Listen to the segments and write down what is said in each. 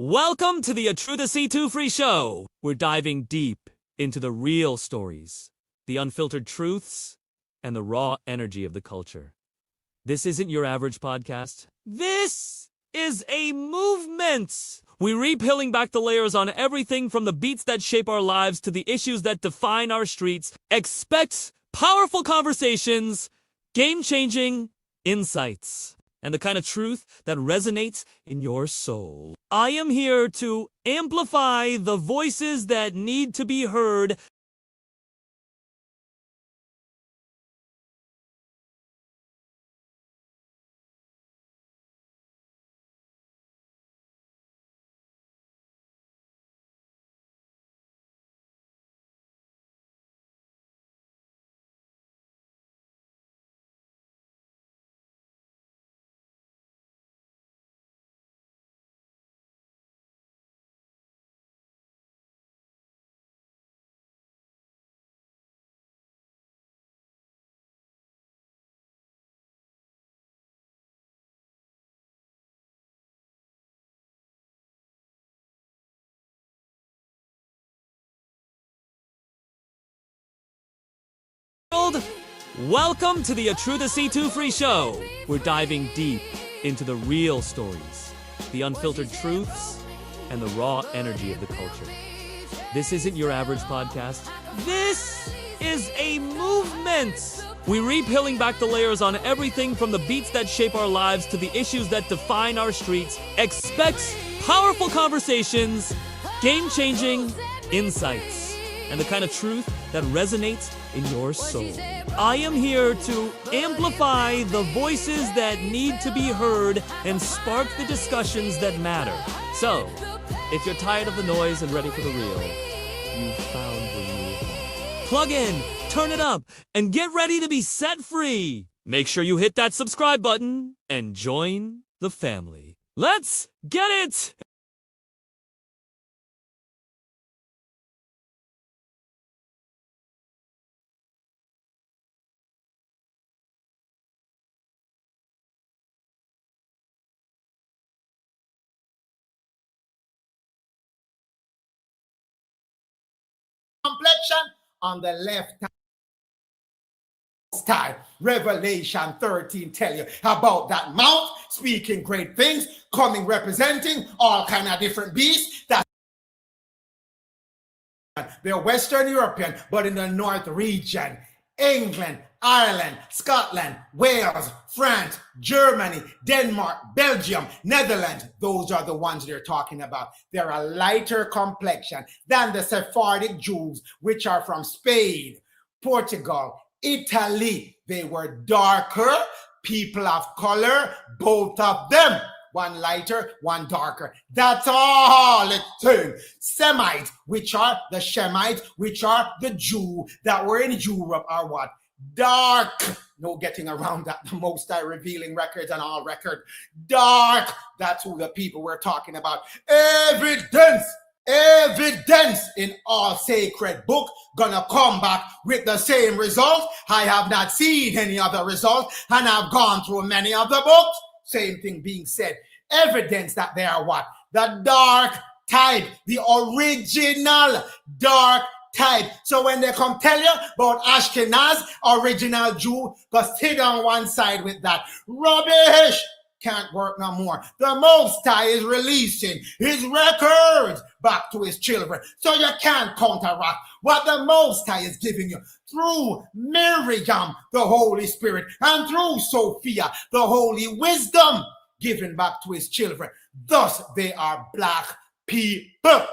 Welcome to the A True to C2 Free Show. We're diving deep into the real stories, the unfiltered truths, and the raw energy of the culture. This isn't your average podcast. This is a movement. We're peeling back the layers on everything from the beats that shape our lives to the issues that define our streets. Expect powerful conversations, game-changing insights, and the kind of truth that resonates in your soul. I am here to amplify the voices that need to be heard. Welcome to the A True to C2 Free Show. We're diving deep into the real stories, the unfiltered truths, and the raw energy of the culture. This isn't your average podcast. This is a movement. We're peeling back the layers on everything from the beats that shape our lives to the issues that define our streets. Expect powerful conversations, game-changing insights, and the kind of truth that resonates in your soul. I am here to amplify the voices that need to be heard and spark the discussions that matter. So, if you're tired of the noise and ready for the real, you've found the new home. Plug in, turn it up, and get ready to be set free. Make sure you hit that subscribe button and join the family. Let's get it! Complexion on the left side. Revelation 13 tell you about that mount speaking great things, coming representing all kind of different beasts that they're Western European, but in the North region, England, Ireland, Scotland, Wales, France, Germany, Denmark, Belgium, Netherlands, those are the ones they're talking about. They're a lighter complexion than the Sephardic Jews, which are from Spain, Portugal, Italy. They were darker, people of color, both of them. One lighter, one darker. That's all it is. Semites, which are the Shemites, which are the Jew that were in Europe, are what? Dark. No getting around that. The Most High revealing records and all record. Dark. That's who the people we're talking about. Evidence in all sacred book gonna come back with the same result. I have not seen any other result, and I've gone through many of the books. Same thing being said. Evidence that they are what? The dark type, the original dark type. So when they come tell you about Ashkenaz, original Jew, go sit on one side with that. Rubbish! Can't work no more. The Most High is releasing his records back to his children. So you can't counteract what the Most High is giving you through Miriam, the Holy Spirit, and through Sophia, the Holy Wisdom, given back to his children. Thus, they are black people.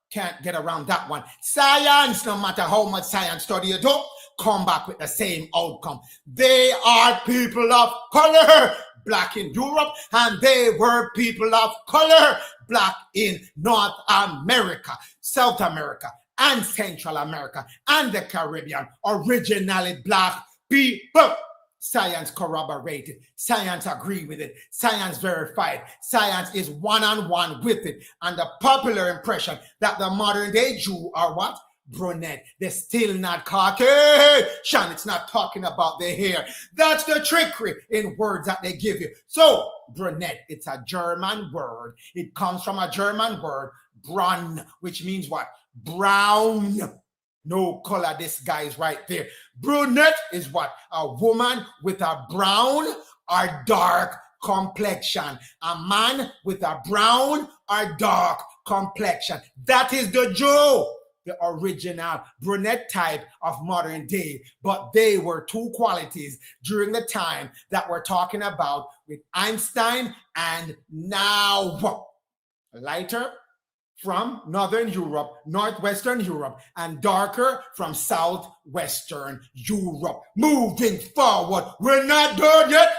Can't get around that one. Science, no matter how much science study you do, come back with the same outcome. They are people of color, black in Europe, and they were people of color, black in North America, South America, and Central America, and the Caribbean. Originally black people. Science corroborated. Science agree with it. Science verified. Science is one-on-one with it. And the popular impression that the modern day Jew are what? brunette. They're still not Caucasian. It's not talking about their hair. That's the trickery in words that they give you. So, brunette, it's a German word. It comes from a German word, braun, which means what? Brown. No color, this guy is right there. Brunette is what? A woman with a brown or dark complexion. A man with a brown or dark complexion. That is the Joe, the original brunette type of modern day. But they were two qualities during the time that we're talking about with Einstein and now. Lighter from Northern Europe, Northwestern Europe, and darker from Southwestern Europe. Moving forward, we're not done yet.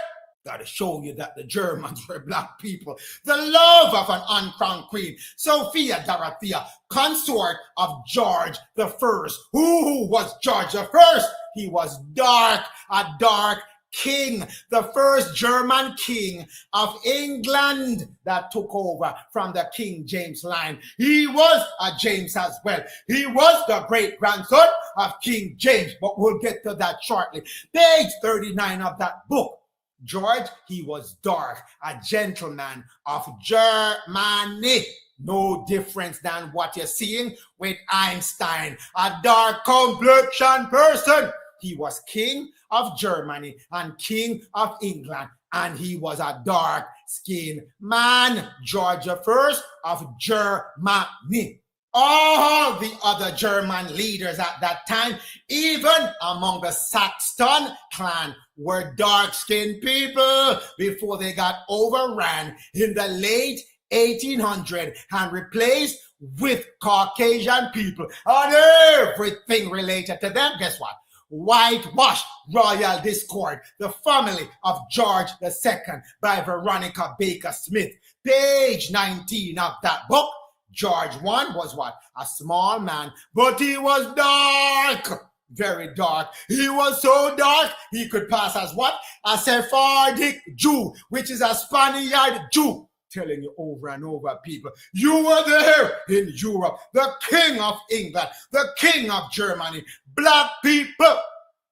Got to show you that the Germans were black people. The love of an uncrowned queen, Sophia Dorothea, consort of George the First. Who was George the First? He was dark, a dark king, the first German king of England that took over from the King James line. He was a James as well. He was the great grandson of King James, but we'll get to that shortly. Page 39 of that book. George, he was dark, a gentleman of Germany. No difference than what you're seeing with Einstein, a dark complexion person. He was king of Germany and king of England, and he was a dark-skinned man, George I of Germany. All the other German leaders at that time, even among the Saxon clan, were dark-skinned people before they got overran in the late 1800s and replaced with Caucasian people and everything related to them. Guess what? Whitewash, Royal Discord, the family of George II by Veronica Baker Smith. Page 19 of that book. George I was what? A small man, but he was dark. Very dark. He was so dark, he could pass as what? A Sephardic Jew, which is a Spaniard Jew. Telling you over and over, people, you were there in Europe, the king of England, the king of Germany, black people.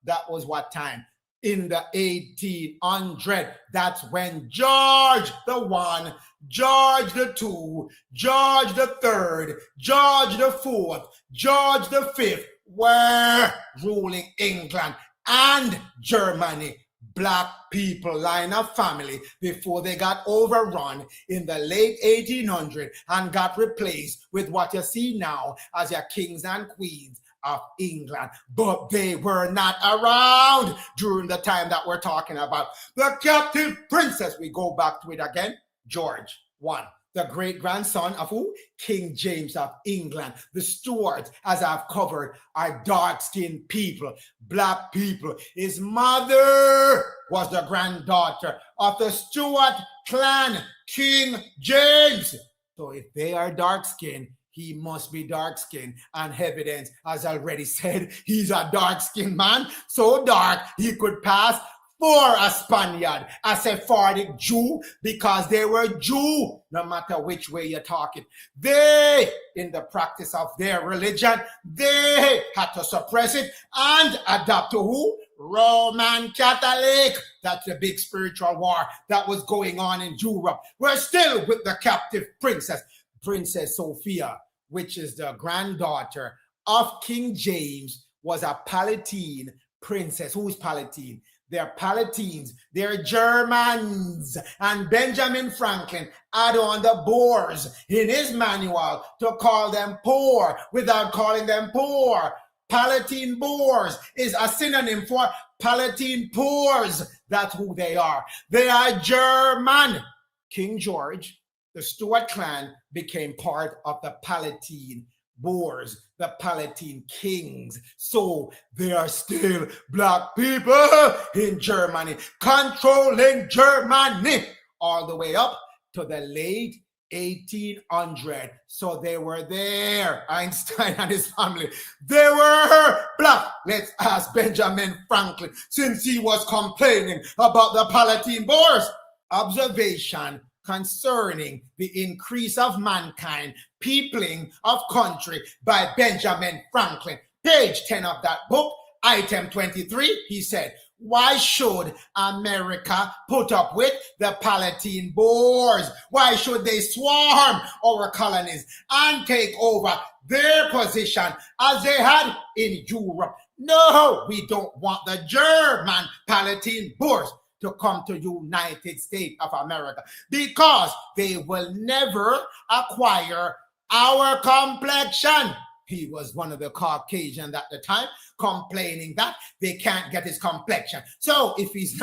That was what time? In the 1800s. That's when George the One, George the Two, George the Third, George the Fourth, George the Fifth were ruling England and Germany. Black people line of family before they got overrun in the late 1800s and got replaced with what you see now as your kings and queens of England. But they were not around during the time that we're talking about. The captive princess, we go back to it again, George I, the great-grandson of who? King James of England. The Stuarts, as I've covered, are dark-skinned people, black people. His mother was the granddaughter of the Stuart clan, King James. So if they are dark-skinned, he must be dark-skinned. And evidence, as I already said, he's a dark-skinned man, so dark he could pass for a Spaniard, a Sephardic Jew, because they were Jew, no matter which way you're talking. They, in the practice of their religion, they had to suppress it and adapt to who? Roman Catholic. That's the big spiritual war that was going on in Europe. We're still with the captive princess, Princess Sophia, which is the granddaughter of King James, was a Palatine princess. Who is Palatine? They're Palatines, they're Germans. And Benjamin Franklin added on the Boers in his manual to call them poor without calling them poor. Palatine Boers is a synonym for Palatine Poors. That's who they are. They are German. King George, the Stuart clan, became part of the Palatine Boers, the Palatine kings. So they are still black people in Germany, controlling Germany all the way up to the late 1800s. So they were there, Einstein and his family. They were black. Let's ask Benjamin Franklin, since he was complaining about the Palatine Boers. Observation concerning the increase of mankind, peopling of country by Benjamin Franklin. Page 10 of that book, item 23, he said, why should America put up with the Palatine Boers? Why should they swarm our colonies and take over their position as they had in Europe? No, we don't want the German Palatine Boers to come to United States of America because they will never acquire our complexion. He was one of the Caucasians at the time, complaining that they can't get his complexion. So if he's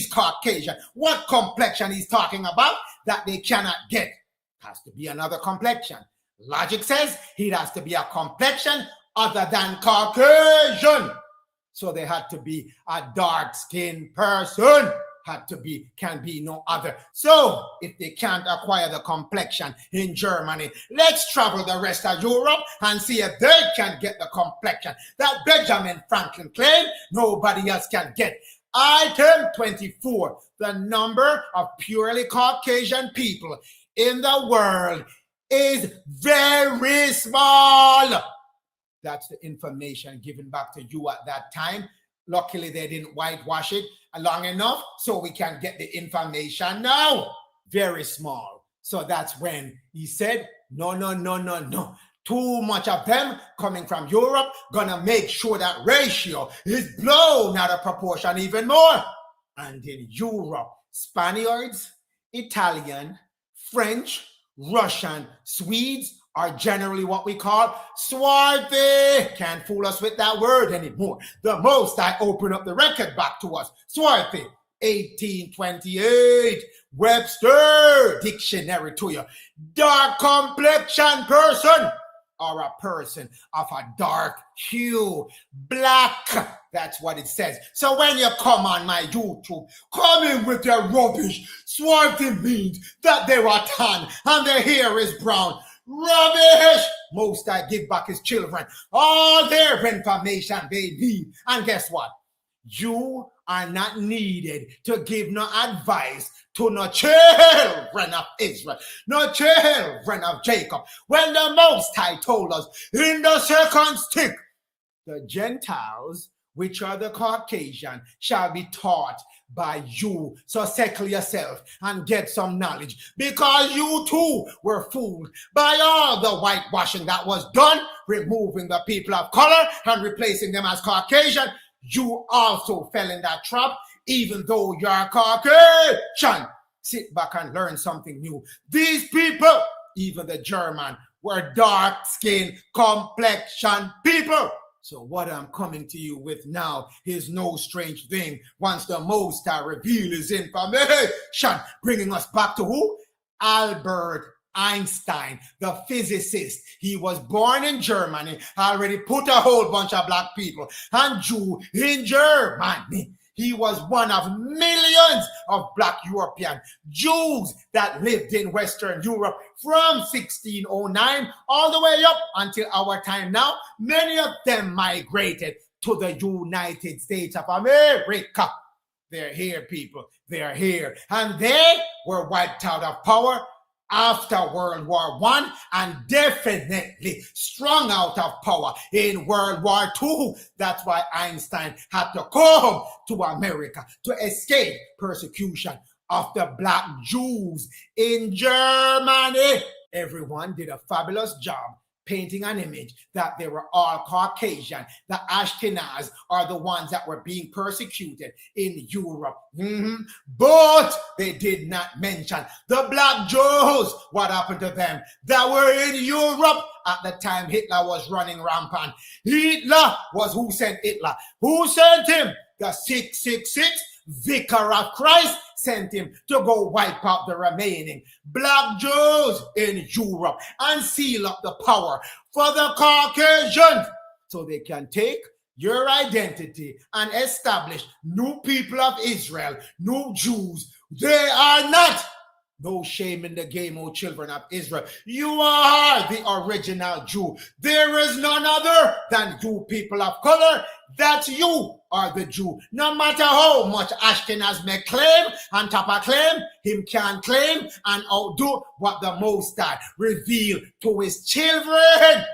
Caucasian, what complexion he's talking about that they cannot get? Has to be another complexion. Logic says he has to be a complexion other than Caucasian. So they had to be a dark-skinned person. Can be no other. So if they can't acquire the complexion in Germany, let's travel the rest of Europe and see if they can get the complexion that Benjamin Franklin claimed nobody else can get. Item 24, the number of purely Caucasian people in the world is very small. That's the information given back to you at that time. Luckily, they didn't whitewash it long enough so we can get the information now. Very small. So that's when he said, no. Too much of them coming from Europe gonna make sure that ratio is blown out of proportion even more. And in Europe, Spaniards, Italian, French, Russian, Swedes are generally what we call swarthy. Can't fool us with that word anymore. The most I open up the record back to us. Swarthy, 1828. Webster dictionary to you. Dark complexion person or a person of a dark hue. Black. That's what it says. So when you come on my YouTube, come in with your rubbish. Swarthy means that they are tan and their hair is brown. Rubbish! Most I give back his children all their information they need. And guess what? You are not needed to give no advice to no children of Israel, no children of Jacob. When the Most High told us in the second stick, the Gentiles, which are the Caucasian, shall be taught by you. So settle yourself and get some knowledge, because you too were fooled by all the whitewashing that was done, removing the people of color and replacing them as Caucasian. You also fell in that trap, even though you're Caucasian. Sit back and learn something new. These people, even the German, were dark-skinned complexion people. So what I'm coming to you with now is no strange thing. Once the Most High reveal his information, bringing us back to who? Albert Einstein, the physicist. He was born in Germany, already put a whole bunch of black people and Jew in Germany. He was one of millions of black European Jews that lived in Western Europe from 1609 all the way up until our time now. Many of them migrated to the United States of America. They're here, people. They're here. And they were wiped out of power after World War I, and definitely strung out of power in World War II. That's why Einstein had to come to America to escape persecution of the black Jews in Germany. Everyone did a fabulous job painting an image that they were all Caucasian. The Ashkenaz are the ones that were being persecuted in Europe. But they did not mention the black Jews. What happened to them that were in Europe at the time Hitler was running rampant? Hitler was who sent Hitler? Who sent him? The 666 Vicar of Christ sent him to go wipe out the remaining black Jews in Europe and seal up the power for the Caucasians so they can take your identity and establish new people of Israel, new Jews. They are not No shame in the game, O children of Israel. You are the original Jew. There is none other than you people of color. That you are the Jew. No matter how much Ashkenaz may claim, and Tapa claim, him can claim and outdo what the Most High revealed to his children.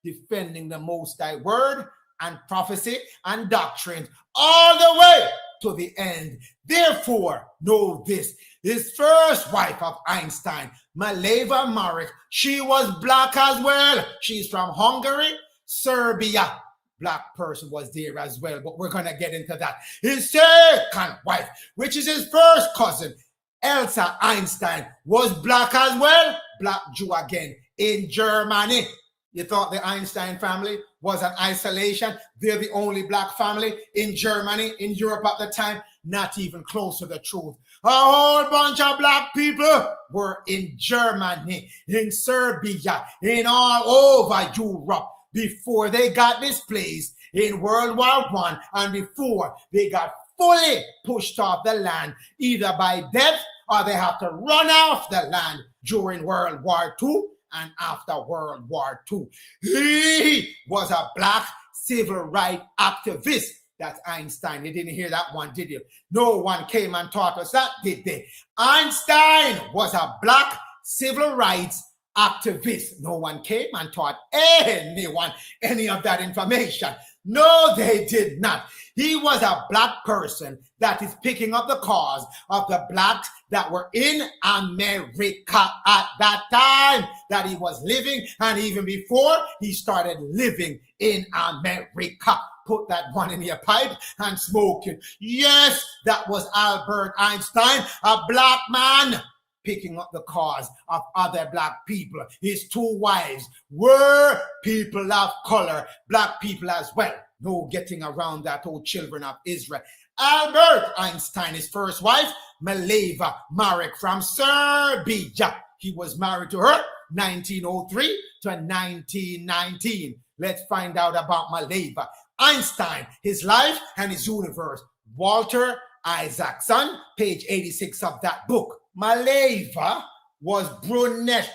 Defending the Most High word and prophecy and doctrines all the way to the end. Therefore, know this. His first wife of Einstein, Mileva Marek, she was black as well. She's from Hungary, Serbia. Black person was there as well, but we're going to get into that. His second wife, which is his first cousin, Elsa Einstein, was black as well. Black Jew again in Germany. You thought the Einstein family was an isolation? They're the only black family in Germany, in Europe at the time. Not even close to the truth. A whole bunch of black people were in Germany, in Serbia, in all over Europe before they got displaced in World War I and before they got fully pushed off the land, either by death or they have to run off the land during World War II and after World War II. He was a black civil rights activist. That's Einstein. You didn't hear that one, did you? No one came and taught us that, did they? Einstein was a black civil rights activist. No one came and taught anyone any of that information. No, they did not. He was a black person that is picking up the cause of the blacks that were in America at that time that he was living, and even before he started living in America. Put that one in your pipe and smoke it. Yes, that was Albert Einstein, a black man picking up the cause of other black people. His two wives were people of color, black people as well. No getting around that, oh children of Israel. Albert Einstein, his first wife, Mileva Marek from Serbia. He was married to her 1903 to 1919. Let's find out about Mileva. Einstein, his life and his universe. Walter Isaacson, page 86 of that book. Mileva was brunette.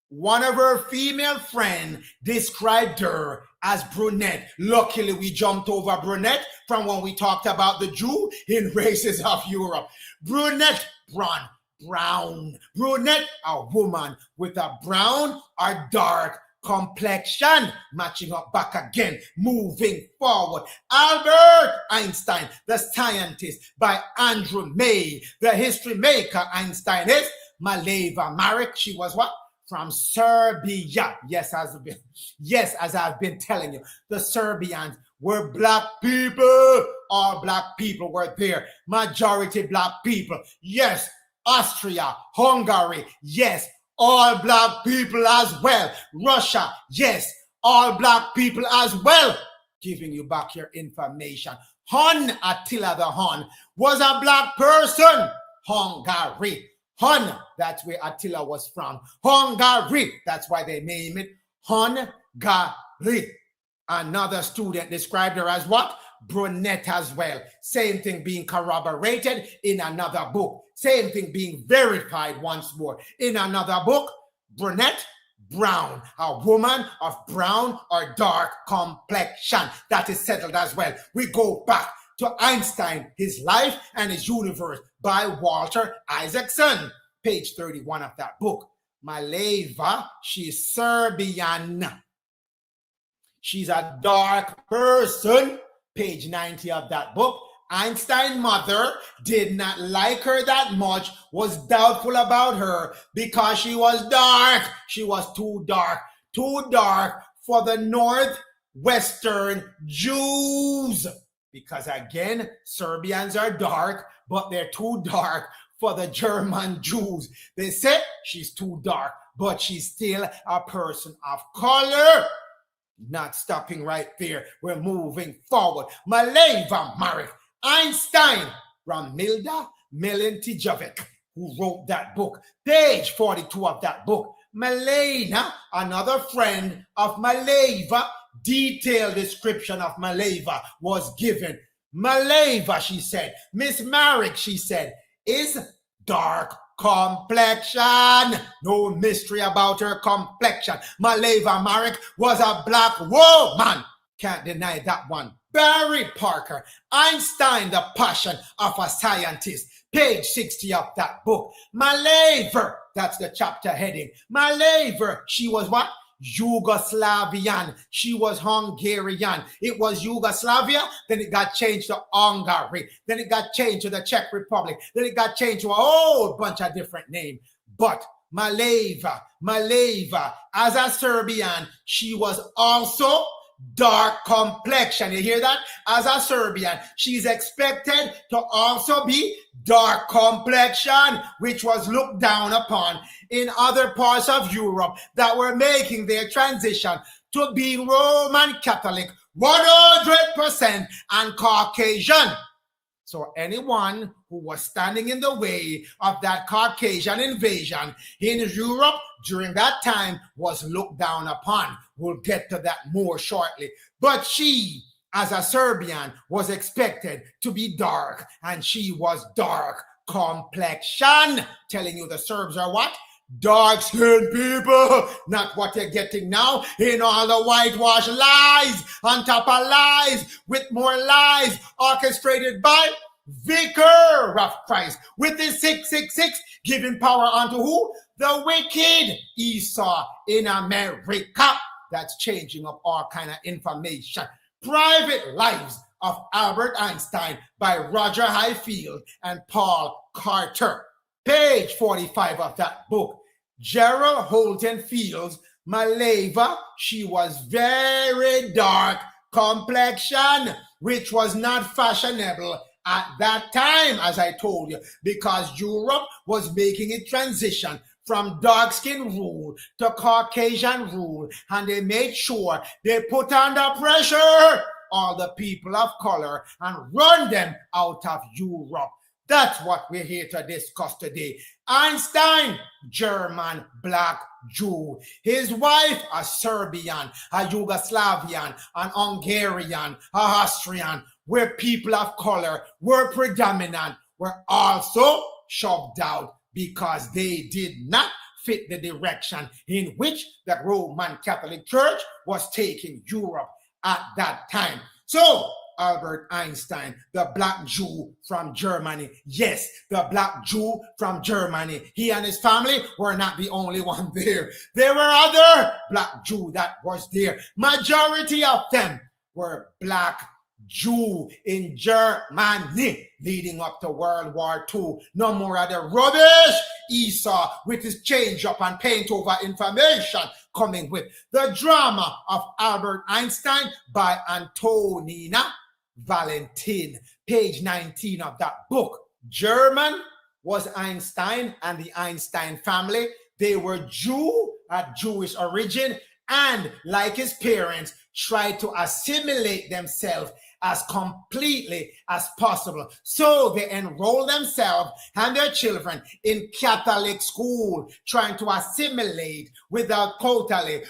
One of her female friends described her as brunette. Luckily, we jumped over brunette from when we talked about the Jew in races of Europe. Brunette, brown. Brunette, a woman with a brown or dark complexion. Matching up back again, moving forward. Albert Einstein, the scientist by Andrew May, the history maker Einstein is. Mileva Marek, she was what? From Serbia. Yes, as I've been telling you, the Serbians were black people. All black people were there. Majority black people. Yes, Austria, Hungary. Yes, all black people as well. Russia. Yes, all black people as well. Giving you back your information. Hun Attila the Hun was a black person. Hungary. Hun, that's where Attila was from. Hungary, that's why they name it Hungary. Another student described her as what? Brunette as well. Same thing being corroborated in another book. Same thing being verified once more in another book. Brunette, brown. A woman of brown or dark complexion. That is settled as well. We go back to Einstein, his life and his universe by Walter Isaacson, page 31 of that book. Mileva, she's Serbian. She's a dark person, page 90 of that book. Einstein's mother did not like her that much, was doubtful about her because she was dark. She was too dark for the Northwestern Jews. Because again, Serbians are dark, but they're too dark for the German Jews. They say she's too dark, but she's still a person of color. Not stopping right there. We're moving forward. Mileva Marek, Einstein, Ramilda Milentijevic, who wrote that book. Page 42 of that book. Milena, another friend of Mileva, detailed description of Mileva was given. Mileva, she said, Miss Marek, she said, is dark complexion. No mystery about her complexion. Maleva Marek was a black woman. Can't deny that one. Barry Parker, Einstein, the passion of a scientist. Page 60 of that book. Maleva, that's the chapter heading. Maleva, she was what? Yugoslavian. She was Hungarian. It was Yugoslavia, then it got changed to Hungary. Then it got changed to the Czech Republic. Then it got changed to a whole bunch of different names. But Maleva, as a Serbian, she was also dark complexion. You hear that? As a Serbian, she's expected to also be dark complexion, which was looked down upon in other parts of Europe that were making their transition to being Roman Catholic 100% and Caucasian. So anyone who was standing in the way of that Caucasian invasion in Europe during that time was looked down upon. We'll get to that more shortly. But she, as a Serbian, was expected to be dark, and she was dark complexion. Telling you the Serbs are what? Dark-skinned people, not what you're getting now in all the whitewash lies on top of lies with more lies orchestrated by Vicar of Christ with the 666 giving power unto who? The wicked Esau in America. That's changing up all kind of information. Private Lives of Albert Einstein by Roger Highfield and Paul Carter. Page 45 of that book. Gerald Holton Fields, Maleva, she was very dark complexion, which was not fashionable at that time, as I told you, because Europe was making a transition from dark skin rule to Caucasian rule, and they made sure they put under pressure all the people of color and run them out of Europe. That's what we're here to discuss today. Einstein, German, black Jew. His wife, a Serbian, a Yugoslavian, an Hungarian, a Austrian, where people of color were predominant, were also shoved out because they did not fit the direction in which the Roman Catholic Church was taking Europe at that time. So, Albert Einstein, the black Jew from Germany. Yes, the black Jew from Germany. He and his family were not the only one there. There were other black Jews that was there. Majority of them were black Jew in Germany leading up to World War II. No more of the rubbish Esau with his change up and paint over information coming with the drama of Albert Einstein by Antonina Valentin, page 19 of that book. German was Einstein and the Einstein family. They were Jew at Jewish origin and, like his parents, tried to assimilate themselves as completely as possible. So they enroll themselves and their children in Catholic school, trying to assimilate without totally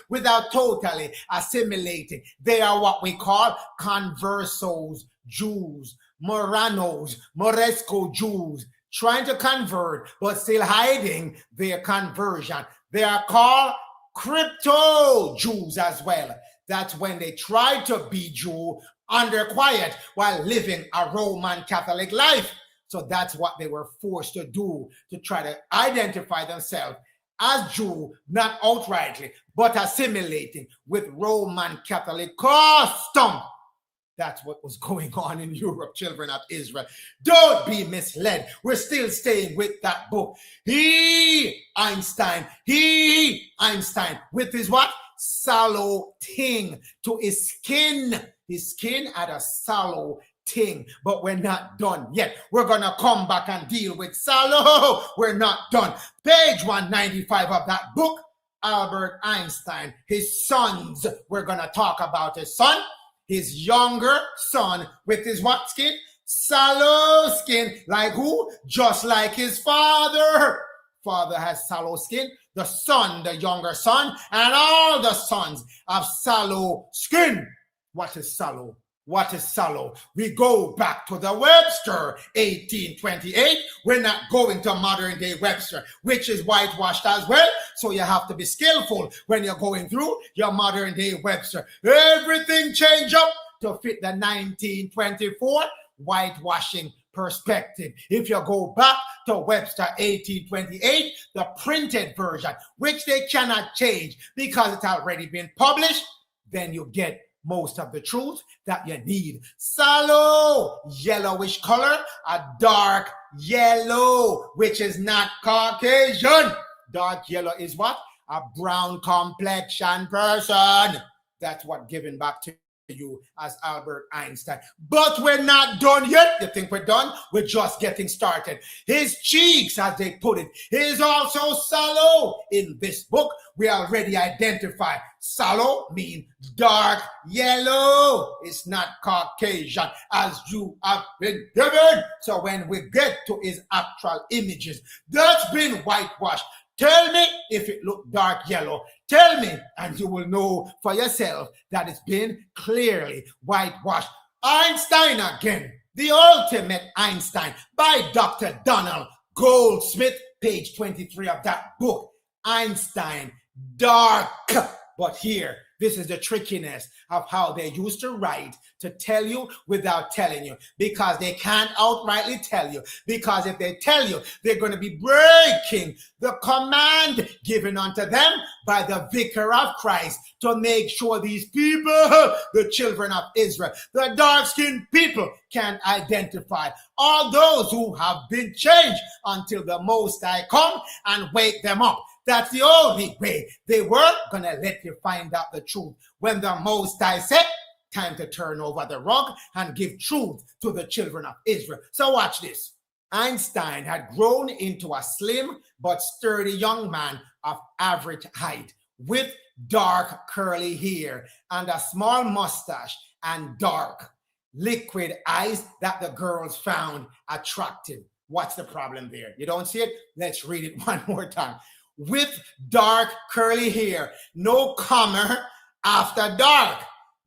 assimilating. They are what we call conversos Jews, Moranos, Moresco Jews, trying to convert, but still hiding their conversion. They are called crypto Jews as well. That's when they tried to be Jew under quiet while living a Roman Catholic life. So that's what they were forced to do, to try to identify themselves as Jew, not outrightly, but assimilating with Roman Catholic custom. That's what was going on in Europe, children of Israel. Don't be misled. We're still staying with that book. Einstein, with his what? Sallow thing to his skin. His skin had a sallow thing, but we're not done yet. We're going to come back and deal with sallow. We're not done. Page 195 of that book, Albert Einstein, his sons. We're going to talk about his son, his younger son with his what skin? Sallow skin. Like who? Just like his father. Father has sallow skin. The son, the younger son, and all the sons of sallow skin. What is sallow? What is sallow? We go back to the Webster 1828. We're not going to modern day Webster, which is whitewashed as well. So you have to be skillful when you're going through your modern day Webster. Everything change up to fit the 1924 whitewashing perspective. If you go back to Webster 1828, the printed version, which they cannot change because it's already been published, then you get most of the truth that you need. Sallow, yellowish color, a dark yellow, which is not Caucasian. Dark yellow is what? A brown complexion person. That's what given back to you as Albert Einstein. But we're not done yet. You think we're done? We're just getting started. His cheeks, as they put it, is also sallow. In this book, we already identified sallow means dark yellow. It's not Caucasian as you have been given. So when we get to his actual images, that's been whitewashed. Tell me if it looked dark yellow. Tell me, and you will know for yourself that it's been clearly whitewashed. Einstein again, the ultimate Einstein, by Dr. Donald Goldsmith, page 23 of that book. Einstein, dark. But here, this is the trickiness of how they used to write to tell you without telling you, because they can't outrightly tell you. Because if they tell you, they're going to be breaking the command given unto them by the vicar of Christ to make sure these people, the children of Israel, the dark-skinned people, can identify all those who have been changed until the Most High come and wake them up. That's the only way they were going to let you find out the truth. When the Most High said, time to turn over the rug and give truth to the children of Israel. So watch this. Einstein had grown into a slim but sturdy young man of average height with dark curly hair and a small mustache and dark liquid eyes that the girls found attractive. What's the problem there? You don't see it? Let's read it one more time. With dark curly hair, no comma after dark.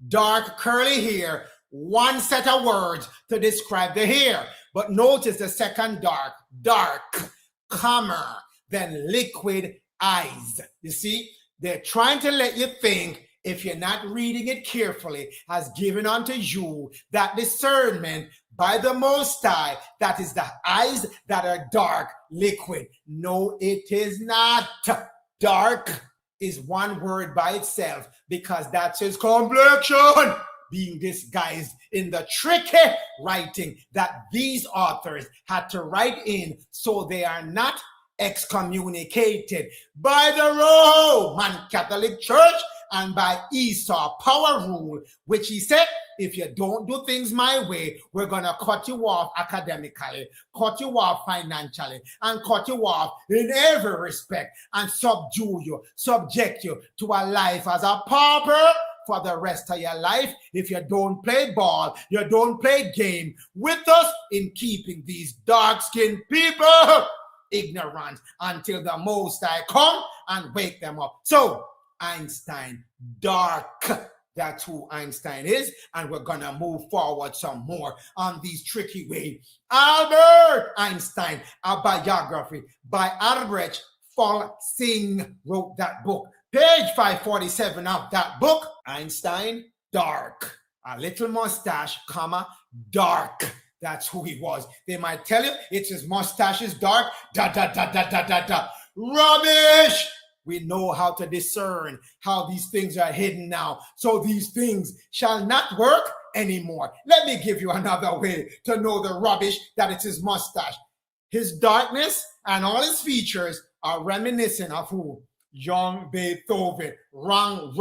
Dark curly hair, one set of words to describe the hair. But notice the second dark, comma, then liquid eyes. You see, they're trying to let you think, if you're not reading it carefully, has given unto you that discernment by the Most High, that is the eyes that are dark, liquid. No, it is not. Dark is one word by itself because that's his complexion being disguised in the tricky writing that these authors had to write in so they are not excommunicated by the Roman Catholic Church and by Esau power rule, which he said, if you don't do things my way, we're going to cut you off academically, cut you off financially, and cut you off in every respect, and subdue you, subject you to a life as a pauper for the rest of your life if you don't play ball, you don't play game with us in keeping these dark-skinned people ignorant until the Most High come and wake them up. So, Einstein, dark. That's who Einstein is, and we're gonna move forward some more on these tricky ways. Albert Einstein, a biography by Albrecht Falsing, wrote that book. Page 547 of that book. Einstein, dark. A little mustache, comma, dark. That's who he was. They might tell you it's his mustache is dark. Rubbish! We know how to discern how these things are hidden now. So these things shall not work anymore. Let me give you another way to know the rubbish that it's his mustache. His darkness and all his features are reminiscent of who? Young Beethoven. Wrong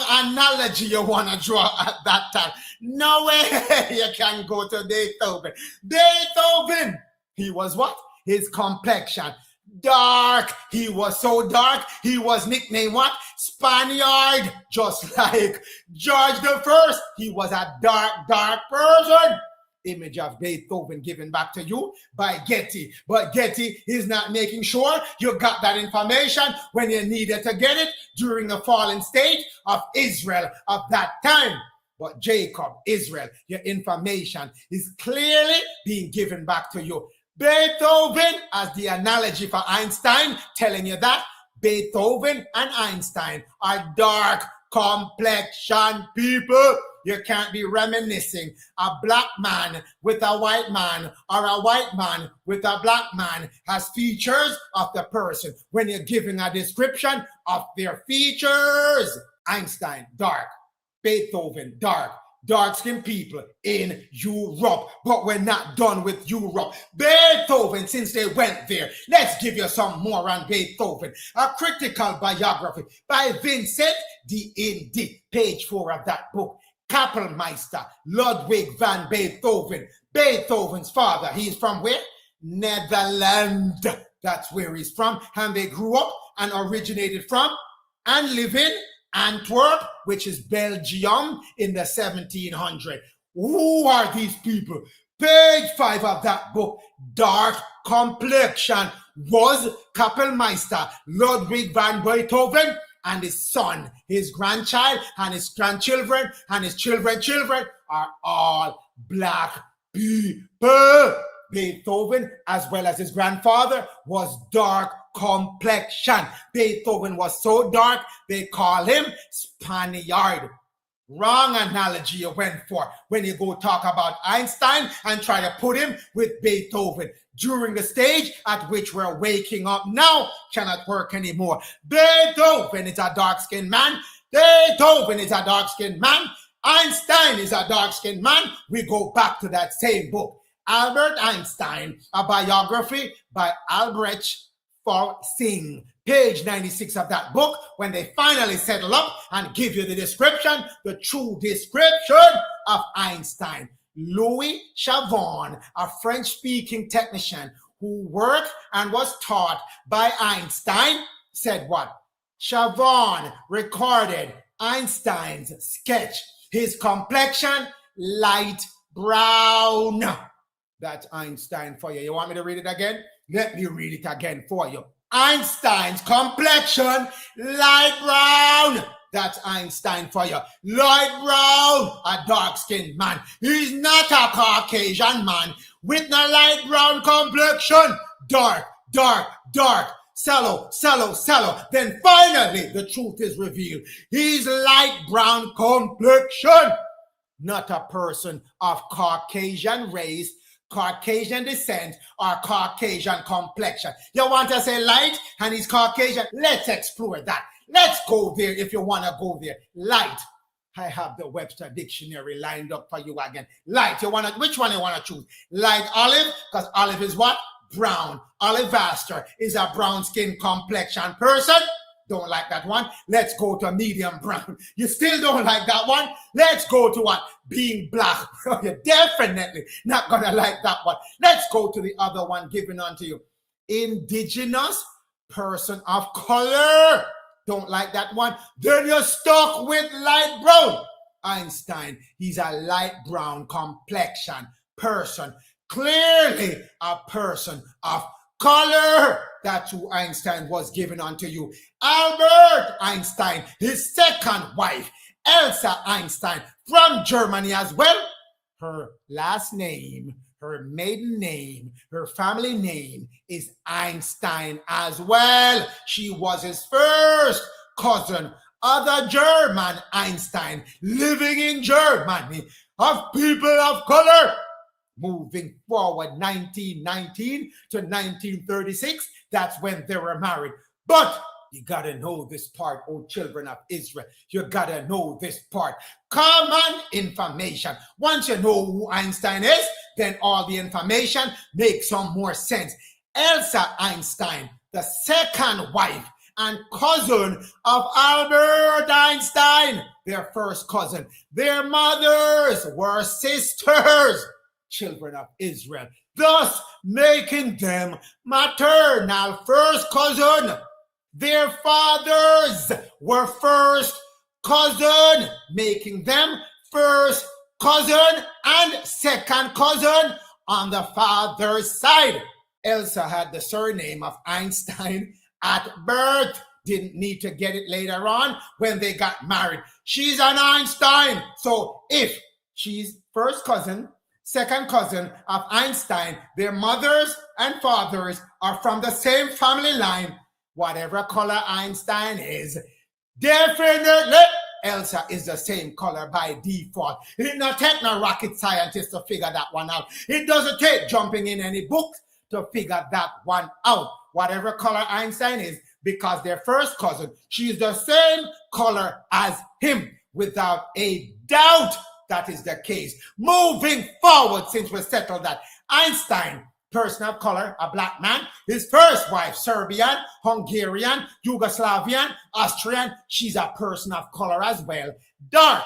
analogy you want to draw at that time. No way you can go to Beethoven. Beethoven, he was what? His complexion. Dark. He was so dark, he was nicknamed what? Spaniard. Just like George the First, he was a dark person. image of Beethoven given back to you by Getty. But Getty is not making sure you got that information when you needed to get it during the fallen state of Israel of that time. But Jacob, Israel, your information is clearly being given back to you. Beethoven, as the analogy for Einstein, telling you that Beethoven and Einstein are dark complexion people. You can't be reminiscing a black man with a white man or a white man with a black man has features of the person when you're giving a description of their features. Einstein, dark. Beethoven, dark. Dark-skinned people in Europe, but we're not done with Europe. Beethoven, since they went there, let's give you some more on Beethoven. A critical biography by Vincent de Indy, page 4 of that book. Kapellmeister Ludwig van Beethoven, Beethoven's father. He's from where? Netherlands. That's where he's from, and they grew up and originated from and live in Antwerp, which is Belgium, in the 1700s. Who are these people? Page 5 of that book, dark complexion, was Kapellmeister Ludwig van Beethoven, and his son, his grandchild, and his grandchildren, and his children are all black people. Beethoven, as well as his grandfather, was dark complexion. Beethoven was so dark, they call him Spaniard. Wrong analogy you went for when you go talk about Einstein and try to put him with Beethoven. During the stage at which we're waking up now, cannot work anymore. Beethoven is a dark-skinned man. Beethoven is a dark-skinned man. Einstein is a dark-skinned man. We go back to that same book. Albert Einstein, a biography by Albrecht Singh, page 96 of that book, when they finally settle up and give you the description, the true description of Einstein. Louis Chavon, a French-speaking technician who worked and was taught by Einstein, said what? Chavon recorded Einstein's sketch. His complexion, light brown. That's Einstein for you. You want me to read it again? Let me read it again for you. Einstein's complexion, light brown. That's Einstein for you. Light brown, a dark-skinned man. He's not a Caucasian man with no light brown complexion. Dark, dark, dark. Sallow, sallow, sallow. Then finally, the truth is revealed. He's light brown complexion. Not a person of Caucasian race, Caucasian descent, or Caucasian complexion. You want to say light and he's Caucasian? Let's explore that. Let's go there if you want to go there. Light. I have the Webster Dictionary lined up for you again. Light. Which one you want to choose? Light olive, because olive is what? Brown. Olivaster is a brown skin complexion person. Don't like that one. Let's go to medium brown. You still don't like that one? Let's go to what? Being black. You're definitely not going to like that one. Let's go to the other one given unto you. Indigenous person of color. Don't like that one? Then you're stuck with light brown. Einstein, he's a light brown complexion person. Clearly a person of color. That's who Einstein was given unto you. Albert Einstein, his second wife, Elsa Einstein, from Germany as well. Her last name, her maiden name, her family name is Einstein as well. She was his first cousin, other German Einstein, living in Germany, of people of color. Moving forward, 1919 to 1936, that's when they were married. But you got to know this part, oh children of Israel. You got to know this part. Common information. Once you know who Einstein is, then all the information makes some more sense. Elsa Einstein, the second wife and cousin of Albert Einstein, their first cousin. Their mothers were sisters. Children of Israel, thus making them maternal first cousin. Their fathers were first cousin, making them first cousin and second cousin on the father's side. Elsa had the surname of Einstein at birth. Didn't need to get it later on when they got married. She's an Einstein. So if she's first cousin, second cousin of Einstein, their mothers and fathers are from the same family line, whatever color Einstein is, definitely Elsa is the same color by default. It not take no rocket scientist to figure that one out. It doesn't take jumping in any books to figure that one out. Whatever color Einstein is, because their first cousin, she's the same color as him, without a doubt. That is the case. Moving forward, since we settled that, Einstein, person of color, a black man, his first wife, Serbian, Hungarian, Yugoslavian, Austrian, she's a person of color as well, dark.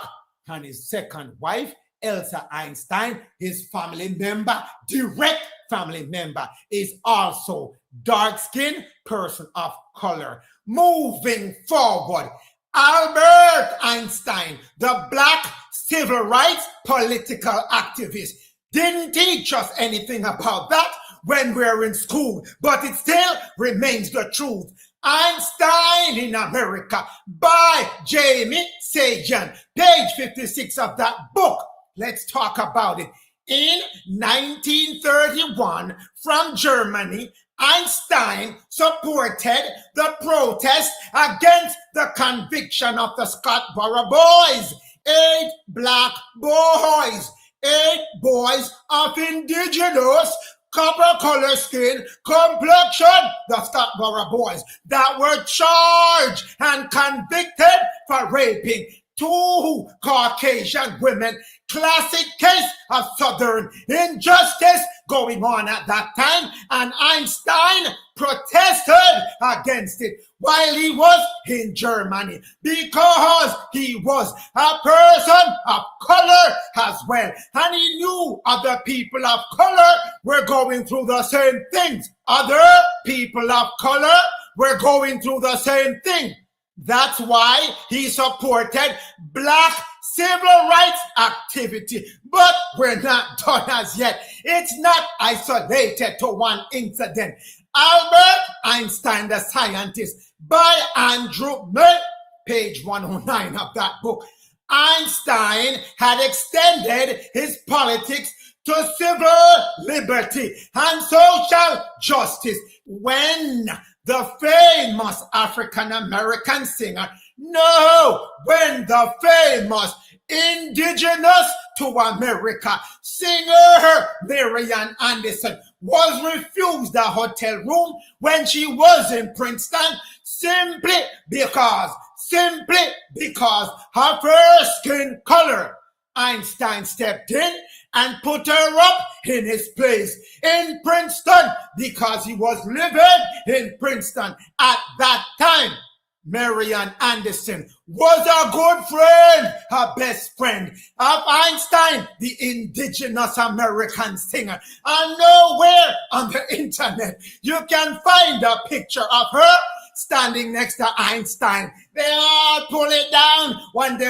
And his second wife, Elsa Einstein, his family member, direct family member, is also dark-skinned person of color. Moving forward, Albert Einstein, the black civil rights political activist, didn't teach us anything about that when we were in school, but it still remains the truth. Einstein in America by Jamie Sagan, page 56 of that book. Let's talk about it. In 1931, from Germany, Einstein supported the protest against the conviction of the Scottsboro boys. 8 black boys, 8 boys of indigenous copper color skin complexion, the Scottsboro boys, that were charged and convicted for raping 2 Caucasian women. Classic case of Southern injustice going on at that time, and Einstein protested against it while he was in Germany because he was a person of color as well, and he knew other people of color were going through the same things. Other people of color were going through the same thing. That's why he supported black civil rights activity. But we're not done as yet. It's not isolated to one incident. Albert Einstein, the scientist, by Andrew May, page 109 of that book. Einstein had extended his politics to civil liberty and social justice when the famous African-American singer, when the famous indigenous to America singer Marian Anderson was refused a hotel room when she was in Princeton simply because her first skin color. Einstein stepped in and put her up in his place in Princeton because he was living in Princeton at that time. Marian Anderson was a good friend, her best friend of Einstein, the indigenous American singer. And nowhere on the internet you can find a picture of her standing next to Einstein. They all pull it down once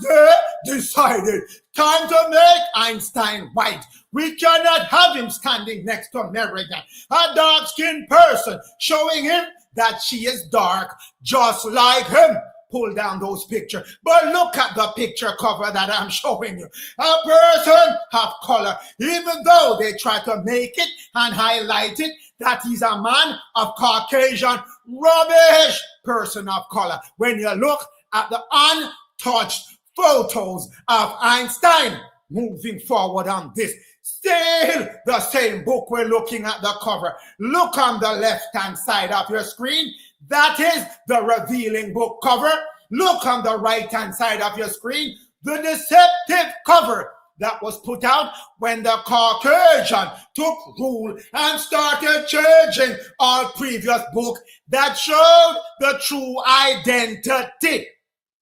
they decided time to make Einstein white. We cannot have him standing next to Marian, a dark-skinned person, showing him that she is dark, just like him. Pull down those pictures. But look at the picture cover that I'm showing you. A person of color, even though they try to make it and highlight it, that he's a man of Caucasian, rubbish person of color. When you look at the untouched photos of Einstein, moving forward on this, still the same book we're looking at the cover. Look on the left-hand side of your screen. That is the revealing book cover. Look on the right-hand side of your screen. The deceptive cover that was put out when the Caucasian took rule and started changing all previous books that showed the true identity.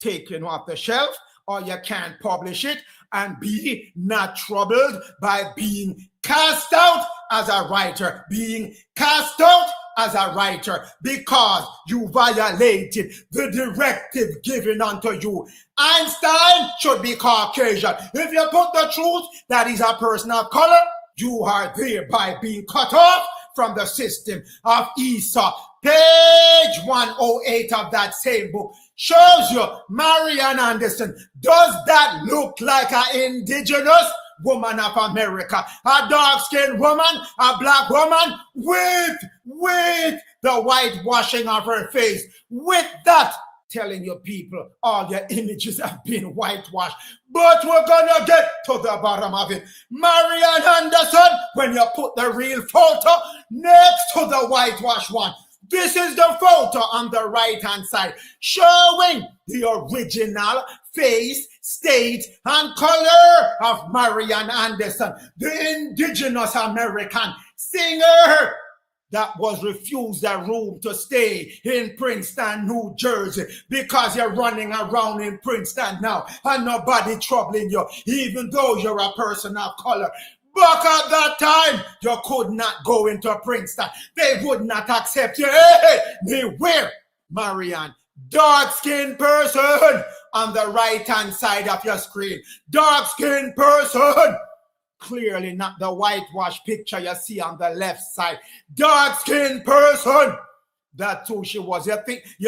Taken off the shelf, or you can't publish it and be not troubled by being cast out as a writer, being cast out as a writer because you violated the directive given unto you. Einstein should be Caucasian. If you put the truth that he's a person of color, you are thereby being cut off from the system of Esau. Page 108 of that same book shows you Marian Anderson. Does that look like an indigenous woman of America? A dark-skinned woman, a black woman with the whitewashing of her face. With that, telling your people all your images have been whitewashed. But we're gonna get to the bottom of it. Marian Anderson, when you put the real photo next to the whitewash one, this is the photo on the right-hand side showing the original face, state, and color of Marian Anderson, the indigenous American singer that was refused a room to stay in Princeton, New Jersey, because you're running around in Princeton now and nobody troubling you, even though you're a person of color. Back at that time, you could not go into Princeton. They would not accept you. They were Marian, dark-skinned person on the right-hand side of your screen. Dark-skinned person. Clearly not the whitewash picture you see on the left side. Dark-skinned person. That's who she was. You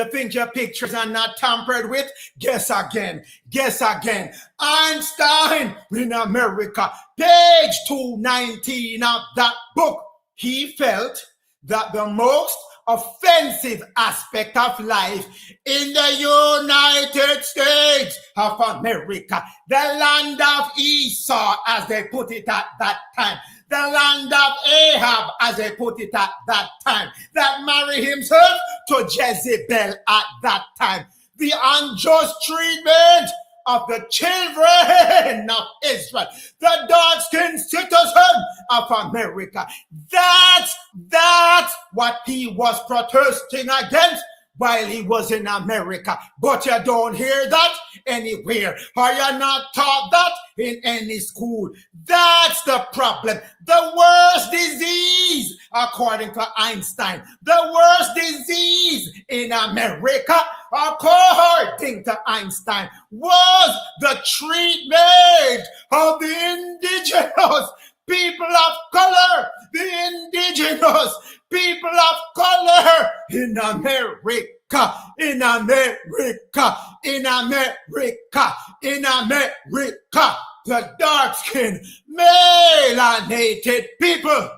think your pictures are not tampered with? Guess again. Guess again. Einstein in America. Page 219 of that book. He felt that the most offensive aspect of life in the United States of America, the land of Esau, as they put it at that time, the land of Ahab, as they put it at that time, that married himself to Jezebel at that time, the unjust treatment of the children of Israel, the dark-skinned citizen of America. That's what he was protesting against while he was in America. But you don't hear that anywhere, or you're not taught that in any school. That's the problem. The worst disease, according to Einstein, the worst disease in America, according to Einstein, was the treatment of the indigenous people of color, the indigenous people of color in America, in America, in America, in America, the dark-skinned, melanated people.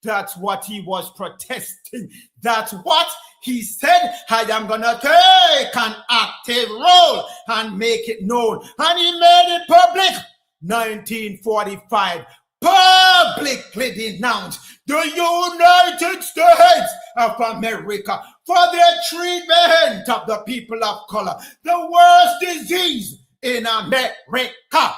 That's what he was protesting. That's what he said. I am going to take an active role and make it known. And he made it public. 1945. Publicly denounced the United States of America for their treatment of the people of color. The worst disease in America.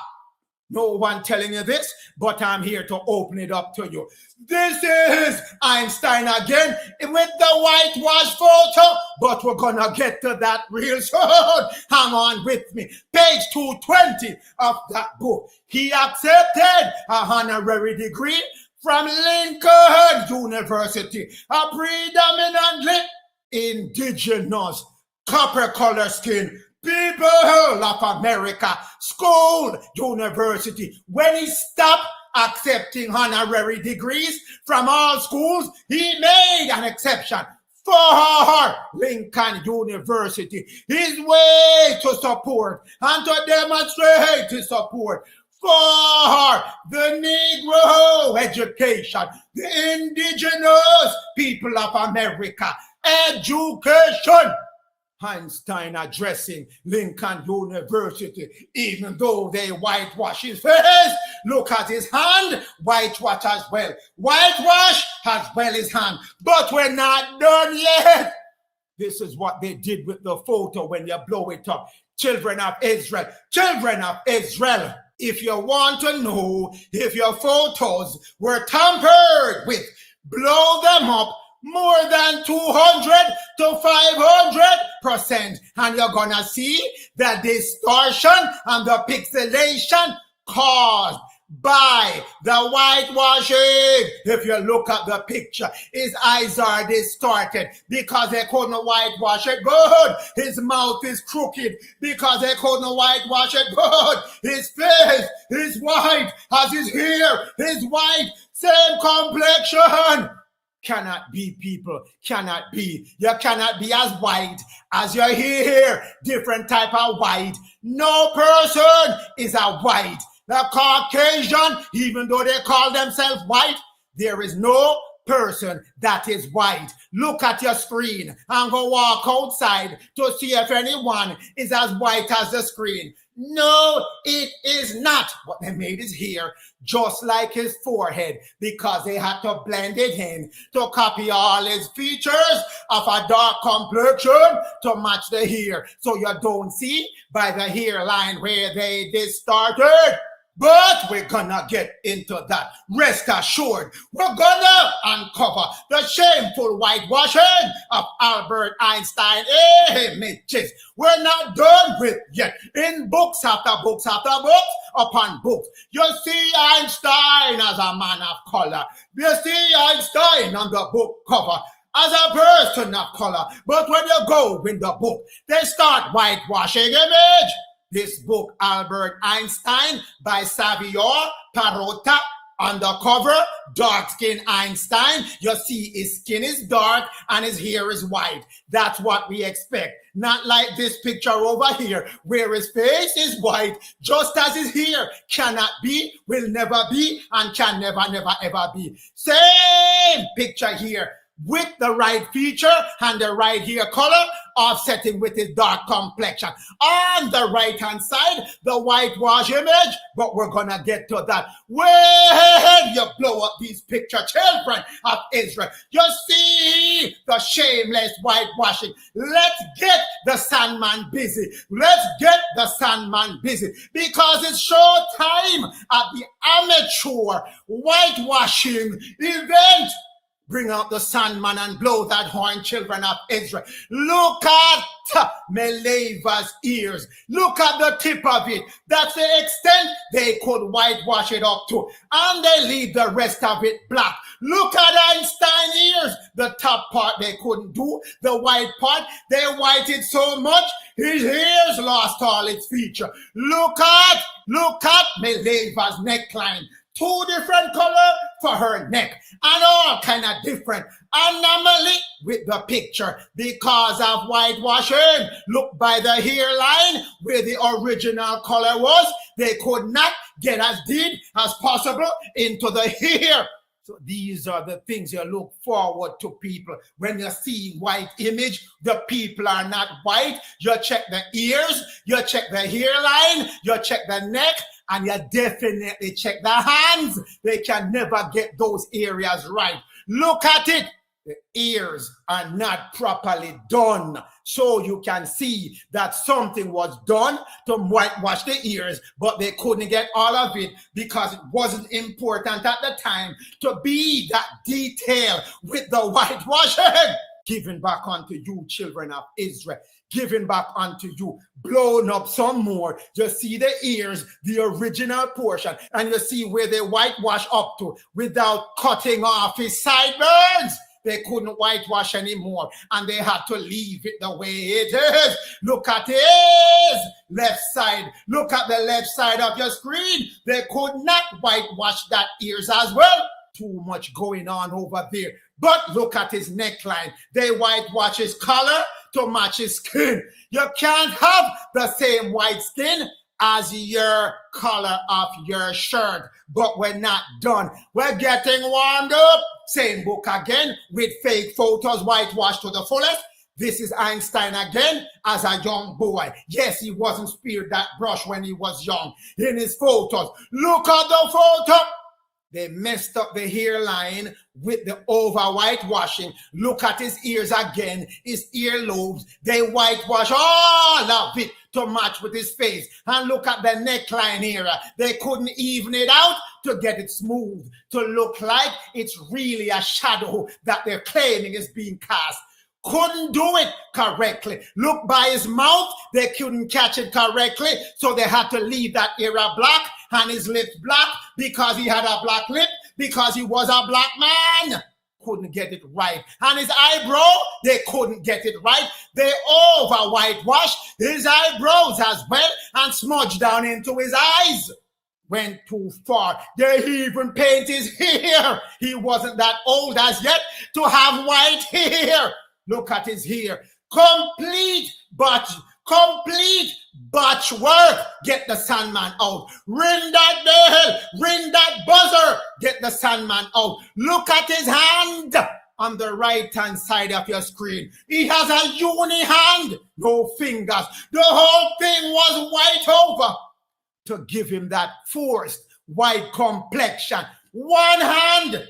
No one telling you this, but I'm here to open it up to you. This is Einstein again with the whitewash photo, but we're going to get to that real soon. Hang on with me. Page 220 of that book. He accepted a honorary degree from Lincoln University, a predominantly indigenous, copper color skin people of America school university. When he stopped accepting honorary degrees from all schools, he made an exception for Lincoln University. His way to support and to demonstrate his support for the Negro education, the indigenous people of America education. Einstein addressing Lincoln University, even though they whitewash his face. Look at his hand, whitewash as well. Whitewash as well his hand. But we're not done yet. This is what they did with the photo when you blow it up. Children of Israel, children of Israel. If you want to know if your photos were tampered with, blow them up more than 200 to 500%, and you're gonna see the distortion and the pixelation caused by the whitewashing. If you look at the picture, his eyes are distorted because they couldn't whitewash it good. His mouth is crooked because they couldn't whitewash it good. His face is white as his hair is white. Same complexion. Cannot be, people. Cannot be. You cannot be as white as your hair. Different type of white. No person is a white. The Caucasian, even though they call themselves white, there is no person that is white. Look at your screen and go walk outside to see if anyone is as white as the screen. No, it is not. What they made is here, just like his forehead, because they had to blend it in to copy all his features of a dark complexion to match the hair. So you don't see by the hairline where they distorted. But we're gonna get into that. Rest assured, we're gonna uncover the shameful whitewashing of Albert Einstein images. We're not done with yet. In books after books after books upon books, you see Einstein as a man of color. You see Einstein on the book cover as a person of color. But when you go in the book, they start whitewashing image. This book, Albert Einstein by Xavier Parota, on the cover, dark-skinned Einstein. You see his skin is dark and his hair is white. That's what we expect. Not like this picture over here where his face is white, just as his hair cannot be, will never be, and can never, ever be. Same picture here, with the right feature and the right hair color, offsetting with his dark complexion. On the right-hand side, the whitewash image, but we're gonna get to that. When you blow up these picture children of Israel, you see the shameless whitewashing. Let's get the Sandman busy. Let's get the Sandman busy, because it's show time at the amateur whitewashing event. Bring out the Sandman and blow that horn, children of Israel. Look at Meleva's ears. Look at the tip of it. That's the extent they could whitewash it up to. And they leave the rest of it black. Look at Einstein's ears. The top part they couldn't do. The white part, they whited so much, his ears lost all its feature. Look at Meleva's neckline. 2 different color for her neck, and all kind of different anomaly with the picture because of whitewashing. Look by the hairline where the original color was. They could not get as deep as possible into the hair. So these are the things you look forward to, people. When you see white image, the people are not white. You check the ears, you check the hairline, you check the neck, and you definitely check the hands. They can never get those areas right. Look at it. The ears are not properly done. So you can see that something was done to whitewash the ears, but they couldn't get all of it because it wasn't important at the time to be that detail with the whitewashing. Giving back unto you, children of Israel. Giving back unto you, blown up some more. You see the ears, the original portion, and you see where they whitewash up to without cutting off his sideburns. They couldn't whitewash anymore, and they had to leave it the way it is. Look at his left side. Look at the left side of your screen. They could not whitewash that ears as well. Too much going on over there. But look at his neckline. They whitewash his color to match his skin. You can't have the same white skin as your color of your shirt. But we're not done. We're getting warmed up. Same book again with fake photos whitewashed to the fullest. This is Einstein again as a young boy. Yes, he wasn't spared that brush when he was young. In his photos, look at the photo. They messed up the hairline with the over whitewashing. Look at his ears again, his earlobes. They whitewash all of it to match with his face. And look at the neckline area. They couldn't even it out to get it smooth, to look like it's really a shadow that they're claiming is being cast. Couldn't do it correctly. Look by his mouth, they couldn't catch it correctly, so they had to leave that area black And his lips black because he had a black lip, because he was a black man. Couldn't get it right. And his eyebrow, they couldn't get it right. They over whitewashed his eyebrows as well and smudged down into his eyes. Went too far. They even paint his hair. He wasn't that old as yet to have white hair. Look at his hair. Complete botch work. Get the Sandman out. Ring that bell. Ring that buzzer. Get the Sandman out. Look at his hand on the right-hand side of your screen. He has a uni hand. No fingers. The whole thing was white over to give him that forced white complexion. One hand.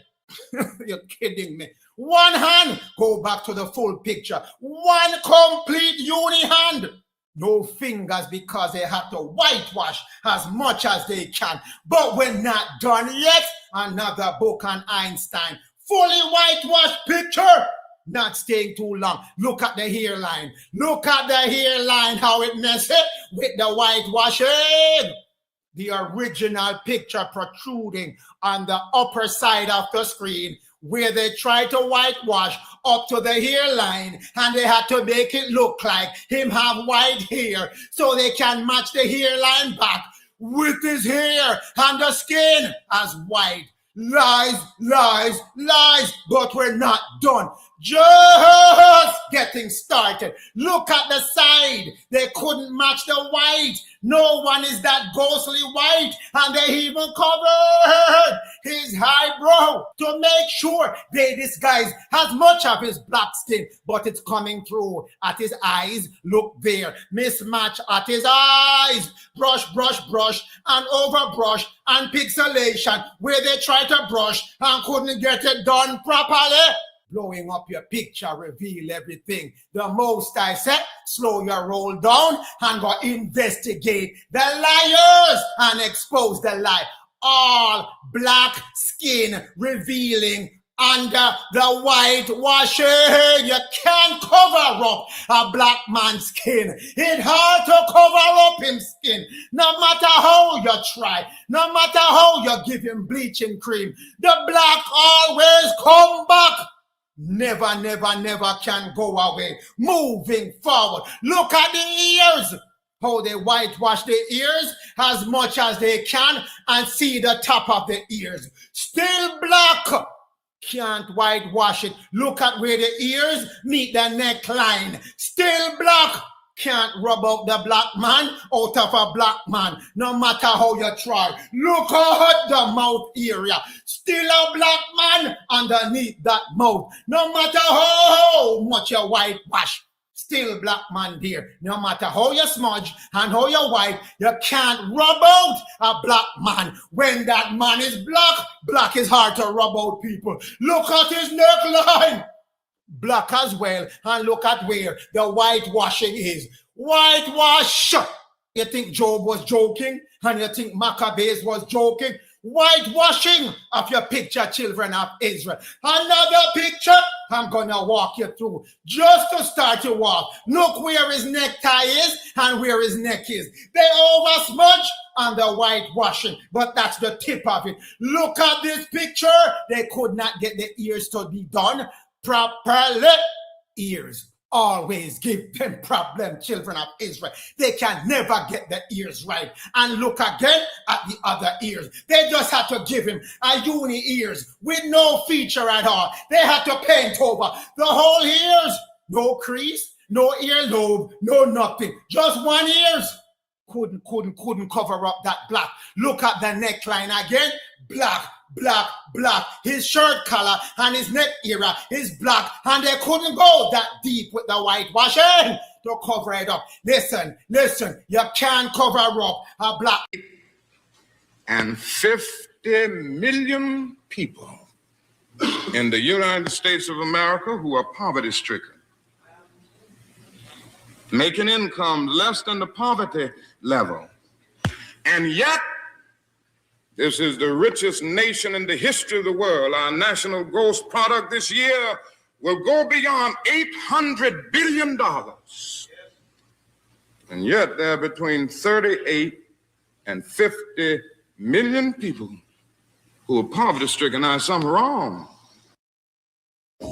You're kidding me. One hand. Go back to the full picture. One complete uni hand. No fingers because they have to whitewash as much as they can. But we're not done yet. Another book on Einstein. Fully whitewashed picture. Not staying too long. Look at the hairline. Look at the hairline, how it messes with the whitewashing. The original picture protruding on the upper side of the screen where they tried to whitewash up to the hairline, and they had to make it look like him have white hair so they can match the hairline back with his hair and the skin as white. Lies, lies, lies, but we're not done. Just getting started. Look at the side. They couldn't match the white. No one is that ghostly white, and they even covered his eyebrow to make sure they disguise as much of his black skin, but it's coming through at his eyes. Look there, mismatch at his eyes. Brush, brush, brush, and overbrush, and pixelation where they try to brush and couldn't get it done properly. Blowing up your picture, reveal everything. The most I said, slow your roll down and go investigate the liars and expose the lie. All black skin revealing under the whitewashing. You can't cover up a black man's skin. It's hard to cover up his skin. No matter how you try, no matter how you give him bleaching cream, the black always come back. Never, never, never can go away. Moving forward. Look at the ears. How they whitewash the ears as much as they can and see the top of the ears. Still black. Can't whitewash it. Look at where the ears meet the neckline. Still black. Can't rub out the black man out of a black man, no matter how you try. Look at the mouth area. Still a black man underneath that mouth. No matter how much you whitewash, still black man there. No matter how you smudge and how you white, you can't rub out a black man. When that man is black, black is hard to rub out, people. Look at his neckline. Black as well, and look at where the whitewashing is. Whitewash. You think Job was joking, and you think Maccabees was joking? Whitewashing of your picture, children of Israel. Another picture I'm gonna walk you through just to start you off. Look where his necktie is and where his neck is. They over smudge on the whitewashing, but that's the tip of it. Look at this picture. They could not get the ears to be done properly. Ears always give them problem, children of Israel. They can never get the ears right. And look again at the other ears. They just had to give him a uni ears with no feature at all. They had to paint over the whole ears. No crease, no earlobe, no nothing. Just one ears. Couldn't cover up that black. Look at the neckline again. Black, black, black. His shirt collar and his neck area is black, and they couldn't go that deep with the whitewashing to cover it up. Listen, you can't cover up a black. And 50 million people in the United States of America who are poverty-stricken, making income less than the poverty level. And yet, this is the richest nation in the history of the world. Our national gross product this year will go beyond $800 billion. And yet there are between 38 and 50 million people who are poverty stricken. Now, something wrong.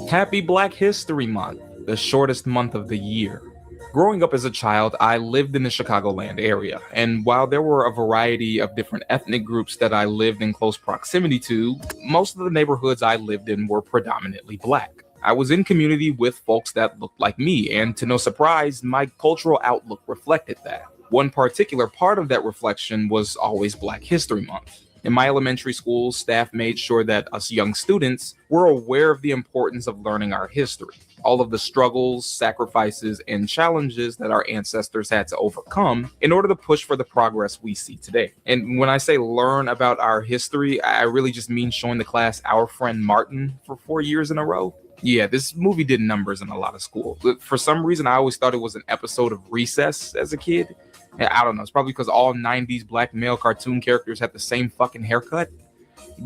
Happy Black History Month, the shortest month of the year. Growing up as a child, I lived in the Chicagoland area, and while there were a variety of different ethnic groups that I lived in close proximity to, most of the neighborhoods I lived in were predominantly Black. I was in community with folks that looked like me, and to no surprise, my cultural outlook reflected that. One particular part of that reflection was always Black History Month. In my elementary school, staff made sure that us young students were aware of the importance of learning our history, all of the struggles, sacrifices, and challenges that our ancestors had to overcome in order to push for the progress we see today. And when I say learn about our history, I really just mean showing the class Our Friend Martin for 4 years in a row. Yeah, this movie did numbers in a lot of school. For some reason, I always thought it was an episode of Recess as a kid. I don't know, it's probably because all 90s Black male cartoon characters had the same fucking haircut.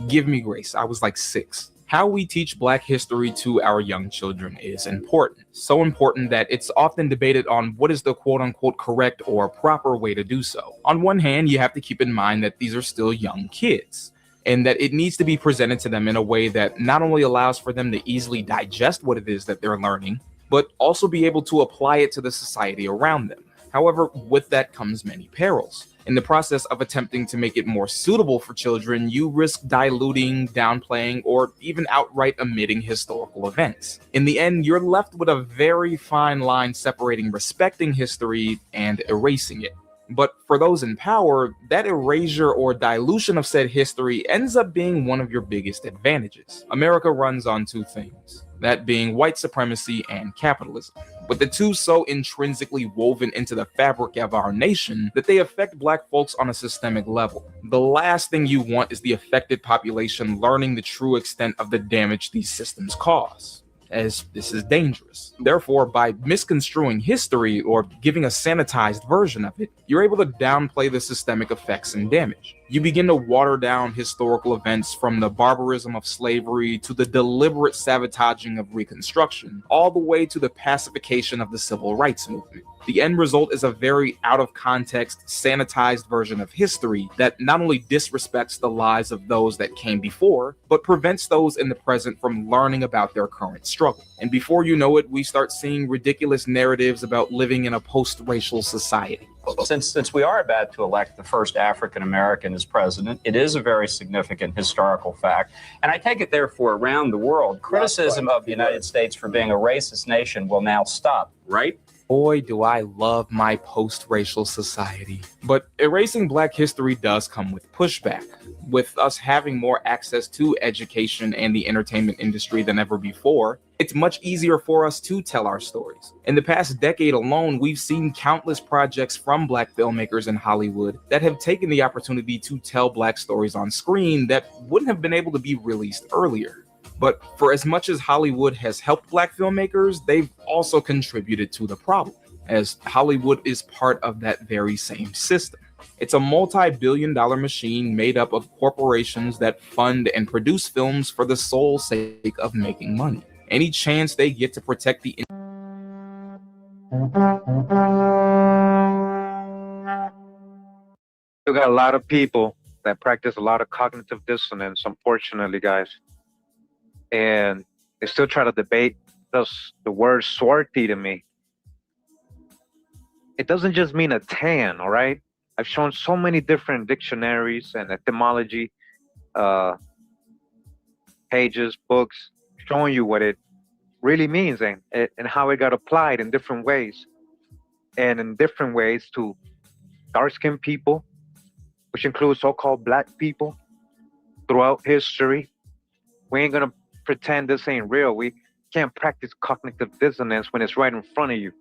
Give me grace, I was like 6. How we teach Black history to our young children is important. So important that it's often debated on what is the quote-unquote correct or proper way to do so. On one hand, you have to keep in mind that these are still young kids, and that it needs to be presented to them in a way that not only allows for them to easily digest what it is that they're learning, but also be able to apply it to the society around them. However, with that comes many perils. In the process of attempting to make it more suitable for children, you risk diluting, downplaying, or even outright omitting historical events. In the end, you're left with a very fine line separating respecting history and erasing it. But for those in power, that erasure or dilution of said history ends up being one of your biggest advantages. America runs on two things, that being white supremacy and capitalism, with the two so intrinsically woven into the fabric of our nation that they affect Black folks on a systemic level. The last thing you want is the affected population learning the true extent of the damage these systems cause, as this is dangerous. Therefore, by misconstruing history or giving a sanitized version of it, you're able to downplay the systemic effects and damage. You begin to water down historical events from the barbarism of slavery to the deliberate sabotaging of Reconstruction, all the way to the pacification of the Civil Rights Movement. The end result is a very out-of-context, sanitized version of history that not only disrespects the lives of those that came before, but prevents those in the present from learning about their current struggle. And before you know it, we start seeing ridiculous narratives about living in a post-racial society. Since we are about to elect the first African American as president, it is a very significant historical fact. And I take it, therefore, around the world, criticism of the United States for being a racist nation will now stop, right? Boy, do I love my post-racial society. But erasing Black history does come with pushback. With us having more access to education and the entertainment industry than ever before, it's much easier for us to tell our stories. In the past decade alone, we've seen countless projects from Black filmmakers in Hollywood that have taken the opportunity to tell Black stories on screen that wouldn't have been able to be released earlier. But for as much as Hollywood has helped Black filmmakers, they've also contributed to the problem, as Hollywood is part of that very same system. It's a multi-billion-dollar machine made up of corporations that fund and produce films for the sole sake of making money. Any chance they get to protect the You got a lot of people that practice a lot of cognitive dissonance, unfortunately, guys. And they still try to debate the word swarthy to me. It doesn't just mean a tan, all right? I've shown so many different dictionaries and etymology pages, books, showing you what it really means and how it got applied in different ways. And in different ways to dark-skinned people, which includes so-called Black people throughout history. We ain't gonna pretend this ain't real. We can't practice cognitive dissonance when it's right in front of you.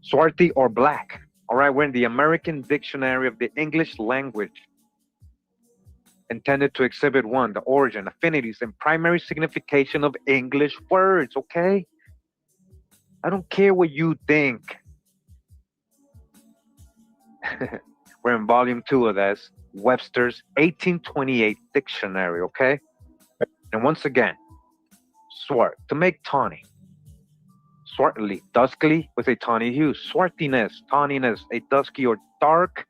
Swarthy or Black. All right, we're in the American Dictionary of the English Language, intended to exhibit the origin, affinities, and primary signification of English words, okay? I don't care what you think. We're in volume 2 of this, Webster's 1828 dictionary, okay? And once again, swart, to make tawny. Swartly, duskly with a tawny hue. Swartiness, tawniness, a dusky or dark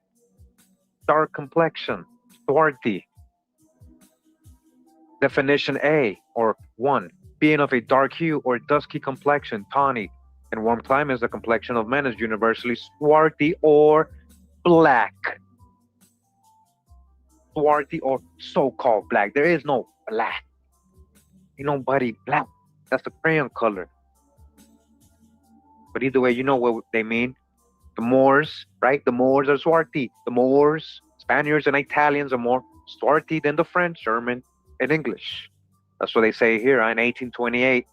dark complexion, swarthy. Definition A, or 1, being of a dark hue or dusky complexion, tawny. In warm climates, the complexion of men is universally swarthy or black. Swarthy or so-called black. There is no black. Ain't nobody black. That's the crayon color. But either way, you know what they mean. The Moors, right? The Moors are swarthy. The Moors, Spaniards and Italians are more swarthy than the French, German, and English. That's what they say here in 1828.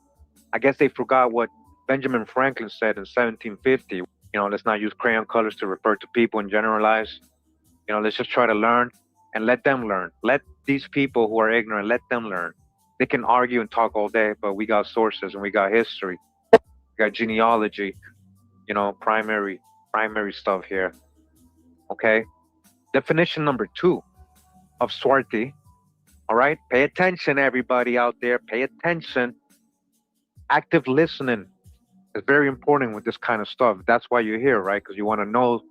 I guess they forgot what Benjamin Franklin said in 1750. You know, let's not use crayon colors to refer to people and generalize. You know, let's just try to learn and let them learn. Let these people who are ignorant, let them learn. They can argue and talk all day, but we got sources and we got history. We got genealogy, you know, primary stuff here. Okay? Definition number 2 of swarthy. All right? Pay attention, everybody out there. Pay attention. Active listening is very important with this kind of stuff. That's why you're here, right? Because you want to know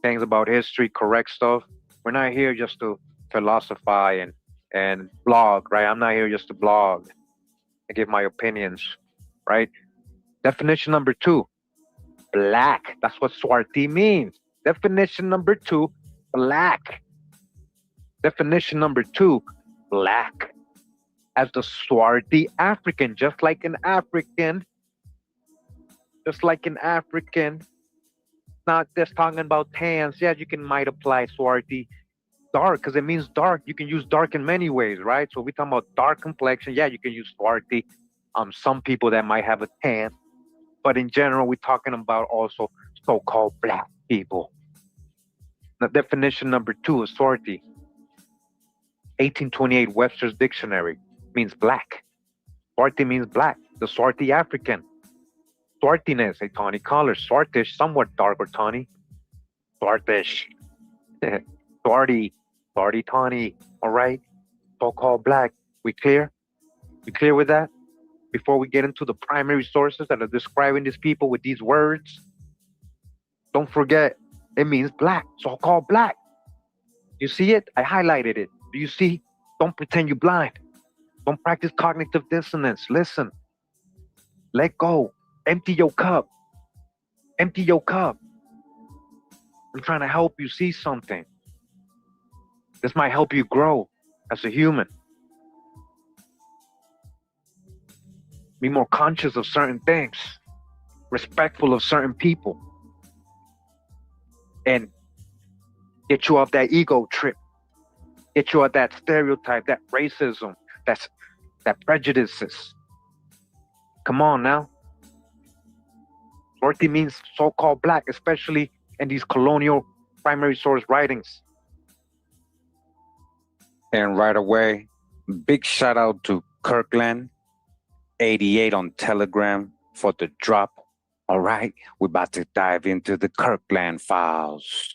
things about history, correct stuff. We're not here just to philosophize and blog, right? I'm not here just to blog and give my opinions, right? Definition number 2, black. That's what swarthy means. Definition number 2, black. Definition number 2, black. As the swarthy African, just like an African, not just talking about tans. Yeah, you might apply swarthy. Dark, because it means dark. You can use dark in many ways, right? So we're talking about dark complexion. Yeah, you can use swarthy. Some people that might have a tan, but in general, we're talking about also so-called black people. The definition number 2 is swarthy. 1828 Webster's Dictionary means black. Swarthy means black. The swarthy African. Swarthiness, a tawny color. Swartish, somewhat dark or tawny. Swartish. Swarty, tawny. All right. So-called black. We clear? We clear with that? Before we get into the primary sources that are describing these people with these words, don't forget, it means black. So-called black. You see it? I highlighted it. Do you see? Don't pretend you're blind. Don't practice cognitive dissonance. Listen. Let go. Empty your cup. Empty your cup. I'm trying to help you see something. This might help you grow as a human. Be more conscious of certain things. Respectful of certain people. And get you off that ego trip. Get you off that stereotype, that racism, that prejudices. Come on now. Swarthy means so-called black, especially in these colonial primary source writings. And right away, big shout out to Kirkland 88 on Telegram for the drop. All right, we're about to dive into the Kirkland files.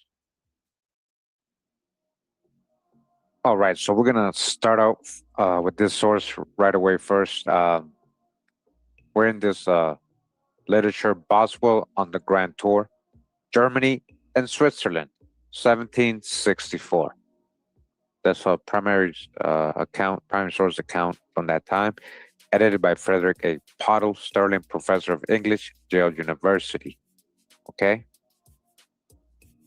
All right, so we're gonna start out with this source right away first. We're in this literature, Boswell on the Grand Tour, Germany and Switzerland, 1764. That's a primary source account from that time, edited by Frederick A. Pottle, Sterling Professor of English, Yale University. Okay?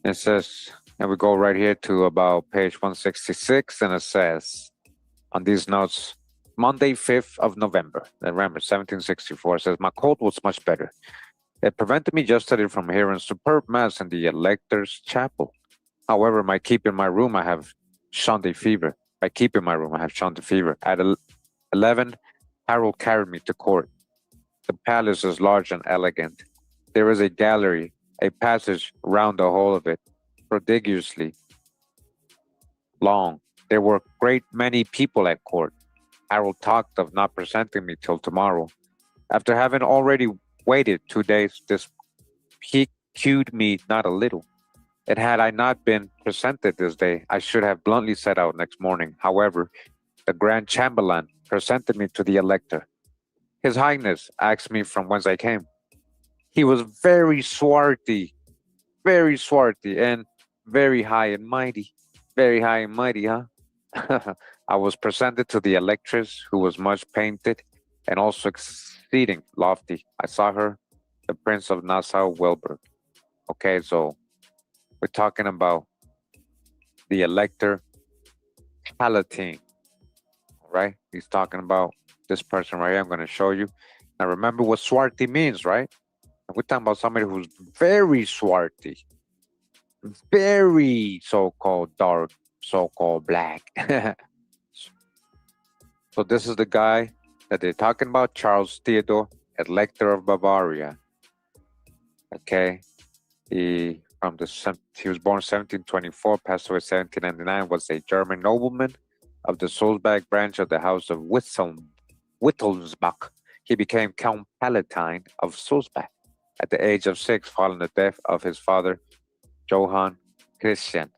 It says, and we go right here to about page 166, and it says, on these notes, Monday, 5th of November, remember, 1764, says, my cold was much better. It prevented me yesterday from hearing superb mass in the Elector's Chapel. However, by keeping my room, I have shunned a fever. At 11, Harold carried me to court. The palace is large and elegant. There is a gallery, a passage round the whole of it, prodigiously long. There were a great many people at court. Harold talked of not presenting me till tomorrow. After having already waited 2 days, this piqued me not a little. And had I not been presented this day, I should have bluntly set out next morning. However, the Grand Chamberlain presented me to the Elector. His Highness asked me from whence I came. He was very swarthy, and very high and mighty. Very high and mighty, huh? I was presented to the electress, who was much painted and also exceeding lofty. I saw her, the Prince of Nassau-Weilburg. Okay, so we're talking about the Elector Palatine, all right? He's talking about this person right here. I'm going to show you. Now, remember what swarthy means, right? We're talking about somebody who's very swarthy, very so-called dark, so-called black. So this is the guy that they're talking about, Charles Theodor, Elector of Bavaria. Okay, he was born 1724, passed away 1799. Was a German nobleman of the Sulzbach branch of the House of Wittelsbach. He became Count Palatine of Sulzbach at the age of 6, following the death of his father, Johann Christian,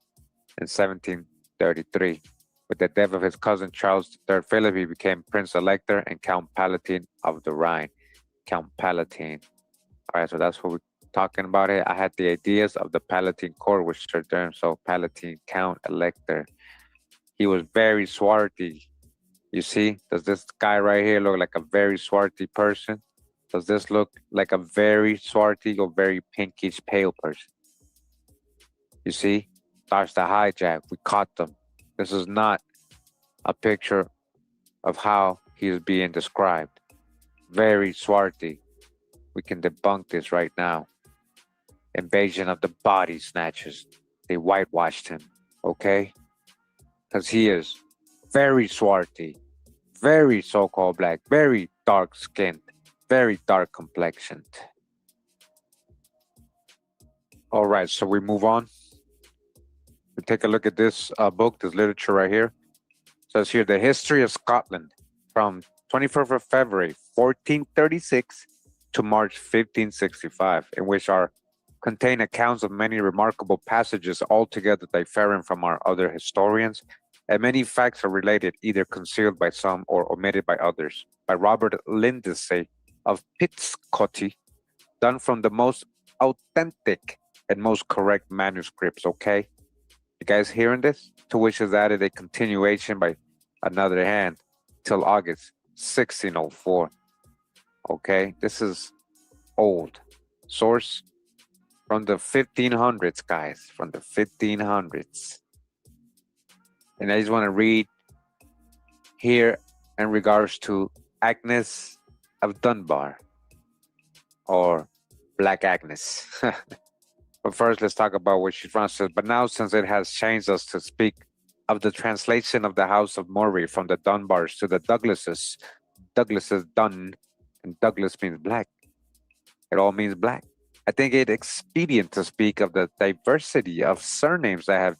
in 1733. With the death of his cousin Charles III Philip, he became Prince Elector and Count Palatine of the Rhine. Count Palatine. All right, so that's what we're talking about here. I had the ideas of the Palatine Court, which are there. So Palatine, Count, Elector. He was very swarthy. You see, does this guy right here look like a very swarthy person? Does this look like a very swarthy or very pinkish pale person? You see, that's the hijack. We caught them. This is not a picture of how he is being described. Very swarthy. We can debunk this right now. Invasion of the body snatchers. They whitewashed him, okay? Because he is very swarthy, very so-called black, very dark-skinned, very dark complexioned. All right, so we move on. We take a look at this book, this literature right here. It says here, The History of Scotland from 24th of February, 1436 to March 1565, in which are contain accounts of many remarkable passages altogether differing from our other historians, and many facts are related, either concealed by some or omitted by others. By Robert Lindesay of Pittscotty, done from the most authentic and most correct manuscripts, okay? You guys hearing this? To which is added a continuation by another hand till August 1604. Okay, this is old. Source from the 1500s, guys, from the 1500s. And I just want to read here in regards to Agnes of Dunbar, or Black Agnes. But first, let's talk about what she says. But now, since it has changed us to speak of the translation of the House of Murray from the Dunbars to the Douglases, Douglases Dun, and Douglas means black. It all means black. I think it expedient to speak of the diversity of surnames that have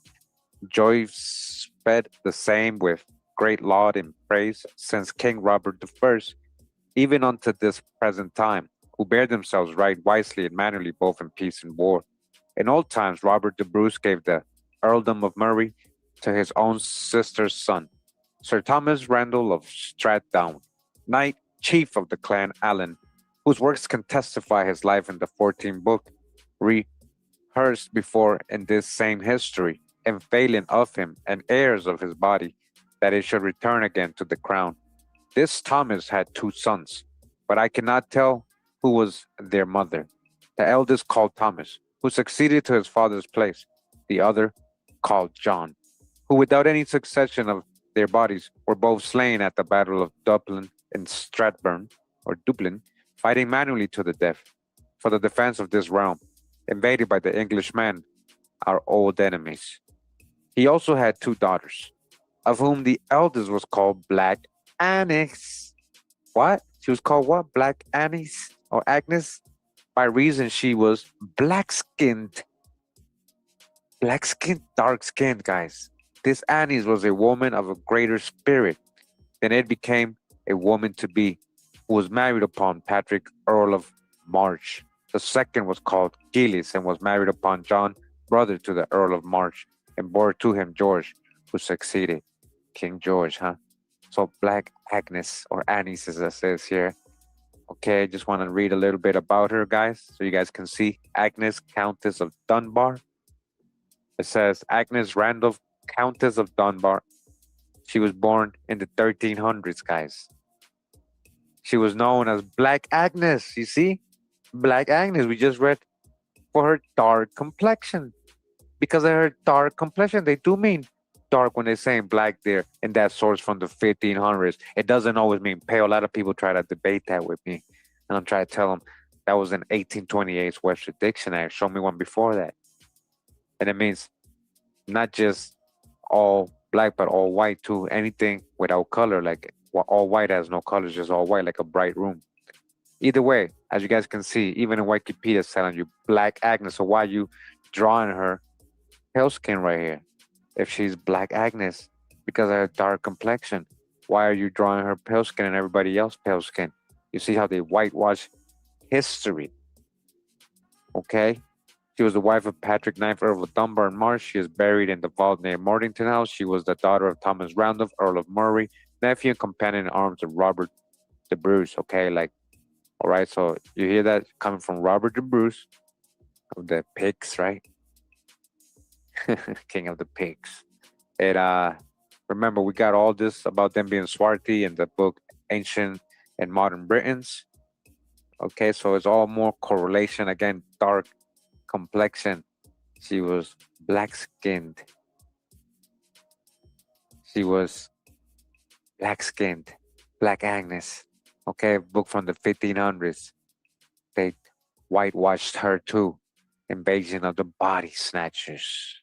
joy sped the same with great laud and praise since King Robert I, even unto this present time, who bear themselves right wisely and mannerly both in peace and war. In old times, Robert de Bruce gave the earldom of Murray to his own sister's son, Sir Thomas Randall of Stratdown, knight chief of the clan Allen, whose works can testify his life in the 14th book, rehearsed before in this same history, and failing of him and heirs of his body, that it should return again to the crown. This Thomas had 2 sons, but I cannot tell who was their mother. The eldest called Thomas, who succeeded to his father's place, the other called John, who without any succession of their bodies were both slain at the battle of Dublin and Stratburn, or Dublin, fighting manually to the death, for the defense of this realm, invaded by the Englishmen, our old enemies. He also had 2 daughters, of whom the eldest was called Black Annis. What? She was called what? Black Annis or Agnes? By reason she was black-skinned. Black-skinned, dark-skinned, guys. This Annis was a woman of a greater spirit than it became a woman to be, who was married upon Patrick, Earl of March. The second was called Gillis and was married upon John, brother to the Earl of March, and bore to him George, who succeeded. King George, huh? So Black Agnes, or Annis as it says here. Okay, I just want to read a little bit about her, guys, so you guys can see. Agnes, Countess of Dunbar. It says, Agnes Randolph Countess of Dunbar. She was born in the 1300s, guys. She was known as Black Agnes. You see? Black Agnes. We just read for her dark complexion. Because of her dark complexion, they do mean dark when they're saying black there in that source from the 1500s. It doesn't always mean pale. A lot of people try to debate that with me. And I'm trying to tell them that was in 1828's Webster Dictionary. Show me one before that. And it means not just all black, but all white too. Anything without color, like all white has no color, just all white, like a bright room. Either way, as you guys can see, even in Wikipedia is telling you Black Agnes. So why are you drawing her pale skin right here? If she's Black Agnes, because of her dark complexion, why are you drawing her pale skin and everybody else pale skin? You see how they whitewash history. Okay? She was the wife of Patrick IX, Earl of Dunbar and Marsh. She is buried in the vault near Mornington House. She was the daughter of Thomas Randolph, Earl of Murray, nephew and companion in arms of Robert the Bruce. Okay, like, all right, so you hear that coming from Robert the Bruce of the pigs, right? King of the pigs. And remember, we got all this about them being swarthy in the book Ancient and Modern Britons. Okay, so it's all more correlation. Again, dark complexion. She was black skinned. She was black skinned. Black Agnes. Okay, book from the 1500s. They whitewashed her too. Invasion of the Body Snatchers.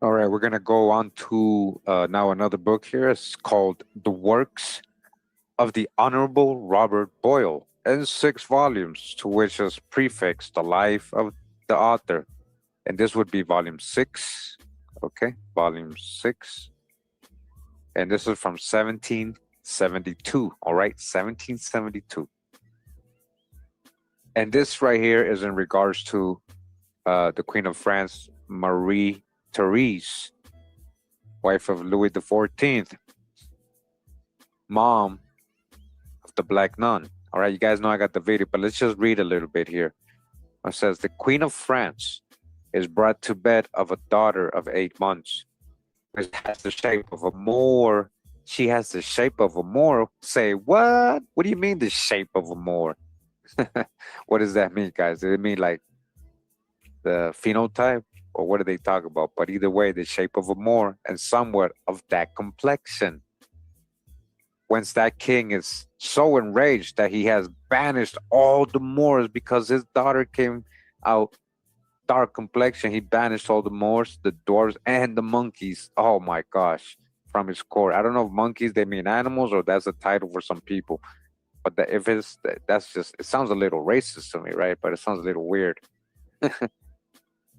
All right, we're gonna go on to now another book here. It's called The Works of the Honorable Robert Boyle, in 6 volumes, to which is prefixed the life of the author. And this would be volume 6. Okay, volume 6. And this is from 1772. All right, 1772. And this right here is in regards to the Queen of France, Marie Therese, wife of Louis XIV, mom of the Black Nun. All right, you guys know I got the video, but let's just read a little bit here. It says, the Queen of France is brought to bed of a daughter of 8 months, which has the shape of a Moor. She has the shape of a Moor. Say, what? What do you mean the shape of a Moor? What does that mean, guys? Does it mean like the phenotype? Or what do they talk about? But either way, the shape of a Moor and somewhat of that complexion. Whence that king is so enraged that he has banished all the Moors because his daughter came out dark complexion. He banished all the Moors, the dwarves, and the monkeys. Oh my gosh, from his court. I don't know if monkeys, they mean animals or that's a title for some people. But if it's, that's just, it sounds a little racist to me, right? But it sounds a little weird.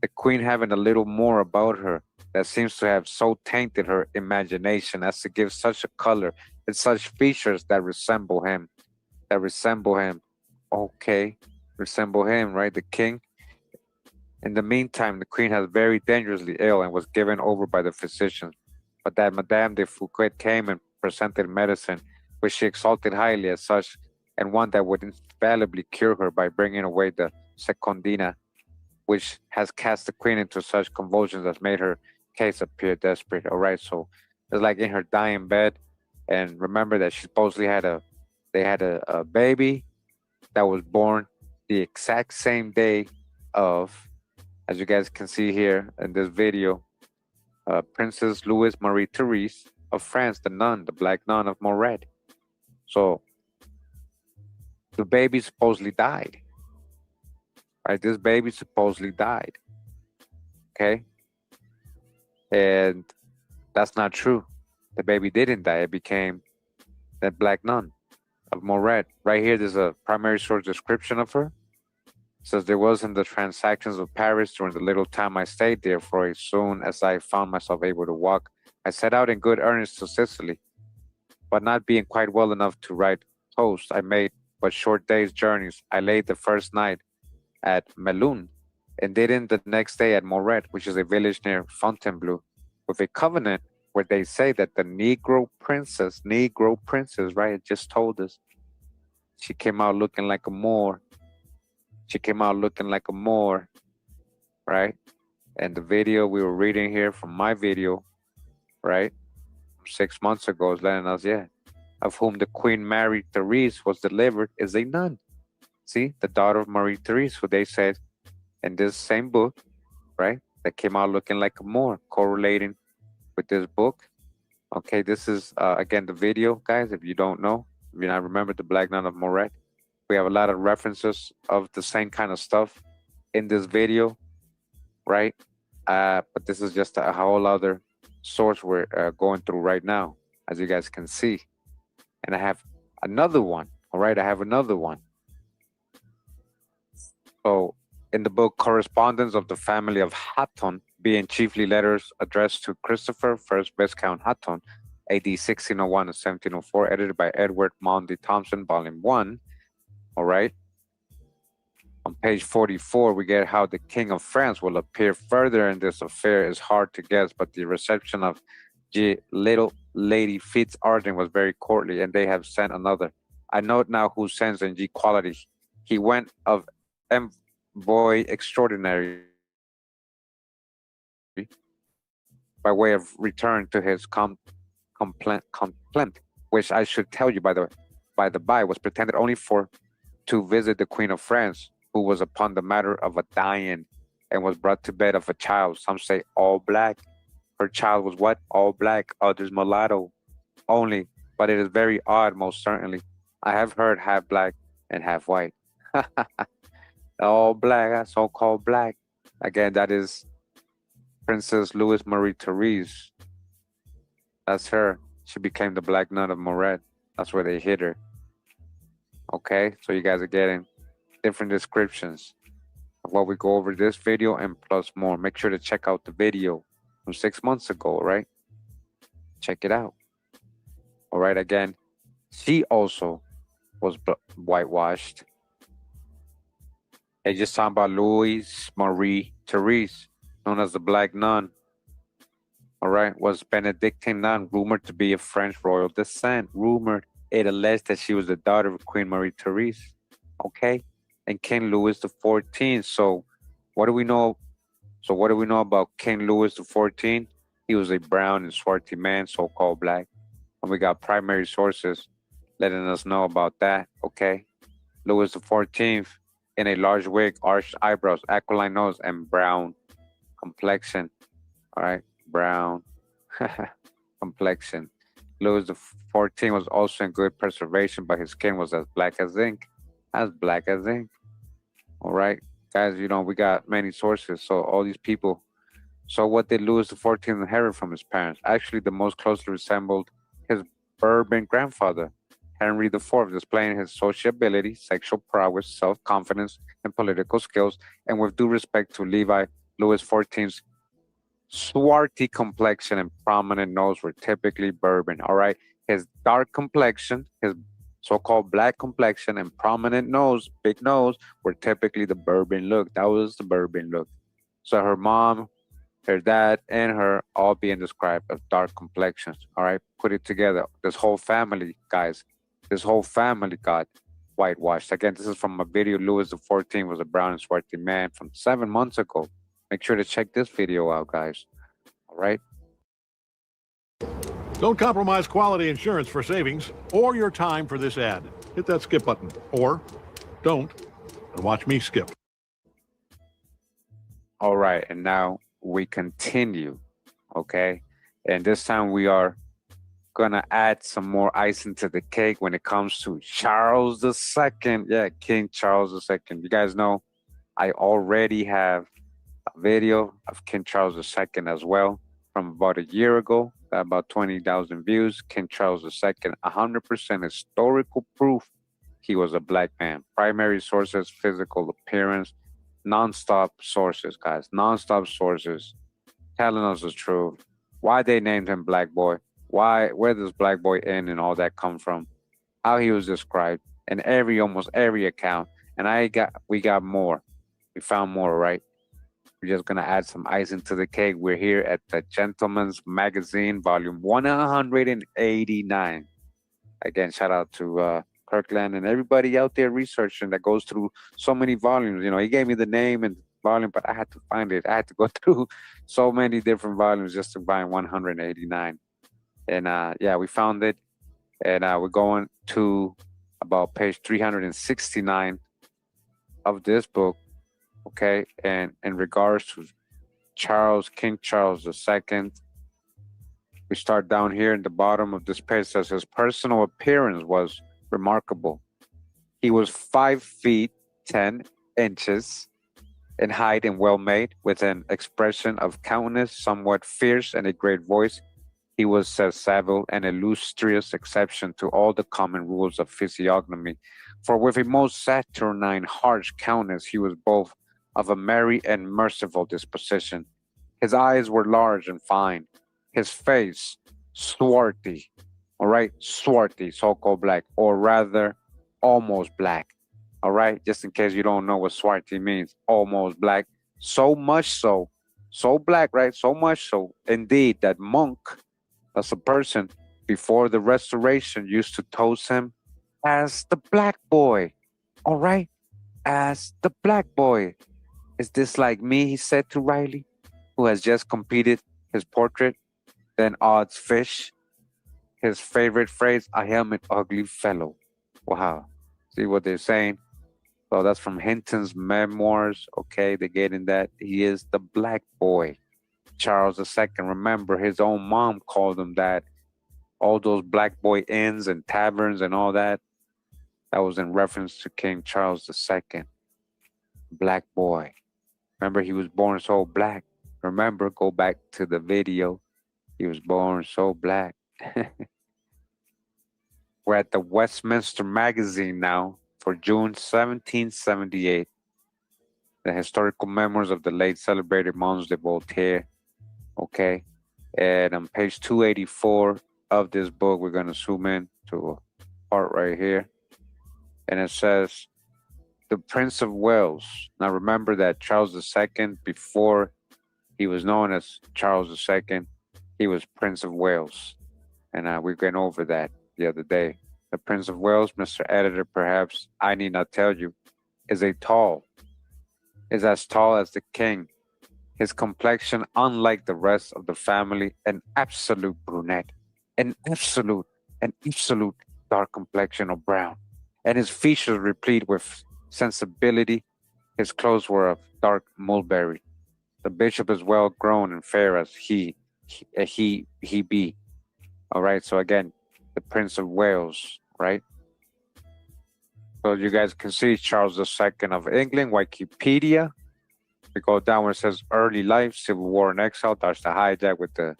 The queen having a little more about her that seems to have so tainted her imagination as to give such a color and such features that resemble him. Okay, resemble him, right? The king. In the meantime, the queen has very dangerously ill and was given over by the physicians. But that Madame de Fouquet came and presented medicine, which she exalted highly as such, and one that would infallibly cure her by bringing away the secondina, which has cast the queen into such convulsions as made her case appear desperate. All right, so it's like in her dying bed, and remember that she supposedly had a baby that was born the exact same day of, as you guys can see here in this video, Princess Louise Marie Therese of France, the nun, the Black Nun of Moret. So the baby supposedly died. Right, this baby supposedly died. Okay, and that's not true. The baby didn't die. It became the Black Nun of Moret. Right here, there's a primary source description of her. It says, there was in the transactions of Paris during the little time I stayed there, for as soon as I found myself able to walk, I set out in good earnest to Sicily. But not being quite well enough to ride post, I made but short days' journeys. I laid the first night at Melun, and did in the next day at Moret, which is a village near Fontainebleau, with a covenant where they say that the Negro princess, right, it just told us, she came out looking like a Moor. Right? And the video we were reading here from my video, right, 6 months ago, is letting us, yeah, of whom the Queen Mary Therese was delivered is a nun. See, the daughter of Marie Therese, who they said in this same book, right, that came out looking like a Moor, correlating with this book. Okay, this is, again, the video, guys, if you don't know. If you not remember the Black Nun of Moret, we have a lot of references of the same kind of stuff in this video, right? But this is just a whole other source we're going through right now, as you guys can see. And I have another one, all right? I have another one. So in the book Correspondence of the Family of Hatton, being chiefly letters addressed to Christopher, 1st Viscount Hatton, AD 1601 to 1704, edited by Edward Maundy Thompson, Volume 1, all right? On page 44, we get how the King of France will appear further in this affair is hard to guess, but the reception of G. Little Lady Fitz Arden was very courtly, and they have sent another. I note now who sends in G. quality. He went of envoy extraordinary by way of return to his complaint, which I should tell you by the by was pretended only for to visit the Queen of France, who was upon the matter of a dying and was brought to bed of a child. Some say all black. Her child was what? All black. Others mulatto only. But it is very odd, most certainly. I have heard half black and half white. All black, so-called black. Again, that is Princess Louise Marie Therese. That's her. She became the Black Nun of Moret. That's where they hid her. Okay, so you guys are getting different descriptions of what we go over this video and plus more. Make sure to check out the video from 6 months ago, right? Check it out. All right, again, she also was whitewashed. They just talking about Louise Marie Therese, known as the Black Nun. All right, was Benedictine nun, rumored to be of French royal descent. Rumored, it alleged that she was the daughter of Queen Marie Therese. Okay, and King Louis XIV. So, what do we know? So, what do we know about King Louis XIV? He was a brown and swarthy man, so-called black. And we got primary sources letting us know about that. Okay, Louis XIV in a large wig, arched eyebrows, aquiline nose, and brown complexion. All right, brown complexion. Louis XIV was also in good preservation, but his skin was as black as ink. As black as ink. All right, guys, you know, we got many sources. So all these people. So what did Louis XIV inherit from his parents? Actually, the most closely resembled his Bourbon grandfather, Henry IV, displaying his sociability, sexual prowess, self-confidence, and political skills. And with due respect to Levi, Louis XIV's swarthy complexion and prominent nose were typically Bourbon. All right, his dark complexion, his so-called black complexion, and prominent nose, big nose, were typically the Bourbon look. That was the Bourbon look. So her mom, her dad, and her all being described as dark complexions. All right, put it together. This whole family, guys, this whole family got whitewashed. Again, this is from a video. Louis XIV was a brown and swarthy man from 7 months ago. Make sure to check this video out, guys. All right. Don't compromise quality insurance for savings or your time for this ad. Hit that skip button, or don't, and watch me skip. All right, and now we continue, okay? And this time we are gonna add some more icing to the cake when it comes to Charles II. Yeah, King Charles II. You guys know I already have a video of King Charles II as well from about a year ago. Got about 20,000 views. King Charles II, 100% historical proof he was a black man. Primary sources, physical appearance, non-stop sources, guys. Non-stop sources telling us the truth. Why they named him Black Boy. Where does Black Boy end and all that come from? How he was described in almost every account. And we got more. We found more, right? We're just gonna add some icing to the cake. We're here at the Gentleman's Magazine, volume 189. Again, shout out to Kirkland and everybody out there researching that goes through so many volumes. You know, he gave me the name and volume, but I had to find it. I had to go through so many different volumes just to find 189. And yeah, we found it. And we're going to about page 369 of this book. Okay. And in regards to King Charles II, we start down here in the bottom of this page. Says his personal appearance was remarkable. He was 5 feet 10 inches in height and well made, with an expression of countenance somewhat fierce and a great voice. He was, says Saville, an illustrious exception to all the common rules of physiognomy, for with a most saturnine, harsh countenance, he was both of a merry and merciful disposition. His eyes were large and fine, his face swarthy, all right, swarthy, so-called black, or rather almost black, all right, just in case you don't know what swarthy means, almost black, so much so, so black, right, so much so, indeed, that Monk, as a person before the Restoration, used to toast him as the black boy, all right, as the black boy. Is this like me, he said to Riley, who has just completed his portrait? Then odds fish, his favorite phrase, I am an ugly fellow. Wow. See what they're saying? So that's from Hinton's memoirs. Okay, they're getting that. He is the black boy. Charles II. Remember, his own mom called him that. All those black boy inns and taverns and all that. That was in reference to King Charles II. Black boy. Remember, he was born so black. Remember, go back to the video. He was born so black. We're at the Westminster Magazine now for June 1778. The historical memoirs of the late celebrated Mons de Voltaire. Okay. And on page 284 of this book, we're going to zoom in to a part right here. And it says, the Prince of Wales. Now remember that Charles II, before he was known as Charles II, he was Prince of Wales. And we went over that the other day. The Prince of Wales, Mr. Editor, perhaps I need not tell you, is as tall as the king. His complexion, unlike the rest of the family, an absolute brunette, an absolute dark complexion of brown, and his features replete with sensibility. His clothes were of dark mulberry. The bishop is well grown and fair as he be. All right. So again, the Prince of Wales, right? So you guys can see Charles II of England, Wikipedia. We go down where it says early life, Civil War and exile. That's the hijack with the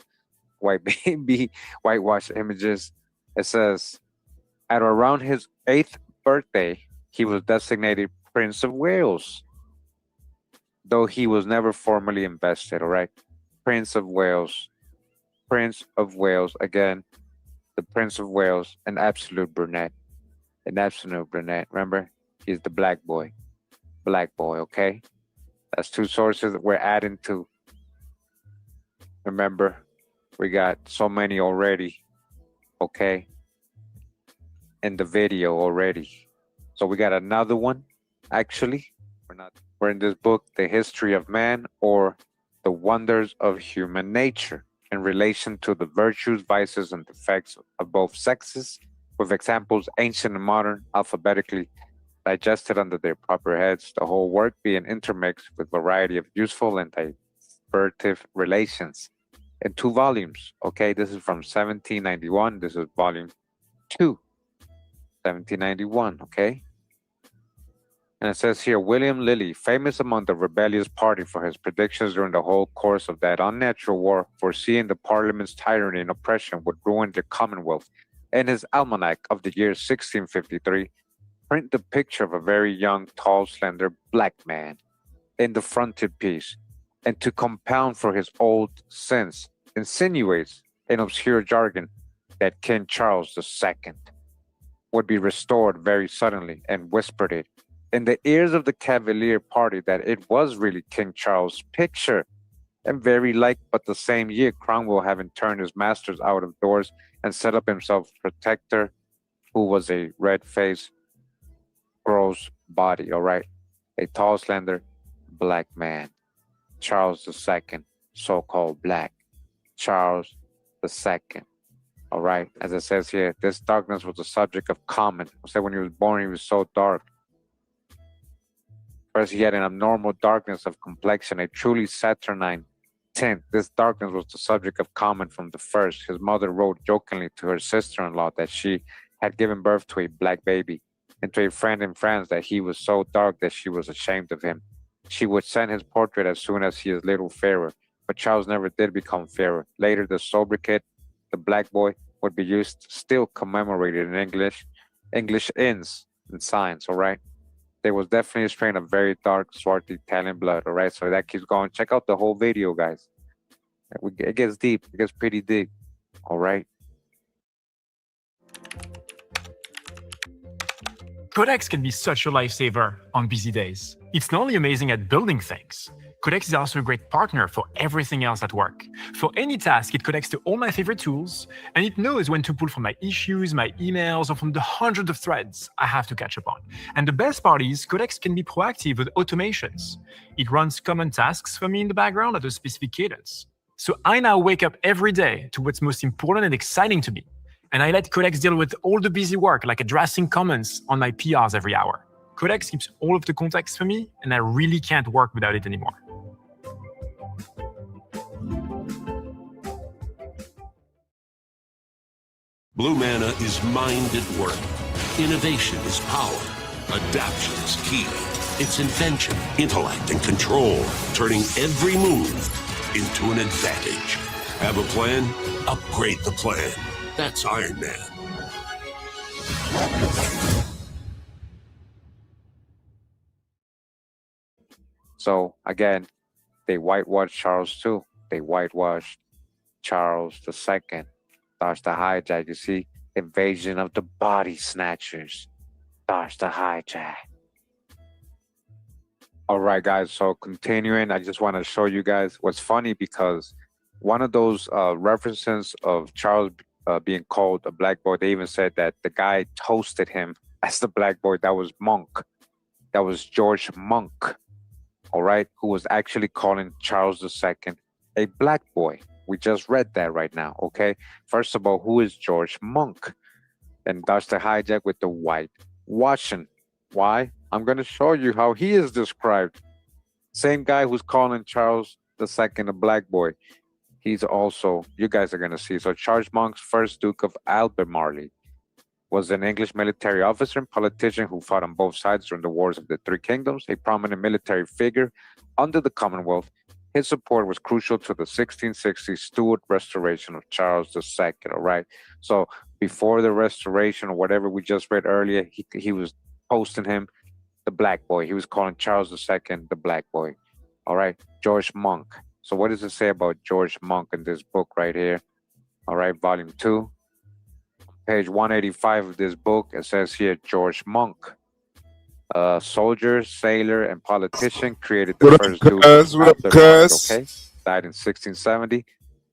white baby, whitewash images. It says at around his 8th birthday, he was designated Prince of Wales, though he was never formally invested, all right? Prince of Wales, again, the Prince of Wales, an absolute brunette. Remember, he's the black boy, okay? That's two sources that we're adding to. Remember, we got so many already, okay, in the video already. So we got another one, actually. We're in this book, The History of Man, or The Wonders of Human Nature, in relation to the virtues, vices, and defects of both sexes, with examples ancient and modern, alphabetically digested under their proper heads, the whole work being intermixed with variety of useful and divertive relations. In 2 volumes, okay? This is from 1791. This is volume 2, 1791, okay? And it says here, William Lilly, famous among the rebellious party for his predictions during the whole course of that unnatural war, foreseeing the Parliament's tyranny and oppression would ruin the Commonwealth, in his almanac of the year 1653, print the picture of a very young, tall, slender black man in the frontispiece, and to compound for his old sins, insinuates in obscure jargon that King Charles II would be restored very suddenly, and whispered it in the ears of the Cavalier party that it was really King Charles' picture, and very like, but the same year Cromwell, having turned his masters out of doors and set up himself protector, who was a red-faced, gross body, all right, a tall, slender, black man. Charles II, so-called black. Charles II. All right. As it says here, this darkness was the subject of comment. I said when he was born, he was so dark. First, he had an abnormal darkness of complexion, a truly saturnine tint. This darkness was the subject of comment from the first. His mother wrote jokingly to her sister-in-law that she had given birth to a black baby, and to a friend in France that he was so dark that she was ashamed of him. She would send his portrait as soon as he is little fairer, but Charles never did become fairer. Later, the sobriquet, the black boy, would be used, still commemorated in English inns and signs, all right? There was definitely a strain of very dark, swart Italian blood, all right? So that keeps going. Check out the whole video, guys. It gets deep. It gets pretty deep, all right? Codex can be such a lifesaver on busy days. It's not only amazing at building things, Codex is also a great partner for everything else at work. For any task, it connects to all my favorite tools, and it knows when to pull from my issues, my emails, or from the hundreds of threads I have to catch up on. And the best part is, Codex can be proactive with automations. It runs common tasks for me in the background at a specific cadence. So I now wake up every day to what's most important and exciting to me. And I let Codex deal with all the busy work, like addressing comments on my PRs every hour. Codex keeps all of the context for me, and I really can't work without it anymore. Blue Mana is mind at work. Innovation is power. Adaption is key. It's invention, intellect, and control, turning every move into an advantage. Have a plan? Upgrade the plan. That's Iron Man. So again, they whitewashed Charles too. They whitewashed Charles II. Dodge the hijack. You see, invasion of the body snatchers. Dodge the hijack. All right, guys. So continuing, I just want to show you guys what's funny, because one of those references of Charles being called a black boy, they even said that the guy toasted him as the black boy. That was Monk. That was George Monk. All right, who was actually calling Charles II a black boy. We just read that right now, okay? First of all, who is George Monk? And Dodge the hijack with the whitewashing. Why? I'm going to show you how he is described. Same guy who's calling Charles II a black boy. He's also, you guys are going to see. So Charles Monk's first Duke of Albemarle was an English military officer and politician who fought on both sides during the Wars of the Three Kingdoms, a prominent military figure under the Commonwealth. His support was crucial to the 1660 Stuart restoration of Charles II, all right? So before the restoration or whatever we just read earlier, he was posting him the black boy. He was calling Charles II the black boy, all right? George Monk. So what does it say about George Monk in this book right here? All right, volume 2. Page 185 of this book, it says here, George Monk. Soldier, sailor, and politician, created the first Duke of Albemarle, okay? Died in 1670.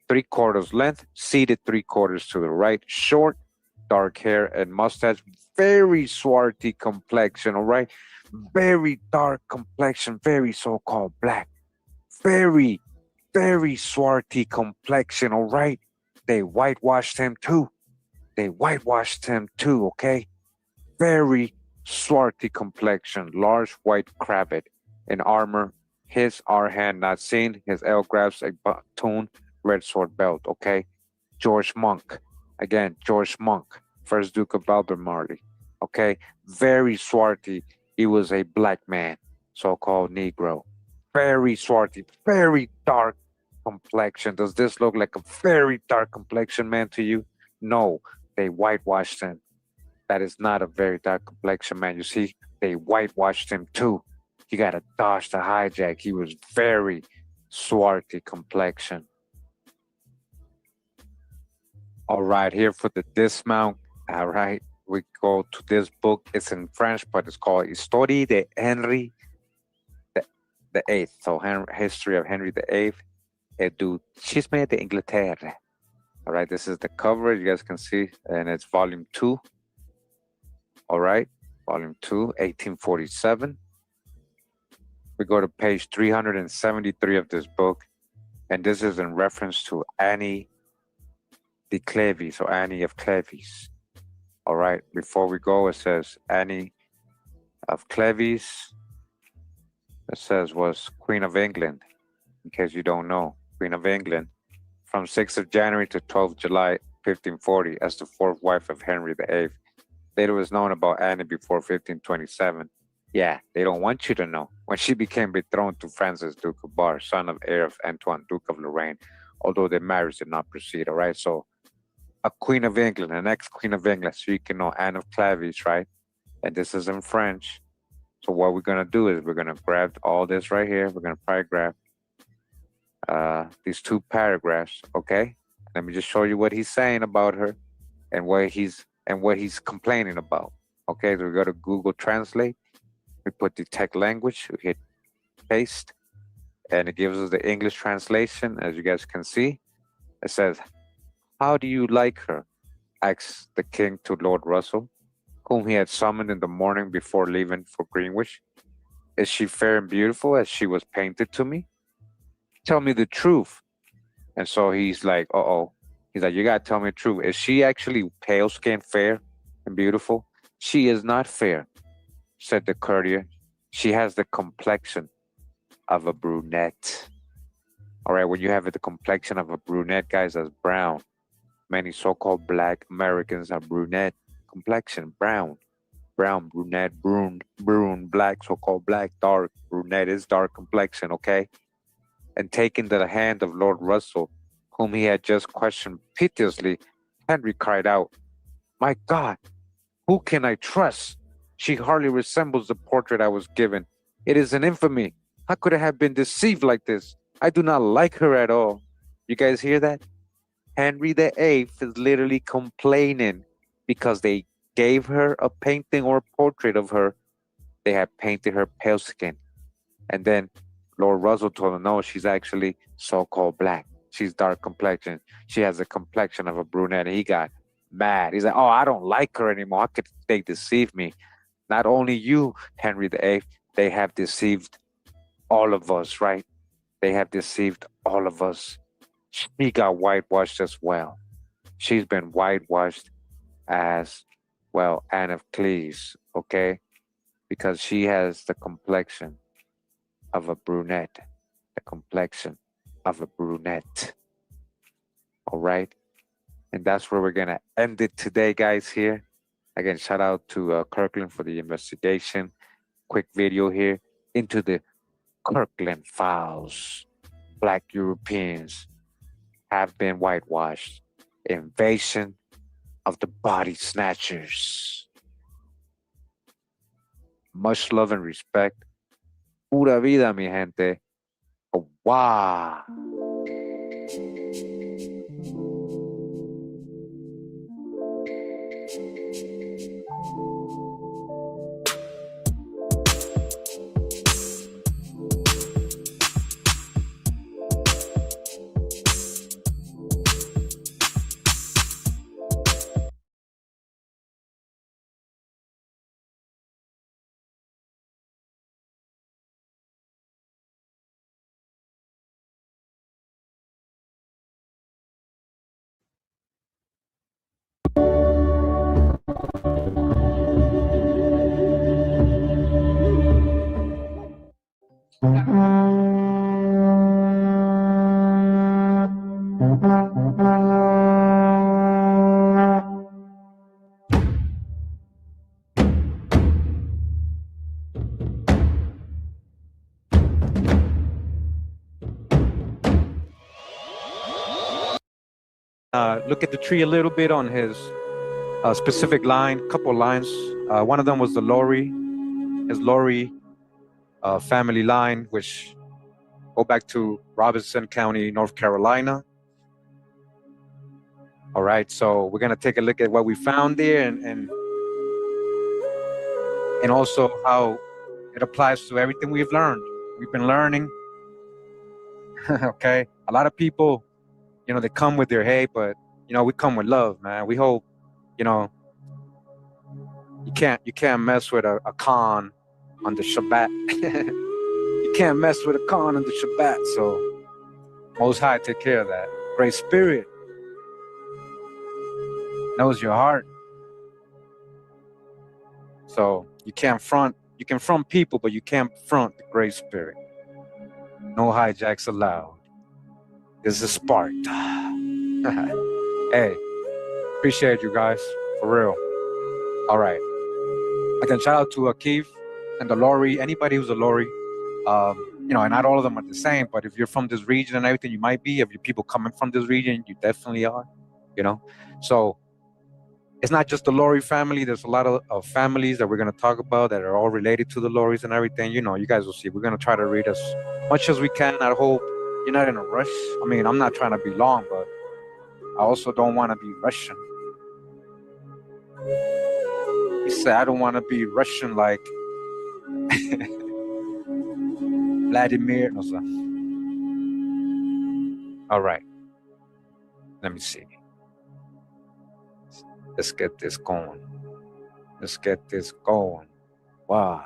3/4 length, seated 3/4 to the right, short, dark hair and mustache, very swarthy complexion, all right? Very dark complexion, very so-called black. Very, very swarthy complexion, all right? They whitewashed him too. They whitewashed him too, okay? Very swarthy complexion, large white cravat in armor, his R hand not seen, his L grabs a batoon, red sword belt, okay? George Monk, again, George Monk, first Duke of Albemarle, okay? Very swarthy, he was a black man, so-called Negro. Very swarthy, very dark complexion. Does this look like a very dark complexion man to you? No, they whitewashed him. That is not a very dark complexion man. You see, they whitewashed him too. You gotta dodge the hijack. He was very swarthy complexion. All right, here for the dismount. All right, we go to this book. It's in French, but it's called Histoire de Henry the Eighth. So history of Henry the Eighth et du Schisme de Inglaterra. All right, this is the cover. You guys can see, and it's volume 2. All right, volume 2, 1847. We go to page 373 of this book, and this is in reference to Annie de Cleves, or Annie of Cleves. All right, before we go, it says Annie of Cleves, it says, was Queen of England, in case you don't know. Queen of England from 6th of January to 12th July 1540 as the fourth wife of Henry VIII. Later was known about Annie before 1527. Yeah, they don't want you to know. When she became betrothed to Francis, Duke of Bar, son of heir of Antoine, Duke of Lorraine, although their marriage did not proceed, all right? So a Queen of England, an ex-Queen of England, so you can know Anne of Cleves, right? And this is in French. So what we're gonna do is we're gonna grab all this right here. We're gonna probably grab these two paragraphs, okay? Let me just show you what he's saying about her and what he's complaining about. Okay, so we go to Google Translate. We put detect language, we hit paste, and it gives us the English translation. As you guys can see, it says, "How do you like her?" asked the king to Lord Russell, whom he had summoned in the morning before leaving for Greenwich. "Is she fair and beautiful as she was painted to me? Tell me the truth." And so he's like, uh-oh. He's like, you gotta tell me the truth. Is she actually pale skinned, fair and beautiful? "She is not fair," said the courtier. "She has the complexion of a brunette." All right, when you have the complexion of a brunette, guys, that's brown. Many so-called black Americans are brunette complexion, brown, brunette, brune, black, so-called black, dark. Brunette is dark complexion, okay? And taking the hand of Lord Russell, whom he had just questioned piteously, Henry cried out, "My God, who can I trust? She hardly resembles the portrait I was given. It is an infamy. How could I have been deceived like this? I do not like her at all." You guys hear that? Henry VIII is literally complaining because they gave her a painting or a portrait of her. They had painted her pale skin. And then Lord Russell told him, no, she's actually so-called black. She's dark complexion. She has the complexion of a brunette. And he got mad. He's like, oh, I don't like her anymore. How could they deceive me? Not only you, Henry VIII, they have deceived all of us, right? They have deceived all of us. She got whitewashed as well. She's been whitewashed as well, Anne of Cleves, okay? Because she has the complexion of a brunette, the complexion of a brunette. All right? And that's where we're gonna end it today, guys, here. Again, shout out to Kirkland for the investigation. Quick video here into the Kirkland files. Black Europeans have been whitewashed. Invasion of the body snatchers. Much love and respect. Pura vida, mi gente. Wow. Look at the tree a little bit on his specific line, couple lines. One of them was the his Laurie family line, which go back to Robinson County, North Carolina. All right, so we're gonna take a look at what we found there and also how it applies to everything we've learned. We've been learning. Okay, a lot of people, you know, they come with their hate, but you know, we come with love, man. We hope, you know, you can't mess with a con on the Shabbat. You can't mess with a Khan on the Shabbat, so Most High take care of that. Great Spirit knows your heart. So you can front people, but you can't front the Great Spirit. No hijacks allowed. This is Sparked. Hey, appreciate you guys, for real. All right. Again, shout out to Keith and the Lori, anybody who's a Lori. And not all of them are the same, but if you're from this region and everything, you might be. If you're people coming from this region, you definitely are, So it's not just the Lori family. There's a lot of families that we're going to talk about that are all related to the Loris and everything. You guys will see. We're going to try to read as much as we can. I hope you're not in a rush. I mean, I'm not trying to be long, but I also don't want to be Russian. He said, I don't want to be Russian like Vladimir. No, sir. All right. Let me see. Let's get this going. Wow.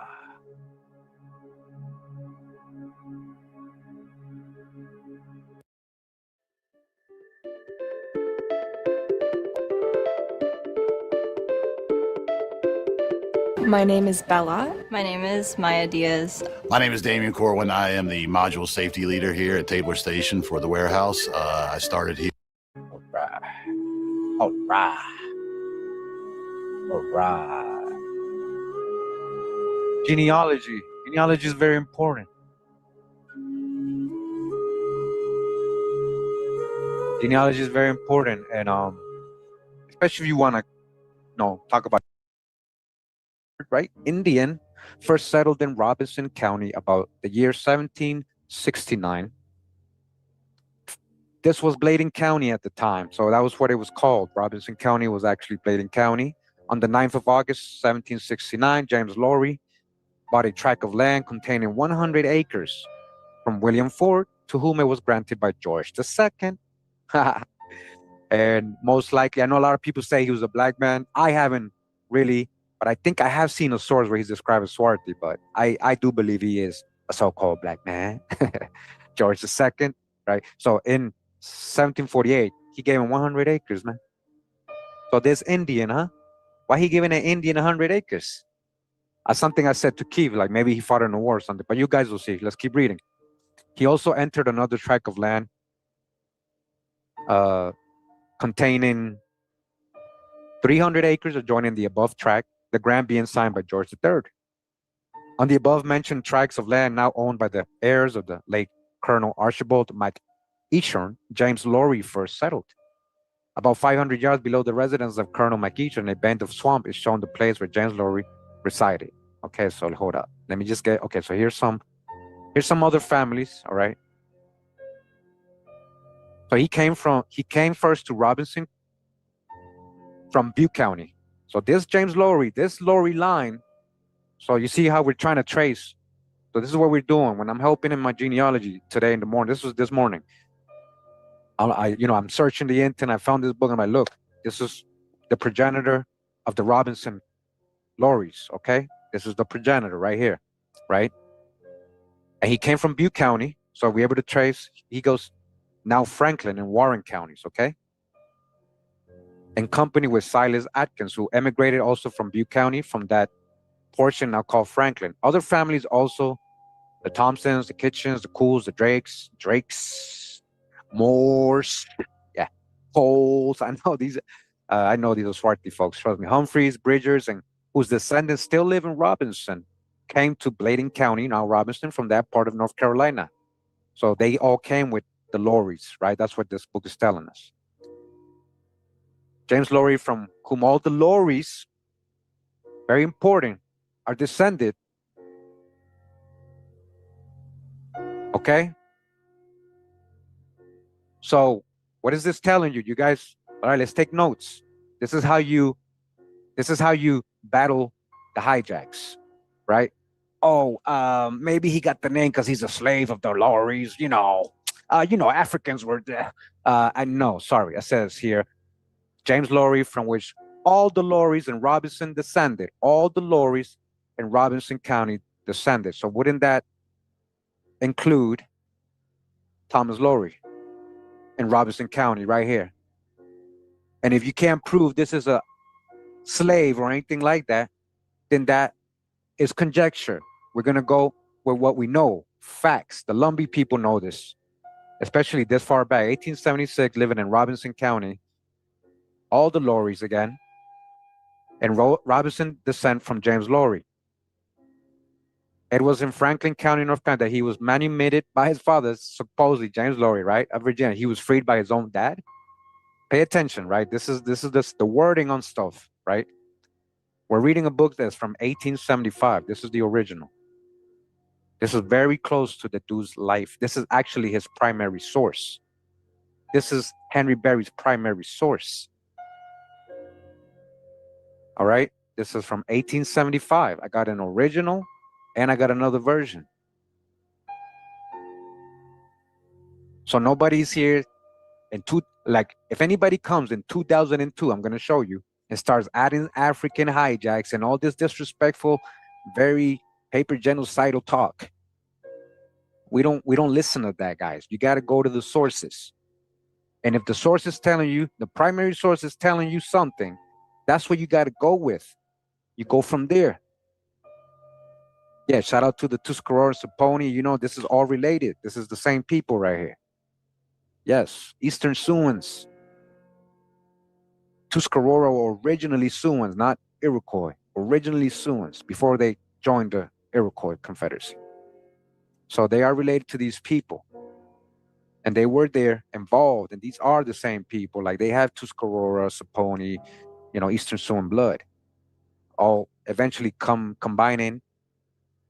My name is Bella. My name is Maya Diaz. My name is Damian Corwin. I am the module safety leader here at Tabler Station for the warehouse. I started here. All right. Genealogy. Genealogy is very important. Genealogy is very important, and especially if you want to, talk about, right? Indian first settled in Robinson County about the year 1769. This was Bladen County at the time, so that was what it was called. Robinson County was actually Bladen County. On the 9th of August, 1769, James Lowry bought a tract of land containing 100 acres from William Ford, to whom it was granted by George II. And most likely, I know a lot of people say he was a black man. I haven't really, but I think I have seen a source where he's described as swarthy, but I do believe he is a so-called black man. George II, right? So in 1748, he gave him 100 acres, man. So this Indian, huh? Why he giving an Indian 100 acres? That's something I said to Keith, like maybe he fought in a war or something, but you guys will see. Let's keep reading. He also entered another tract of land containing 300 acres adjoining the above tract, the grant being signed by George III. On the above mentioned tracts of land now owned by the heirs of the late Colonel Archibald McEachern, James Lowry first settled. About 500 yards below the residence of Colonel McEachern, a band of swamp is shown the place where James Lowry resided. Okay, so hold up. Let me just get, okay, so here's some other families, all right? So he came first to Robinson from Butte County. So this James Lowry, this Lowry line, so you see how we're trying to trace. So this is what we're doing when I'm helping in my genealogy today in the morning. This was this morning. I'm searching the internet. I found this book. I'm like, look, this is the progenitor of the Robinson Lowrys. Okay, this is the progenitor right here, right? And he came from Butte County, so we're able to trace. He goes now Franklin and Warren counties. Okay, in company with Silas Atkins, who emigrated also from Butte County, from that portion now called Franklin. Other families also, the Thompsons, the Kitchens, the Cools, the Drakes, Moores, yeah, Coles. I know these are swarthy folks. Trust me. Humphreys, Bridgers, and whose descendants still live in Robinson, came to Bladen County, now Robinson, from that part of North Carolina. So they all came with the Lowrys, right? That's what this book is telling us. James Lowry, from whom all the Lowrys, very important, are descended. Okay? So what is this telling you? You guys, all right, let's take notes. This is how you battle the hijacks, right? Oh, maybe he got the name because he's a slave of the Lowrys, Africans were there. I know, sorry, it says here, James Lowry, from which all the Lowrys in Robinson descended. All the Lowrys in Robinson County descended. So wouldn't that include Thomas Lowry in Robinson County right here. And if you can't prove this is a slave or anything like that, then that is conjecture. We're going to go with what we know, facts. The Lumbee people know this, especially this far back, 1876, living in Robinson County. All the Lowrys again. And Robinson descent from James Lowry. It was in Franklin County, North Carolina, that he was manumitted by his father, supposedly James Lowry, right, of Virginia. He was freed by his own dad. Pay attention, right? This is the wording on stuff, right? We're reading a book that's from 1875. This is the original. This is very close to the dude's life. This is actually his primary source. This is Henry Berry's primary source. All right? This is from 1875. I got an original and I got another version. So nobody's here if anybody comes in 2002, I'm going to show you, and starts adding African hijacks and all this disrespectful, very paper genocidal talk. We don't listen to that, guys. You got to go to the sources. And if the source is telling you, the primary source is telling you something, that's what you got to go with. You go from there. Yeah, shout out to the Tuscarora Saponi. You know, this is all related. This is the same people right here. Yes, Eastern Siouans. Tuscarora were originally Siouans, not Iroquois. Originally Siouans, before they joined the Iroquois Confederacy. So they are related to these people. And they were there involved. And these are the same people. Like they have Tuscarora, Saponi, Eastern Siouan blood. All eventually combining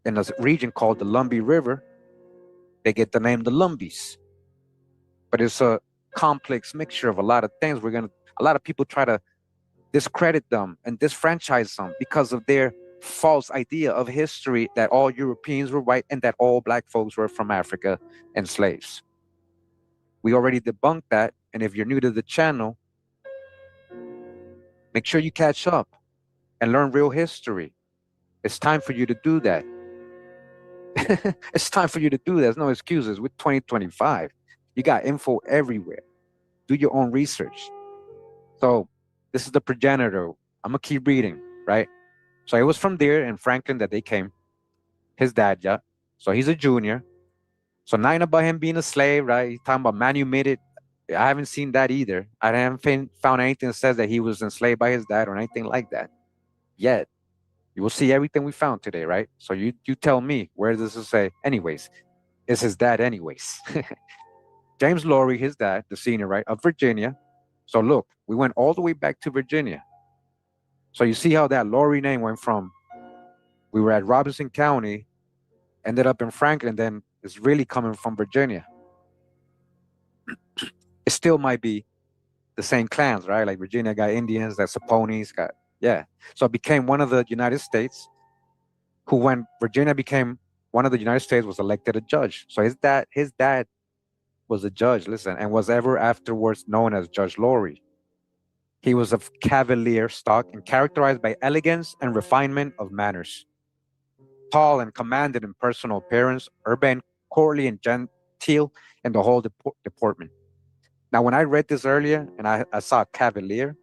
in a region called the Lumbee River. They get the name the Lumbees. But it's a complex mixture of a lot of things. A lot of people try to discredit them and disfranchise them because of their false idea of history that all Europeans were white and that all black folks were from Africa and slaves. We already debunked that. And if you're new to the channel, make sure you catch up and learn real history. It's time for you to do that. It's time for you to do that. There's no excuses. With 2025, you got info everywhere. Do your own research. So this is the progenitor. I'm going to keep reading, right? So it was from there in Franklin that they came. His dad, yeah. So he's a junior. So nothing about him being a slave, right? He's talking about manumitted. I haven't seen that either. I haven't found anything that says that he was enslaved by his dad or anything like that yet. You will see everything we found today, right? So you tell me, where does it say? Anyways, it's his dad anyways. James Lowry, his dad, the senior, right, of Virginia. So look, we went all the way back to Virginia. So you see how that Lowry name went from, we were at Robinson County, ended up in Franklin, then it's really coming from Virginia. It still might be the same clans, right? Like Virginia got Indians, that Saponis got, yeah. So it became one of the United States who, when Virginia became one of the United States, was elected a judge. So his dad was a judge, listen, and was ever afterwards known as Judge Lowry. He was of Cavalier stock and characterized by elegance and refinement of manners. Tall and commanded in personal appearance, urban, courtly, and genteel in the whole deportment. Now, when I read this earlier and I saw Cavalier,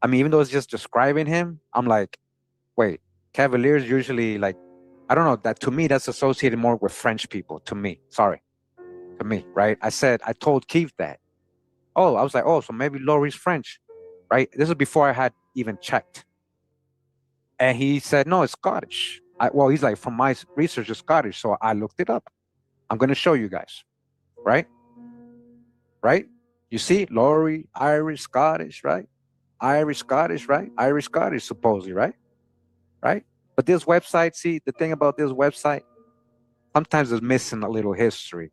I mean, even though it's just describing him, I'm like, wait, Cavaliers usually, like, I don't know, that to me, that's associated more with French people, to me, right? I told Keith that. Oh, I was like, oh, so maybe Lowry's French, right? This is before I had even checked. And he said, no, it's Scottish. He's like, from my research, it's Scottish. So I looked it up. I'm going to show you guys, right? Right? You see, Lowry, Irish, Scottish, right? Irish, Scottish, right? Irish, Scottish, supposedly, right? Right? But this website, see, the thing about this website, sometimes it's missing a little history,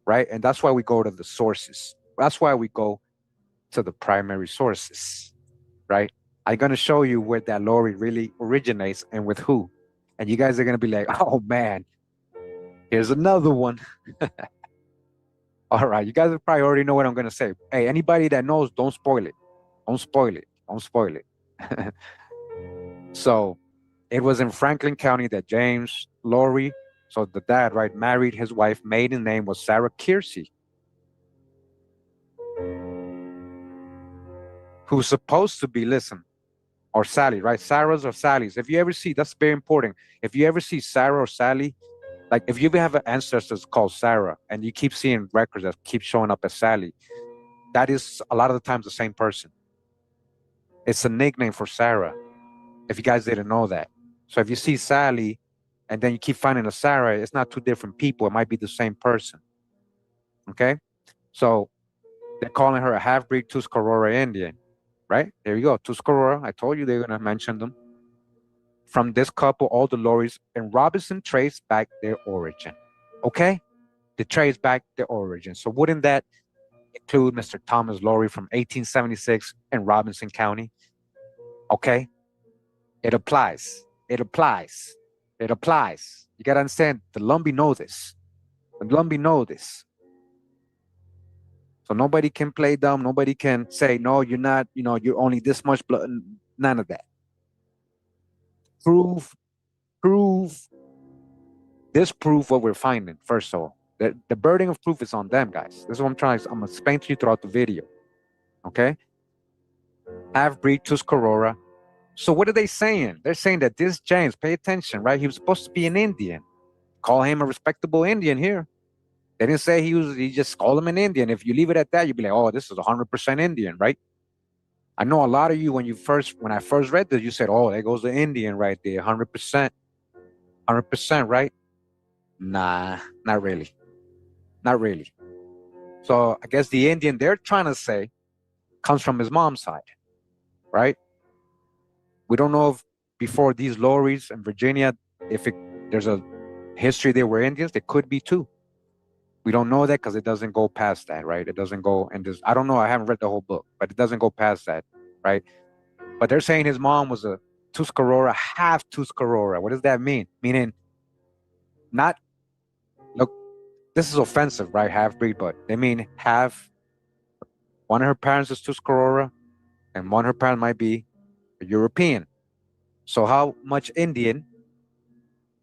right? And that's why we go to the sources. That's why we go to the primary sources, right? I'm going to show you where that Lowry really originates and with who. And you guys are going to be like, oh, man, here's another one. All right, you guys probably already know what I'm going to say. Hey, anybody that knows, don't spoil it. Don't spoil it. Don't spoil it. So it was in Franklin County that James Lowry So the dad, right, married his wife. Maiden name was Sarah Kiersey, who's supposed to be, listen, or Sally, right? Sarah's or Sally's. If you ever see, that's very important. If you ever see Sarah or Sally, like if you have an ancestor called Sarah and you keep seeing records that keep showing up as Sally, that is a lot of the times the same person. It's a nickname for Sarah, if you guys didn't know that. So if you see Sally and then you keep finding a Sarah, it's not two different people. It might be the same person. Okay? So they're calling her a half-breed Tuscarora Indian, right? There you go, Tuscarora. I told you they're going to mention them. From this couple, all the Lorries and Robinson trace back their origin. Okay? They trace back their origin. So wouldn't that include Mr. Thomas Lorry from 1876 in Robinson County? Okay? It applies. It applies. It applies. You got to understand, the Lumbee know this. The Lumbee know this. So nobody can play dumb. Nobody can say, no, you're not, you're only this much blood. None of that. Disprove what we're finding, first of all. The burden of proof is on them, guys. This is what I'm going to explain to you throughout the video. Okay? Half-breed Tuscarora. So what are they saying? They're saying that this James, pay attention, right? He was supposed to be an Indian. Call him a respectable Indian here. They didn't say he just called him an Indian. If you leave it at that, you'd be like, oh, this is 100% Indian, right? I know a lot of you, when I first read this, you said, oh, there goes the Indian right there, 100%. 100%, right? Nah, not really. Not really. So I guess the Indian they're trying to say comes from his mom's side, right? We don't know if before these Lorries in Virginia, there's a history they were Indians. They could be too. We don't know that because it doesn't go past that, right? It doesn't go, and I don't know, I haven't read the whole book, but it doesn't go past that, right? But they're saying his mom was a Tuscarora, half Tuscarora. What does that mean? Meaning, look, this is offensive, right? Half-breed, but they mean one of her parents is Tuscarora, and one of her parents might be a European. So how much Indian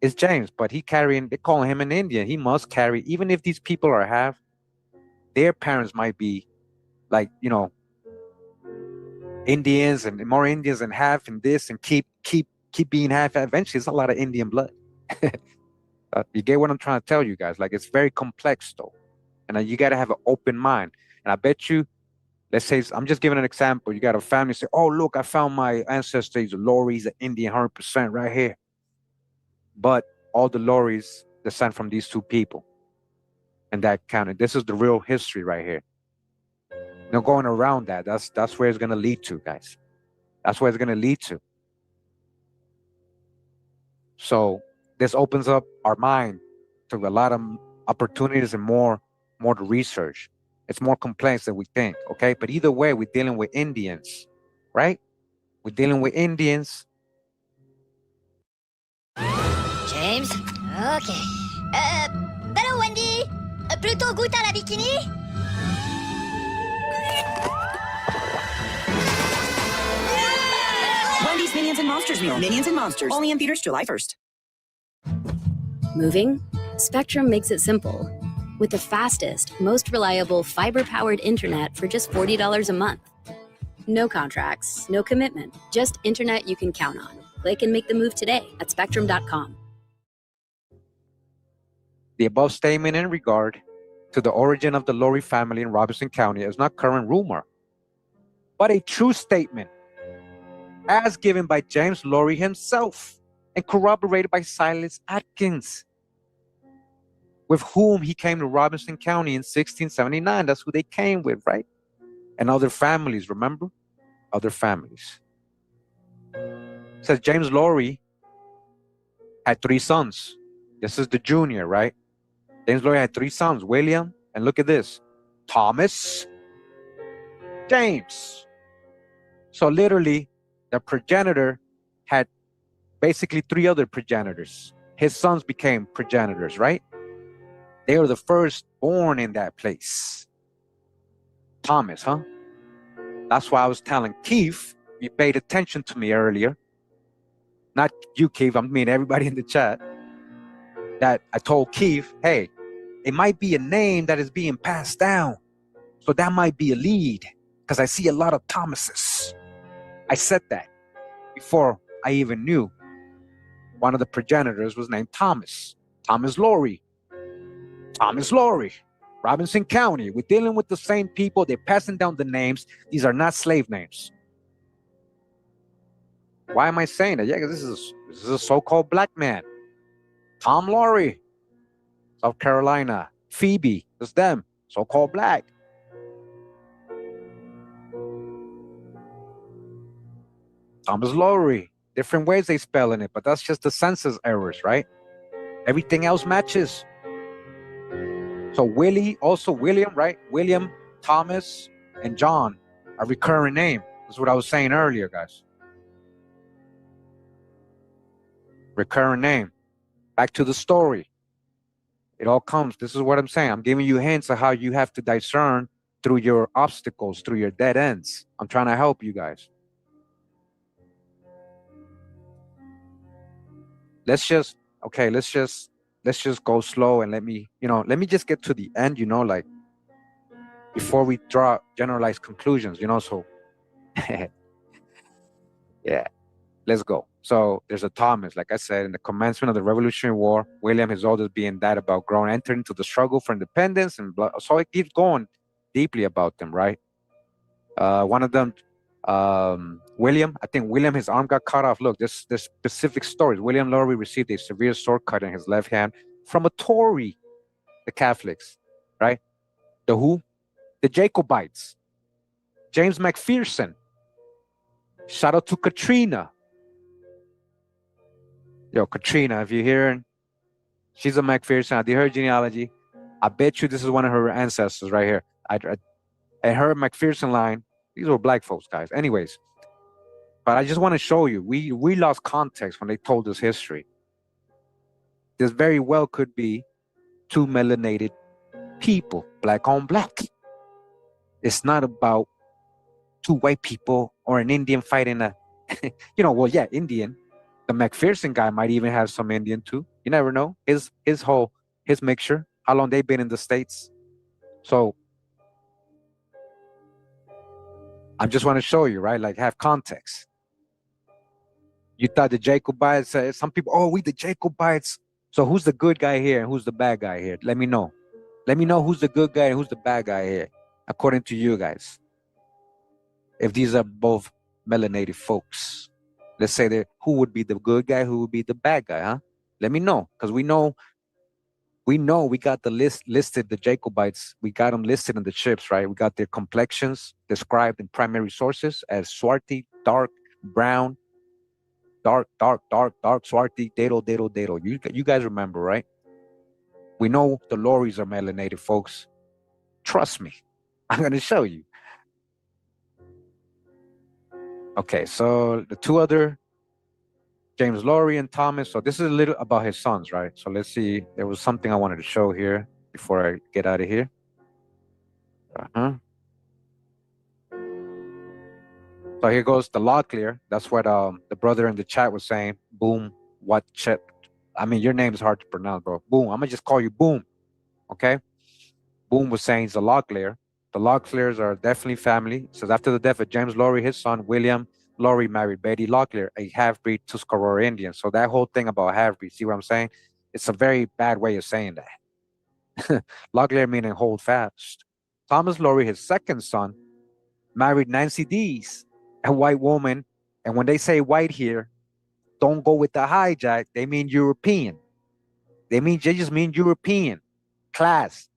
is James? But they calling him an Indian. He must carry, even if these people are half, their parents might be like, Indians and more Indians and half and this and keep being half. Eventually, it's a lot of Indian blood. You get what I'm trying to tell you guys? Like, it's very complex though. And you got to have an open mind. And I bet you, let's say, I'm just giving an example. You got a family say, oh, look, I found my ancestor. He's a Lorry, he's an Indian 100% right here. But all the Lorries descend from these two people in that county. This is the real history right here. No going around that. That's where it's going to lead to, guys. That's where it's going to lead to. So this opens up our mind to a lot of opportunities and more to research. It's more complex than we think, okay? But either way, we're dealing with Indians, right? We're dealing with Indians. James? Okay. Hello, Wendy. Plutôt goûte à la bikini? Wendy's Minions and Monsters meal. Minions and Monsters. Only in theaters July 1st. Moving? Spectrum makes it simple. With the fastest, most reliable fiber-powered internet for just $40 a month. No contracts, no commitment, just internet you can count on. Click and make the move today at spectrum.com. The above statement in regard to the origin of the Lorry family in Robinson County is not current rumor, but a true statement as given by James Lorry himself and corroborated by Silas Atkins, with whom he came to Robinson County in 1679. That's who they came with, right? And other families, remember? Other families. It says James Lorry had 3 sons. This is the junior, right? James Lorry had 3 sons, William, and look at this, Thomas, James. So literally, the progenitor had basically 3 other progenitors. His sons became progenitors, right? They were the first born in that place. Thomas, huh? That's why I was telling Keith, you paid attention to me earlier. Not you, Keith, I mean everybody in the chat. that I told Keith, hey, it might be a name that is being passed down. So that might be a lead because I see a lot of Thomases. I said that before I even knew one of the progenitors was named Thomas. Thomas Laurie. Thomas Laurie. Robinson County. We're dealing with the same people. They're passing down the names. These are not slave names. Why am I saying that? Yeah, because this is a so-called black man. Tom Laurie, South Carolina. Phoebe, it's them, so-called black. Thomas Laurie. Different ways they spelling it, but that's just the census errors, right? Everything else matches. So William, right? William, Thomas, and John, a recurring name. That's what I was saying earlier, guys. Recurring name. Back to the story. It all comes. This is what I'm saying. I'm giving you hints of how you have to discern through your obstacles, through your dead ends. I'm trying to help you guys. Let's just go slow and let me just get to the end, like before we draw generalized conclusions, so yeah, let's go. So there's a Thomas, like I said, in the commencement of the Revolutionary War, William, his oldest, being that about grown, entered into the struggle for independence and blah. So it keeps going deeply about them, right? One of them, William, I think William, his arm got cut off. Look, there's specific stories. William Laurie received a severe sword cut in his left hand from a Tory, the Catholics, right? The who? The Jacobites. James McPherson. Shout out to Katrina. Yo, Katrina, if you're hearing, she's a McPherson. I did her genealogy. I bet you this is one of her ancestors right here. And her McPherson line, these were black folks, guys. Anyways, but I just want to show you, we lost context when they told us history. This very well could be two melanated people, black on black. It's not about two white people or an Indian fighting a, Indian. The McPherson guy might even have some Indian too. You never know. His mixture, how long they've been in the States. So I just want to show you, right? Like, have context. You thought the Jacobites, some people, we the Jacobites. So who's the good guy here and who's the bad guy here? Let me know. Let me know who's the good guy and who's the bad guy here, according to you guys. If these are both melanated folks, let's say that who would be the good guy, who would be the bad guy, huh? Let me know, because we know we got the listed, the Jacobites, we got them listed in the ships, right? We got their complexions described in primary sources as swarty, dark, brown, dark, swarty, dado. You guys remember, right? We know the Lauries are melanated folks. Trust me, I'm going to show you. Okay, so the two other, James Laurie and Thomas. So this is a little about his sons, right? So let's see. There was something I wanted to show here before I get out of here. So here goes the Locklear. That's what the brother in the chat was saying. Boom. Your name is hard to pronounce, bro. Boom. I'm going to just call you Boom. Okay? Boom was saying he's a Locklear. The Locklears are definitely family. It says after the death of James Laurie, his son, William Laurie, married Betty Locklear, a half-breed Tuscarora Indian. So that whole thing about half-breed, see what I'm saying? It's a very bad way of saying that. Locklear meaning hold fast. Thomas Laurie, his second son, married Nancy Dees, a white woman. And when they say white here, don't go with the hijack. They mean European. They just mean European. Class,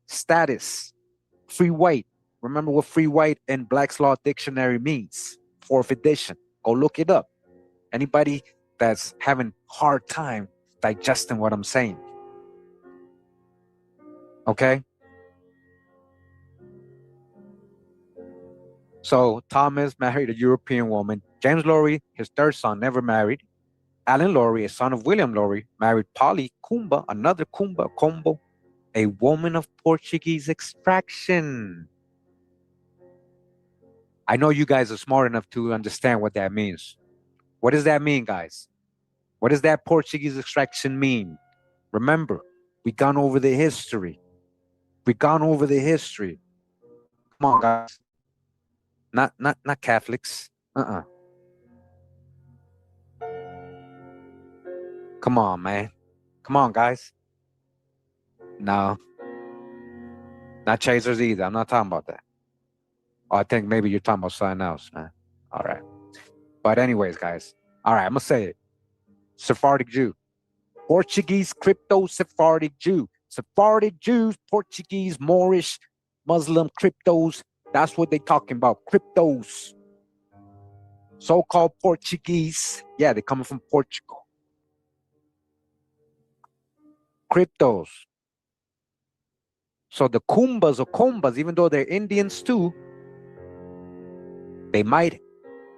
status, free white. Remember what free white and Black's Law Dictionary means. 4th edition. Go look it up. Anybody that's having hard time digesting what I'm saying. Okay? So Thomas married a European woman. James Laurie, his third son, never married. Alan Laurie, a son of William Laurie, married Polly Kumba, another Kumba, Combo, a woman of Portuguese extraction. I know you guys are smart enough to understand what that means. What does that mean, guys? What does that Portuguese extraction mean? Remember, we gone over the history. We gone over the history. Come on, guys. Not Catholics. Come on, man. Come on, guys. No. Not chasers either. I'm not talking about that. Oh, I think maybe you're talking about something else, man. All right. But anyways, guys. All right, I'm gonna say it. Sephardic Jew. Portuguese crypto Sephardic Jew. Sephardic Jews, Portuguese, Moorish, Muslim cryptos. That's what they talking about. Cryptos. So-called Portuguese. Yeah, they're coming from Portugal. Cryptos. So the Kumbas or Kumbas, even though they're Indians too, they might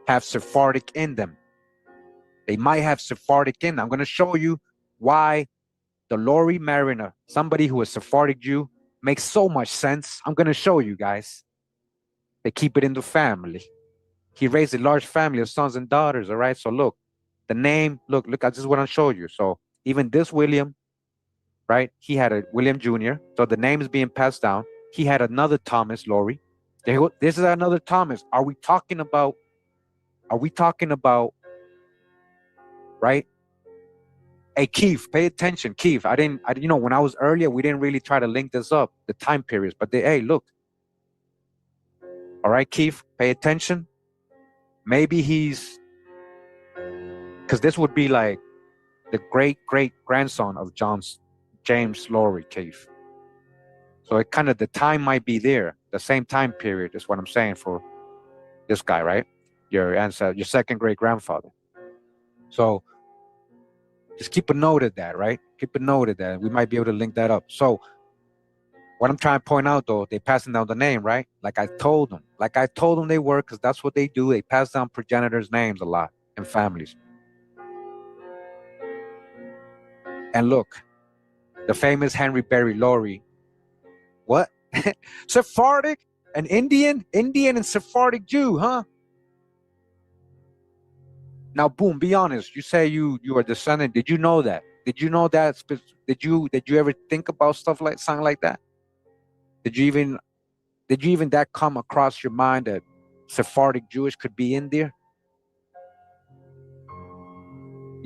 have Sephardic in them. They might have Sephardic in them. I'm going to show you why the Lori Mariner, somebody who is Sephardic Jew, makes so much sense. I'm going to show you guys. They keep it in the family. He raised a large family of sons and daughters, all right? So look, the name, look, this is what I'm showing you. So even this William, right? He had a William Jr. So the name is being passed down. He had another Thomas, Lori. This is another Thomas. Are we talking about, right? Hey, Keith, pay attention. Keith, when I was earlier, we didn't really try to link this up, the time periods, but hey, look. All right, Keith, pay attention. Maybe he's, because this would be like the great-great-grandson of James Lowry, Keith. So it kind of, the time might be there. The same time period is what I'm saying for this guy, right? Your ancestor, your second great-grandfather. So just keep a note of that, right? Keep a note of that. We might be able to link that up. So what I'm trying to point out, though, they passing down the name, right? Like I told them they were, because that's what they do. They pass down progenitors' names a lot in families. And look, the famous Henry Berry Laurie. What? Sephardic? An Indian and Sephardic Jew, huh? Now, boom, be honest. You say you are descendant. Did you know that? Did you know that? Did you ever think about something like that? Did you even that come across your mind that Sephardic Jewish could be in there?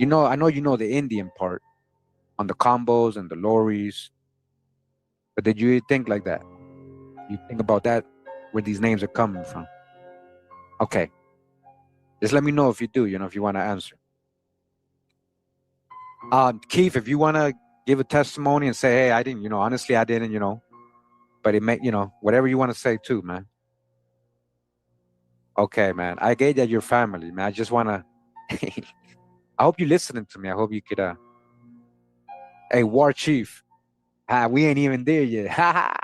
I know you know the Indian part on the combos and the lorries, but did you think like that? You think about that, where these names are coming from? Okay. Just let me know if you do, if you want to answer. Keith, if you want to give a testimony and say, hey, I didn't, honestly, I didn't, but it may, whatever you want to say too, man. Okay, man. I get that you're family, man. I just want to, I hope you're listening to me. I hope you could, hey, War Chief. We ain't even there yet.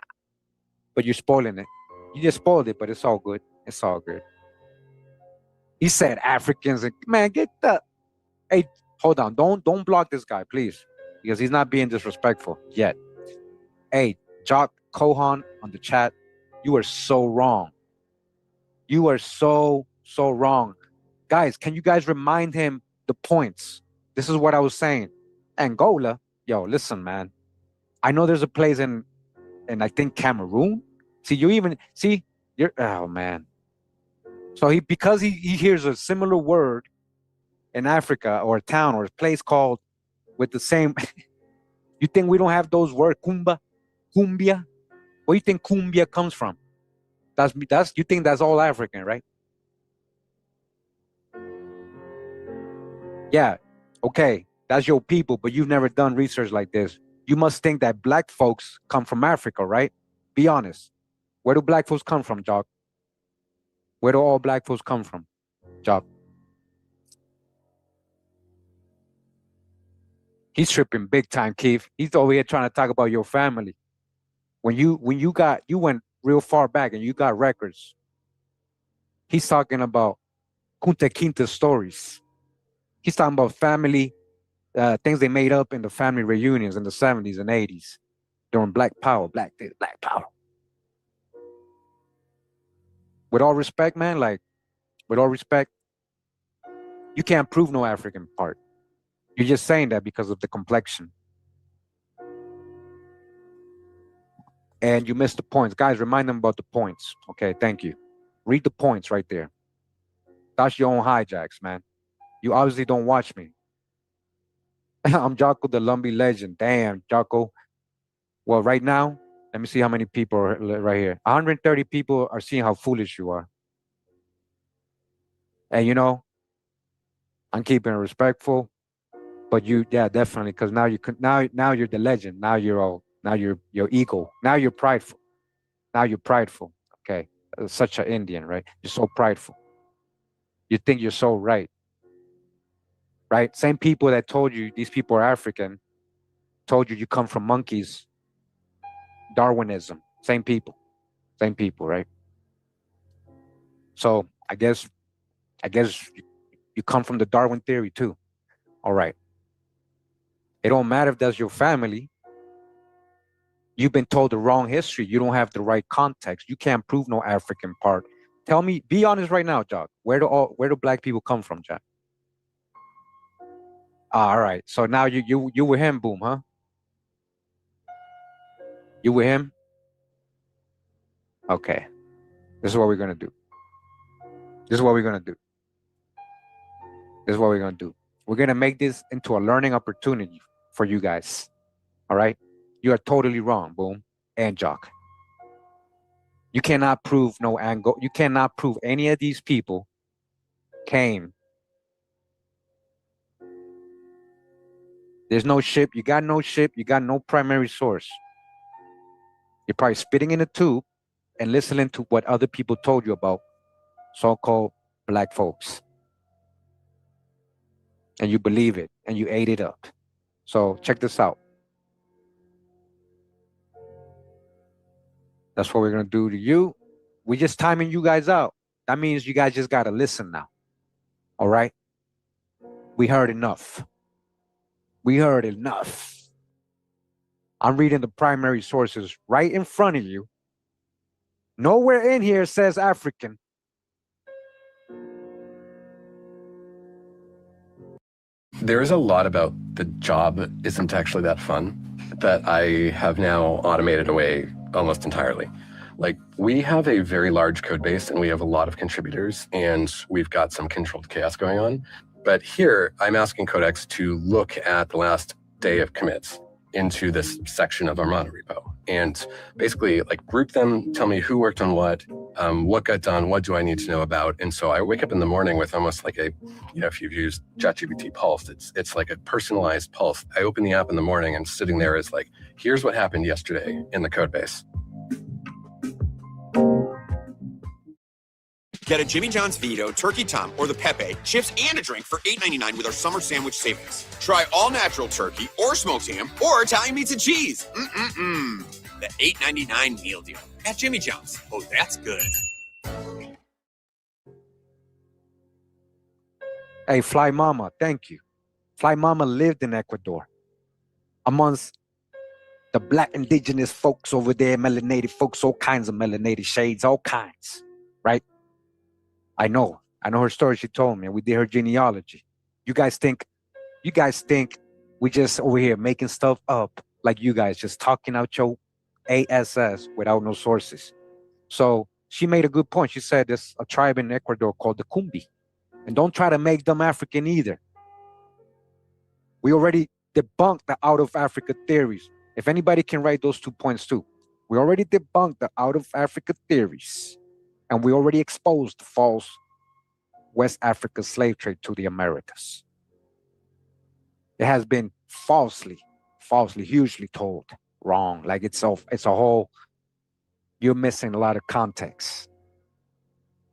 But you're spoiling it. You just spoiled it, but it's all good. It's all good. He said Africans, and man, get that. Hey, hold on. Don't block this guy, please, because he's not being disrespectful yet. Hey, Jock Kohan on the chat, you are so wrong. You are so wrong. Guys, can you guys remind him the points? This is what I was saying. Angola, yo, listen, man. I know there's a place in I think Cameroon. Oh man. So because he hears a similar word in Africa or a town or a place called with the same, you think we don't have those words, cumbia? Where you think cumbia comes from? You think that's all African, right? Yeah, okay, that's your people, but you've never done research like this. You must think that black folks come from Africa, right? Be honest. Where do black folks come from, Jock? Where do all black folks come from, Jock? He's tripping big time, Keith. He's over here trying to talk about your family. When you went real far back and you got records. He's talking about Kunta Kinte stories. He's talking about family, things they made up in the family reunions in the 70s and 80s during Black Power, Black Power. With all respect, man, with all respect, you can't prove no African part. You're just saying that because of the complexion. and you missed the points. Guys, remind them about the points. Okay, thank you. Read the points right there. That's your own hijacks, man. You obviously don't watch me. I'm Jocko, the Lumbee legend. Damn, Jocko. Well, right now, let me see how many people are right here. 130 people are seeing how foolish you are. And you know, I'm keeping it respectful, but you, yeah, definitely, because now you could now you're the legend. Now you're ego. Now you're prideful. Now you're prideful. Okay, such an Indian, right? You're so prideful. You think you're so right. Right? Same people that told you these people are African, told you you come from monkeys. Darwinism. Same people. Same people, right? So I guess you come from the Darwin theory too. All right. It don't matter if that's your family. You've been told the wrong history. You don't have the right context. You can't prove no African part. Tell me, be honest right now, Jock. Where do black people come from, Jack? All right. So now you with him, boom, huh? You with him? Okay. This is what we're gonna do. This is what we're gonna do. This is what we're gonna do. We're gonna make this into a learning opportunity for you guys. All right? You are totally wrong, boom, and Jock. You cannot prove no angle. You cannot prove any of these people came. There's no ship. You got no ship. You got no primary source. You're probably spitting in a tube and listening to what other people told you about so-called black folks. And you believe it and you ate it up. So check this out. That's what we're going to do to you. We're just timing you guys out. That means you guys just got to listen now. All right? We heard enough. We heard enough. I'm reading the primary sources right in front of you. Nowhere in here says African. There is a lot about the job isn't actually that fun that I have now automated away almost entirely. Like, we have a very large code base and we have a lot of contributors and we've got some controlled chaos going on. But here I'm asking Codex to look at the last day of commits into this section of our mono repo and basically like group them, tell me who worked on what got done, what do I need to know about. And so I wake up in the morning with almost like a, if you've used ChatGPT Pulse, it's like a personalized pulse. I open the app in the morning and sitting there is like, here's what happened yesterday in the code base. Get a Jimmy John's Vito, Turkey Tom, or the Pepe, chips and a drink for $8.99 with our summer sandwich savings. Try all natural turkey or smoked ham or Italian meats and cheese. The $8.99 meal deal at Jimmy John's. Oh, that's good. Hey, Fly Mama, thank you. Fly Mama lived in Ecuador amongst the black indigenous folks over there, melanated folks, all kinds of melanated shades, all kinds, right? I know her story. She told me. We did her genealogy. You guys think we just over here making stuff up, like you guys just talking out your ass without no sources. So she made a good point. She said there's a tribe in Ecuador called the Kumbi, and don't try to make them African either. We already debunked the out of Africa theories. If anybody can write those 2 points too, we already debunked the out of Africa theories. And we already exposed the false West Africa slave trade to the Americas. It has been falsely, hugely told wrong. Like it's a whole, you're missing a lot of context.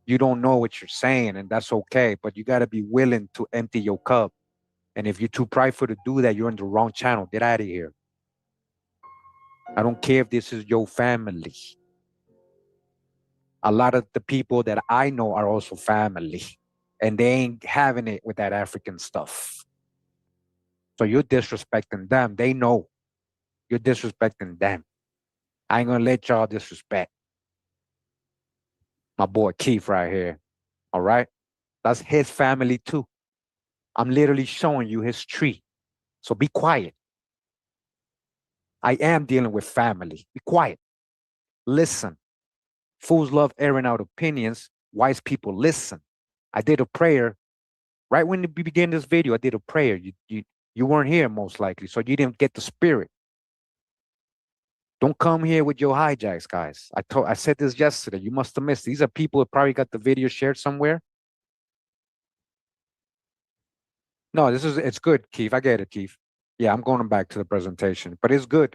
You don't know what you're saying, and that's okay, but you got to be willing to empty your cup. And if you're too prideful to do that, you're in the wrong channel. Get out of here. I don't care if this is your family. A lot of the people that I know are also family, and they ain't having it with that African stuff. So you're disrespecting them. They know you're disrespecting them. I ain't gonna let y'all disrespect my boy Keith right here. All right? That's his family too. I'm literally showing you his tree. So be quiet. I am dealing with family. Be quiet. listen. Fools love airing out opinions. Wise people listen. I did a prayer right when we began this video. I did a prayer. You weren't here most likely, so you didn't get the spirit. Don't come here with your hijacks, guys. I said this yesterday. You must have missed. These are people who probably got the video shared somewhere. No, it's good, Keith. I get it, Keith. Yeah, I'm going back to the presentation, but it's good.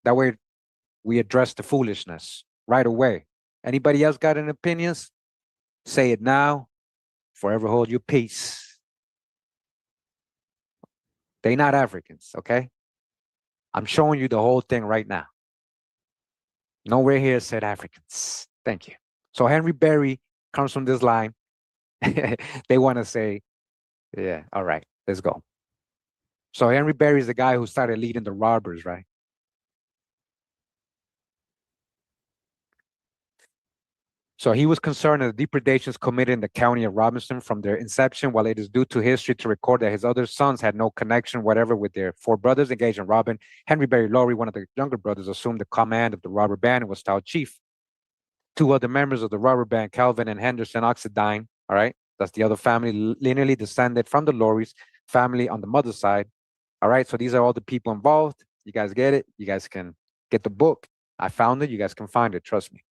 That way we address the foolishness right away. Anybody else got any opinions? Say it now. Forever hold your peace. They not Africans, okay? I'm showing you the whole thing right now. Nowhere here said Africans. Thank you. So Henry Berry comes from this line. They want to say, yeah, all right, let's go. So Henry Berry is the guy who started leading the robbers, right? So he was concerned that the depredations committed in the county of Robinson from their inception, while it is due to history to record that his other sons had no connection whatever with their four brothers engaged in robbing. Henry Berry Laurie, one of the younger brothers, assumed the command of the robber band and was styled chief. Two other members of the robber band, Calvin and Henderson Oxidine, all right, that's the other family, lineally descended from the Laurie's family on the mother's side. All right, so these are all the people involved. You guys get it? You guys can get the book. I found it. You guys can find it. Trust me.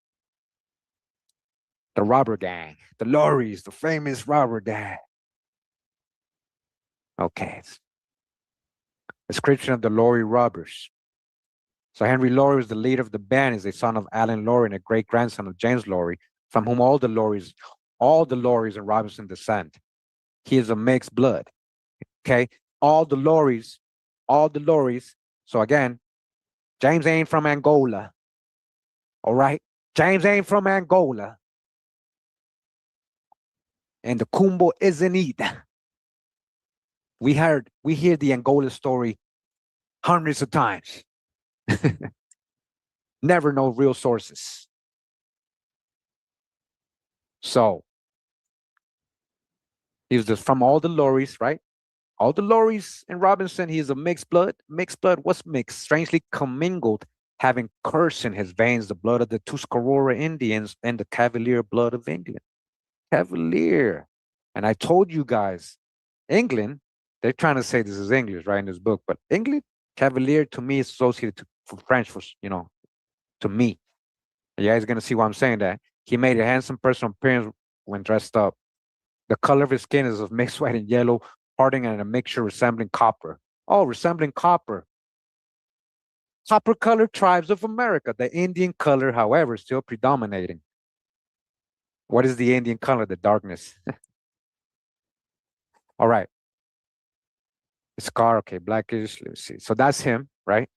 The robber gang, the Lauries, the famous robber gang. Okay. Description of the Laurie robbers. So Henry Laurie was the leader of the band, is a son of Alan Laurie and a great grandson of James Laurie, from whom all the Lauries in Robinson descend. He is a mixed blood. Okay. All the Lauries. So again, James ain't from Angola. All right. James ain't from Angola. And the Kumbo isn't either. We hear the Angola story hundreds of times. Never know real sources. So he was just from all the Lauries, right? All the Lauries in Robinson, he is a mixed blood. Mixed blood, what's mixed? Strangely commingled, having curse in his veins, the blood of the Tuscarora Indians and the Cavalier blood of England. Cavalier. And I told you guys, England, they're trying to say this is English, right, in this book, but England, Cavalier to me is associated for French, for, to me. You guys are going to see why I'm saying that. He made a handsome personal appearance when dressed up. The color of his skin is of mixed white and yellow, parting and a mixture resembling copper. Oh, resembling copper. Copper colored tribes of America. The Indian color, however, is still predominating. What is the Indian color? The darkness. All right. Scar, okay, blackish. Let's see. So that's him, right?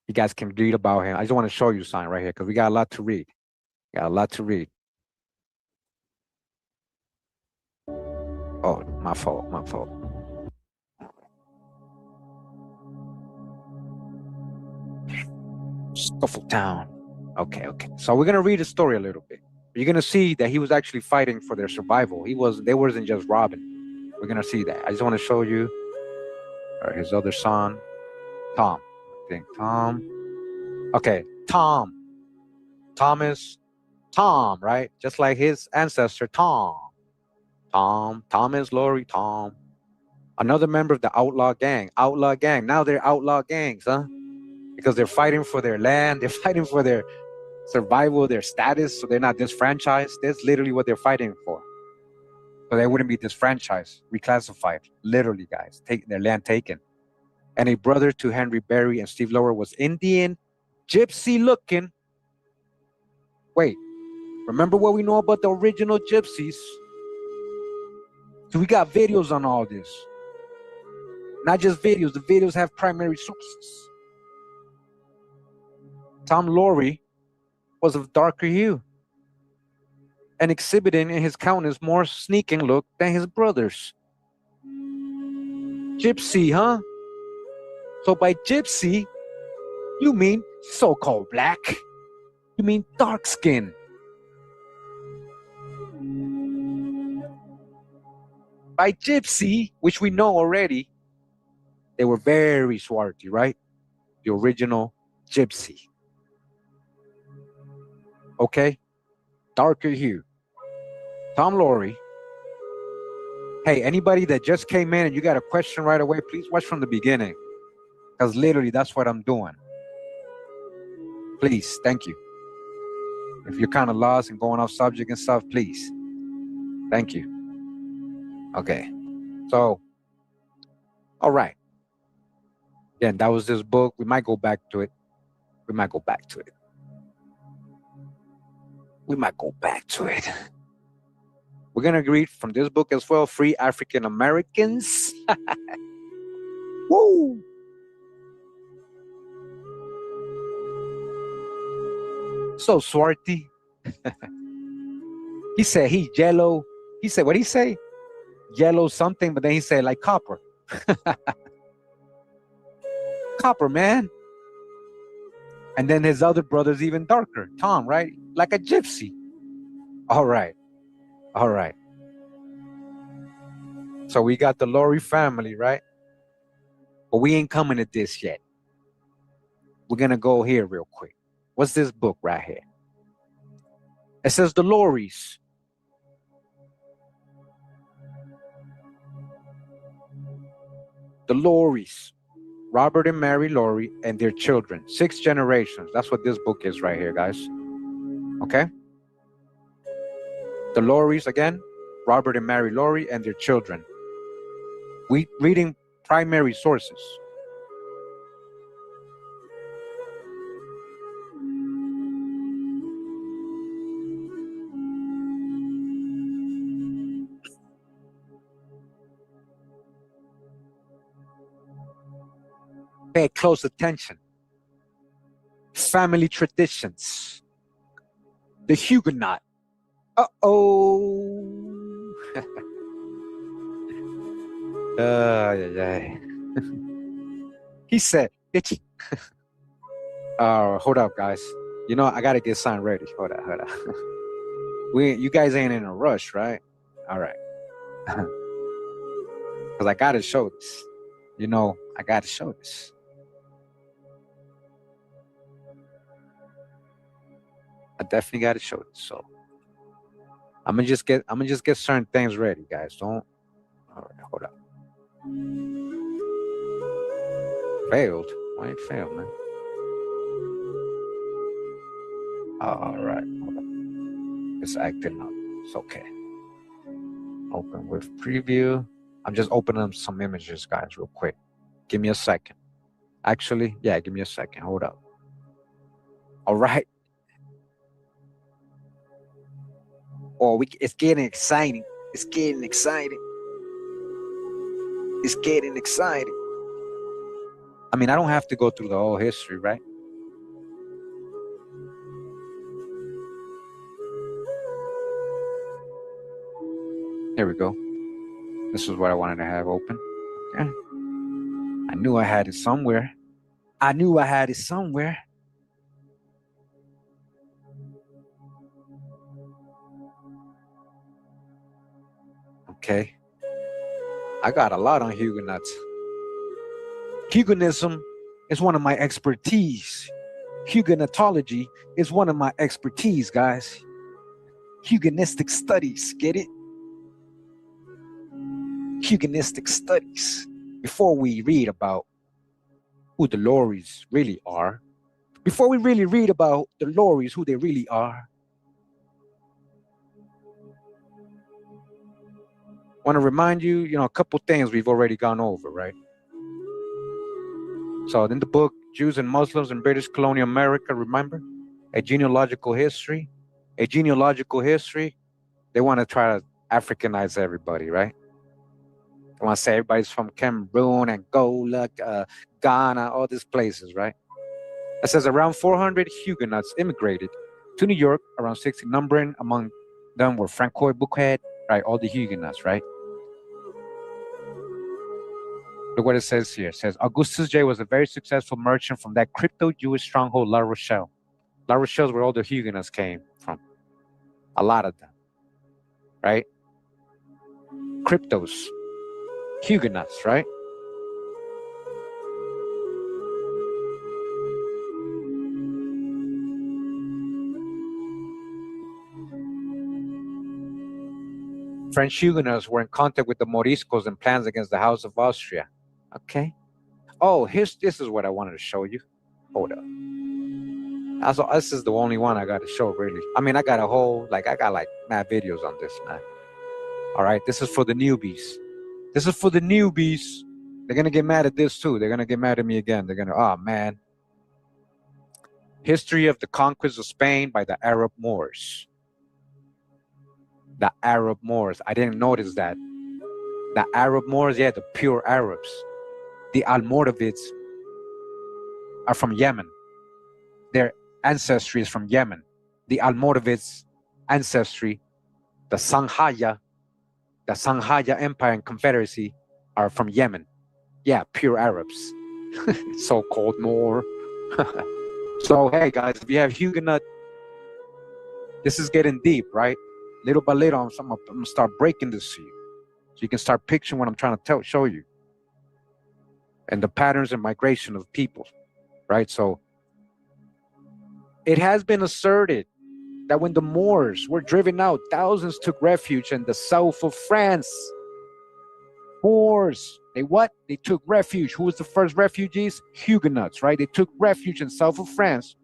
You guys can read about him. I just want to show you something right here because we got a lot to read. Got a lot to read. Oh, my fault. Scuffletown. Okay. So we're gonna read the story a little bit. You're gonna see that he was actually fighting for their survival. They wasn't just robbing. We're gonna see that. I just want to show you his other son, Tom. I think Tom. Okay, Tom. Thomas. Tom, right? Just like his ancestor, Tom. Thomas Laurie, Tom. Another member of the outlaw gang. Now they're outlaw gangs, huh? Because they're fighting for their land. They're fighting for their survival, their status, so they're not disfranchised. That's literally what they're fighting for. So they wouldn't be disfranchised, reclassified. Literally, guys, take their land taken. And a brother to Henry Berry and Steve Lower was Indian, gypsy looking. Wait, remember what we know about the original gypsies? So we got videos on all this. Not just videos, the videos have primary sources. Tom Laurie was of darker hue and exhibiting in his countenance more sneaking look than his brothers. Gypsy, huh? So by gypsy, you mean so-called black. You mean dark skin. By gypsy, which we know already, they were very swarthy, right? the original gypsy. Okay? Darker hue. Tom Laurie. Hey, anybody that just came in and you got a question right away, please watch from the beginning. Because literally that's what I'm doing. Please, thank you. If you're kind of lost and going off subject and stuff, please. Thank you. Okay. So, all right. Again, that was this book. We might go back to it. We might go back to it. We're going to read from this book as well, Free African Americans. Woo! So Swarty. He said he yellow. He said, what did he say? Yellow something, but then he said like copper. Copper, man. And then his other brother's even darker. Tom, right? Like a gypsy. All right. All right. So we got the Laurie family, right? But we ain't coming to this yet. We're going to go here real quick. What's this book right here? It says the Lauries. The Lauries. Robert and Mary Laurie and their children. 6 generations. That's what this book is right here, guys. Okay? The Lauries again. Robert and Mary Laurie and their children. We reading primary sources. Pay close attention. Family traditions. The Huguenot. Uh-oh. He said, bitch. Hold up, guys. You know, I got to get something ready. Hold up. You guys ain't in a rush, right? All right. Because I got to show this. You know, I got to show this. I definitely got to show this. So I'm gonna just get certain things ready, guys. Don't. All right, hold up. Failed? Why it failed, man? All right, hold up. It's acting up. It's okay. Open with preview. I'm just opening up some images, guys, real quick. Give me a second. Actually, yeah, give me a second. Hold up. All right. Oh, it's getting exciting. It's getting exciting. It's getting exciting. I mean, I don't have to go through the whole history, right? Here we go. This is what I wanted to have open. Okay. I knew I had it somewhere. Okay. I got a lot on Huguenots. Huguenism is one of my expertise. Huguenotology is one of my expertise, guys. Huguenistic studies, get it? Huguenistic studies. Before we read about who the Lauries really are, before we really read about the Lauries, who they really are, want to remind you, a couple things we've already gone over, right? So in the book, Jews and Muslims in British Colonial America, remember? A genealogical history. They want to try to Africanize everybody, right? They want to say everybody's from Cameroon, Angola, Ghana, all these places, right? It says around 400 Huguenots immigrated to New York, around 60, numbering among them were Francois Bouquet, right? All the Huguenots, right? Look what it says here. It says, Augustus J. was a very successful merchant from that crypto-Jewish stronghold, La Rochelle. La Rochelle is where all the Huguenots came from. A lot of them, right? Cryptos, Huguenots, right? French Huguenots were in contact with the Moriscos and plans against the House of Austria. Okay. Oh, this is what I wanted to show you. Hold up. This is the only one I got to show, really. I mean, I got mad videos on this, man. All right, this is for the newbies. This is for the newbies. They're going to get mad at this, too. They're going to get mad at me again. They're going to, oh, man. History of the Conquest of Spain by the Arab Moors. The Arab Moors. I didn't notice that. The Arab Moors, yeah, the pure Arabs. The Almoravids are from Yemen. Their ancestry is from Yemen. The Almoravids' ancestry, the Sanjaya Empire and Confederacy are from Yemen. Yeah, pure Arabs. So-called Moor. So, hey, guys, if you have Huguenot, this is getting deep, right? Little by little, I'm going to start breaking this to you. So you can start picturing what I'm trying to show you. And the patterns and migration of people, right? So it has been asserted that when the Moors were driven out, thousands took refuge in the south of France. Moors, they took refuge. Who was the first refugees? Huguenots, right? They took refuge in south of France,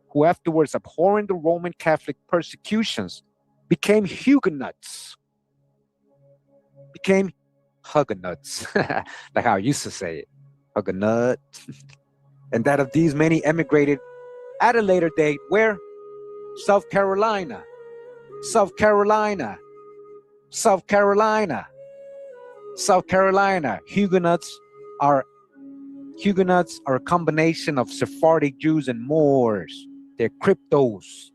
who afterwards, abhorring the Roman Catholic persecutions, became Huguenots. Became Huguenots, like how I used to say it. Huguenot. And that of these many emigrated at a later date. Where? South Carolina. South Carolina. South Carolina. South Carolina. Huguenots are a combination of Sephardic Jews and Moors. They're cryptos.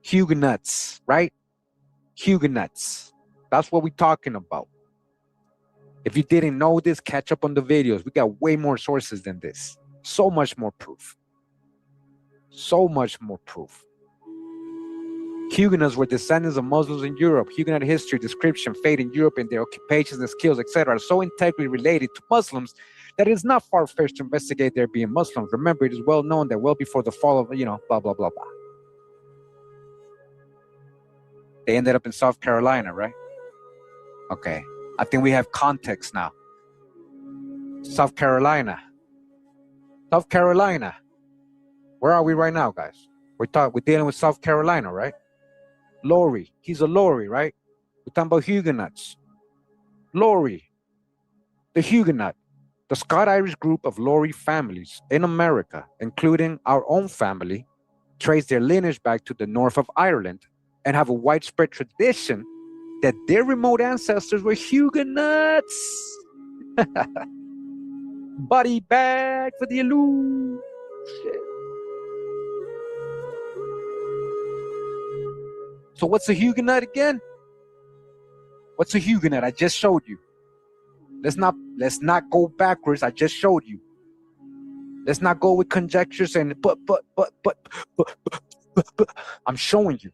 Huguenots, right? Huguenots. That's what we're talking about. If you didn't know this, catch up on the videos. We got way more sources than this. So much more proof. So much more proof. Huguenots were descendants of Muslims in Europe. Huguenot history, description, fate in Europe, and their occupations and skills, etc., are so integrally related to Muslims that it is not far-fetched to investigate their being Muslims. Remember, it is well known that well before the fall of, blah, blah, blah, blah. They ended up in South Carolina, right? Okay. I think we have context now. South Carolina. South Carolina. Where are we right now, guys? We're dealing with South Carolina, right? Laurie. He's a Laurie, right? We're talking about Huguenots. Laurie. The Huguenot. The Scot-Irish group of Laurie families in America, including our own family, trace their lineage back to the north of Ireland and have a widespread tradition that their remote ancestors were Huguenots. Body bag for the illusion. So what's a Huguenot again? What's a Huguenot? I just showed you. Let's not go backwards. I just showed you. Let's not go with conjectures and but. I'm showing you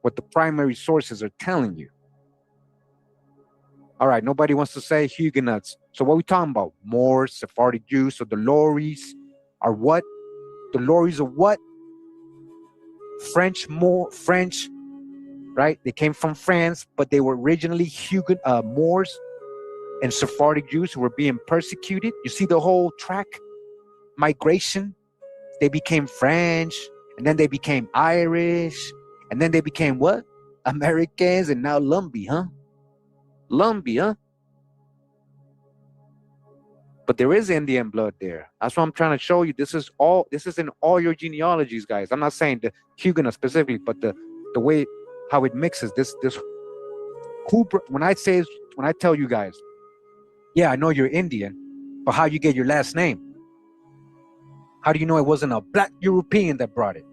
what the primary sources are telling you. All right, nobody wants to say Huguenots. So what are we talking about? Moors, Sephardic Jews. So the Lauries are what? The Lauries are what? French, right? They came from France, but they were originally Moors and Sephardic Jews who were being persecuted. You see the whole track? Migration. They became French, and then they became Irish, and then they became what? Americans, and now Lumbee, huh? Lumbee, huh? But there is Indian blood there. That's what I'm trying to show you. This is in all your genealogies, guys. I'm not saying the Huguenot specifically, but the way how it mixes. When I tell you guys, yeah, I know you're Indian, but how you get your last name? How do you know it wasn't a black European that brought it?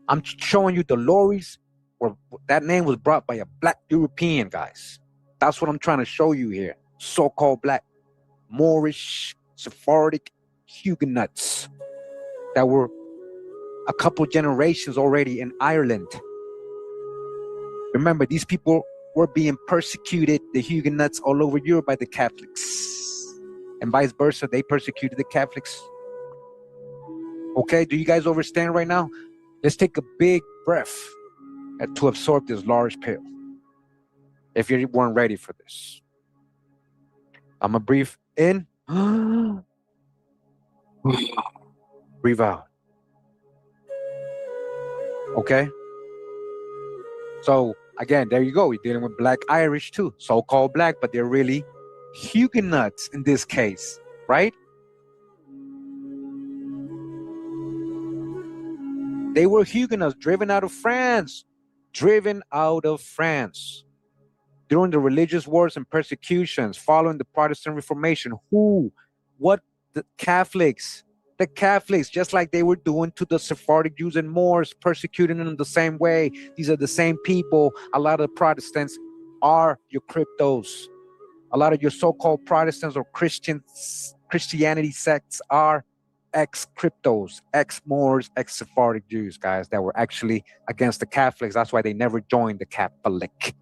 I'm showing you the Lauries, where that name was brought by a black European, guys. That's what I'm trying to show you here. So-called black, Moorish, Sephardic Huguenots that were a couple generations already in Ireland. Remember, these people were being persecuted, the Huguenots, all over Europe by the Catholics. And vice versa, they persecuted the Catholics. Okay, do you guys understand right now? Let's take a big breath to absorb this large pill. if you weren't ready for this. I'm going to breathe in. Breathe out. Okay? So, again, there you go. You're dealing with Black Irish too. So-called black, but they're really Huguenots in this case, right? They were Huguenots driven out of France. Driven out of France. During the religious wars and persecutions following the Protestant Reformation. What? The Catholics. The Catholics, just like they were doing to the Sephardic Jews and Moors, persecuting them the same way. These are the same people. A lot of the Protestants are your cryptos. A lot of your so-called Protestants or Christianity sects are ex-cryptos, ex-Moors, ex-Sephardic Jews, guys, that were actually against the Catholics. That's why they never joined the Catholic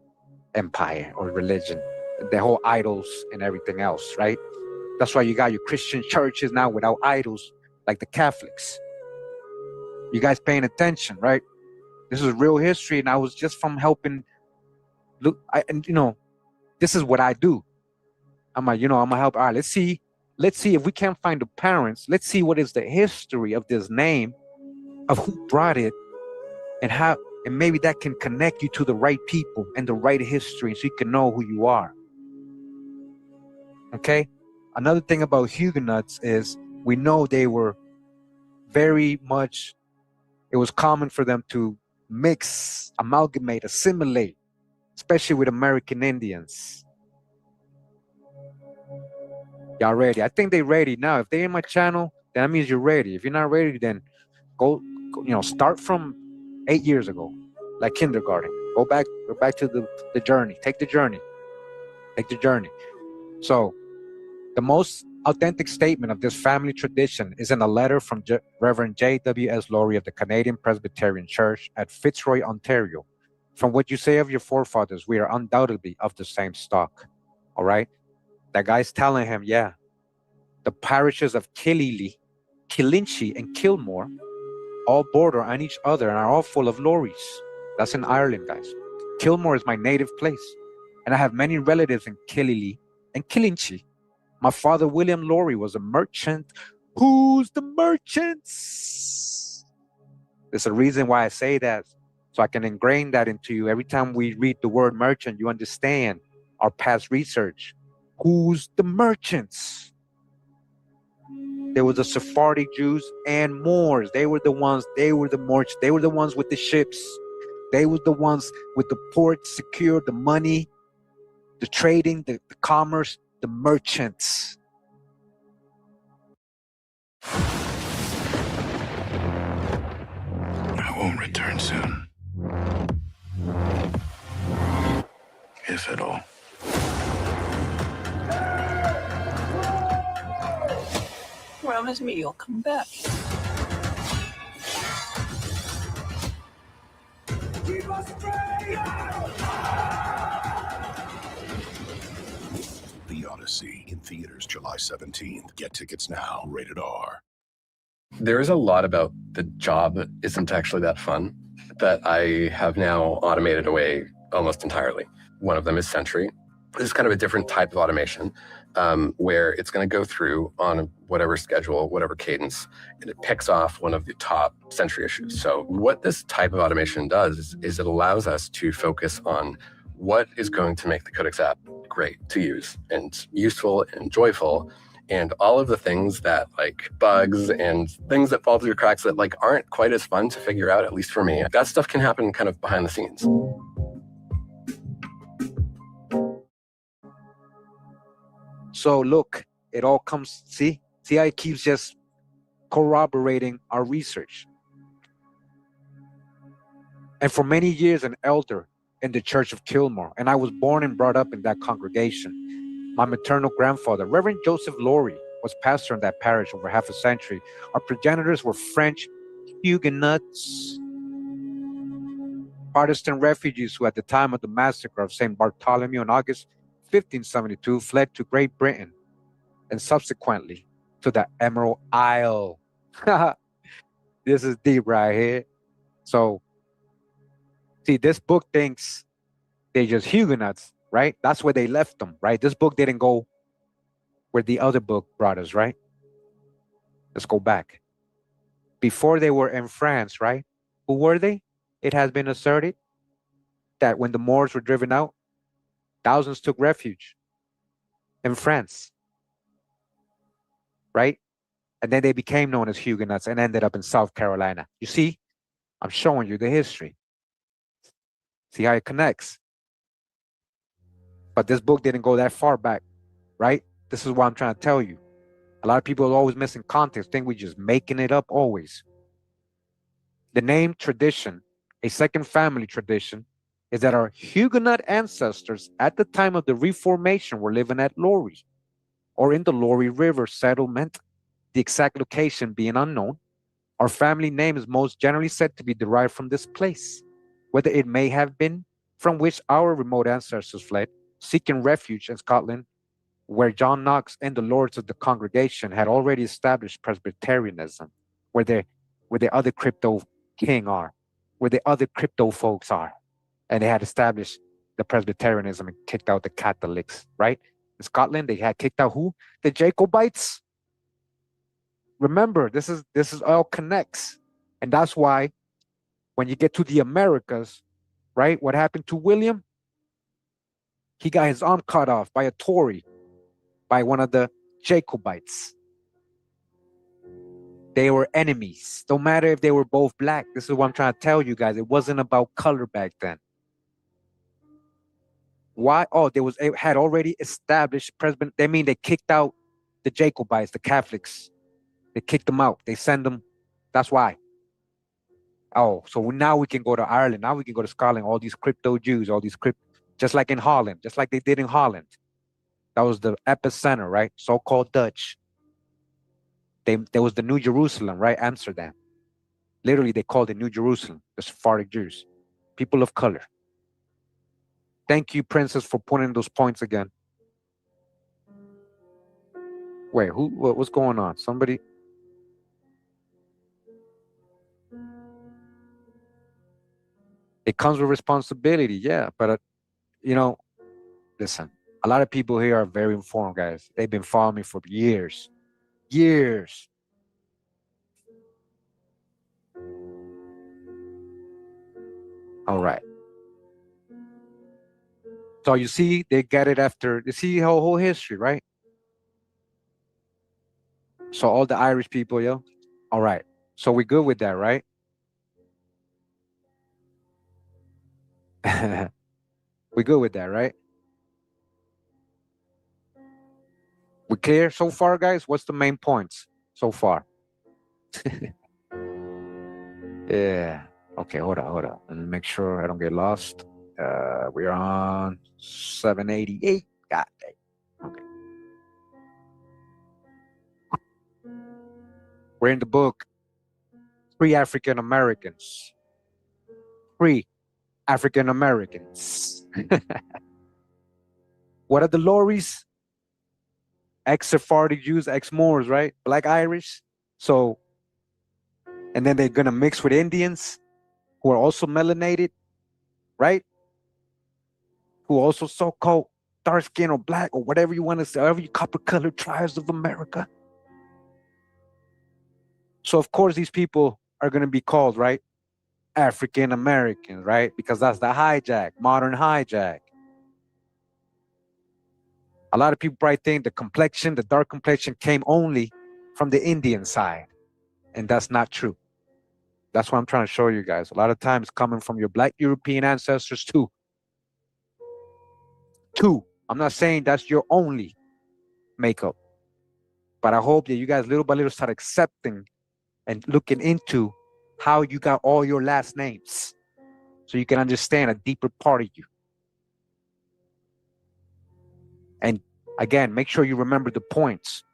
empire or religion, the whole idols and everything else, right? That's why you got your Christian churches now without idols, like the Catholics. You guys paying attention, right? This is real history, and I was just from helping. Look, this is what I do. I'm gonna help. All right, let's see if we can't find the parents. Let's see what is the history of this name, of who brought it, and how, and maybe that can connect you to the right people and the right history, so you can know who you are. Okay. Another thing about Huguenots is we know they were very much. It was common for them to mix, amalgamate, assimilate, especially with American Indians. Y'all ready? I think they're ready now. If they're in my channel, then that means you're ready. If you're not ready, then go start from 8 years ago, like kindergarten. Go back to the journey. Take the journey. So the most authentic statement of this family tradition is in a letter from Reverend J.W.S. Laurie of the Canadian Presbyterian Church at Fitzroy, Ontario. From what you say of your forefathers, we are undoubtedly of the same stock. All right? That guy's telling him, yeah, the parishes of Killilea, Killinchie, and Kilmore all border on each other and are all full of Lauries. That's in Ireland, guys. Kilmore is my native place, and I have many relatives in Killilea and Killinchie. My father, William Laurie, was a merchant. Who's the merchants? There's a reason why I say that, so I can ingrain that into you. Every time we read the word merchant, you understand our past research. Who's the merchants? There was the Sephardic Jews and Moors. They were the ones with the ships. They were the ones with the ports secured, the money, the trading, the commerce, the merchants. I won't return soon. If at all. Promise me you'll come back. The Odyssey in theaters July 17th. Get tickets now. Rated R. There's a lot about the job isn't actually that fun that I have now automated away almost entirely. One of them is Sentry. This is kind of a different type of automation where it's going to go through on whatever schedule, whatever cadence, and it picks off one of the top Sentry issues. So what this type of automation does is it allows us to focus on what is going to make the Codex app great to use and useful and joyful, and all of the things that like bugs and things that fall through your cracks that like aren't quite as fun to figure out, at least for me. That stuff can happen kind of behind the scenes. So look, it all comes, see how it keeps just corroborating our research. And for many years, an elder in the Church of Kilmore, and I was born and brought up in that congregation. My maternal grandfather, Reverend Joseph Laurie, was pastor in that parish over half a century. Our progenitors were French Huguenots, Protestant refugees who at the time of the massacre of St. Bartholomew in August 1572 fled to Great Britain and subsequently to the Emerald Isle. This is deep right here. So, see, this book thinks they're just Huguenots, right? That's where they left them, right? This book didn't go where the other book brought us, right? Let's go back. Before they were in France, right? Who were they? It has been asserted that when the Moors were driven out, thousands took refuge in France, right? And then they became known as Huguenots and ended up in South Carolina. You see, I'm showing you the history. See how it connects. But this book didn't go that far back, right? This is what I'm trying to tell you. A lot of people are always missing context, think we're just making it up always. The name tradition, a second family tradition, is that our Huguenot ancestors at the time of the Reformation were living at Lorry or in the Lorry River settlement, the exact location being unknown. Our family name is most generally said to be derived from this place, whether it may have been from which our remote ancestors fled, seeking refuge in Scotland, where John Knox and the lords of the congregation had already established Presbyterianism, where the other crypto king are, where the other crypto folks are. And they had established the Presbyterianism and kicked out the Catholics, right? In Scotland, they had kicked out who? The Jacobites. Remember, this is all connects. And that's why when you get to the Americas, right? What happened to William? He got his arm cut off by a Tory, by one of the Jacobites. They were enemies. Don't matter if they were both black. This is what I'm trying to tell you guys. It wasn't about color back then. Why? Oh, it had already established Presbyterian. They mean they kicked out the Jacobites, the Catholics. They kicked them out. They send them. That's why. Oh, so now we can go to Ireland. Now we can go to Scotland. All these crypto Jews, all these just like in Holland, just like they did in Holland. That was the epicenter, right? So-called Dutch. There was the New Jerusalem, right? Amsterdam. Literally, they called it New Jerusalem, the Sephardic Jews, people of color. Thank you, Princess, for pointing those points again. Wait, what's going on? Somebody? It comes with responsibility, yeah. But, listen, a lot of people here are very informed, guys. They've been following me for years. Years. All right. So you see, they get it after, you see how whole history, right? So all the Irish people, yo. All right. So we good with that, right? We good with that, right? We clear so far, guys? What's the main points so far? Yeah. Okay, hold on. Let me make sure I don't get lost. We're on 788. God dang. Okay. We're in the book, Free African Americans. Free African Americans. What are the Lorries? Ex-Sephardic Jews, ex-Moors, right? Black Irish. So, and then they're going to mix with Indians who are also melanated, right? Who also so-called dark skin or black or whatever you want to say, whatever you copper-colored tribes of America. So, of course, these people are going to be called, right? African Americans, right? Because that's the hijack, modern hijack. A lot of people probably think the dark complexion came only from the Indian side. And that's not true. That's what I'm trying to show you guys. A lot of times coming from your black European ancestors too. I'm not saying that's your only makeup. But I hope that you guys little by little start accepting and looking into how you got all your last names. So you can understand a deeper part of you. And again, make sure you remember the points.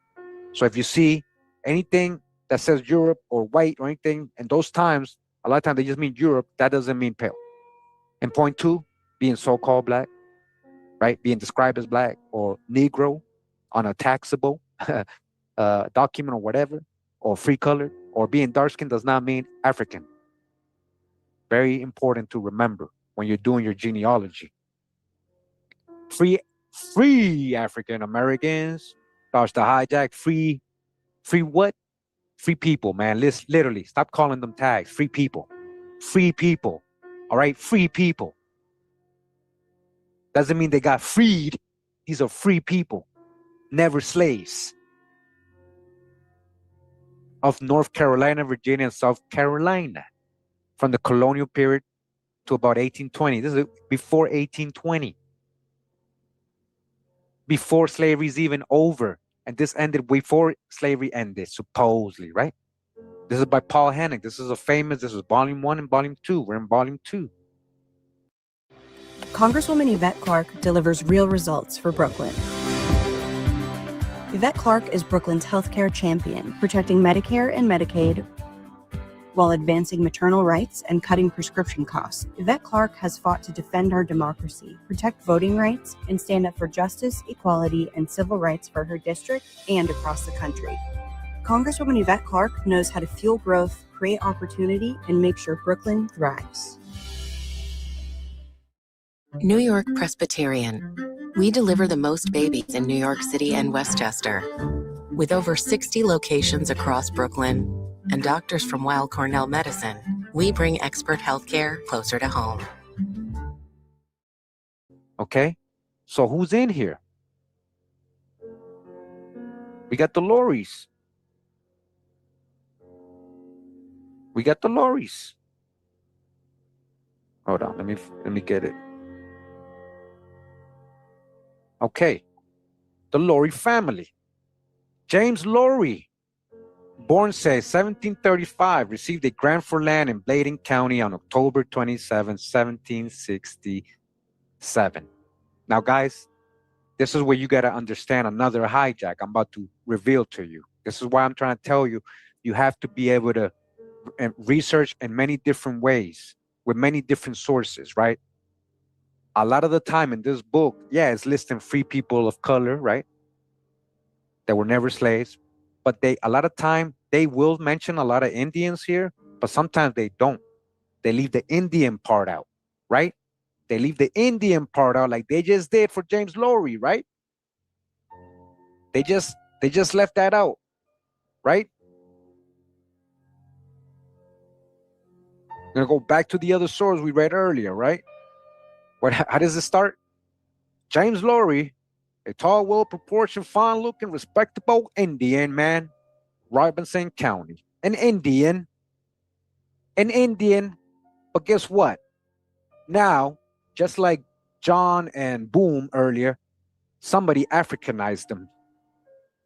So if you see anything that says Europe or white or anything, in those times, a lot of times they just mean Europe. That doesn't mean pale. And point two, being so-called black, right? Being described as black or Negro on a taxable document or whatever, or free colored, or being dark skinned does not mean African. Very important to remember when you're doing your genealogy. free African Americans. Starts to hijack free what? Free people, man. Literally, stop calling them tags. Free people. Free people. All right, free people. Doesn't mean they got freed. These are free people, never slaves. Of North Carolina, Virginia, and South Carolina from the colonial period to about 1820. This is before 1820. Before slavery is even over. And this ended before slavery ended, supposedly, right? This is by Paul Hennig. This is volume 1 and volume 2. We're in volume 2. Congresswoman Yvette Clarke delivers real results for Brooklyn. Yvette Clarke is Brooklyn's healthcare champion, protecting Medicare and Medicaid while advancing maternal rights and cutting prescription costs. Yvette Clarke has fought to defend our democracy, protect voting rights, and stand up for justice, equality, and civil rights for her district and across the country. Congresswoman Yvette Clarke knows how to fuel growth, create opportunity, and make sure Brooklyn thrives. New York Presbyterian. We deliver the most babies in New York City and Westchester. With over 60 locations across Brooklyn and doctors from Weill Cornell Medicine, we bring expert healthcare closer to home. Okay, so who's in here? We got the Lorries. We got the Lorries. Hold on, let me get it. Okay, the Lorry family. James Lorry, born, say, 1735, received a grant for land in Bladen County on October 27, 1767. Now, guys, this is where you got to understand another hijack I'm about to reveal to you. This is why I'm trying to tell you, you have to be able to research in many different ways with many different sources, right? A lot of the time in this book, yeah, it's listing free people of color, right? That were never slaves. But a lot of time, they will mention a lot of Indians here, but sometimes they don't. They leave the Indian part out, right? They leave the Indian part out like they just did for James Lorry, right? They just left that out, right? I'm gonna go back to the other source we read earlier, right? How does it start? James Lorry, a tall, well-proportioned, fine-looking, respectable Indian man, Robinson County. An Indian. But guess what? Now, just like John and Boom earlier, somebody Africanized him.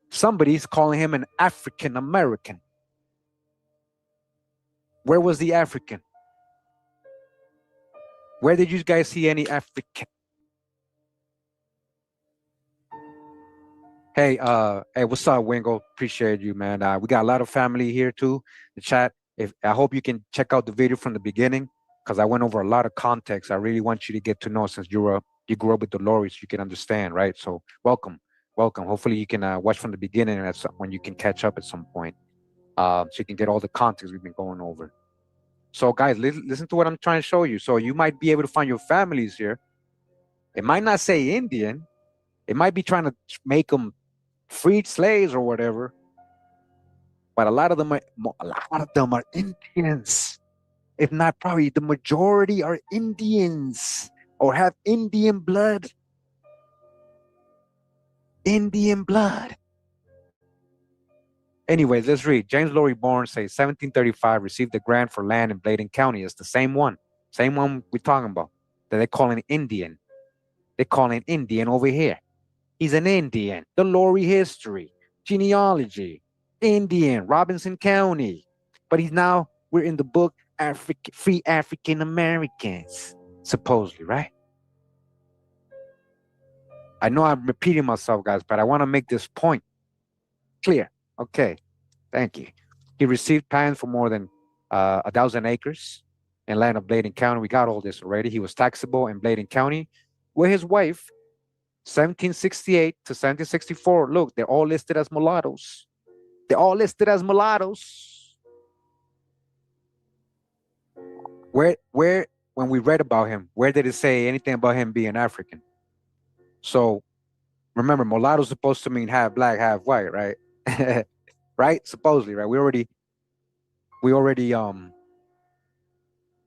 Somebody's calling him an African American. Where was the African? Where did you guys see any African? Hey, what's up, Wingo? Appreciate you, man. We got a lot of family here too. The chat. I hope you can check out the video from the beginning because I went over a lot of context. I really want you to get to know since you grew up with the Lorries, you can understand, right? So welcome. Hopefully you can watch from the beginning and when you can catch up at some point, so you can get all the context we've been going over. So guys, listen to what I'm trying to show you. So you might be able to find your families here. It might not say Indian. It might be trying to make them freed slaves or whatever. But a lot of them are Indians. If not, probably the majority are Indians or have Indian blood. Indian blood. Anyways, let's read. James Lorry born, say, 1735, received a grant for land in Bladen County. It's the same one we're talking about that they call an Indian. They call an Indian over here. He's an Indian. The Lorry history, genealogy, Indian, Robinson County. But we're in the book, Free African Americans, supposedly, right? I know I'm repeating myself, guys, but I want to make this point clear. Okay, thank you. He received patents for more than 1,000 acres in land of Bladen County. We got all this already. He was taxable in Bladen County with his wife, 1768 to 1764. Look, they're all listed as mulattoes. Where, when we read about him, where did it say anything about him being African? So remember, mulatto is supposed to mean half black, half white, right? Right? Supposedly, right? We already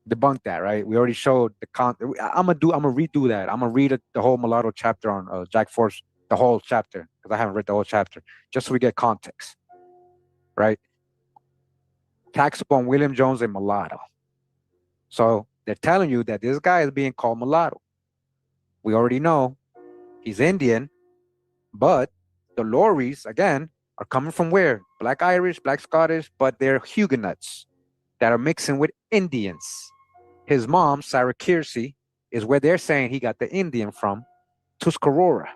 debunked that, right? We already showed the I'm gonna redo that. I'm gonna read the whole mulatto chapter on Jack Force, the whole chapter, because I haven't read the whole chapter, just so we get context, right? Tax upon William Jones, a mulatto. So they're telling you that this guy is being called mulatto. We already know he's Indian, but the Lorries, again, are coming from where? Black Irish, Black Scottish, but they're Huguenots that are mixing with Indians. His mom, Sarah Kiersey, is where they're saying he got the Indian from, Tuscarora.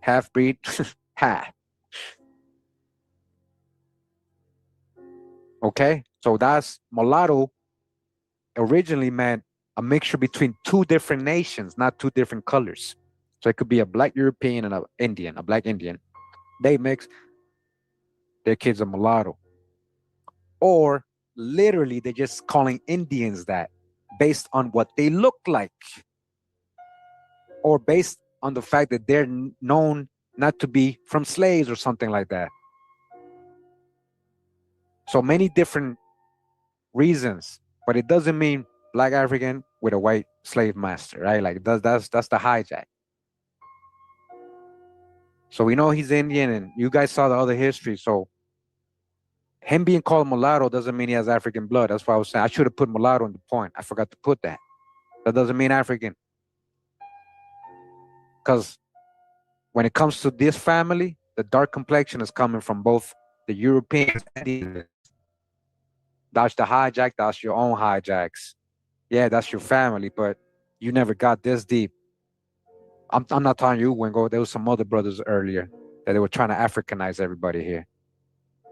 Half-breed, ha. Okay, so that's mulatto originally meant a mixture between two different nations, not two different colors. So it could be a black European and an Indian, a black Indian. They mix, their kids are mulatto. Or literally, they're just calling Indians that based on what they look like. Or based on the fact that they're known not to be from slaves or something like that. So many different reasons, but it doesn't mean black African with a white slave master, right? Like that's the hijack. So we know he's Indian, and you guys saw the other history. So him being called mulatto doesn't mean he has African blood. That's why I was saying I should have put mulatto in the point. I forgot to put that. That doesn't mean African. Because when it comes to this family, the dark complexion is coming from both the Europeans and the Indians. That's the hijack, that's your own hijacks. Yeah, that's your family, but you never got this deep. I'm not telling you, Wingo. There was some other brothers earlier that they were trying to Africanize everybody here.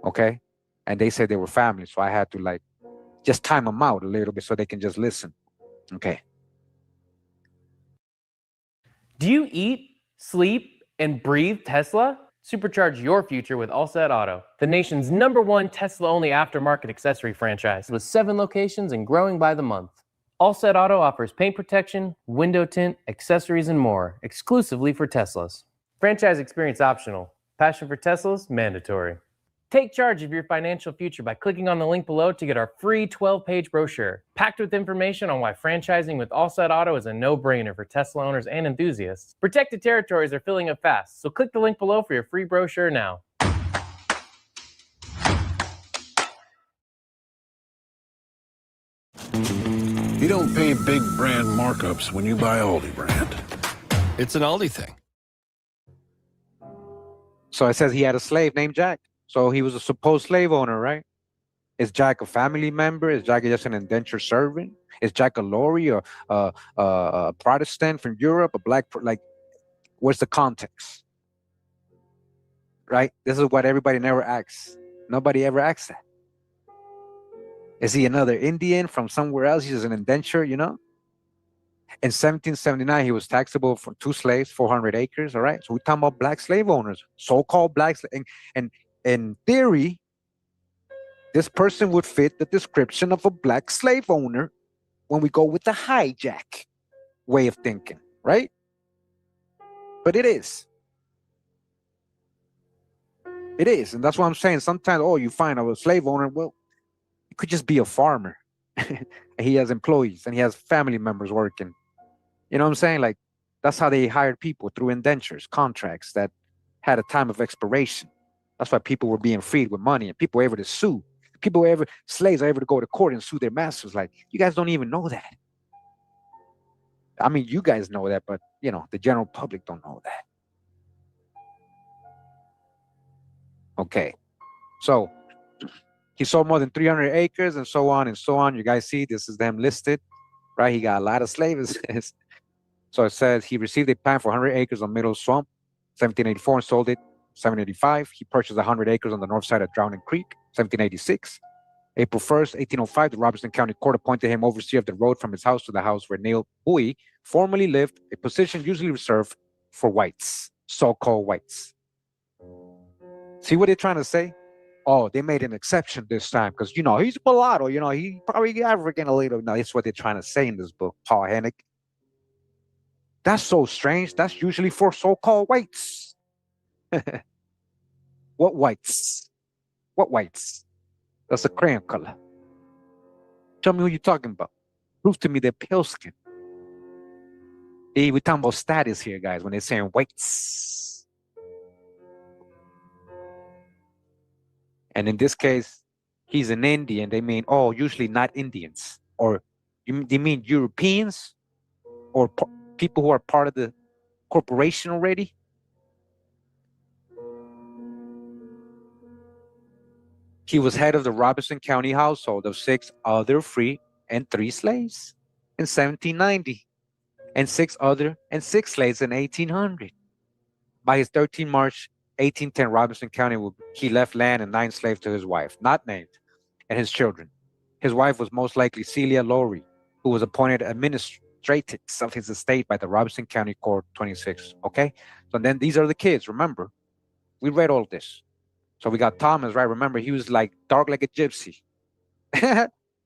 Okay? And they said they were family, so I had to like just time them out a little bit so they can just listen. Okay. Do you eat, sleep, and breathe Tesla? Supercharge your future with Allset Auto, the nation's #1 Tesla-only aftermarket accessory franchise with 7 locations and growing by the month. Allset Auto offers paint protection, window tint, accessories, and more, exclusively for Teslas. Franchise experience optional. Passion for Teslas, mandatory. Take charge of your financial future by clicking on the link below to get our free 12-page brochure, packed with information on why franchising with Allset Auto is a no-brainer for Tesla owners and enthusiasts. Protected territories are filling up fast, so click the link below for your free brochure now. You don't pay big brand markups when you buy Aldi brand. It's an Aldi thing. So it says he had a slave named Jack. So he was a supposed slave owner, right? Is Jack a family member? Is Jack just an indentured servant? Is Jack a Lorry or a Protestant from Europe, a black, like, where's the context? Right? This is what everybody never asks. Nobody ever asks that. Is he another Indian from somewhere else? He's an indenture, you know? In 1779, he was taxable for 2 slaves, 400 acres, all right? So we're talking about black slave owners, so-called black slave. And in theory, this person would fit the description of a black slave owner when we go with the hijack way of thinking, right? But it is. It is. And that's what I'm saying. Sometimes, oh, you find a slave owner, well, it could just be a farmer. And he has employees and he has family members working. You know what I'm saying? Like, that's how they hired people, through indentures, contracts that had a time of expiration. That's why people were being freed with money and people were able to sue. Slaves are able to go to court and sue their masters. Like, you guys don't even know that. I mean, you guys know that, but, you know, the general public don't know that. Okay. So he sold more than 300 acres and so on and so on. You guys see, this is them listed, right? He got a lot of slaves. So it says he received a plan for 100 acres on Middle Swamp, 1784, and sold it 1785. He purchased 100 acres on the north side of Drowning Creek, 1786. April 1st, 1805, the Robertson County Court appointed him overseer of the road from his house to the house where Neil Bowie formerly lived, a position usually reserved for whites, so-called whites. See what they're trying to say? Oh, they made an exception this time because, he's mulatto. He probably African a little. No, that's what they're trying to say in this book, Paul Hennig. That's so strange. That's usually for so-called whites. What whites? What whites? That's a crayon color. Tell me who you're talking about. Prove to me they're pale skin. Hey, we're talking about status here, guys, when they're saying whites. And in this case, he's an Indian. They mean, usually not Indians. Or they mean Europeans or people who are part of the corporation already. He was head of the Robinson County household of 6 other free and 3 slaves in 1790, and 6 slaves in 1800. By his 13 March 1810, Robinson County, he left land and 9 slaves to his wife, not named, and his children. His wife was most likely Celia Lowry, who was appointed administratrix of his estate by the Robinson County Court 26. Okay, so then these are the kids. Remember, we read all this. So we got Thomas, right? Remember, he was like dark like a gypsy.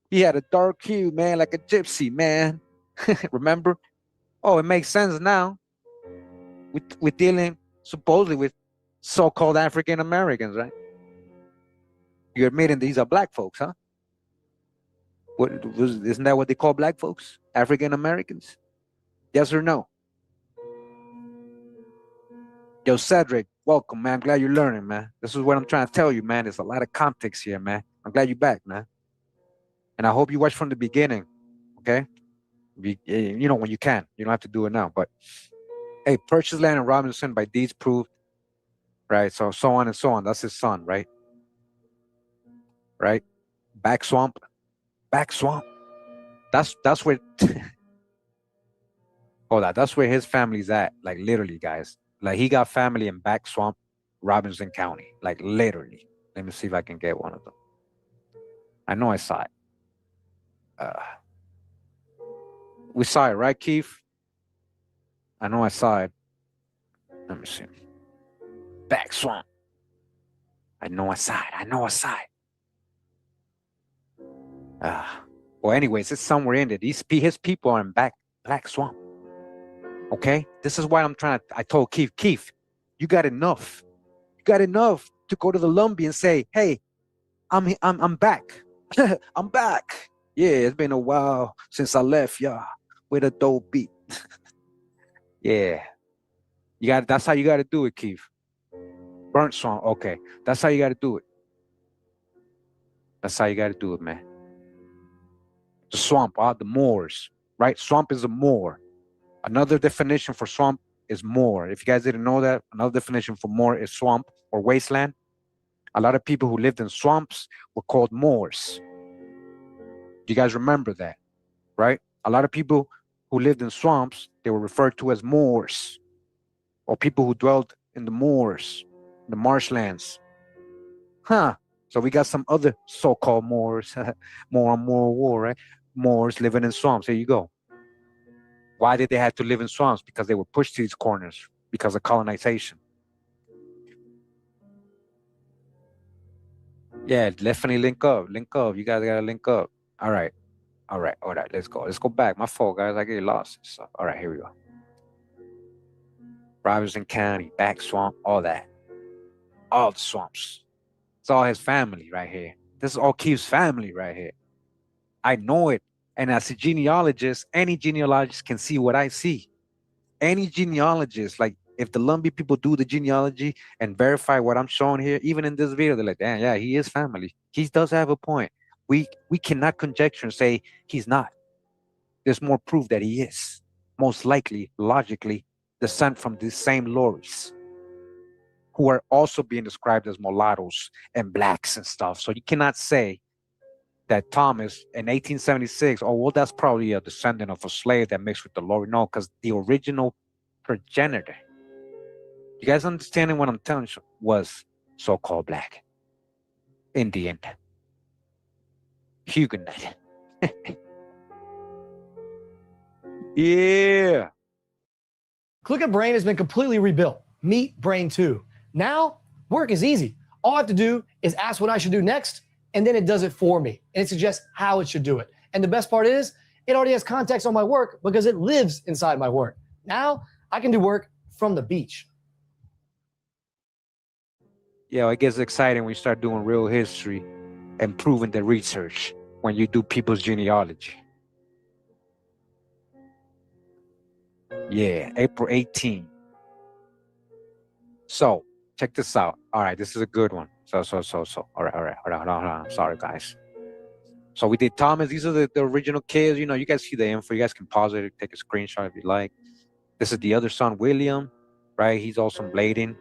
He had a dark hue, man, like a gypsy, man. Remember? Oh, it makes sense now. We're dealing supposedly with so-called African Americans, right? You're admitting these are black folks, huh? Isn't that what they call black folks? African Americans? Yes or no? Yo, Cedric, welcome, man. I'm glad you're learning, man. This is what I'm trying to tell you, man. There's a lot of context here, man. I'm glad you're back, man. And I hope you watch from the beginning, okay? When you can. You don't have to do it now. But, hey, purchased land in Robinson by deeds proved, right? So on and so on. That's his son, right? Right? Back swamp. That's where... that's where his family's at. Like, literally, guys. Like, he got family in Back Swamp, Robinson County. Like, literally. Let me see if I can get one of them. I know I saw it. We saw it, right, Keith? I know I saw it. Let me see. Back Swamp. I know I saw it. Well, anyways, it's somewhere in there. His people are in Black Swamp. Okay, this is why I told Keith, you got enough. You got enough to go to the Lumbee and say, hey, I'm back. I'm back. Yeah, it's been a while since I left y'all with a dope beat. Yeah. That's how you gotta do it, Keith. Burnt Swamp, okay. That's how you gotta do it. That's how you gotta do it, man. The swamp, the moors, right? Swamp is a moor. Another definition for swamp is moor. If you guys didn't know that, another definition for moor is swamp or wasteland. A lot of people who lived in swamps were called moors. You guys remember that, right? A lot of people who lived in swamps, they were referred to as moors, or people who dwelled in the moors, the marshlands. So we got some other so-called moors, more war, right? Moors living in swamps. There you go. Why did they have to live in swamps? Because they were pushed to these corners because of colonization. Yeah, definitely link up. You guys gotta link up. All right. Let's go back. My fault, guys. I get lost. So, all right, here we go. Robinson County, Back Swamp, all that. All the swamps. It's all his family right here. This is all Keith's family right here. I know it. And as a genealogist, any genealogist can see what I see. Any genealogist, like if the Lumbee people do the genealogy and verify what I'm showing here, even in this video, they're like, damn, yeah, he is family. He does have a point. We cannot conjecture and say he's not. There's more proof that he is. Most likely, logically, descent from these same Lorries, who are also being described as mulattoes and blacks and stuff. So you cannot say that Thomas in 1876, that's probably a descendant of a slave that mixed with the Lorry. No, because the original progenitor, you guys understanding what I'm telling you, was so-called black, Indian, Huguenot. Yeah. Click a Brain has been completely rebuilt. Meet Brain 2. Now, work is easy. All I have to do is ask what I should do next, and then it does it for me. And it suggests how it should do it. And the best part is, it already has context on my work because it lives inside my work. Now, I can do work from the beach. Yeah, it gets exciting when you start doing real history and proving the research when you do people's genealogy. Yeah, April 18. So, check this out. All right, this is a good one. So. All right. Hold on. I'm sorry, guys. So we did Thomas. These are the original kids. You know, you guys see the info. You guys can pause it, take a screenshot if you like. This is the other son, William, right? He's also blading.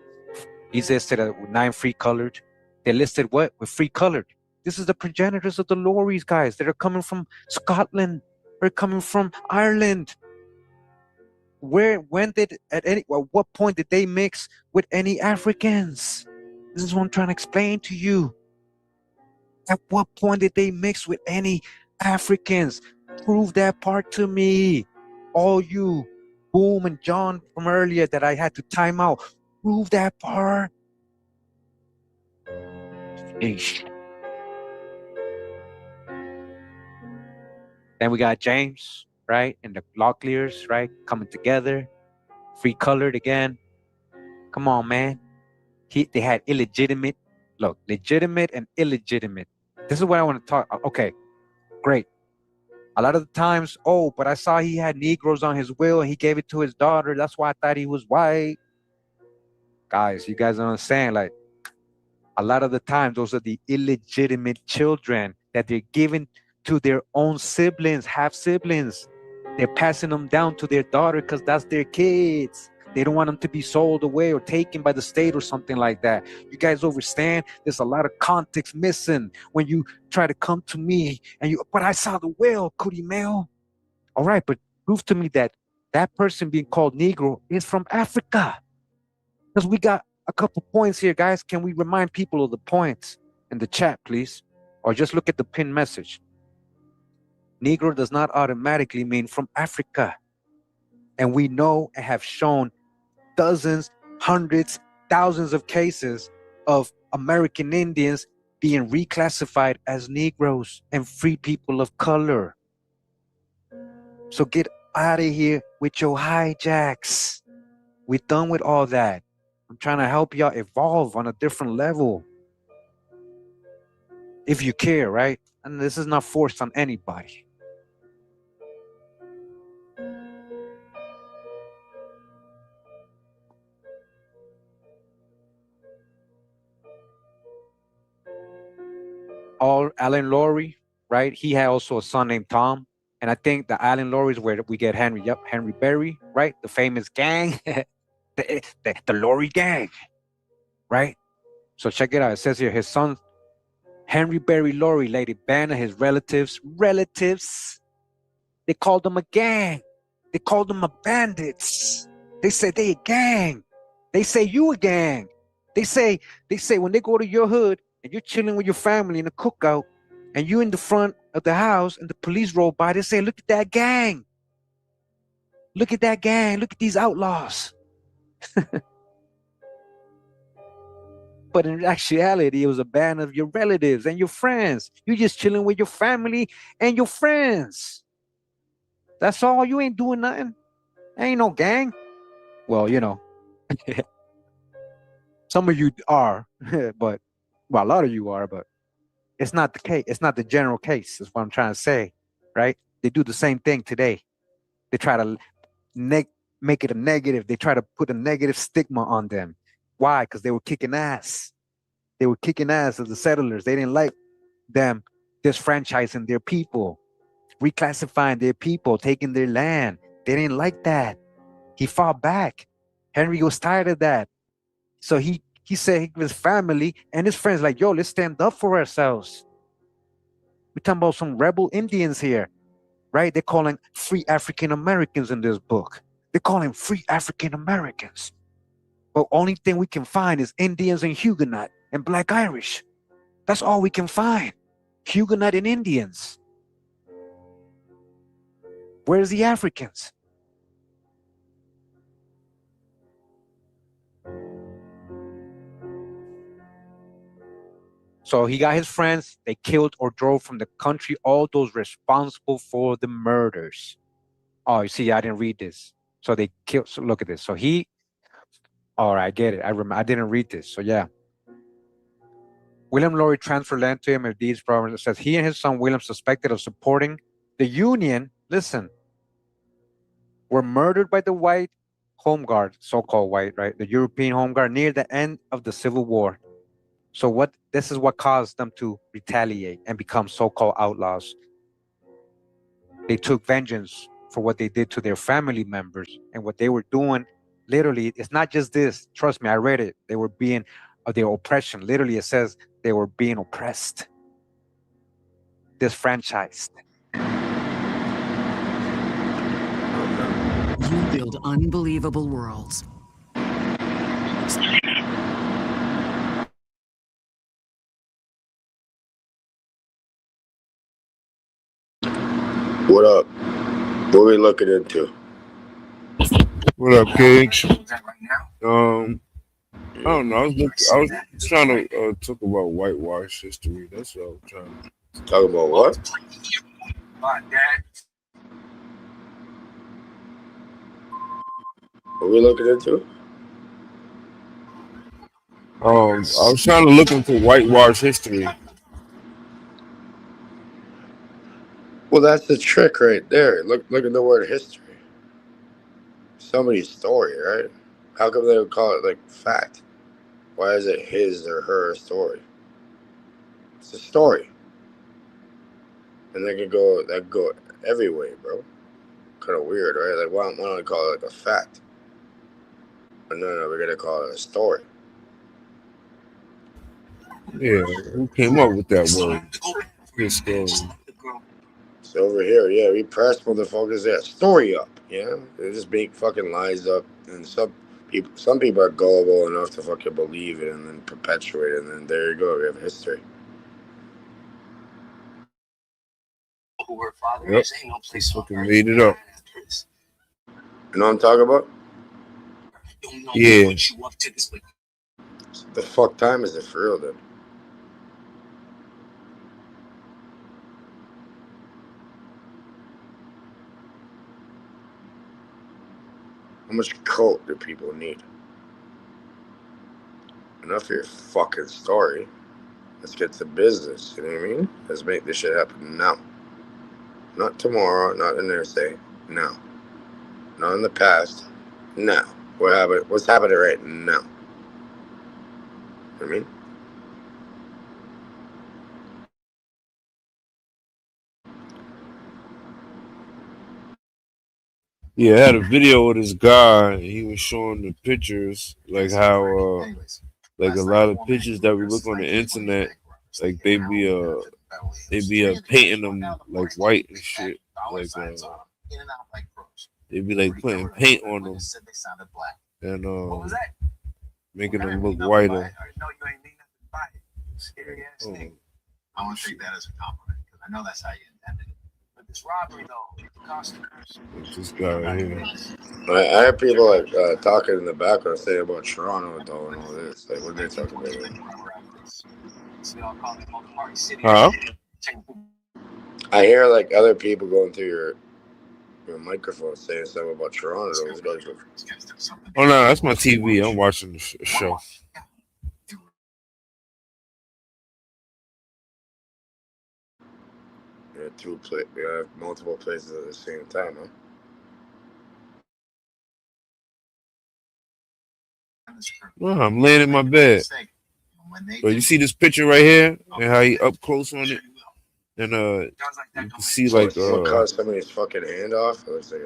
He's listed with 9 free colored. They listed what? With free colored. This is the progenitors of the Lorries, guys. That are coming from Scotland. They're coming from Ireland. What point did they mix with any Africans? This is what I'm trying to explain to you. At what point did they mix with any Africans? Prove that part to me. All you, Boom and John from earlier that I had to time out. Prove that part. Eesh. Then we got James, right? And the Locklears, right? Coming together. Free colored again. Come on, man. They had illegitimate. Look, legitimate and illegitimate. This is what I want to talk. Okay, great. A lot of the times, but I saw he had Negroes on his will and he gave it to his daughter. That's why I thought he was white. Guys, you guys don't understand. Like, a lot of the times, those are the illegitimate children that they're giving to their own siblings, half siblings. They're passing them down to their daughter because that's their kids. They don't want them to be sold away or taken by the state or something like that. You guys understand? There's a lot of context missing when you try to come to me but I saw the will, Cootie Mail. All right, but prove to me that that person being called Negro is from Africa. Because we got a couple points here, guys. Can we remind people of the points in the chat, please? Or just look at the pinned message. Negro does not automatically mean from Africa. And we know and have shown dozens, hundreds, thousands of cases of American Indians being reclassified as Negroes and free people of color. So get out of here with your hijacks. We're done with all that. I'm trying to help y'all evolve on a different level. If you care, right? And this is not forced on anybody. Alan Laurie, right? He had also a son named Tom. And I think the Alan Laurie's where we get Henry Berry, right? The famous gang, the Laurie gang, right? So check it out. It says here, his son, Henry Berry Laurie, Lady Banner, his relatives, they called them a gang. They called them a bandits. They said they a gang. They say you a gang. They say when they go to your hood and you're chilling with your family in a cookout and you in the front of the house and the police roll by, they say, look at that gang. Look at that gang. Look at these outlaws. But in actuality, it was a band of your relatives and your friends. You're just chilling with your family and your friends. That's all. You ain't doing nothing. Ain't no gang. Well, you know, some of you are, but a lot of you are, but it's not the case. It's not the general case, is what I'm trying to say, right? They do the same thing today. They try to make it a negative. They try to put a negative stigma on them. Why? Because they were kicking ass. They were kicking ass as the settlers. They didn't like them disfranchising their people, reclassifying their people, taking their land. They didn't like that. He fought back. Henry was tired of that. So he said his family and his friends like, yo, let's stand up for ourselves. We're talking about some rebel Indians here, right? They're calling free African Americans in this book. They're calling free African Americans. But only thing we can find is Indians and Huguenot and Black Irish. That's all we can find. Huguenot and Indians. Where's the Africans? So he got his friends. They killed or drove from the country all those responsible for the murders. Oh, you see, I didn't read this. So they killed. So look at this. So he. All right, I get it. I remember. I didn't read this. So yeah. William Lorry transferred land to him. If these problems, it says he and his son William, suspected of supporting the Union. Listen, were murdered by the white home guard, so-called white, right? The European home guard near the end of the Civil War. So what? This is what caused them to retaliate and become so-called outlaws. They took vengeance for what they did to their family members and what they were doing. Literally, it's not just this. Trust me, I read it. They were being of their oppression. Literally, it says they were being oppressed, disfranchised. You build unbelievable worlds. What up? What are we looking into? What up, Cage? I don't know. I was trying to talk about whitewash history. That's what I was trying to talk about. What? What are we looking into? I was trying to look into whitewash history. Well, that's the trick right there. Look at the word history. Somebody's story, right? How come they would call it like fact? Why is it his or her story? It's a story, and that could go every way, bro. Kind of weird, right? Like why don't we call it like a fact? But no, we're gonna call it a story. Yeah, who came up with that word? His story. So over here, yeah, we press motherfuckers that story up, yeah? They just make fucking lies up, and some people are gullible enough to fucking believe it and then perpetuate it, and then there you go, we have history. Yep, fucking made it up. You know what I'm talking about? Yeah. The fuck time is it for real, then? How much coke do people need? Enough for your fucking story. Let's get to business. You know what I mean? Let's make this shit happen now. Not tomorrow, not the next day. Now. Not in the past. Now. What's happening right now? You know what I mean? Yeah, I had a video with this guy. He was showing the pictures, like how, like a lot of pictures that we look on the internet, like they be painting them like white and shit, like they be like putting paint on them and making them look whiter. I want to take that as a compliment because I know that's how you intended it. But this robbery, though, customers. This guy right here. I heard people like talking in the background saying about Toronto though and all this. Like, what they talking about? Huh? I hear like other people going through your microphone saying something about Toronto. Oh no, that's my TV. I'm watching the show. We have multiple places at the same time, huh? Well, I'm laying in my bed. So you see this picture right here and how he up close on it, and you can see like what caused somebody's fucking hand off? It looks like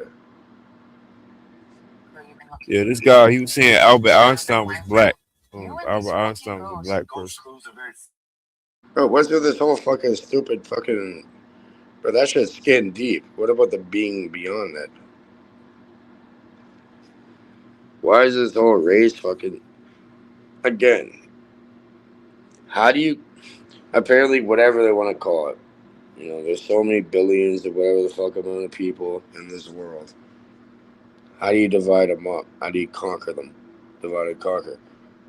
yeah, this guy, he was saying Albert Einstein was black. Albert Einstein was a black person. Bro, what's with this whole fucking stupid fucking? But that shit's getting deep. What about the being beyond that? Why is this whole race fucking? Again, how do you? Apparently, whatever they want to call it. You know, there's so many billions or whatever the fuck amount of people in this world. How do you divide them up? How do you conquer them? Divide and conquer.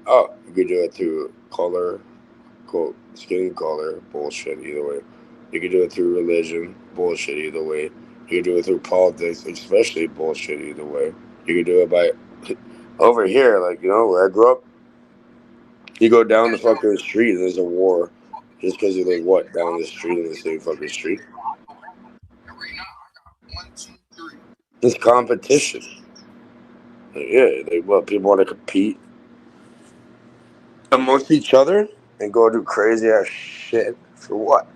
Oh, you could do it through color, skin color, bullshit either way. You can do it through religion, bullshit either way. You can do it through politics, especially bullshit either way. You can do it by over here, like where I grew up. You go down the fucking street and there's a war, just because you live down the street in the same fucking street. It's competition. Yeah, people want to compete amongst each other and go do crazy ass shit for what?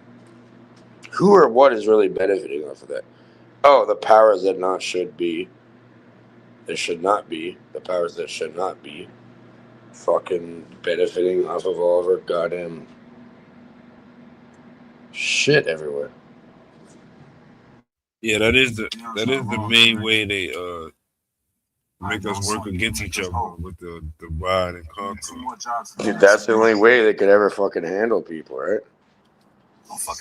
Who or what is really benefiting off of that? Oh, the powers that not should be. There should not be. The powers that should not be. Fucking benefiting off of all of our goddamn shit everywhere. Yeah, that is the main way they make us work against each other with the divide and conquer. Dude, that's the only way they could ever fucking handle people, right?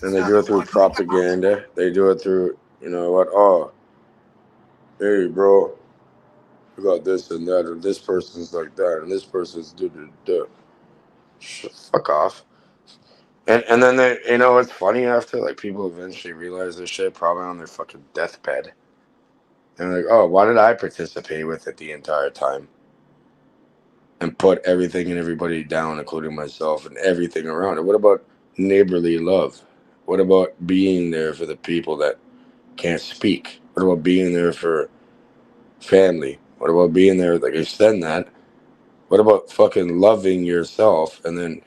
And they do it through propaganda. They do it through, oh, hey, bro, we got this and that, and this person's like that, and this person's do. Fuck off. And then they, it's funny after, like, people eventually realize this shit, probably on their fucking deathbed. And they're like, oh, why did I participate with it the entire time? And put everything and everybody down, including myself, and everything around it. What about neighborly love? What about being there for the people that can't speak? What about being there for family? What about being there, like, extend that? What about fucking loving yourself? And then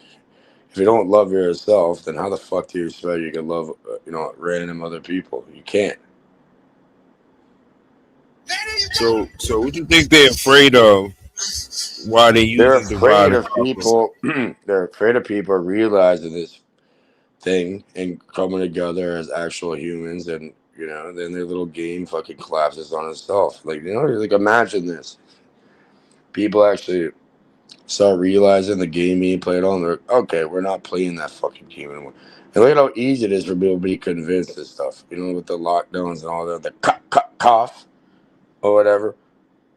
if you don't love yourself, then how the fuck do you expect you can love, random other people? You can't. So what do you think they're afraid of? Why They're using afraid divide and of conquer? people. They're afraid of people realizing this thing and coming together as actual humans, and then their little game fucking collapses on itself. Like, imagine this: people actually start realizing the game being played on. They're like, okay, we're not playing that fucking game anymore. And look at how easy it is for people to be convinced of stuff. With the lockdowns and all that, the cough or whatever.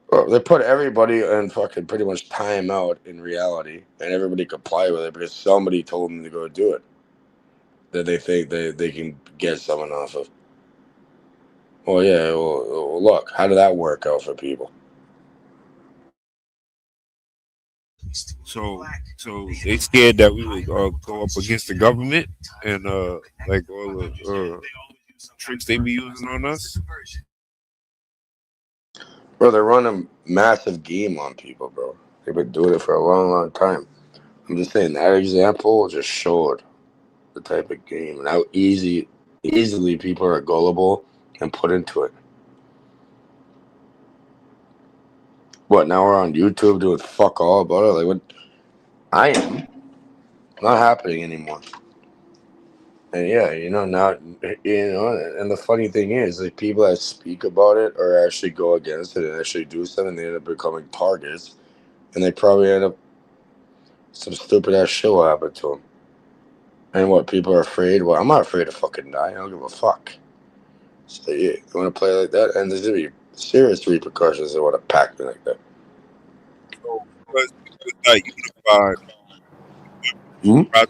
Well, they put everybody in fucking pretty much time out in reality, and everybody comply with it because somebody told them to go do it. That they think they can get someone off of. Well, yeah. Well, look, how did that work out for people? So they scared that we would go up against the government and like all the tricks they be using on us. Bro, they're running a massive game on people, bro. They've been doing it for a long, long time. I'm just saying that example just showed the type of game and how easily people are gullible and put into it. What, now we're on YouTube doing fuck all about it? Like, what? I am. Not happening anymore. And yeah, now, and the funny thing is, like, people that speak about it or actually go against it and actually do something, they end up becoming targets. And they probably end up, some stupid ass shit will happen to them. And what, people are afraid? Well, I'm not afraid to fucking die. I don't give a fuck. So yeah, you want to play like that? And there's going to be serious repercussions if you want to pack me like that. Because people are not unified.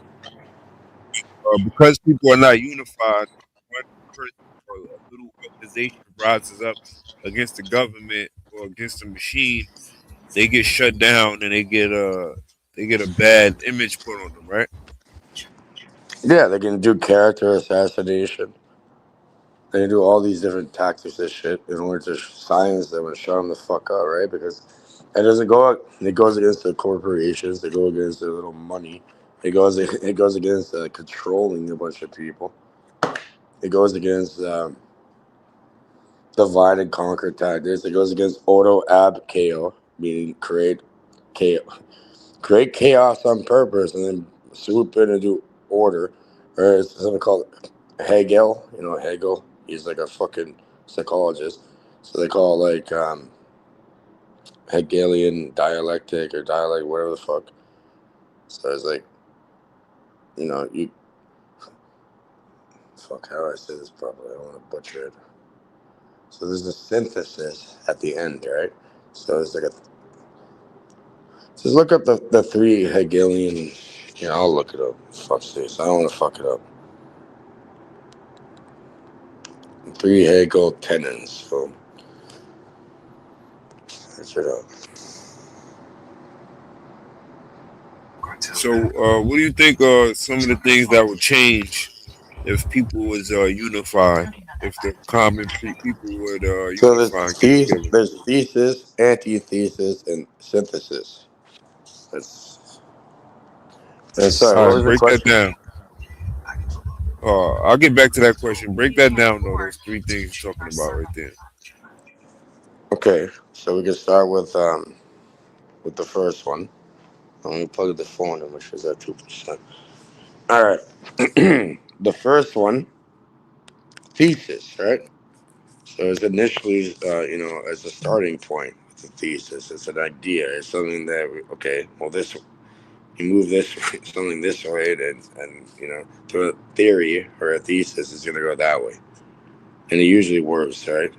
Because people are not unified, one person or a little organization rises up against the government or against the machine, they get shut down and they get a bad image put on them, right? Yeah, they can do character assassination. They can do all these different tactics and shit in order to silence them and shut them the fuck up, right? Because it doesn't go. It goes against the corporations. It goes against their little money. It goes against controlling a bunch of people. It goes against divide and conquer tactics. It goes against auto ab chaos, meaning create chaos on purpose and then swoop in and do order. Or it's something called Hegel. Hegel. He's like a fucking psychologist. So they call it like Hegelian dialectic or dialect, whatever the fuck. So it's like, you. Fuck, how do I say this properly? I don't want to butcher it. So there's a synthesis at the end, right? So it's like just look up the three Hegelian Yeah, I'll look it up. Fuck this. I don't want to fuck it up. 3 Hegel tenons. So that's it up. So, what do you think are some of the things that would change if people was unified? If the common people would So unify and get together? there's thesis, antithesis, and synthesis. That's sorry. All What right, was your break that question? down. I'll get back to that question. Break that down, though. Those 3 things you're talking about right there. Okay, so we can start with the first one. Let me plug the phone in, which is at 2%. All right. The first one, thesis, right? So it's initially, as a starting point, it's a thesis. It's an idea. It's something that, you move this something this way, and to a theory or a thesis is going to go that way. And it usually works, right?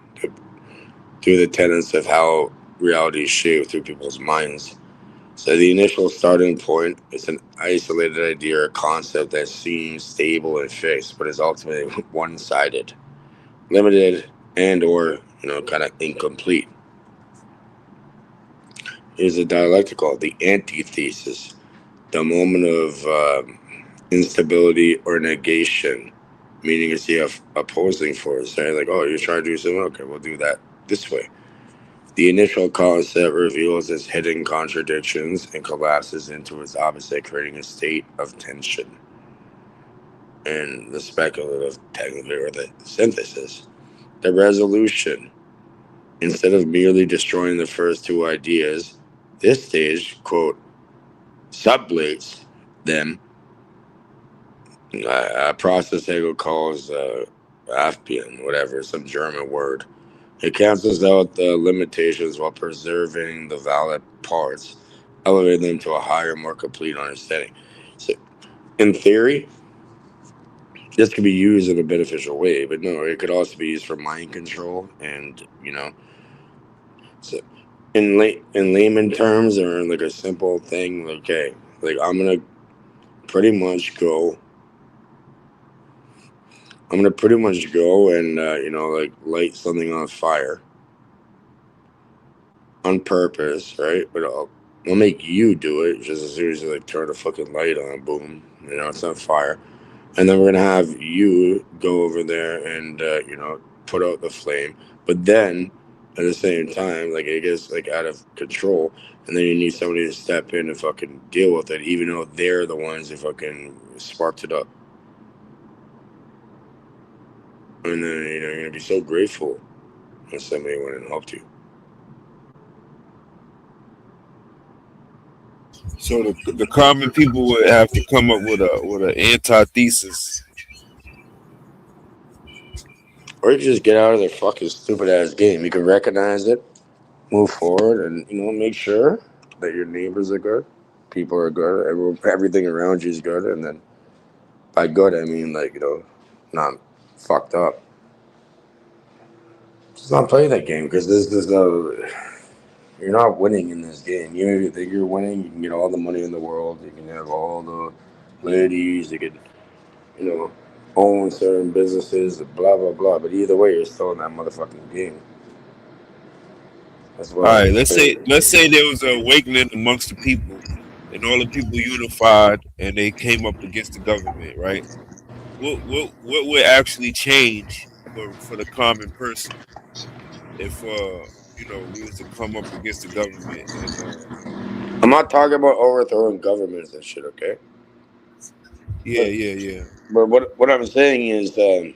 Through the tenets of how reality is shaped through people's minds. So the initial starting point is an isolated idea or concept that seems stable and fixed, but is ultimately one-sided, limited, and or kind of incomplete. Here's a dialectical, the antithesis, the moment of instability or negation, meaning it's the opposing force, right? Like, oh, you're trying to do something? Okay, we'll do that this way. The initial concept reveals its hidden contradictions and collapses into its opposite, creating a state of tension. And the speculative, technically, or the synthesis, the resolution. Instead of merely destroying the first 2 ideas, this stage, quote, sublates them, a process Hegel calls Afpian, whatever, some German word. It cancels out the limitations while preserving the valid parts, elevating them to a higher, more complete understanding. So, in theory, this can be used in a beneficial way, but no, it could also be used for mind control. And so in layman terms, or like a simple thing, okay, like I'm gonna pretty much go and like light something on fire on purpose, right? But I'll make you do it just as soon as you like turn the fucking light on, boom, it's on fire. And then we're gonna have you go over there and put out the flame. But then at the same time, like it gets like out of control, and then you need somebody to step in and fucking deal with it, even though they're the ones that fucking sparked it up. And then you're gonna be so grateful when somebody went and helped you. So the common people would have to come up with an antithesis. Or you can just get out of their fucking stupid ass game. You can recognize it, move forward, and make sure that your neighbors are good, people are good, everything around you is good, and then by good I mean like not fucked up. Just not play that game, because this is you're not winning in this game. You think you're winning, you can get all the money in the world, you can have all the ladies, you could own certain businesses, blah blah blah. But either way, you're still in that motherfucking game. That's All why right, let's say there was an awakening amongst the people, and all the people unified, and they came up against the government, right? What would actually change for the common person if we was to come up against the government and I'm not talking about overthrowing governments and shit, okay? yeah. But what I'm saying is there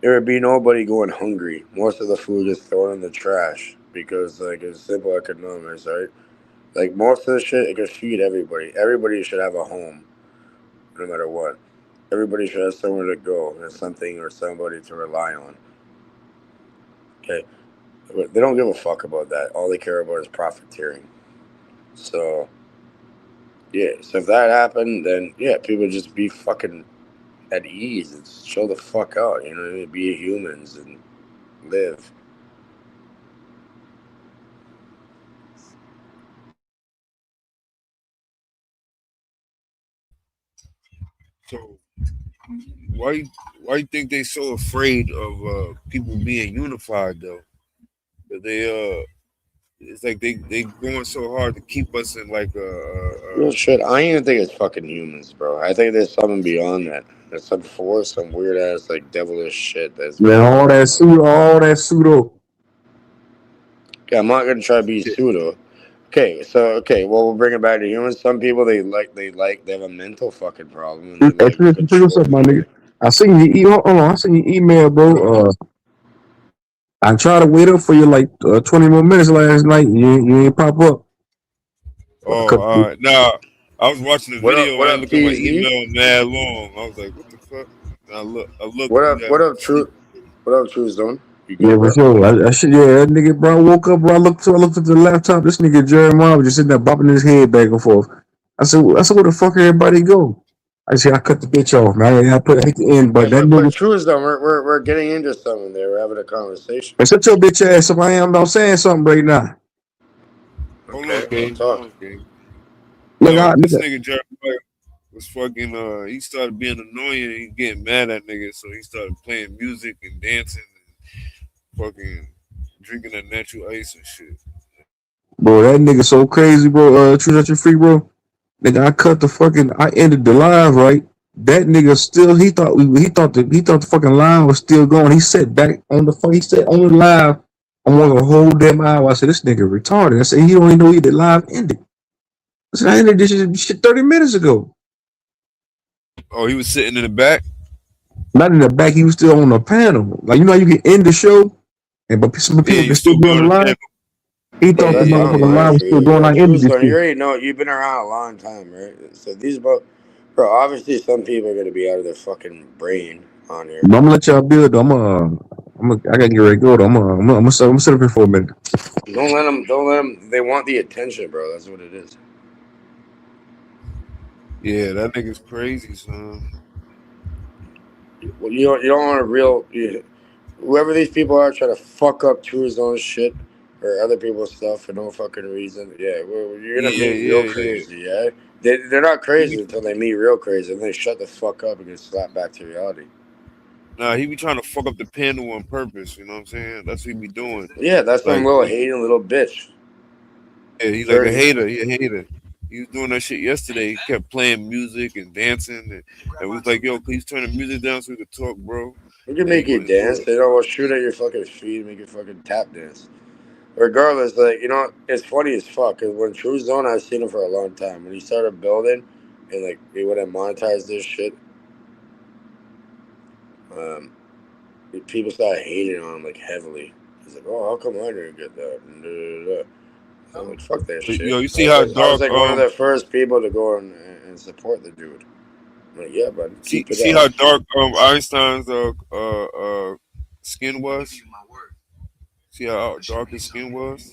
would be nobody going hungry. Most of the food is thrown in the trash because like it's simple economics, right? Like most of the shit, it could feed everybody. Everybody should have a home, no matter what. Everybody should have somewhere to go and something or somebody to rely on. Okay, but they don't give a fuck about that. All they care about is profiteering. So yeah, so if that happened, then yeah, people would just be fucking at ease and just chill the fuck out. Be humans and live. So why you think they so afraid of people being unified though? That they it's like they going so hard to keep us in like Real shit. I don't even think it's fucking humans, bro. I think there's something beyond that. There's some force, some weird ass like devilish shit that's Man, beyond all us. that pseudo. Okay, I'm not gonna try to be pseudo. Okay, well we'll bring it back to humans. Some people they have a mental fucking problem and Hey, they like what's control up, my nigga? people. I seen your email. Hold on, I seen your email, bro. I tried to wait up for you like 20 more minutes last night. You ain't pop up. Oh, nah. I was watching the video. What I ain't up, look at my TZ? email mad long. I was like, what the fuck? And I looked. What You up? had What me up, asleep. True Zone? You Yeah, good, for bro? sure. I should. Yeah, that nigga, bro. I woke up, bro. I looked at the laptop. This nigga Jeremiah was just sitting there bopping his head back and forth. I said, where the fuck everybody go? I cut the bitch off, man. I hit the end, Yeah, but that but nigga. True Zone, we're getting into something there. We're having a conversation. Man, shut your bitch ass up. I am saying something right now. Hold on, We'll King. talk. Hold on, King. Nigga, This nigga Jeremiah was fucking. He started being annoying. He getting mad at niggas, so he started playing music and dancing and fucking drinking that natural ice and shit. bro, that nigga so crazy, bro. True that you free, bro. Nigga, I ended the live, right? That nigga still, he thought the fucking live was still going. He sat back on the he sat on the live almost a whole damn hour. I said, this nigga retarded. I said, he don't even know the live ended. I said, I ended this shit 30 minutes ago. Oh, he was sitting in the back. Not in the back, he was still on the panel. Like, you know how you can end the show, but some Yeah, people you can still still be be on on the the live. panel. He Bro, thought the that's motherfucking online live was for still you. going. Yo, I True ended this Zone, you shit. already know you've been around a long time, right? So these, bro, obviously some people are gonna be out of their fucking brain on here. But I'm gonna let y'all build. I gotta get ready to go. Though. I'm gonna sit up here for a minute. Don't let them. Don't let them. They want the attention, bro. That's what it is. Yeah, that nigga's crazy, son. Well, you don't want a real. Whoever these people are trying to fuck up True Zone shit or other people's stuff for no fucking reason. Yeah, well, you're gonna Yeah, meet real yeah. crazy. Yeah, they're not crazy until they meet real crazy, and they shut the fuck up and get slapped back to reality. Nah, he be trying to fuck up the panel on purpose. You know what I'm saying? That's what he be doing. Yeah, that's some Like, little hating little bitch. yeah, he's like a Dirty. hater. He a hater. He was doing that shit yesterday. He kept playing music and dancing, and we was like, "Yo, please turn the music down so we could talk, bro." We can And he make you wouldn't do dance. it. They don't want to shoot at your fucking feet, make you fucking tap dance. Regardless, like, it's funny as fuck. Cause when True Zone, I've seen him for a long time. When he started building, and like he wouldn't monetize this shit, um, people started hating on him like heavily. He's like, "Oh, how come I didn't get that?" And I'm like, "Fuck that But, shit." yo, you see how I was dark like one of the first people to go and support the dude. I'm like, yeah, bud, keep it see up. how dark Einstein's skin was. See how dark his skin was.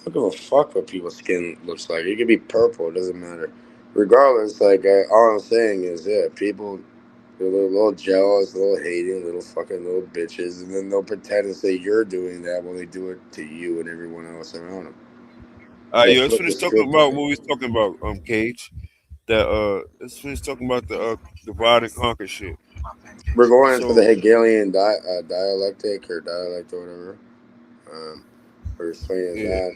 I don't give a fuck what people's skin looks like. It could be purple. It doesn't matter. Regardless, like all I'm saying is, yeah, people they're a little jealous, a little hating, little fucking little bitches, and then they'll pretend and say you're doing that when they do it to you and everyone else around them. They'll Yo, let's flip the finish talking script on about you. what we was talking about, Cage. Let's finish talking about the divide and conquer shit. We're going into the So Hegelian dialectic or dialect or whatever. We're explaining yeah, that.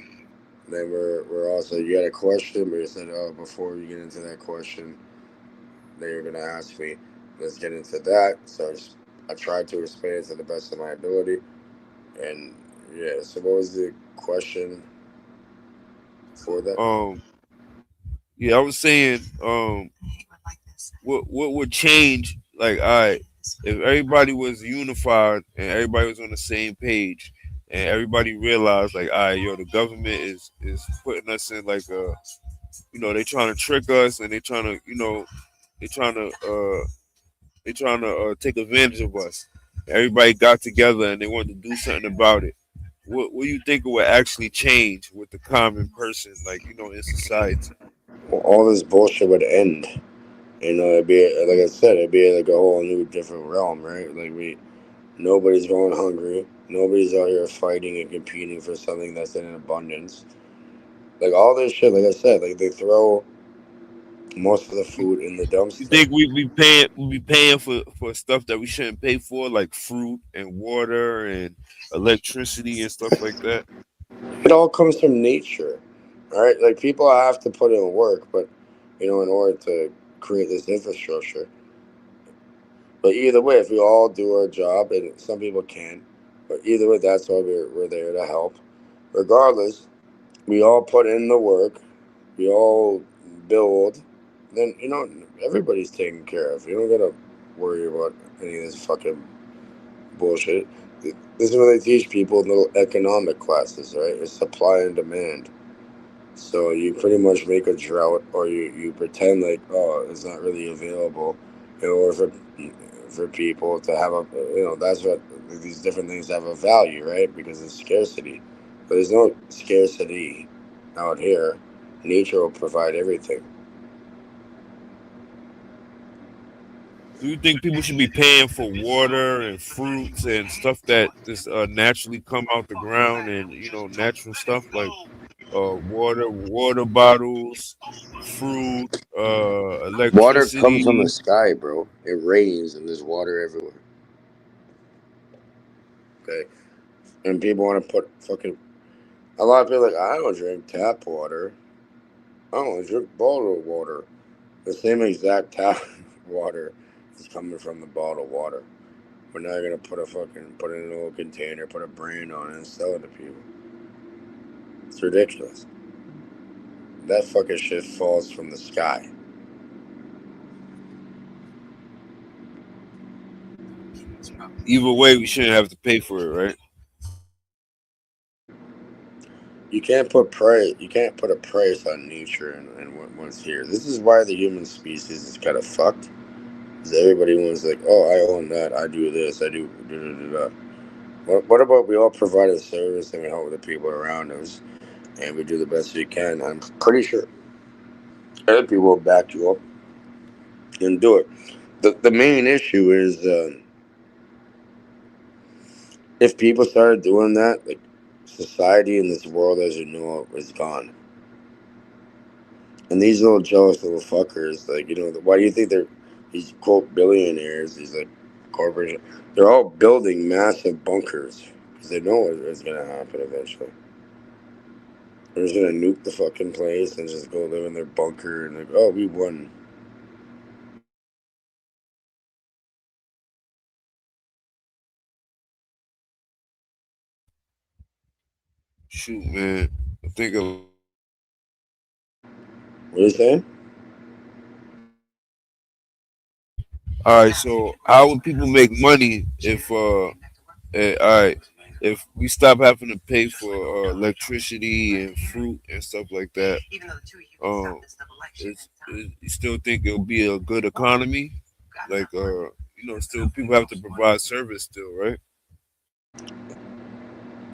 Then we're also you had a question, but you said, oh, before we get into that question, that you're gonna ask me. Let's get into that. So I tried to explain it to the best of my ability, and yeah. So what was the question for that? yeah, I was saying what would change? Like, all right, if everybody was unified and everybody was on the same page, and everybody realized, like, all right, yo, the government is putting us in like a, they trying to trick us and they trying to, they trying to take advantage of us. Everybody got together and they wanted to do something about it. What do you think it would actually change with the common person, like, in society? Well, all this bullshit would end. It'd be like I said, it'd be like a whole new different realm, right? Like nobody's going hungry. Nobody's out here fighting and competing for something that's in abundance. Like all this shit, like I said, like they throw most of the food in the You dumpster. think we be paying for stuff that we shouldn't pay for, like fruit and water and electricity and stuff like that? It all comes from nature, all right? Like people have to put in work, but in order to create this infrastructure. But either way, if we all do our job, and some people can, but either way, that's why we're there to help. Regardless, we all put in the work, we all build, then everybody's taken care of. You don't gotta worry about any of this fucking bullshit. This is what they teach people in little economic classes, right? It's supply and demand. So you pretty much make a drought, or you pretend like, oh, it's not really available, or for people to have a, that's what these different things have a value, right? Because it's scarcity. But there's no scarcity out here. Nature will provide everything. Do you think people should be paying for water and fruits and stuff that just naturally come out the ground, and natural stuff like water bottles, fruit, Water comes from the electricity? sky, bro. It rains and there's water everywhere. Okay, and people want to put fucking. A lot of people are like, I don't drink tap water. I don't drink bottled water. The same exact tap water is coming from the bottled water. We're not gonna put it in a little container, put a brand on it, and sell it to people. It's ridiculous. That fucking shit falls from the sky. Either way, we shouldn't have to pay for it, right? You can't put price. You can't put a price on nature and what's here. This is why the human species is kind of fucked. Because everybody wants like, oh, I own that. I do this. I do. Da, da, da, da. What about we all provide a service and we help the people around us, and we do the best we can? I'm pretty sure other people will back you up and do it. The main issue is if people started doing that, like society in this world as you know it is gone. And these little jealous little fuckers, like why do you think they're these quote billionaires? These like corporations, they're all building massive bunkers because they know it's gonna happen eventually. They're just gonna nuke the fucking place and just go live in their bunker and like, oh, we won. Shoot, man. I think of. What are you saying? All right, so how would people make money if all right, if we stop having to pay for electricity and fruit and stuff like that? You still think it'll be a good economy? Like still people have to provide service still, right?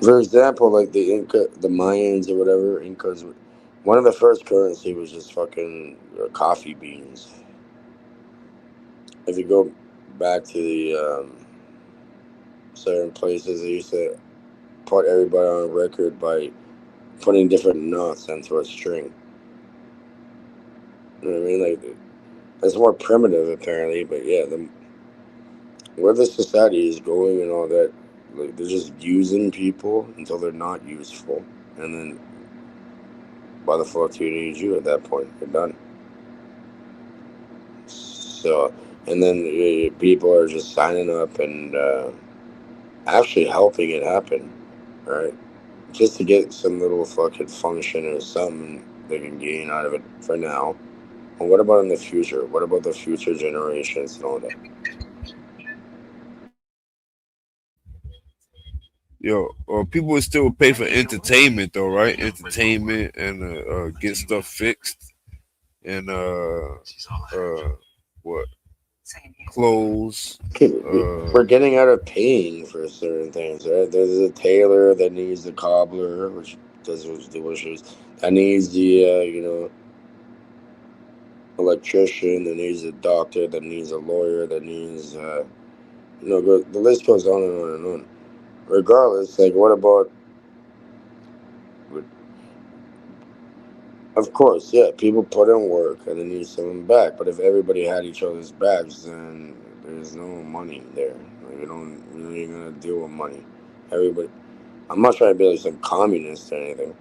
For example, like the Mayans or whatever, Incas, one of the first currency was just fucking coffee beans. If you go back to the certain places, they used to put everybody on record by putting different nuts into a string. You know what I mean? Like it's more primitive apparently, but yeah, where the society is going and all that, like they're just using people until they're not useful, and then why the fuck do you need you at that point? You're done. So, and then people are just signing up and actually helping it happen, right? Just to get some little fucking function or something they can gain out of it for now. And what about in the future? What about the future generations and all that? Yo, people would still pay for entertainment though, right? Entertainment and get stuff fixed and what clothes. Okay, we're getting out of paying for certain things, right? There's a tailor that needs the cobbler, which does the shoes. That needs the electrician. That needs a doctor. That needs a lawyer. That needs the list goes on and on and on. Regardless, like what about Of course, yeah. People put in work and they need something back. But if everybody had each other's backs, then there's no money there. Like, you know, you're gonna deal with money. Everybody. I'm not trying to be like some communist or anything,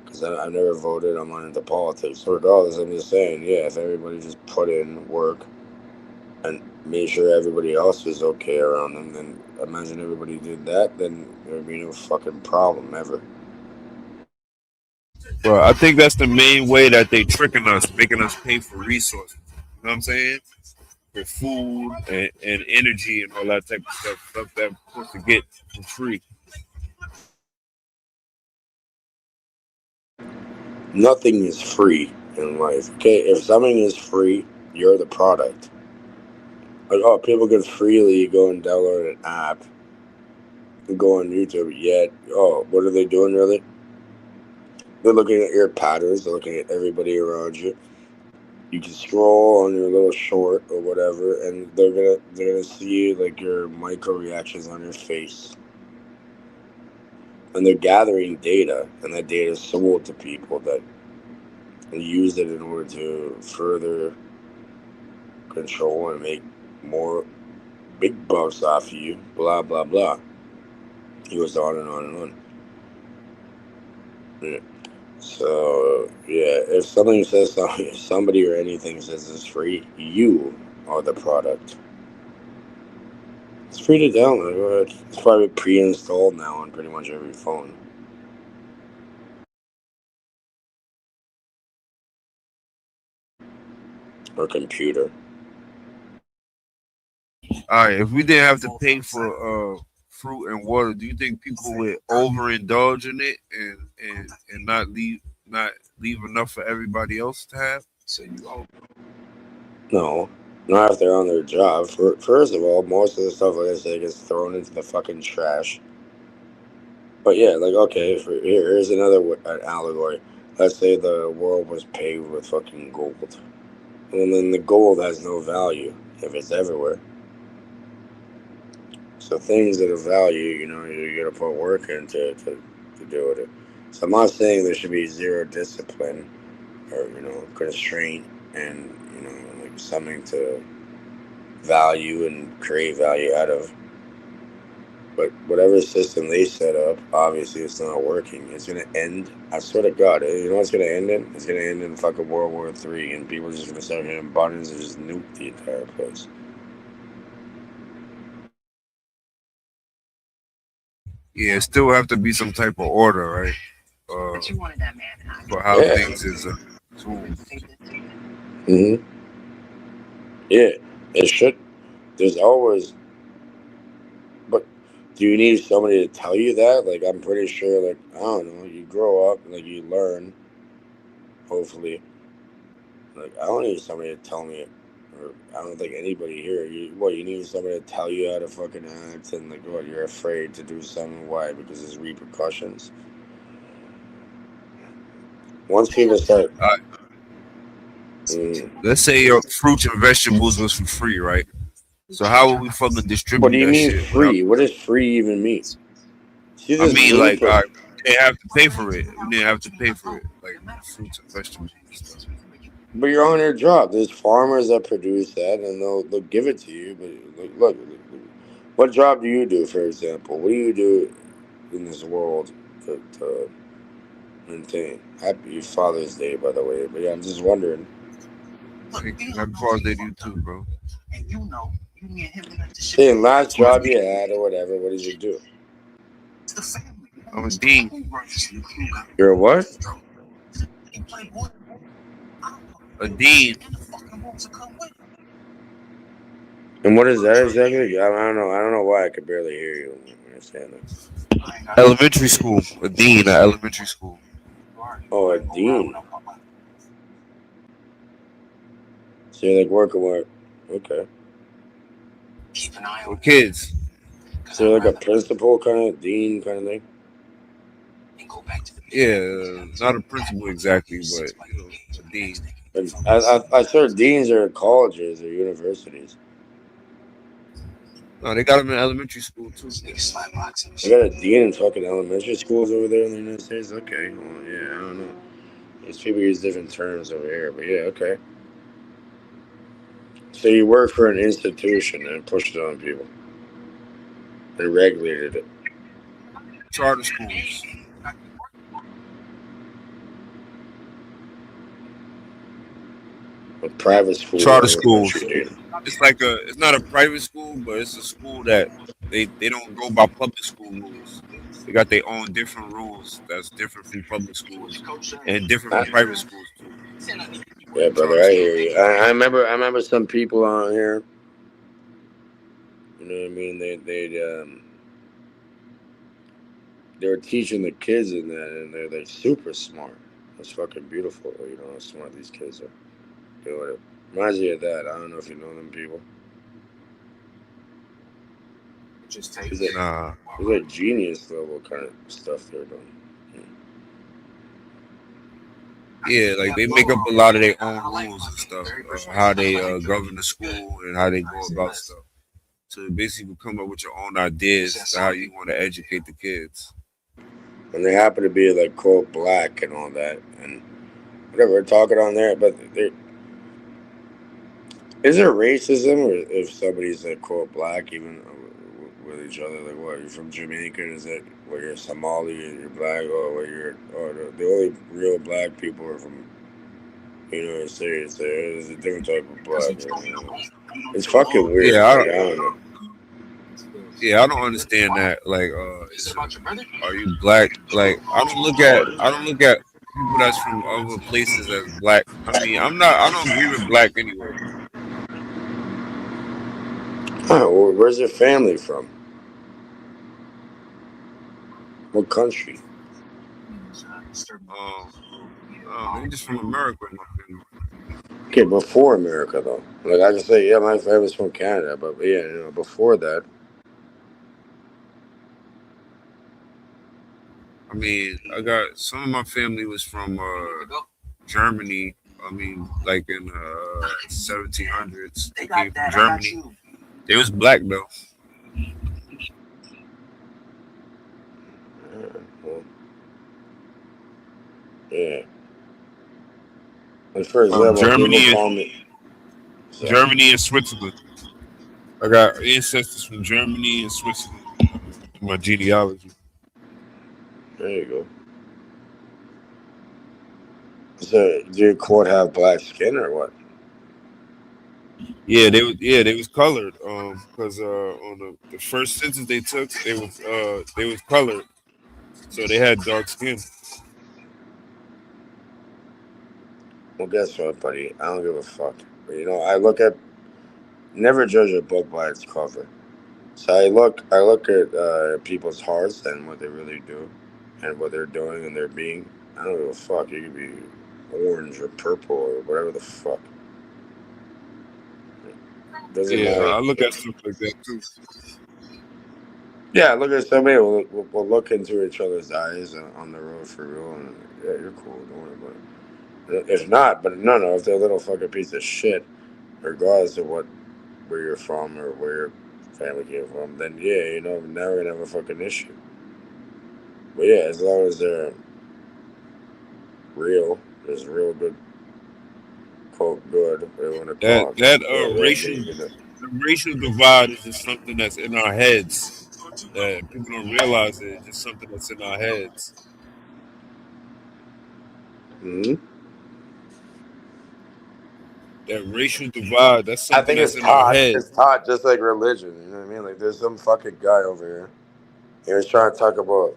because I've never voted. I'm not into politics. Regardless, I'm just saying, yeah. If everybody just put in work and made sure everybody else was okay around them, then imagine everybody did that. Then there would be no fucking problem ever. Well, I think that's the main way that they tricking us, making us pay for resources. You know what I'm saying? For food and energy and all that type of stuff that we're supposed to get for free. Nothing is free in life. Okay, if something is free, you're the product. Like, oh, people can freely go and download an app and go on YouTube. Yet, oh, what are they doing really? They're looking at your patterns. They're looking at everybody around you. You can scroll on your little short or whatever, and they're gonna see like your micro reactions on your face, and they're gathering data, and that data is sold to people that use it in order to further control and make more big bucks off of you. Blah blah blah. He goes on and on and on. Yeah. So yeah, if something says something, if somebody or anything says it's free, you are the product. It's free to download. Go ahead. It's probably pre-installed now on pretty much every phone or computer. All right, if we didn't have to pay for fruit and water, do you think people would overindulge in it and not leave enough for everybody else to have? No, not if they're on their job. First of all, most of the stuff, like I said, gets thrown into the fucking trash. But yeah, like okay, here's another an allegory. Let's say the world was paved with fucking gold, and then the gold has no value if it's everywhere. So things that have value, you know, you gotta put work into to do with it. So I'm not saying there should be zero discipline or constraint and like something to value and create value out of. But whatever system they set up, obviously it's not working. It's gonna end. I swear to God, you know what's gonna end in? It's gonna end in fucking World War III, and people are just gonna start hitting buttons and just nuke the entire place. Yeah, it still have to be some type of order, right? For how things is. Yeah, it should. There's always. But do you need somebody to tell you that? Like, I'm pretty sure, like, I don't know, you grow up, like, you learn, hopefully. Like, I don't need somebody to tell me it. Or I don't think anybody here. You need somebody to tell you how to fucking act and, like, what, you're afraid to do something. Why? Because there's repercussions. Once people start. Let's say your fruits and vegetables was for free, right? So how would we fucking distribute What do you that mean shit? free? What does free even mean? I mean, like, we didn't have to pay for it. We didn't have to pay for it, like fruits and vegetables and stuff. But you're on your job. There's farmers that produce that, and they'll give it to you. But look, what job do you do, for example? What do you do in this world to maintain? Happy Father's Day, by the way. But yeah, I'm just wondering. Happy Father's Day to you too, bro. Hey, last job you had or whatever, what did you do? I'm a dean. You're a what? A dean. And what is that exactly? I don't know. I don't know why I could barely hear you. I understand that. Elementary school. A dean at elementary school. Oh, a dean. So you're like working with, okay. With kids. So you're like a principal kind of, dean kind of thing? Yeah, not a principal exactly, but a dean. I swear deans are colleges or universities. No, they got them in elementary school too. They got a dean in fucking elementary schools over there in the United States? Okay, well, yeah, I don't know. These people use different terms over here, but yeah, okay. So you work for an institution and pushed it on people and regulated it. Charter schools. A private school Charter around the schools. country, dude. It's not a private school, but it's a school that they don't go by public school rules. They got their own different rules that's different from public schools and different from private schools too. Yeah, brother, I hear you. I remember some people on here. You know what I mean? They were teaching the kids in that, and they're super smart. That's fucking beautiful. You know how smart these kids are. You know, it reminds me of that. I don't know if you know them people. It's like genius level kind of stuff they're doing. Yeah, like they make up a lot of their own rules and stuff, how they govern the school and how they go about stuff. So basically, come up with your own ideas to how you want to educate the kids. And they happen to be like quote black and all that, and whatever we're talking on there. But is there racism or if somebody's like quote black even with each other? Like what? You're from Jamaica? Is it what you're Somali and you're black, or what you're? Or the only real black people are from United States? There's a different type of black. It's fucking weird. Yeah, I don't know. Yeah, I don't understand that. Like, are you black? Like, I don't look at people that's from other places as black. I mean, I don't agree with black anyway. Oh, where's your family from? What country? They're just from America. Okay, before America though. Like I can say, yeah, my family's from Canada, but yeah, you know, before that. I mean, I got some of my family was from Germany. I mean, like in 1700s, they came from Germany. They was black though. Yeah. And for example, Germany and Switzerland. I got ancestors from Germany and Switzerland. My genealogy. There you go. So, do your court have black skin or what? Yeah, they was colored. Because on the first census they took, they was colored, so they had dark skin. Well, guess what, buddy? I don't give a fuck. But, you know, never judge a book by its cover. So I look at people's hearts and what they really do, and what they're doing and their being. I don't give a fuck. You could be orange or purple or whatever the fuck. Doesn't matter. I look at stuff like that too. Yeah, look at somebody. We'll look into each other's eyes on the road for real. And yeah, you're cool. Don't worry about it. If not, but no, if they're a little fucking piece of shit, regardless of where you're from or where your family came from, then yeah, you know, now we're gonna have a fucking issue. But yeah, as long as they're real, there's real good, quote, good, they want to talk. That racial divide is just something that's in our heads. That people don't realize it's just something that's in our heads. Mm-hmm. That racial divide, that's something I think that's it's in our taught. head. It's taught just like religion. You know what I mean? Like there's some fucking guy over here. He was trying to talk about,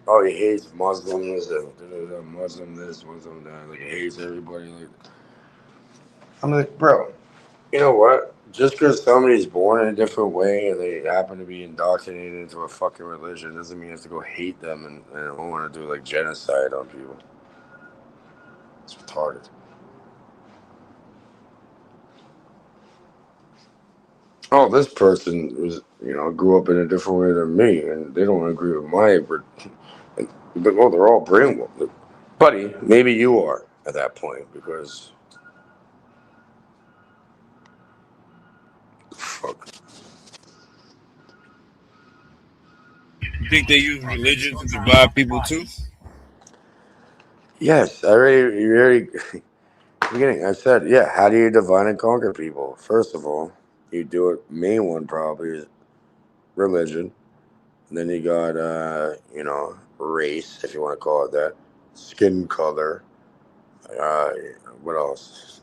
oh, he hates Muslims and Muslim this, Muslim that. Like he hates everybody. Like I'm like, bro, you know what? Just because somebody's born in a different way and they happen to be indoctrinated into a fucking religion doesn't mean you have to go hate them and want to do like genocide on people. It's retarded. Oh, this person was, you know, grew up in a different way than me, and they don't agree with my. But well, they're all brainwashed, buddy. Maybe you are at that point because. Fuck. You think they use religion to divide people too? Yes, you already beginning. I said, yeah. How do you divide and conquer people? First of all, you do it. Main one probably is religion. And then you got, race, if you want to call it that, skin color. Uh, what else?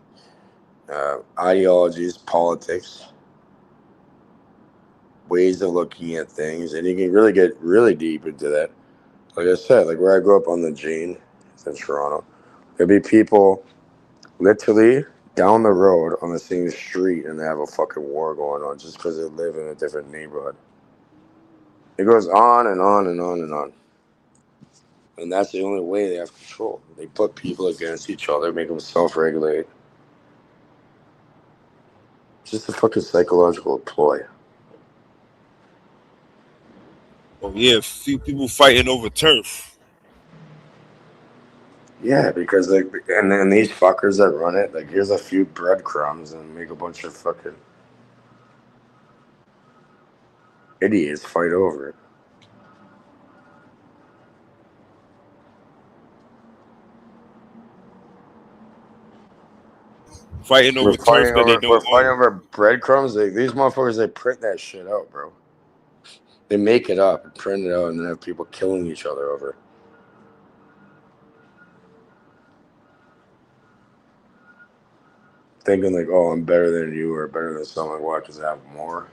Ideologies, politics, ways of looking at things, and you can really get really deep into that. Like I said, like where I grew up on the Jane, it's in Toronto, there'd be people literally down the road on the same street, and they have a fucking war going on just because they live in a different neighborhood. It goes on and on and on and on. And that's the only way they have control. They put people against each other, make them self-regulate. It's just a fucking psychological ploy. Oh yeah, few people fighting over turf. Yeah, because like, and then these fuckers that run it, like, here's a few breadcrumbs and make a bunch of fucking idiots fight over it. Fighting over turf that they We're don't fighting own. over breadcrumbs. Like, these motherfuckers, they print that shit out, bro. They make it up and print it out, and then have people killing each other over it. Thinking like, oh, I'm better than you or better than someone. Why? Because I have more.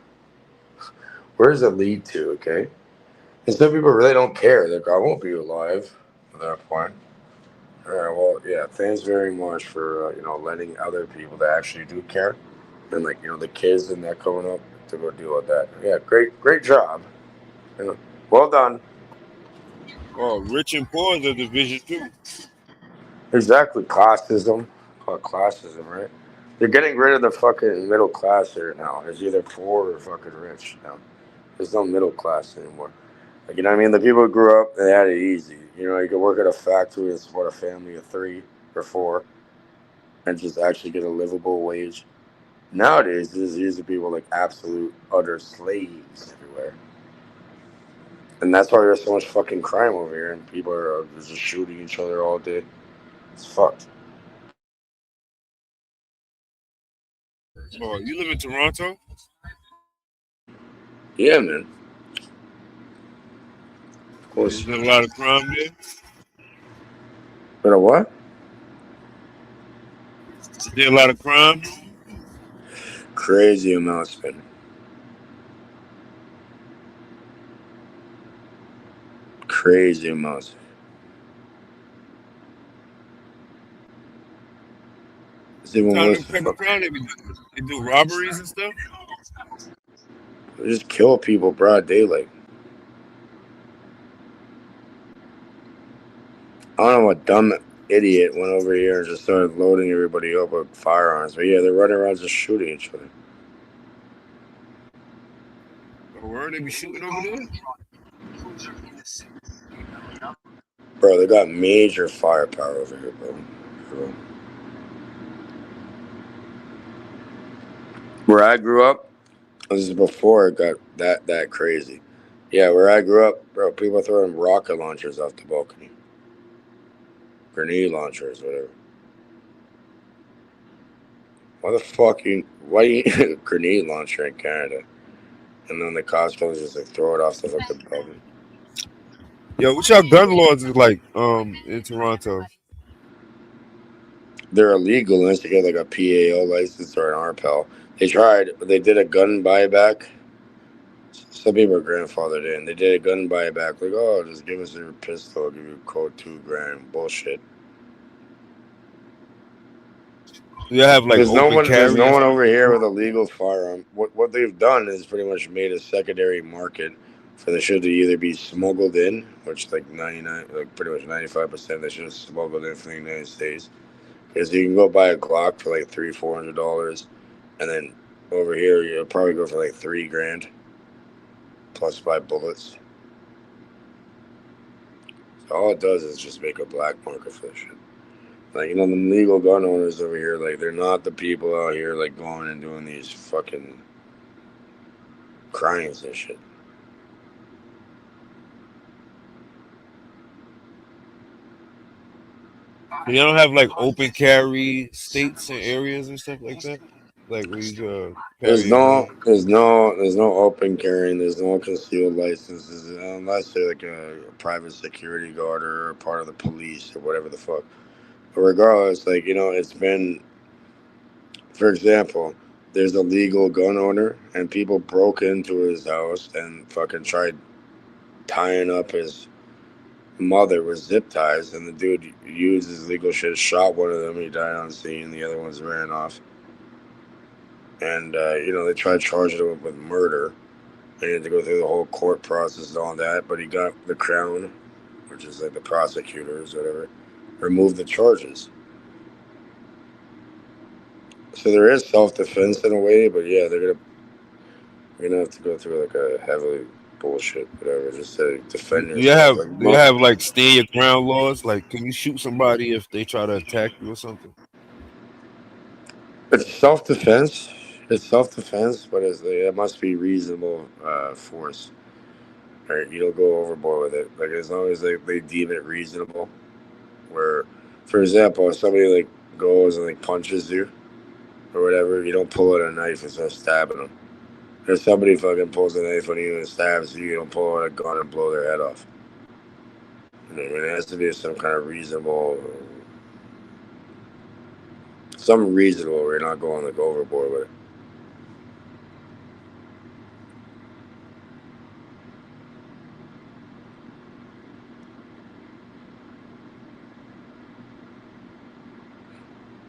Where does it lead to? Okay, and some people really don't care. Like, I won't be alive at that point. All right, well, yeah. Thanks very much for letting other people that actually do care, and like the kids and that coming up to go deal with that. Yeah, great job. Well done. Oh, rich and poor is a division too. Exactly, classism. Called classism, right? They're getting rid of the fucking middle class here now. It's either poor or fucking rich now. There's no middle class anymore. Like, you know what I mean? The people who grew up, they had it easy. You could work at a factory and support a family of 3 or 4 and just actually get a livable wage. Nowadays, these are people like absolute utter slaves everywhere. And that's why there's so much fucking crime over here and people are just shooting each other all day. It's fucked. Oh, you live in Toronto? Yeah, man. Of Is course. there a lot of crime there? But a what? Is there a lot of crime? Crazy amounts, man. Crazy amounts. It's even Time worse. them type of crime they do robberies and stuff. They just kill people broad daylight. I don't know what dumb idiot went over here and just started loading everybody up with firearms. But yeah, they're running around just shooting each other. Oh, where they be shooting over there? Bro, they got major firepower over here, bro. Where I grew up, this is before it got that crazy. Yeah, where I grew up, bro, people throwing rocket launchers off the balcony. Grenade launchers, whatever. Why you need a grenade launcher in Canada? And then the cops can just like throw it off the fucking building. Yo, what y'all gun laws is like in Toronto? They're illegal unless you get like a PAO license or an RPL. They did a gun buyback. Some people are grandfathered in. They did a gun buyback. Like, oh, just give us your pistol. I'll give you a code $2,000. Bullshit. Do y'all have like open There's carry no and one stuff? over here with a legal firearm. What they've done is pretty much made a secondary market for the shit to either be smuggled in, which like pretty much 95% of the shit is smuggled in from the United States. Because you can go buy a Glock for like $300-$400, and then over here you'll probably go for like $3,000 plus buy bullets. So all it does is just make a black market for this shit. Like, the legal gun owners over here, like, they're not the people out here, like, going and doing these fucking crimes and shit. You don't have like open carry states and areas and stuff like that. Like where you There's carry a gun. there's no open carrying. There's no concealed licenses unless you're like a private security guard or part of the police or whatever the fuck. But regardless, like it's been, for example, there's a legal gun owner and people broke into his house and fucking tried tying up his mother with zip ties, and the dude used his legal shit, shot one of them, he died on scene, the other ones ran off. And they tried charging him with murder. They had to go through the whole court process and all that, but he got the Crown, which is like the prosecutors or whatever, removed the charges. So there is self-defense in a way, but yeah, you're gonna have to go through like a heavily bullshit, whatever, just to defend Do you yourself. have Like, like stand your ground laws? Like, can you shoot somebody if they try to attack you or something? it's self-defense. It's self-defense, but it must be reasonable force. Right? You don't go overboard with it. Like as long as they deem it reasonable. Where, for example, if somebody like goes and like punches you or whatever, you don't pull out a knife and start stabbing them. If somebody fucking pulls a knife on you and stabs you, you don't pull out a gun and blow their head off. You know what I mean? It has to be some kind of reasonable, something reasonable where you're not going like overboard with it.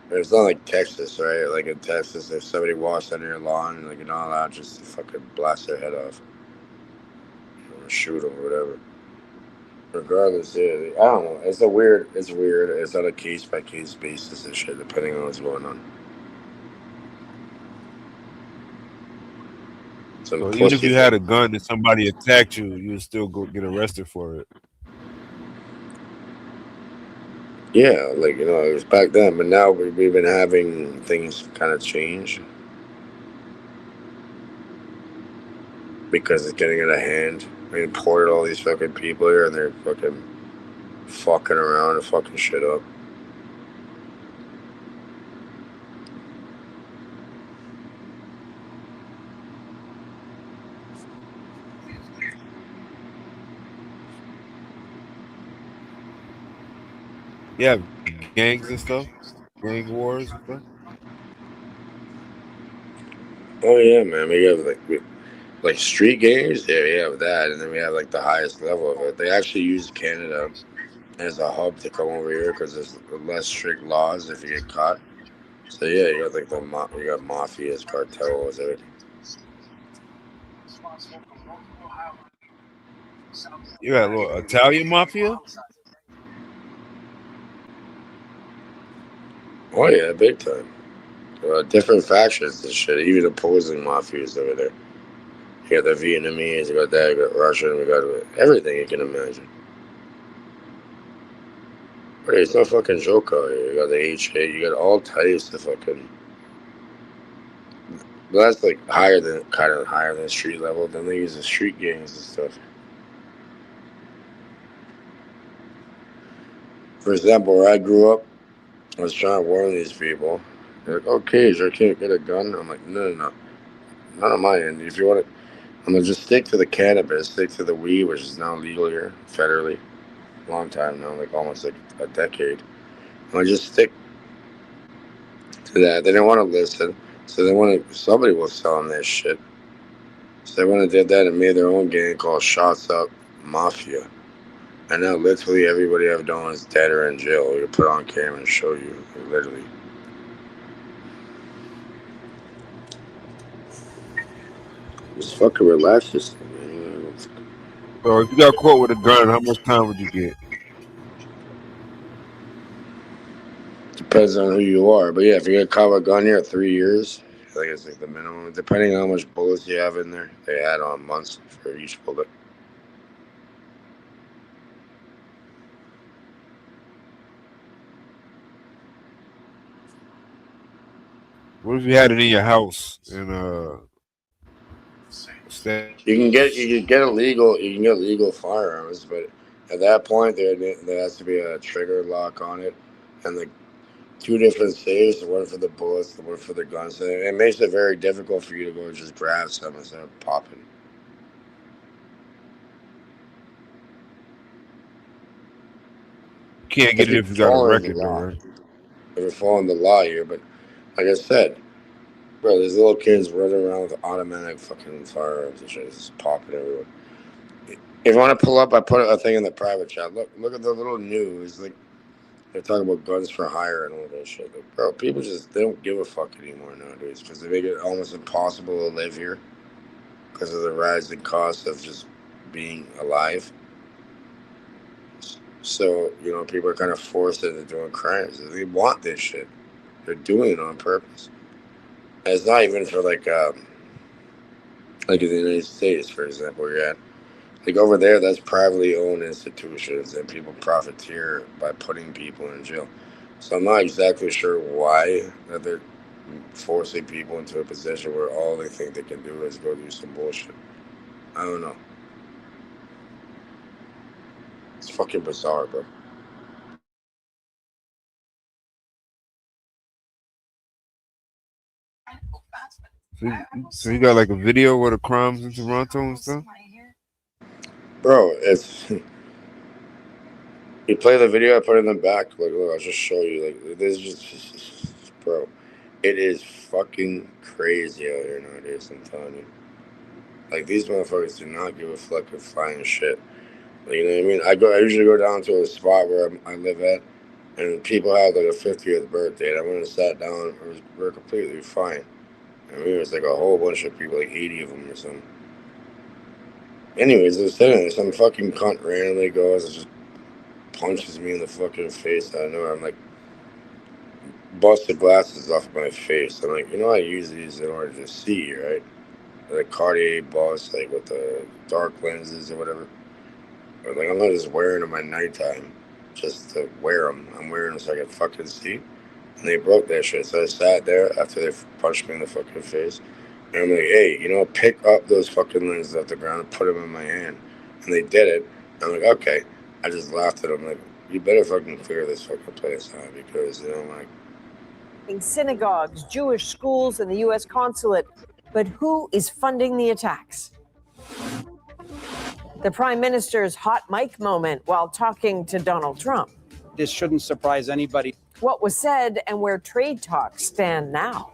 It's not like Texas, right? Like in Texas, if somebody walks under your lawn, like you're not allowed just to fucking blast their head off, or shoot them or whatever. Regardless, yeah, I don't know. It's weird. It's on a case by case basis and shit, depending on what's going on. Some So even if pussy you thing. had a gun and somebody attacked you, you would still go get arrested for it. Yeah, like it was back then, but now we've been having things kind of change because it's getting out of hand. We imported all these fucking people here, and they're fucking around and fucking shit up. Yeah, gangs and stuff, gang wars and stuff. Oh yeah, man. We have like street gangs. Yeah, we have that, and then we have like the highest level of it. They actually use Canada as a hub to come over here because there's less strict laws if you get caught. So yeah, you got like you got mafias, cartels, everything. You got a little Italian mafia. Oh yeah, big time. Different factions and shit, even opposing mafias over there. You got the Vietnamese, you got that, you got Russian, we got everything you can imagine. But it's no fucking joke out here. You got the HA, you got all types of fucking. But that's like higher than street level. Then they use the street gangs and stuff. For example, where I grew up, I was trying to warn these people. They're like, okay, so I can't get a gun. I'm like, no. Not on my end. If you want it, I'm gonna just stick to the cannabis, stick to the weed, which is now legal here federally. Long time now, like almost like a decade. I'm gonna just stick to that. They didn't want to listen, so somebody was selling their shit. So they went and did that and made their own gang called Shots Up Mafia. And now literally everybody I've known is dead or in jail. You put on camera and show you, literally. Just fucking relax this thing, man. So if you got caught with a gun, how much time would you get? Depends on who you are. But yeah, if you get caught with a gun, you're at 3 years. I think it's like the minimum. Depending on how much bullets you have in there, they add on months for each bullet. What if you had it in your house and You can get legal firearms, but at that point there has to be a trigger lock on it, and like 2 different safes, one for the bullets, the one for the guns. And it makes it very difficult for you to go and just grab some instead of popping. Can't get it if you got a record, though, right? If you're following the law here, but like I said, bro, there's little kids running around with automatic fucking firearms and shit, just popping everywhere. If you want to pull up, I put a thing in the private chat. Look at the little news. Like they're talking about guns for hire and all that shit. Like, bro, people they don't give a fuck anymore nowadays because they make it almost impossible to live here because of the rising cost of just being alive. So, you know, people are kind of forced into doing crimes. They want this shit. They're doing it on purpose. And it's not even for like in the United States, for example, you're at. Like over there, that's privately owned institutions and people profiteer by putting people in jail. So I'm not exactly sure why that they're forcing people into a position where all they think they can do is go do some bullshit. I don't know. It's fucking bizarre, bro. So you got like a video of the crimes in Toronto and stuff? Bro, it's you play the video, I put it in the back. Like, look, I'll just show you. Like, this is just, bro, it is fucking crazy out here nowadays. I'm telling you. Like, these motherfuckers do not give a fuck of flying shit. Like, you know what I mean? I usually go down to a spot where I live at, and people have like a 50th birthday. And I went and sat down. We're completely fine. I mean, it was like a whole bunch of people, like 80 of them or something. Anyways, I was sitting there, some fucking cunt randomly goes and just punches me in the fucking face out of nowhere. I'm like, bust the glasses off my face. I'm like, you know, I use these in order to see, right? Like Cartier Boss, like with the dark lenses or whatever. But like, I'm not just wearing them at nighttime just to wear them. I'm wearing them so I can fucking see. And they broke that shit. So I sat there after they punched me in the fucking face. And I'm like, hey, you know, pick up those fucking lenses off the ground and put them in my hand. And they did it. I'm like, okay. I just laughed at them like, you better fucking clear this fucking place out because, you know, like. In synagogues, Jewish schools, and the U.S. consulate. But who is funding the attacks? The Prime Minister's hot mic moment while talking to Donald Trump. This shouldn't surprise anybody. What was said and where trade talks stand now.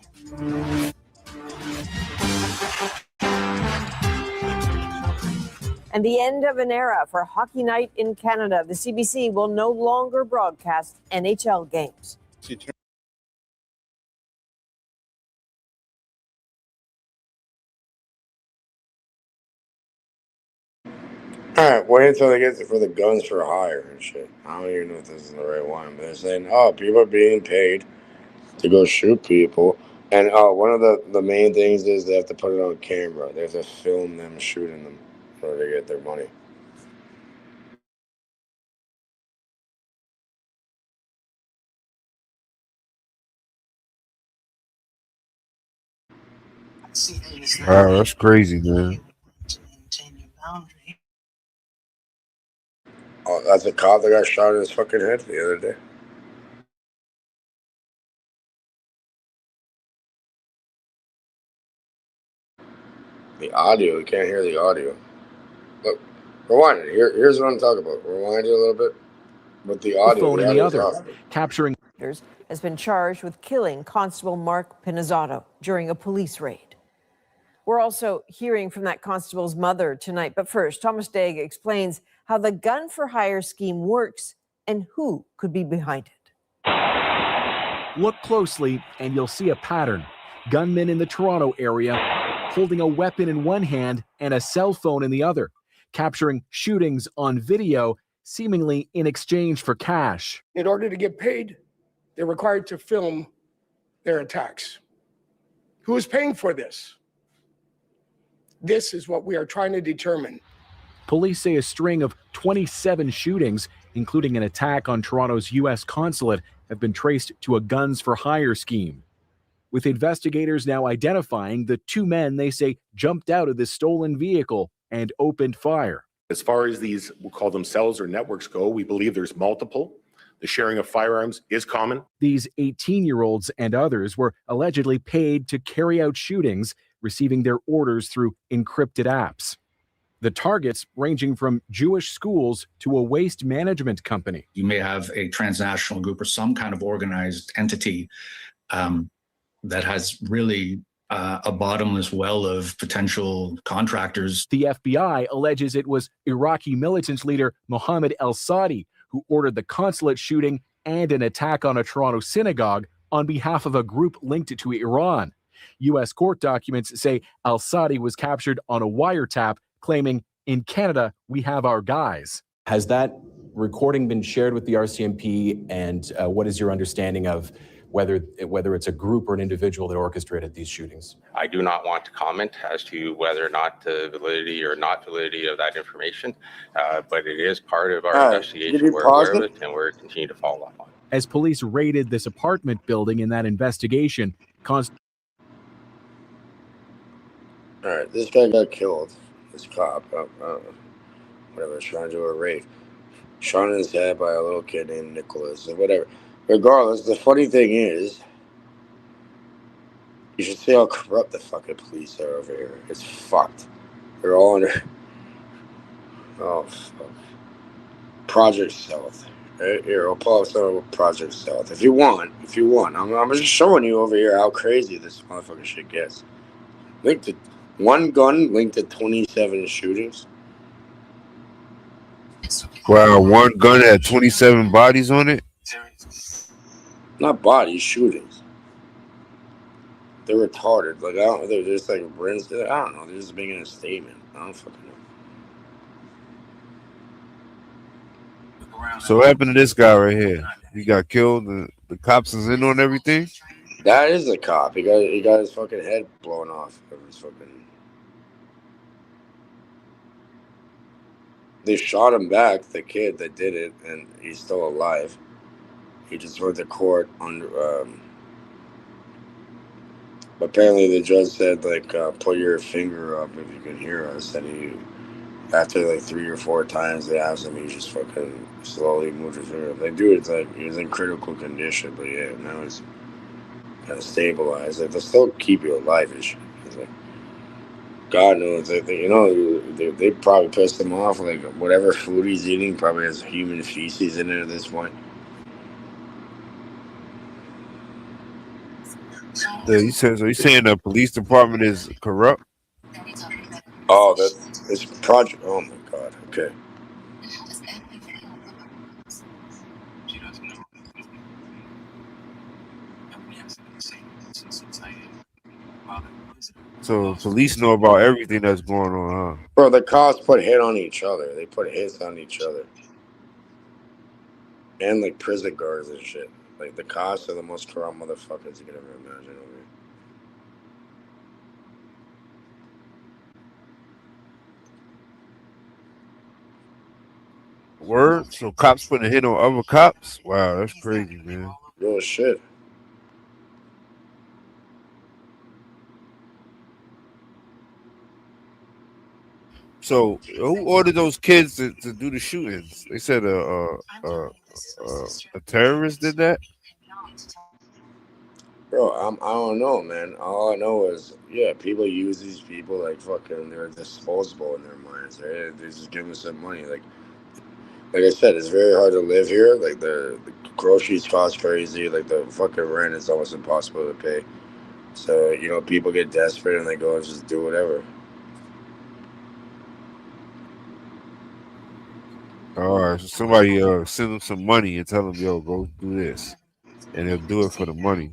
And the end of an era for Hockey Night in Canada. The CBC will no longer broadcast NHL games. All right, wait until they get for the guns for hire and shit. I don't even know if this is the right one, but they're saying, oh, people are being paid to go shoot people. And one of the main things is they have to put it on camera. They have to film them shooting them in order to get their money. Wow, that's crazy, man. Oh, that's a cop that got shot in his fucking head the other day. The audio, you can't hear the audio. Look, rewind it. Here's what I'm talking about. Rewind it a little bit. But the audio, phone in the other, off. capturing. Has been charged with killing Constable Mark Pinizzato during a police raid. We're also hearing from that constable's mother tonight. But first, Thomas Daigle explains how the gun for hire scheme works and who could be behind it. Look closely and you'll see a pattern. Gunmen in the Toronto area holding a weapon in one hand and a cell phone in the other, capturing shootings on video, seemingly in exchange for cash. In order to get paid, they're required to film their attacks. Who is paying for this? This is what we are trying to determine. Police say a string of 27 shootings, including an attack on Toronto's U.S. consulate, have been traced to a guns for hire scheme, with investigators now identifying the 2 men they say jumped out of the stolen vehicle and opened fire. As far as these, we'll call them cells or networks go, we believe there's multiple. The sharing of firearms is common. These 18-year-olds and others were allegedly paid to carry out shootings, receiving their orders through encrypted apps. The targets ranging from Jewish schools to a waste management company. You may have a transnational group or some kind of organized entity that has really a bottomless well of potential contractors. The FBI alleges it was Iraqi militant leader Mohammed al-Sadi who ordered the consulate shooting and an attack on a Toronto synagogue on behalf of a group linked to Iran. U.S. court documents say al-Sadi was captured on a wiretap, claiming, "In Canada, we have our guys." Has that recording been shared with the RCMP, and what is your understanding of whether it's a group or an individual that orchestrated these shootings? I do not want to comment as to whether or not the validity or not validity of that information, but it is part of our investigation. We're aware of it, and we're continuing to follow up on it. As police raided this apartment building in that investigation, All right, this guy got killed. This cop, whatever, trying to do a raid. Shot in his head by a little kid named Nicholas, or whatever. Regardless, the funny thing is, you should see how corrupt the fucking police are over here. It's fucked. They're all under. Oh, fuck. Project South. Right here, I'll pull up some of Project South. If you want. I'm just showing you over here how crazy this motherfucking shit gets. Linked to one gun, linked to 27 shootings. Wow, one gun had 27 bodies on it. Not bodies, shootings. They're retarded. Like they're just like friends. I don't know. They're just making a statement. I don't fucking know. So what happened to this guy right here? He got killed. The cops is in on everything. That is a cop. He got his fucking head blown off. They shot him back, the kid that did it, and he's still alive. He just went to court under. Apparently, the judge said, like, put your finger up if you can hear us. And he, after like 3 or 4 times they asked him, he just fucking slowly moved his finger up. Like, dude, it's like he was in critical condition, but yeah, now he's kind of stabilized. Like, they'll still keep you alive and shit. It's like, God knows, they probably pissed him off. Like, whatever food he's eating probably has human feces in it at this point. So you saying the police department is corrupt? Oh, this project. Oh my God. Okay. So police know about everything that's going on, huh? Bro, the cops put hit on each other. They put hits on each other. And like prison guards and shit. Like the cops are the most corrupt motherfuckers you can ever imagine over here. Word? So cops putting a hit on other cops? Wow, that's crazy, man. Real shit. So who ordered those kids to do the shootings? They said a terrorist did that? Bro, I don't know, man. All I know is, yeah, people use these people like fucking, they're disposable in their minds. They just give them some money. Like I said, it's very hard to live here. Like the groceries cost crazy. Like the fucking rent is almost impossible to pay. So, people get desperate and they go and just do whatever. All right, so somebody send them some money and tell them, yo, go do this. And they'll do it for the money.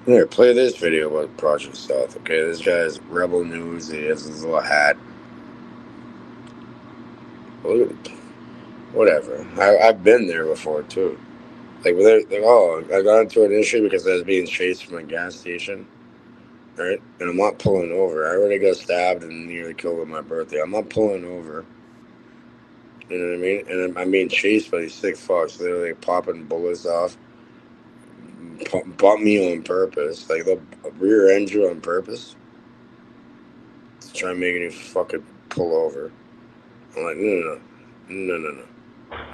Here, play this video about Project South. Okay, this guy's Rebel News. He has his little hat. Whatever. I've been there before too. Like, I got into an issue because I was being chased from a gas station, right? And I'm not pulling over. I already got stabbed and nearly killed on my birthday. I'm not pulling over. You know what I mean? And I'm being chased by these sick fucks. They're like popping bullets off. Bump me on purpose. Like, they'll rear end you on purpose. try making you fucking pull over. I'm like, no.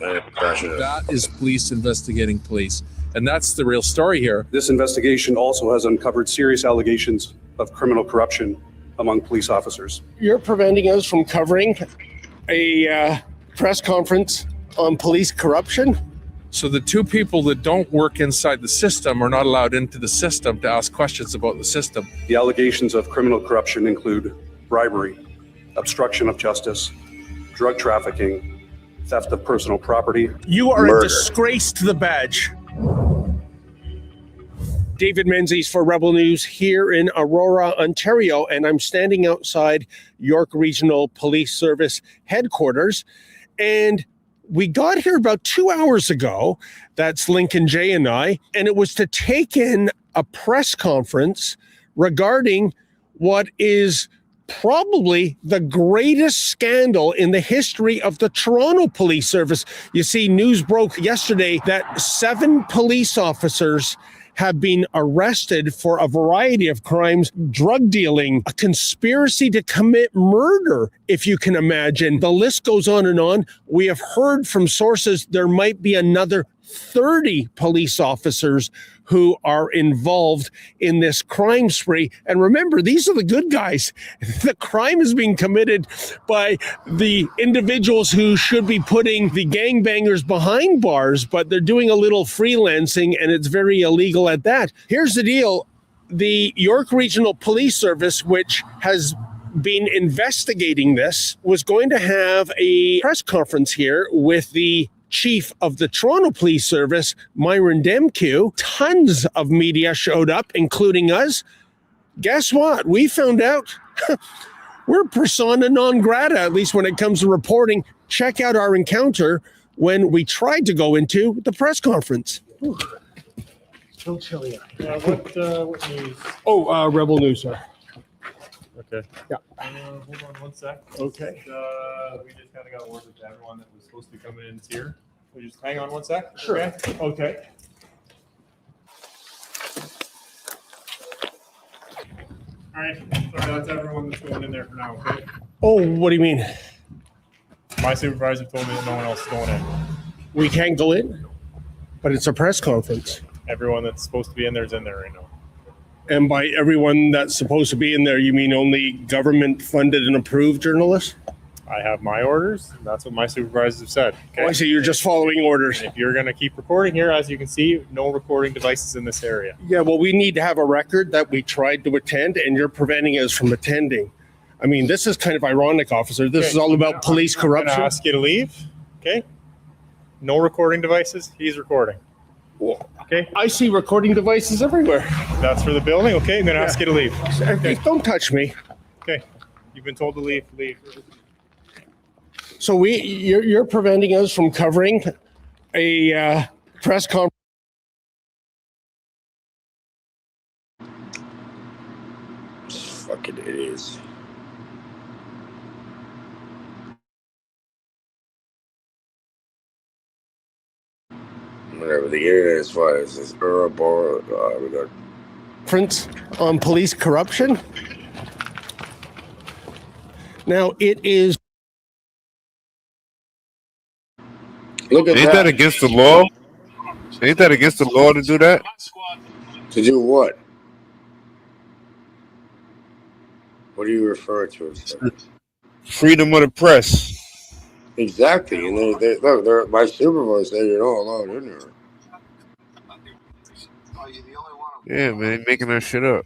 That is police investigating police. And that's the real story here. This investigation also has uncovered serious allegations of criminal corruption among police officers. You're preventing us from covering a press conference on police corruption? So the two people that don't work inside the system are not allowed into the system to ask questions about the system. The allegations of criminal corruption include bribery, obstruction of justice, drug trafficking, theft of personal property. You are murder. a disgrace to the badge. David Menzies for Rebel News here in Aurora, Ontario, and I'm standing outside York Regional Police Service headquarters. And we got here about 2 hours ago. That's Lincoln Jay and I, and it was to take in a press conference regarding what is probably the greatest scandal in the history of the Toronto Police Service. You see, news broke yesterday that 7 police officers have been arrested for a variety of crimes, drug dealing, a conspiracy to commit murder, if you can imagine. The list goes on and on. We have heard from sources there might be another 30 police officers who are involved in this crime spree. And remember, these are the good guys. The crime is being committed by the individuals who should be putting the gangbangers behind bars, but they're doing a little freelancing, and it's very illegal at that. Here's the deal. The York Regional Police Service, which has been investigating this, was going to have a press conference here with the chief of the Toronto Police Service, Myron Demkew. Tons of media showed up, including us. Guess what? We found out we're persona non grata, at least when it comes to reporting. Check out our encounter when we tried to go into the press conference. Ooh. So chilly. What news? Oh, Rebel News, sir. Okay. Yeah. Hold on one sec. Okay. We just kind of got word that everyone that was supposed to be coming in is here. We just hang on one sec. Sure. Okay. Okay. All right. So that's everyone that's going in there for now. Okay. Oh, what do you mean? My supervisor told me that no one else is going in. We can't go in, but it's a press conference. Everyone that's supposed to be in there is in there right now. And by everyone that's supposed to be in there, you mean only government-funded and approved journalists? I have my orders. That's what my supervisors have said. Okay? Oh, I see. You're just following orders. If you're going to keep recording here, as you can see, no recording devices in this area. Yeah, well, we need to have a record that we tried to attend, and you're preventing us from attending. I mean, this is kind of ironic, officer. This is all about police corruption. I'm going to ask you to leave. Okay? No recording devices. He's recording. Well, okay. I see recording devices everywhere. That's for the building. Okay, I'm going to ask you to leave. Okay. Don't touch me. Okay. You've been told to leave. Leave. So you're preventing us from covering a press conference. Fucking idiots. Whatever, the internet is fine. It's this Ouroboros. We got Conference on police corruption. Now it is. Look at Ain't that against the law? Ain't that against the law to do that? To do what? What do you refer to? Freedom of the press. Exactly, and look, my supervisor said you're not allowed in there. Yeah, man, making that shit up.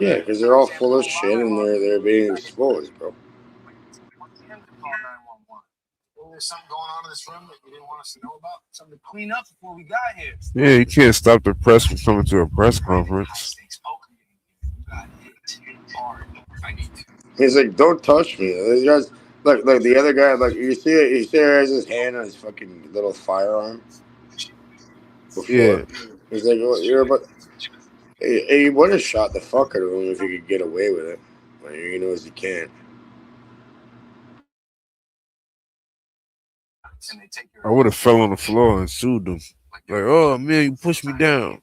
Yeah, because they're all full of shit and they're being exposed, bro. There's something going on in this room that you didn't want us to know about? Something to clean up before we got here. Yeah, you can't stop the press from coming to a press conference. He's like, don't touch me. These guys, look, the other guy, like, you see it, he has his hand on his fucking little firearm. Before. Yeah. He's like, oh, you're about. He would have shot the fuck out of him if he could get away with it. But he knows he can't. I would have fell on the floor and sued them. Like, oh man, you pushed me down.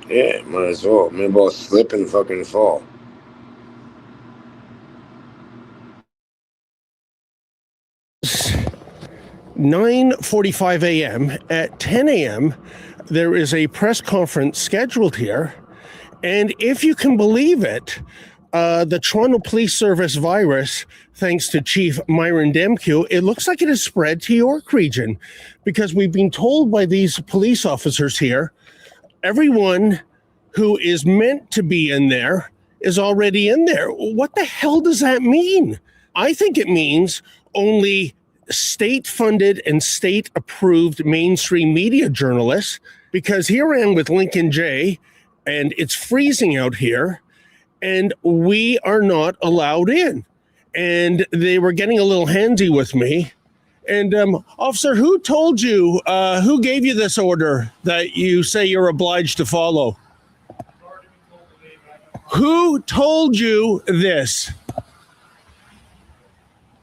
Yeah, might as well. Maybe I'll slip and fucking fall. "9:45 a.m. At 10 a.m., there is a press conference scheduled here. And if you can believe it, the Toronto Police Service virus, thanks to Chief Myron Demkew, it looks like it has spread to York Region, because we've been told by these police officers here, everyone who is meant to be in there is already in there. What the hell does that mean? I think it means only state-funded and state-approved mainstream media journalists, because here I am with Lincoln J, and it's freezing out here, and we are not allowed in. And they were getting a little handsy with me. And officer, who told you, who gave you this order that you say you're obliged to follow? Who told you this?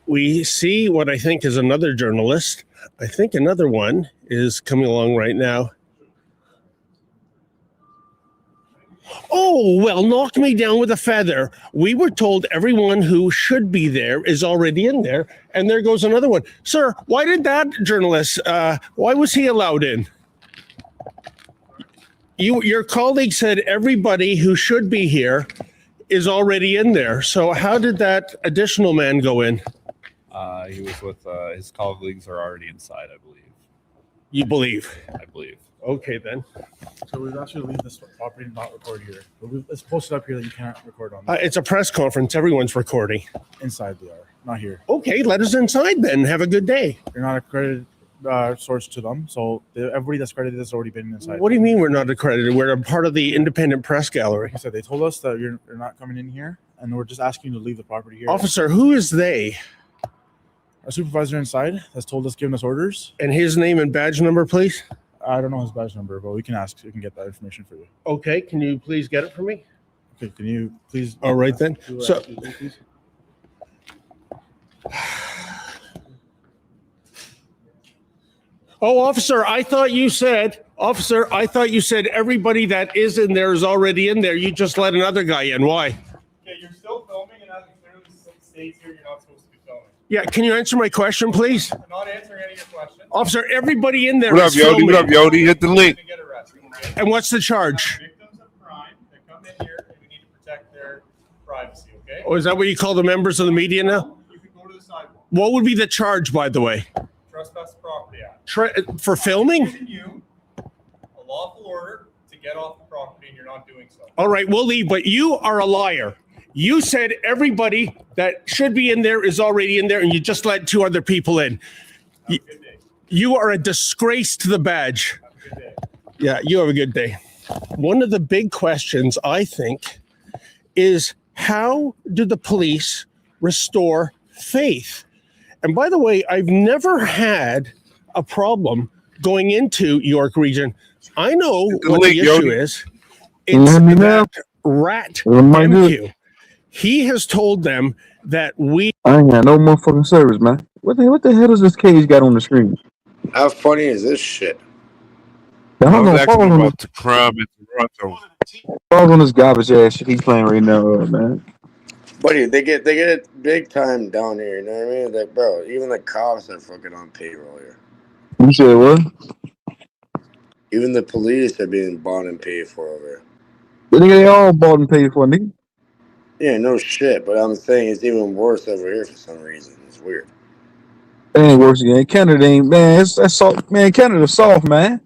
We see what I think is another journalist. I think another one is coming along right now. Oh, well, knock me down with a feather. We were told everyone who should be there is already in there. And there goes another one. Sir, why did that journalist, why was he allowed in? Your colleague said everybody who should be here is already in there. So how did that additional man go in? He was with his colleagues are already inside, I believe. You believe? I believe. Okay, then. So we've asked you to leave this property and not record here. It's posted up here that you can't record on. It's a press conference. Everyone's recording. Inside they are, not here. Okay, let us inside then. Have a good day. You're not accredited source to them, so everybody that's credited has already been inside. What do you mean we're not accredited? We're a part of the independent press gallery. Like I said, they told us that you're not coming in here, and we're just asking you to leave the property here. Officer, who is they? Our supervisor inside has told us, given us orders. And his name and badge number, please? I don't know his badge number, but we can ask. We can get that information for you. Okay, can you please get it for me? Okay, can you please? All right then. So, officer, I thought you said everybody that is in there is already in there. You just let another guy in. Why? Okay, you're still filming, and as it clearly states here, you're not supposed to be filming. Yeah, can you answer my question, please? I'm not answering any of your questions. Officer, everybody in there What up, is Yodi? filming. What up, Yodi? Hit the link. And what's the charge? Victims of crime that come in here, and we need to protect their privacy, okay? Oh, is that what you call the members of the media now? You can go to the sidewalk. What would be the charge, by the way? Trespass Property Act. For filming? Giving you a lawful order to get off the property, and you're not doing so. All right, we'll leave, but you are a liar. You said everybody that should be in there is already in there, and you just let two other people in. You are a disgrace to the badge. Have a good day. Yeah, you have a good day. One of the big questions, I think, is how do the police restore faith? And by the way, I've never had a problem going into York Region. I know what the issue is. It's that rat MQ. He has told them that we... I ain't got no motherfucking service, man. What the hell does this cage got on the screen? How funny is this shit? I was asking about the crime in Toronto. Falls on this garbage ass shit he's playing right now, man. Buddy, they get it big time down here, you know what I mean? Like, bro, even the cops are fucking on payroll here. You said what? Even the police are being bought and paid for over here. They all bought and paid for, nigga. Yeah, no shit, but I'm saying it's even worse over here for some reason. It's weird. It ain't worse again. Canada ain't, man. That's soft, man. Canada's soft, man.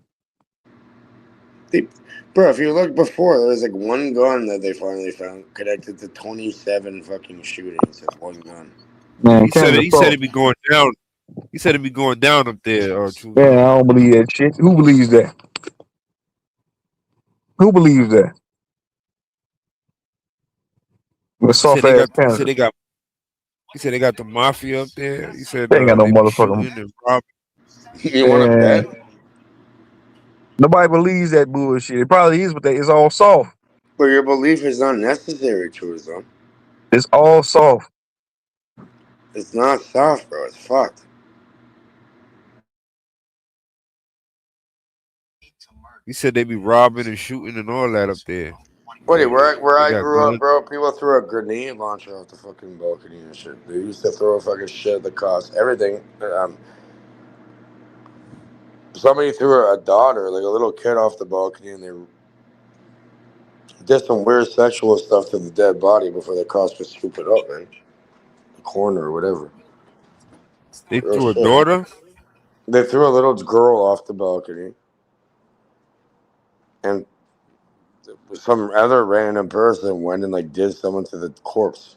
Bro, if you look before, there was like one gun that they finally found connected to 27 fucking shootings at one gun. Man, he said it'd be going down. He said it'd be going down up there. Yeah, I don't believe that shit. Who believes that? Who believes that? With soft ass Canada. He said they got the mafia up there. He said they ain't got no motherfucking. You want to bet? Nobody believes that bullshit. It probably is, but it's all soft. But your belief is not necessary to it, though. It's all soft. It's not soft, bro. It's fucked. He said they be robbing and shooting and all that up there. Buddy, Like, where they I got grew up, guns. bro, people threw a grenade launcher off the fucking balcony and shit. They used to throw fucking shit at the cops, everything. Somebody threw a daughter, like a little kid, off the balcony, and they did some weird sexual stuff to the dead body before the cops could scoop it up, man. The corner or whatever. They Real threw a shit. daughter. They threw a little girl off the balcony, and some other random person went and like did something to the corpse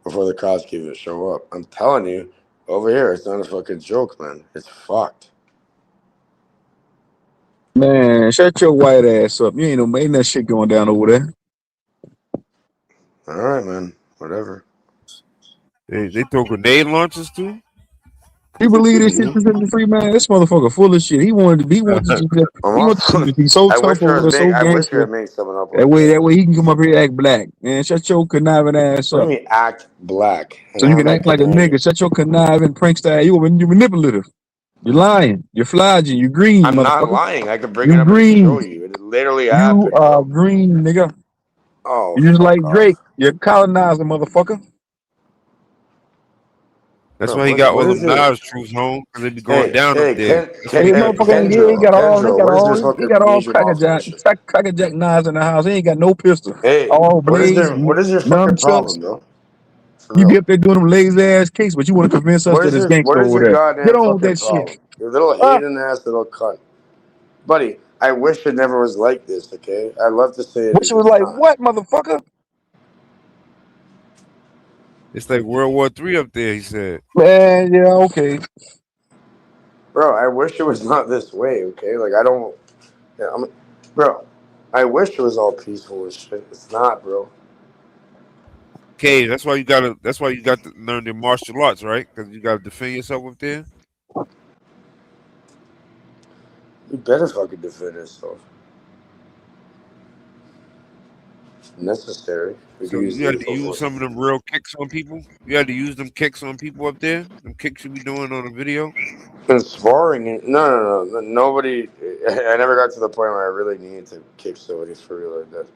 before the cops could even show up. I'm telling you, over here, it's not a fucking joke, man. It's fucked. Man, shut your white ass up. You ain't that shit going down over there. All right, man. Whatever. They throw grenade launchers too. You believe this shit, Mr. Free Man? This motherfucker full of shit. He wanted to be so I tough wish over there, so I wish I gangster. had made something up That like that. way he can come up here and act black. Man, shut your conniving ass Let up. me act black. And So you how can am I act like a conniving? nigga. Shut your conniving prankster. You manipulative. You're lying. You're flogging. You're green, I'm not motherfucker. lying. I could bring it You up and show green. you. It literally You happened, are bro. green, nigga. Oh, You're just fuck like off. Drake. You're a colonizer, motherfucker. That's Bro, why he got all what them is it? knives truth home because they be going down up Hey, there. That's why Hey, he got motherfucker, he got all major cracker jack knives in the house. He ain't got no pistol. Hey, All what is blades, your fucking nunchucks. problem, bro? For You real. be up there doing them lazy ass kicks, but you want to convince us that it's What gangster is over your there. Get goddamn on with fucking that problem? shit. Your little hating ass little cunt. Buddy, I wish it never was like this, okay? I'd love to say it Which is. was It's like, not. what, motherfucker? It's like World War III up there. He said. Man, yeah, okay. Bro, I wish it was not this way, okay? Like, I don't... Yeah, bro, I wish it was all peaceful and shit. It's not, bro. Okay, that's why you got to learn the martial arts, right? Because you got to defend yourself up there. You better fucking defend yourself. Necessary. We So can use you had to lethal use force. some of them real kicks on people. You had to use them kicks on people up there. Them kicks you be doing on the video. And sparring, no. Nobody. I never got to the point where I really needed to kick somebody for real like that.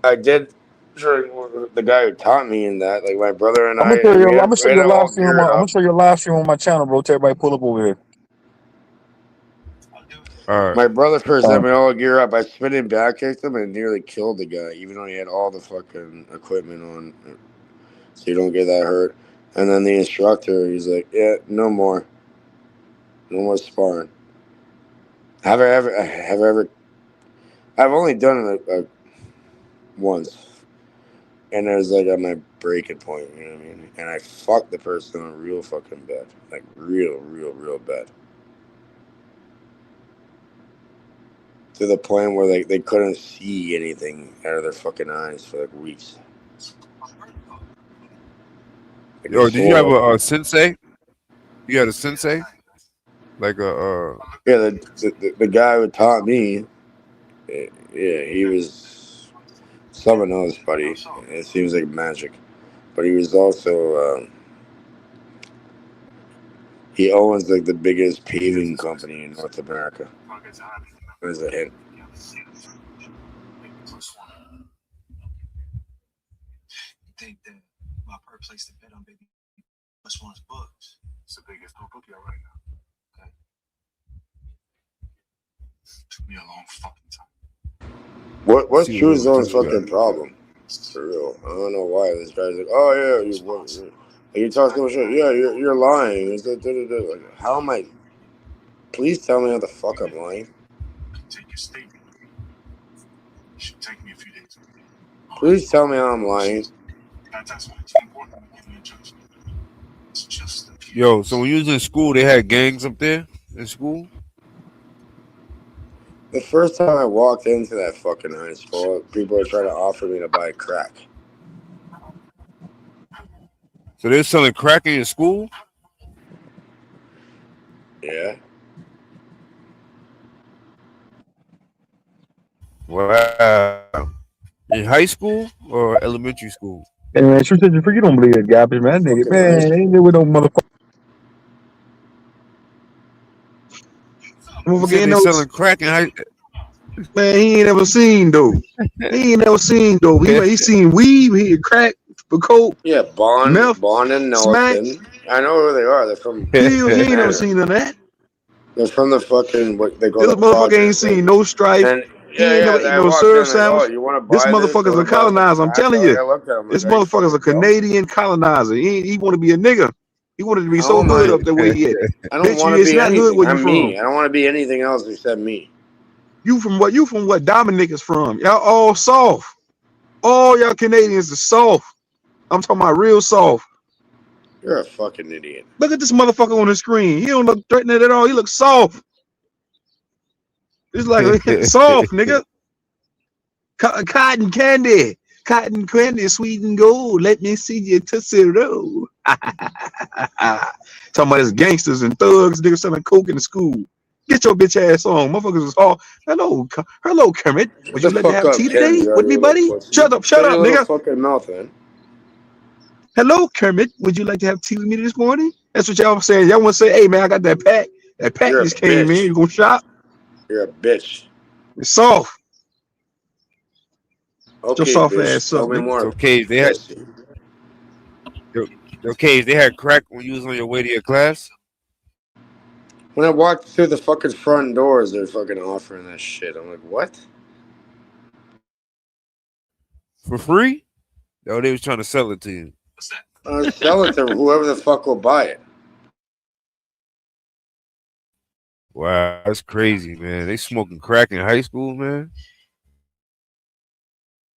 I did. Sure, the guy who taught me in that, like my brother and I'm I, gonna we show had you a it live all stream. I'm geared gonna up. show you a live stream on my channel, bro. To everybody pull up over here. All right. My brother first had me all gear up. I spinning back kicked him and nearly killed the guy, even though he had all the fucking equipment on, so you don't get that hurt. And then the instructor, he's like, "Yeah, no more sparring." Have I ever? I've only done it once, and it was like at my breaking point. You know what I mean? And I fucked the person on real fucking bad, like real bad. To the point where they couldn't see anything out of their fucking eyes for like weeks. Like Yo, did you have a sensei? You had a sensei? Like yeah, the guy who taught me, yeah, he was someone else, buddy. It seems like magic, but he was also he owns like the biggest paving company in North America. There's a hint. Think that my perfect place to bet on baby plus one's books. It's the biggest notebook you right now. Okay. Took me a long fucking time. What's See True what Zone's this guy. fucking problem? For real, I don't know why this guy's like, oh yeah, you talk so much shit. Yeah, you're lying. Like, how am I? Please tell me how the fuck I'm lying. Take your statement. It should take me a few days. Please tell me how I'm lying. That's why it's important to give me a judgment. It's just a few Yo, so when you was in school, they had gangs up there in school. The first time I walked into that fucking high school, people were trying to offer me to buy crack. So they're selling crack in your school. Yeah. Wow. In high school or elementary school? Hey man, you don't believe that garbage, man. That nigga, man, ain't there with no motherfucker. You said they selling crack in high. Man, he ain't never seen though. He ain't never seen though. He seen weed, he crack, coke, Yeah, Bond meth, and smack. Nelson. I know who they are. They're from. He ain't never seen none of that. They're from the fucking what they call This the motherfucker ain't project. seen no strife. And He ain't never eaten I no walked syrup in like, oh, sandwich. you want to This buy this? motherfucker's a colonizer. I'm telling you. I looked at him This like, motherfucker's a Canadian colonizer. He want to be a nigga. He wanted to be so hood up the way he is. I don't Bitch, want to it's be not hood anything. where you I'm from. me. I don't want to be anything else except me. You from what? You from what Dominic is from? Y'all all soft. All y'all Canadians are soft. I'm talking about real soft. You're a fucking idiot. Look at this motherfucker on the screen. He don't look threatening at all. He looks soft. It's like soft, nigga. Cotton candy. Cotton candy, sweet and gold. Let me see your Tootsie Roll. Talking about his gangsters and thugs, niggas selling coke in the school. Get your bitch ass on. Motherfuckers is all hello, Kermit. Would you like to have tea today with me, buddy? Shut up, nigga. Fucking mouth, man. Hello, Kermit. Would you like to have tea with me this morning? That's what y'all saying. Y'all want to say, hey man, I got that pack. That pack just came in. You gonna shop? You're a bitch. It's soft. Okay, your soft bitch. ass Tell up, me nigga. more. Okay, they had. Okay, they had crack when you was on your way to your class. When I walked through the fucking front doors, they're fucking offering that shit. I'm like, what? For free? No, they was trying to sell it to you. Sell it to whoever the fuck will buy it. Wow, that's crazy, man. They smoking crack in high school, man.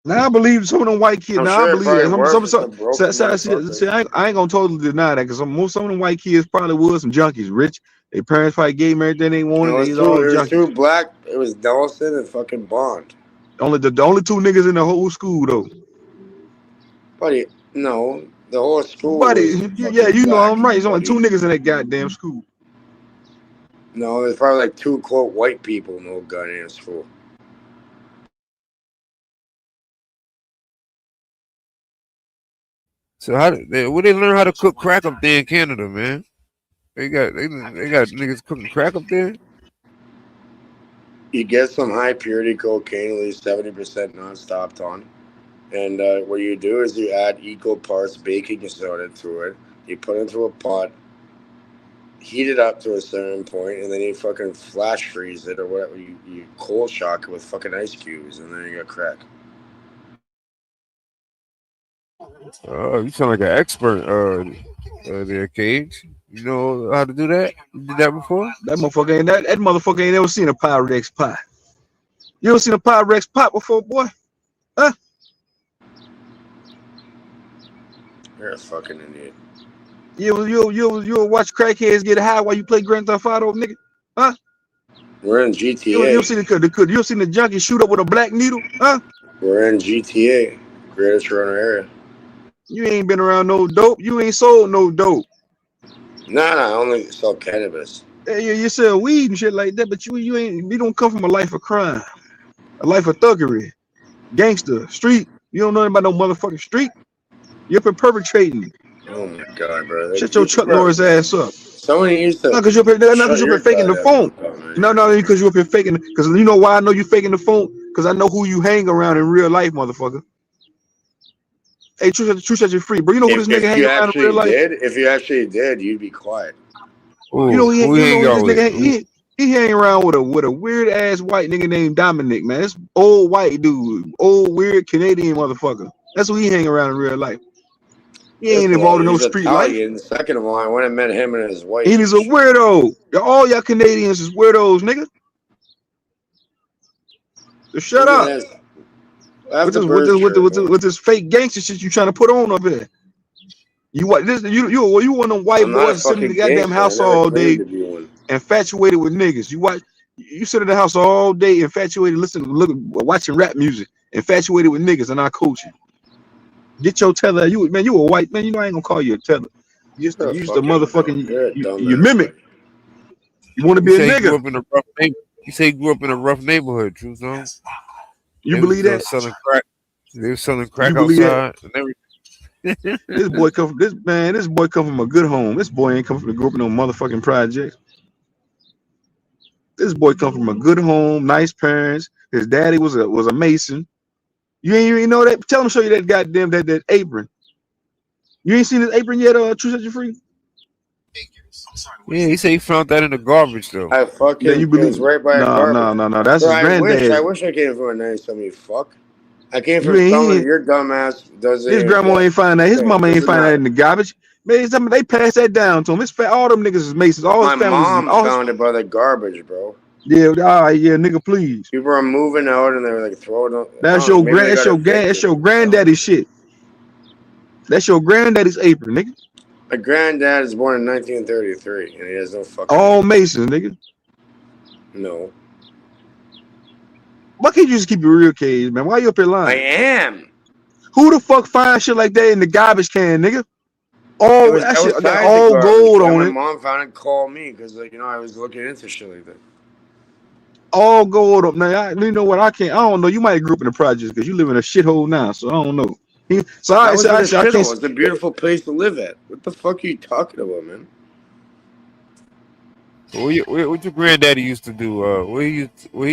Now I believe some of them white kids. I'm Now sure I it believe probably works with some broken see, I ain't gonna totally deny that because some of them white kids probably was some junkies, rich. Their parents probably gave them everything they wanted. It was two black. It was Nelson and fucking Bond. The only two niggas in the whole school though. Buddy, no, the whole school. Buddy, yeah, you know I'm right. There's only two niggas in that goddamn school. No, there's probably like two quote white people in the whole goddamn school. So where they learn how to cook crack up there in Canada, man? They got niggas cooking crack up there. You get some high purity cocaine, at least 70% non-stop ton. And what you do is you add equal parts baking soda to it. You put it into a pot, heat it up to a certain point, and then you fucking flash freeze it or whatever. You cold shock it with fucking ice cubes, and then you got crack. Oh, you sound like an expert there, Cage. You know how to do that? You did that before? That motherfucker ain't never seen a Pyrex pot. You ever seen a Pyrex pot before, boy? Huh? You're a fucking idiot. You watch crackheads get high while you play Grand Theft Auto, nigga? Huh? We're in GTA. You seen the junkie shoot up with a black needle? Huh? We're in GTA, Greater Toronto area. You ain't been around no dope. You ain't sold no dope. Nah, I only sell cannabis. Hey, you sell weed and shit like that, but you don't come from a life of crime, a life of thuggery, gangster, street. You don't know about no motherfucking street. You're perpetrating. Oh my god, bro! Shut your Chuck Norris ass up. Somebody used to. Not because you're faking the phone. No, because you're up here faking. Because you know why I know you faking the phone? Because I know who you hang around in real life, motherfucker. Hey, truth set you free, bro. You know who this nigga hang around in real life? If you actually did, you'd be quiet. You know who this nigga he hang around with a weird ass white nigga named Dominic, man. This old white dude, old weird Canadian motherfucker. That's who he hang around in real life. He ain't involved in no street Italian. life. Second of all, I went and met him and his wife. He's a weirdo. All y'all Canadians is weirdos, nigga. So shut up. With this fake gangster shit you trying to put on up here. You one of them white boys sitting in the goddamn house all day, infatuated with niggas. You sit in the house all day, infatuated, watching rap music, infatuated with niggas, and I coach you. Get your teller. You a white man. You know I ain't gonna call you a teller. You just a motherfucking you mimic. You want to be a nigga. You say you grew up in a rough neighborhood, True Zone. You believe that? Selling crack. They were selling crack outside and everything. This boy come from a good home. This boy ain't come from the group in no motherfucking project. This boy come from a good home, nice parents. His daddy was a mason. You ain't know that? Tell him show you that goddamn that apron. You ain't seen his apron yet, True Set You Free? Yeah, he said he found that in the garbage though. I fucking That you it was believe? right by a garbage. No. That's Bro, his I granddad's. wish I came from a nice family. Fuck. I came You from ain't. someone your dumbass doesn't His even grandma get. ain't find that. His Okay, mama ain't doesn't find that matter. in the garbage. Man, they passed that down to him. All them niggas is Masons. All My his families. mom found it by the garbage, bro. Yeah, all right, yeah, nigga, please. People are moving out and they were like throwing up. That's your granddaddy shit. That's your granddaddy's apron, nigga. My granddad is born in 1933 and he has no fucking. All Masons, nigga. No. Why can't you just keep it real, Cage, man? Why you up here lying? I am. Who the fuck finds shit like that in the garbage can, nigga? Oh, that shit got all gold on my it. mom found it, called me because I was looking into shit like that. All gold up now. You know what? I don't know. You might have grew up in the projects because you live in a shithole now, so I don't know. I can't. It's a beautiful place to live at. What the fuck are you talking about, man? What your granddaddy used to do? What he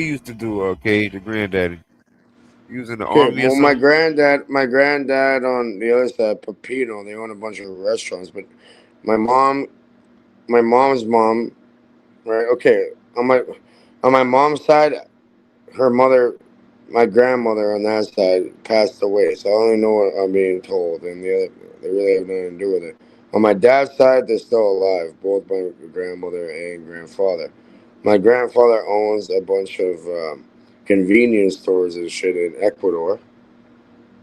used to do? Cage, your granddaddy. He was in the army or something? My granddad on the other side, Pepino, they own a bunch of restaurants. But my mom's mom, right? Okay, on my mom's side, her mother, my grandmother on that side passed away. So I only know what I'm being told, and they really have nothing to do with it. On my dad's side, they're still alive, both my grandmother and grandfather. My grandfather owns a bunch of convenience stores and shit in Ecuador,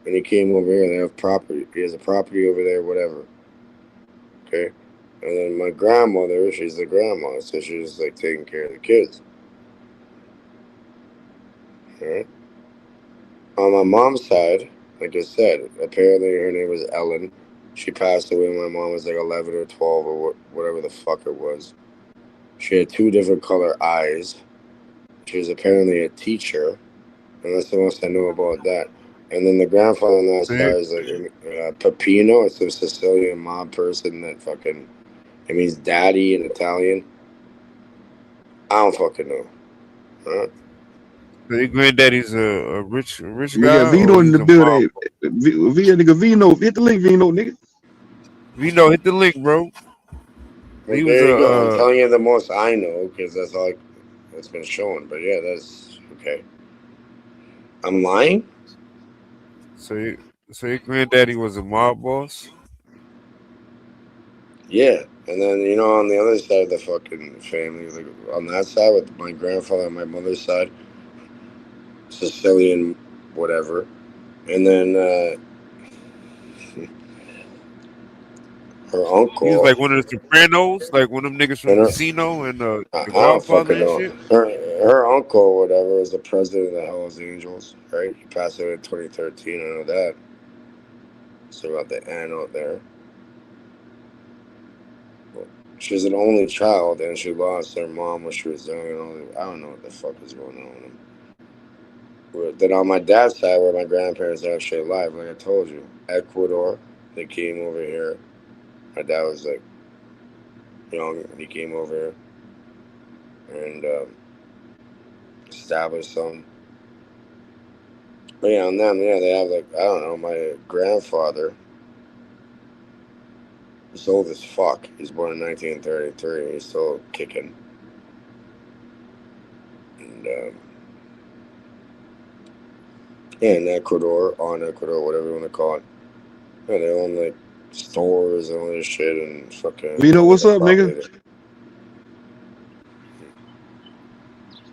and he came over here and they have property. He has a property over there, whatever. Okay, and then my grandmother, she's the grandma, so she's like taking care of the kids. All right. On my mom's side, like I said, apparently her name was Ellen. She passed away when my mom was like 11 or 12 or whatever the fuck it was. She had 2 different color eyes. She was apparently a teacher, and that's the most I know about that. And then the grandfather on that side is like Pepino. It's a Sicilian mob person that fucking, it means daddy in Italian. I don't fucking know. Huh? So your granddaddy's a rich guy? Nigga, Vino in the building. Vino, hit the link, Vino, nigga. Vino, hit the link, bro. Well, there you go. I'm telling you the most I know because that's all that's been shown. But yeah, that's okay. I'm lying? So your granddaddy was a mob boss? Yeah. And then, on the other side of the fucking family, like on that side with my grandfather on my mother's side, Sicilian whatever. And then her uncle. He was like one of the Sopranos, like one of them niggas from Casino and the Godfather and shit. Her uncle or whatever is the president of the Hells Angels, right? He passed away in 2013. I know that. So about the Ann out there. She's an only child, and she lost her mom when she was young. And I don't know what the fuck is going on with him. Then on my dad's side, where my grandparents are actually alive, like I told you, Ecuador, they came over here. My dad was like young, and he came over here and established some. But yeah, on them, yeah, they have like, I don't know, my grandfather. He's old as fuck. He's born in 1933. He's still kicking. And yeah, in Ecuador, whatever you want to call it. Yeah, they own like stores and all this shit and fucking. Vino, what's up, nigga?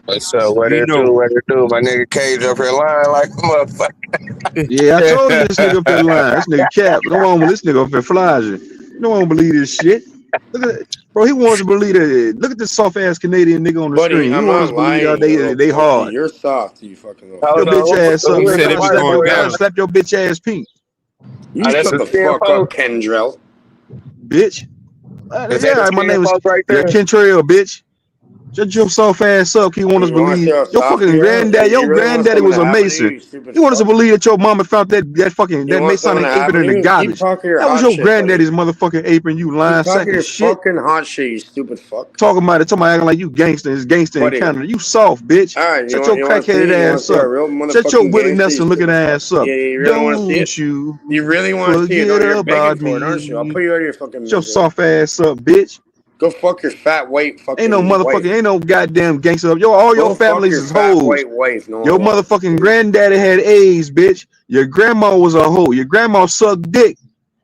What's up? What it do? My nigga Cage up here lying like a motherfucker. Yeah, I told you this nigga up here lying. This nigga cap. Don't want this nigga up here flogging. You don't want to believe this shit. Look at that. Bro, he wants to believe that. Look at this soft ass Canadian nigga on the screen. He wants to believe that they hard. You're soft, you fucking know. Your bitch ass up. Slap your bitch ass pink. You shut the fuck up, Kendrell. Bitch. Yeah, my name is Kentrail, bitch. Shut your soft ass up. He want us to believe your fucking granddaddy. Your granddaddy was a mason. You want us to believe that your mama found that Masonic apron in the garbage. That was your granddaddy's motherfucking apron. You lying sack of shit. Fucking hot shit, you stupid fuck. Talking about acting like you gangster. It's gangster in Canada. You soft, bitch. Right, shut your crackheaded ass up. Shut your Willie Nelson looking ass up. Yeah, you really want to see it? You really want to see it? You're begging for it, aren't you? I'll put you out of your fucking. Shut your soft ass up, bitch. Go fuck your fat white fucking. Ain't no motherfucking, wife. Ain't no goddamn gangster up. All your families is hoes. White wife, no your motherfucking granddaddy had AIDS, bitch. Your grandma was a hoe. Your grandma sucked dick.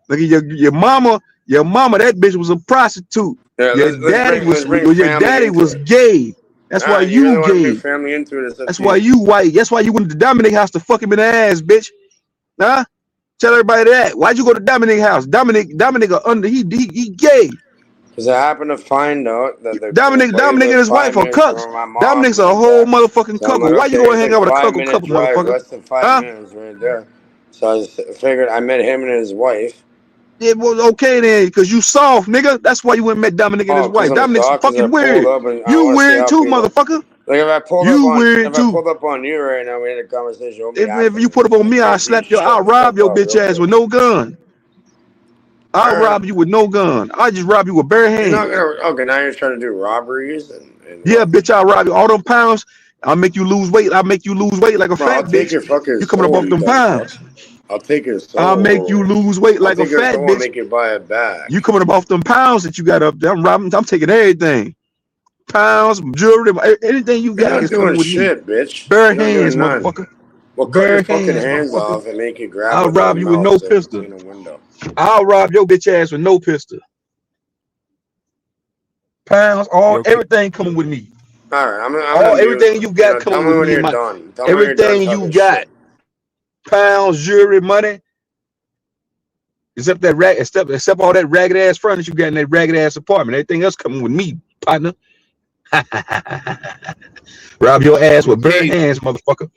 Look at your mama. Your mama, that bitch was a prostitute. Yeah, your daddy was gay. That's why you gay. Family into it. That's why you white. That's why you went to Dominic house to fuck him in the ass, bitch. Huh? Tell everybody that. Why'd you go to Dominic house? Dominic he gay. Because I happened to find out that Dominic and his wife are cucks. Dominic's a whole motherfucking cuckoo. Why you gonna hang out with a cuckoo motherfucker? Less than 5 minutes right there. So I figured I met him and his wife. It was okay then, because you soft, nigga. That's why you went and met Dominic and his wife. Dominic's fucking weird. You weird too, motherfucker. Like if I pulled up on you right now, we had a conversation. If you put up on me, I'll rob your bitch ass with no gun. I'll rob you with no gun. I'll just rob you with bare hands. Okay, now you're trying to do robberies and yeah, bitch, I'll rob you. All them pounds, I'll make you lose weight. I'll make you lose weight like a fat bitch. You coming up off them pounds. I'll take your soul. I'll make you lose weight like a fat bitch. Make you buy it back. You coming up off them pounds that you got up there. I'm robbing. I'm taking everything. Pounds, jewelry, anything you got. You're not doing shit, bitch. Bare hands, motherfucker. Well, cut your fucking hands off and make you grab. I'll rob you with no pistol. I'll rob your bitch ass with no pistol. Pounds, everything coming with me. All right, everything you got coming with me. Everything you got. Pounds, jewelry, money. Except all that ragged ass furniture you got in that ragged ass apartment. Everything else coming with me, partner. Rob your ass with bare hands, motherfucker.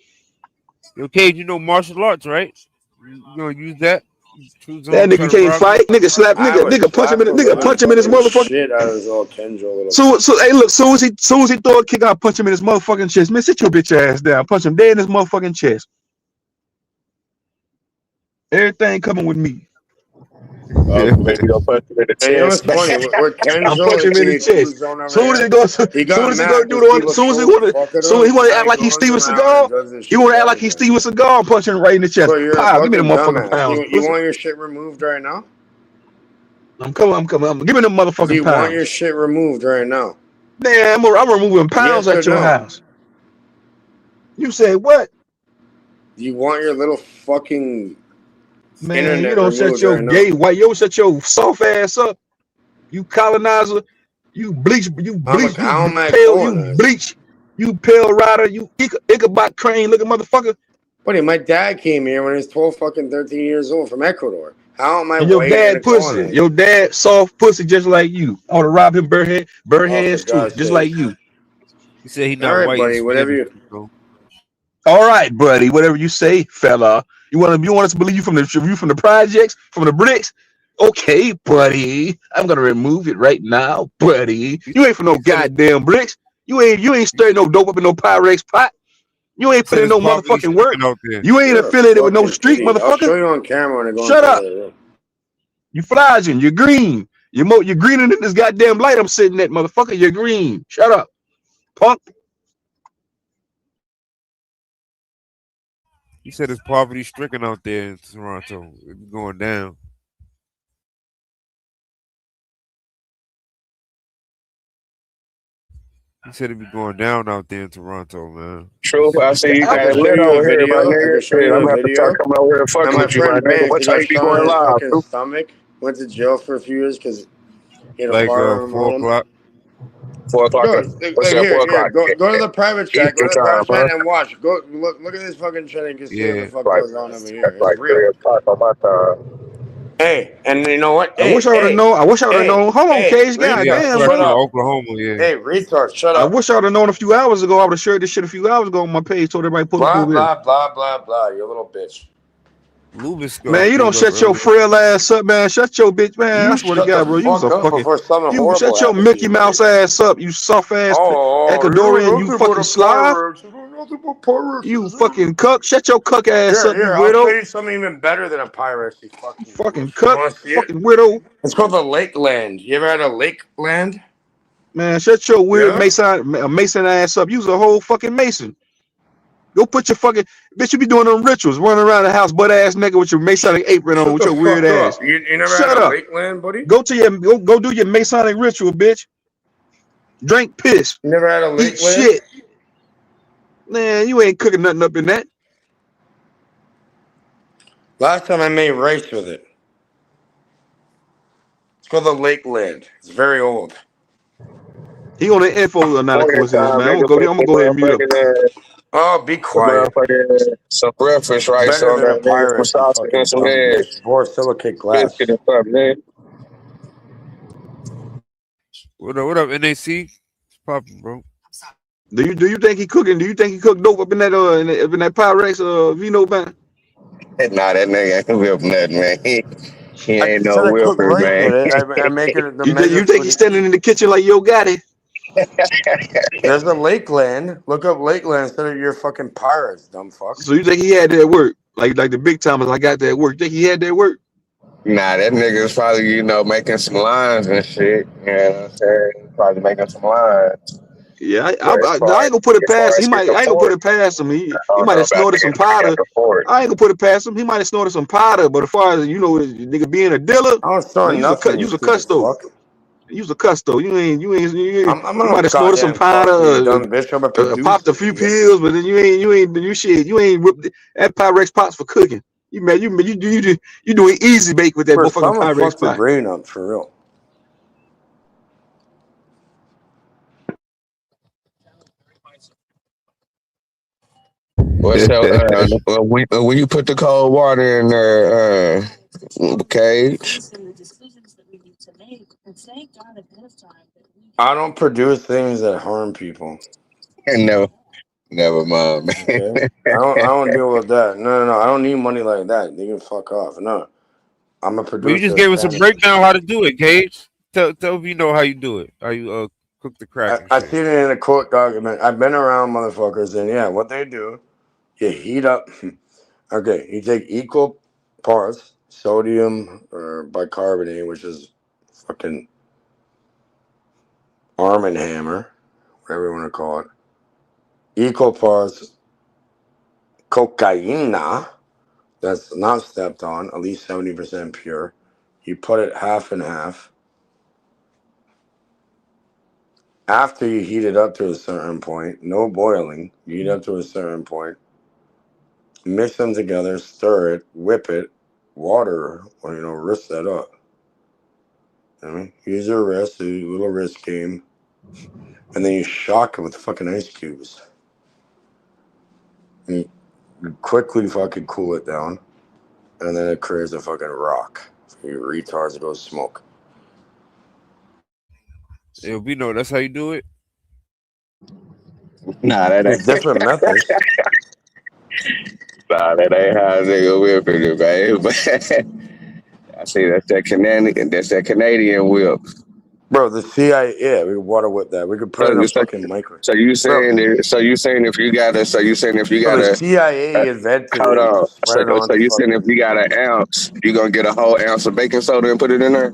Okay, you know martial arts, right? You gonna use that? That nigga can't fight. Nigga slap. Nigga punch him in his motherfucking shit out of his old Kendrick. So hey, look. Soon as he throw a kick, I punch him in his motherfucking chest. Man, sit your bitch ass down. Punch him dead in his motherfucking chest. Everything coming with me. Maybe I'll punch him in the chest. Hey, what's funny? I'll punch him in the chest. Soon as he goes to act like he's Steven Seagal. He want to act like he's Steven Seagal and punch him right in the chest. Pow, give me the motherfucking pounds. You want your shit removed right now? I'm coming. Give me the motherfucking pounds. You want your shit removed right now? Man, I'm removing pounds at your house. You say what? You want your little fucking man? You don't shut your gay white. You don't shut your soft ass up. You colonizer. You bleach. You bleach. You pale rider. You Ichabod Crane looking motherfucker. Buddy, my dad came here when he was 12 fucking 13 years old from Ecuador. How am I? Your dad pussy. Your dad soft pussy just like you. I want to rob him bare hands too, just like you. He said he not white. Buddy, whatever you. All right, buddy. Whatever you say, fella. You want us to believe you from the projects, from the bricks? Okay, buddy. I'm gonna remove it right now, buddy. You ain't from no goddamn bricks. You ain't stirring no dope up in no Pyrex pot. You ain't putting no motherfucking work. You ain't affiliated with no street, motherfucker. I'll show you on camera when I go. Shut up. You flashing. You're green. You're greener than this goddamn light I'm sitting at, motherfucker. You're green. Shut up, punk. He said it's poverty stricken out there in Toronto. It's going down. He said it be going down out there in Toronto, man. True, I see you guys lit over here, my nigga. I'm gonna have to start coming over here and fucking with you, my nigga. What time you be going live? Stomach went to jail for a few years because he had a like 4 o'clock. 4 o'clock. What's that? 4 o'clock. Go to the private chat. Go to the private chat and watch. Go look at this fucking shit and see what the fuck goes on over here. It's like 3 o'clock on my time. Hey, and you know what? I wish I would have known. Hold on, Cage. Goddamn, brother. Oklahoma, yeah. Hey, retard, shut up. I wish I would have known a few hours ago. I would have shared this shit a few hours ago on my page. Told everybody put blah blah blah blah blah. You little bitch. Lubis Man, you don't pulled up shut your earlier. frail ass up, man. Shut your bitch, man. You I swear to shut the God, bro. You was fuck a up fucking. before something You horrible shut your happened to Mickey you, Mouse buddy. ass up, you soft ass You know Ecuadorian, you nothing but fucking a slob. Pyrex. You know nothing but Pyrex. You fucking cuck. Shut your cuck ass up, you Here, I'll show weirdo. you something even better than a Pyrex, you fucking Fucking goose. You cuck. want to see it? Fucking weirdo. It's called the Lake Land. You ever had a Lake Land? Man, shut your weird Yeah? Mason ass up. You's a whole fucking Mason. Go put your fucking bitch. You be doing them rituals, running around the house butt ass nigga with your Masonic apron on Shut with the your weird fuck ass. up. You never had Shut a up. Lake Land, buddy? Go to your go do your Masonic ritual, bitch. Drink piss. You never had a Eat Lake Land? shit. Man, you ain't cooking nothing up in that. Last time I made rice with it. It's called the Lake Land. It's very old. He on the info analysis, man. I'm gonna go ahead and mute up. Oh, be quiet. Some breakfast rice Better on than a that nigga, some Pyrex, you sausage and fucking some dumb eggs. bitch. Borosilicate glass. Biscuit and something, man. What up, NAC? It's popping, bro. Do you think he cooking? Do you think he cooked dope up in that Pyrex Vino man? Nah, that nigga ain't whip nothing, man. He I ain't just no said I cook whipper, rice man. with it. I make it the You think he's standing in the kitchen like Yo Gotti? There's a Lakeland. Look up Lakeland instead of your fucking Pirates, dumb fuck. So you think he had that work? Like the big timers, I got that work. Think he had that work? Nah, that nigga's probably, making some lines and shit. You know what I'm saying? Probably making some lines. Yeah, I But ain't gonna put it past. as I ain't getting gonna put afford, it past him. He I don't might know have about snorted some niggas that powder. can't afford. I ain't gonna put it past him. He might have snorted some powder. But as far as nigga being a dealer, I don't snort use nothing, you a stupid custo. fuck. Use a custo. You I'm you no might have snorted some goddamn customer, you powder, dumb bitch. I'm a popped a producer, few idiot. pills, but then you ain't whipped that Pyrex pots for cooking. You doing easy bake with that For motherfucking someone Pyrex fucked your pot. brain up, for real. What's up? When you put the cold water in there, Cage? I don't produce things that harm people. No, never mind, man. Okay? I don't deal with that. No. I don't need money like that. You can fuck off. No. I'm a Well, you just producer of gave us a cannabis. breakdown how to do it, Cage. Tell if you know how you do it. How you cook the crack and I shit. seen it in a court document. I've been around motherfuckers, and yeah, what they do, you heat up. Okay, you take equal parts sodium or bicarbonate, which is fucking Arm and Hammer, whatever you want to call it. Equal parts cocaina, that's not stepped on, at least 70% pure. You put it half and half. After you heat it up to a certain point, no boiling, you heat up to a certain point, mix them together, stir it, whip it, water, or, wrist that up. Use your wrist, a little wrist game, and then you shock it with fucking ice cubes. And you quickly fucking cool it down, and then it creates a fucking rock for you retards to go smoke. Yeah, we know that's how you do it. Nah, that There's ain't. different methods. Nah, that ain't how a nigga whipping it, man. I see that's that Canadian whip. Bro, the CIA, yeah, we water whip that. We could put it in a fucking microwave. So you saying if you got Bro, the CIA invented hold it to on. spread it on So the you saying if fucking. you got an ounce, you gonna get a whole ounce of baking soda and put it in there?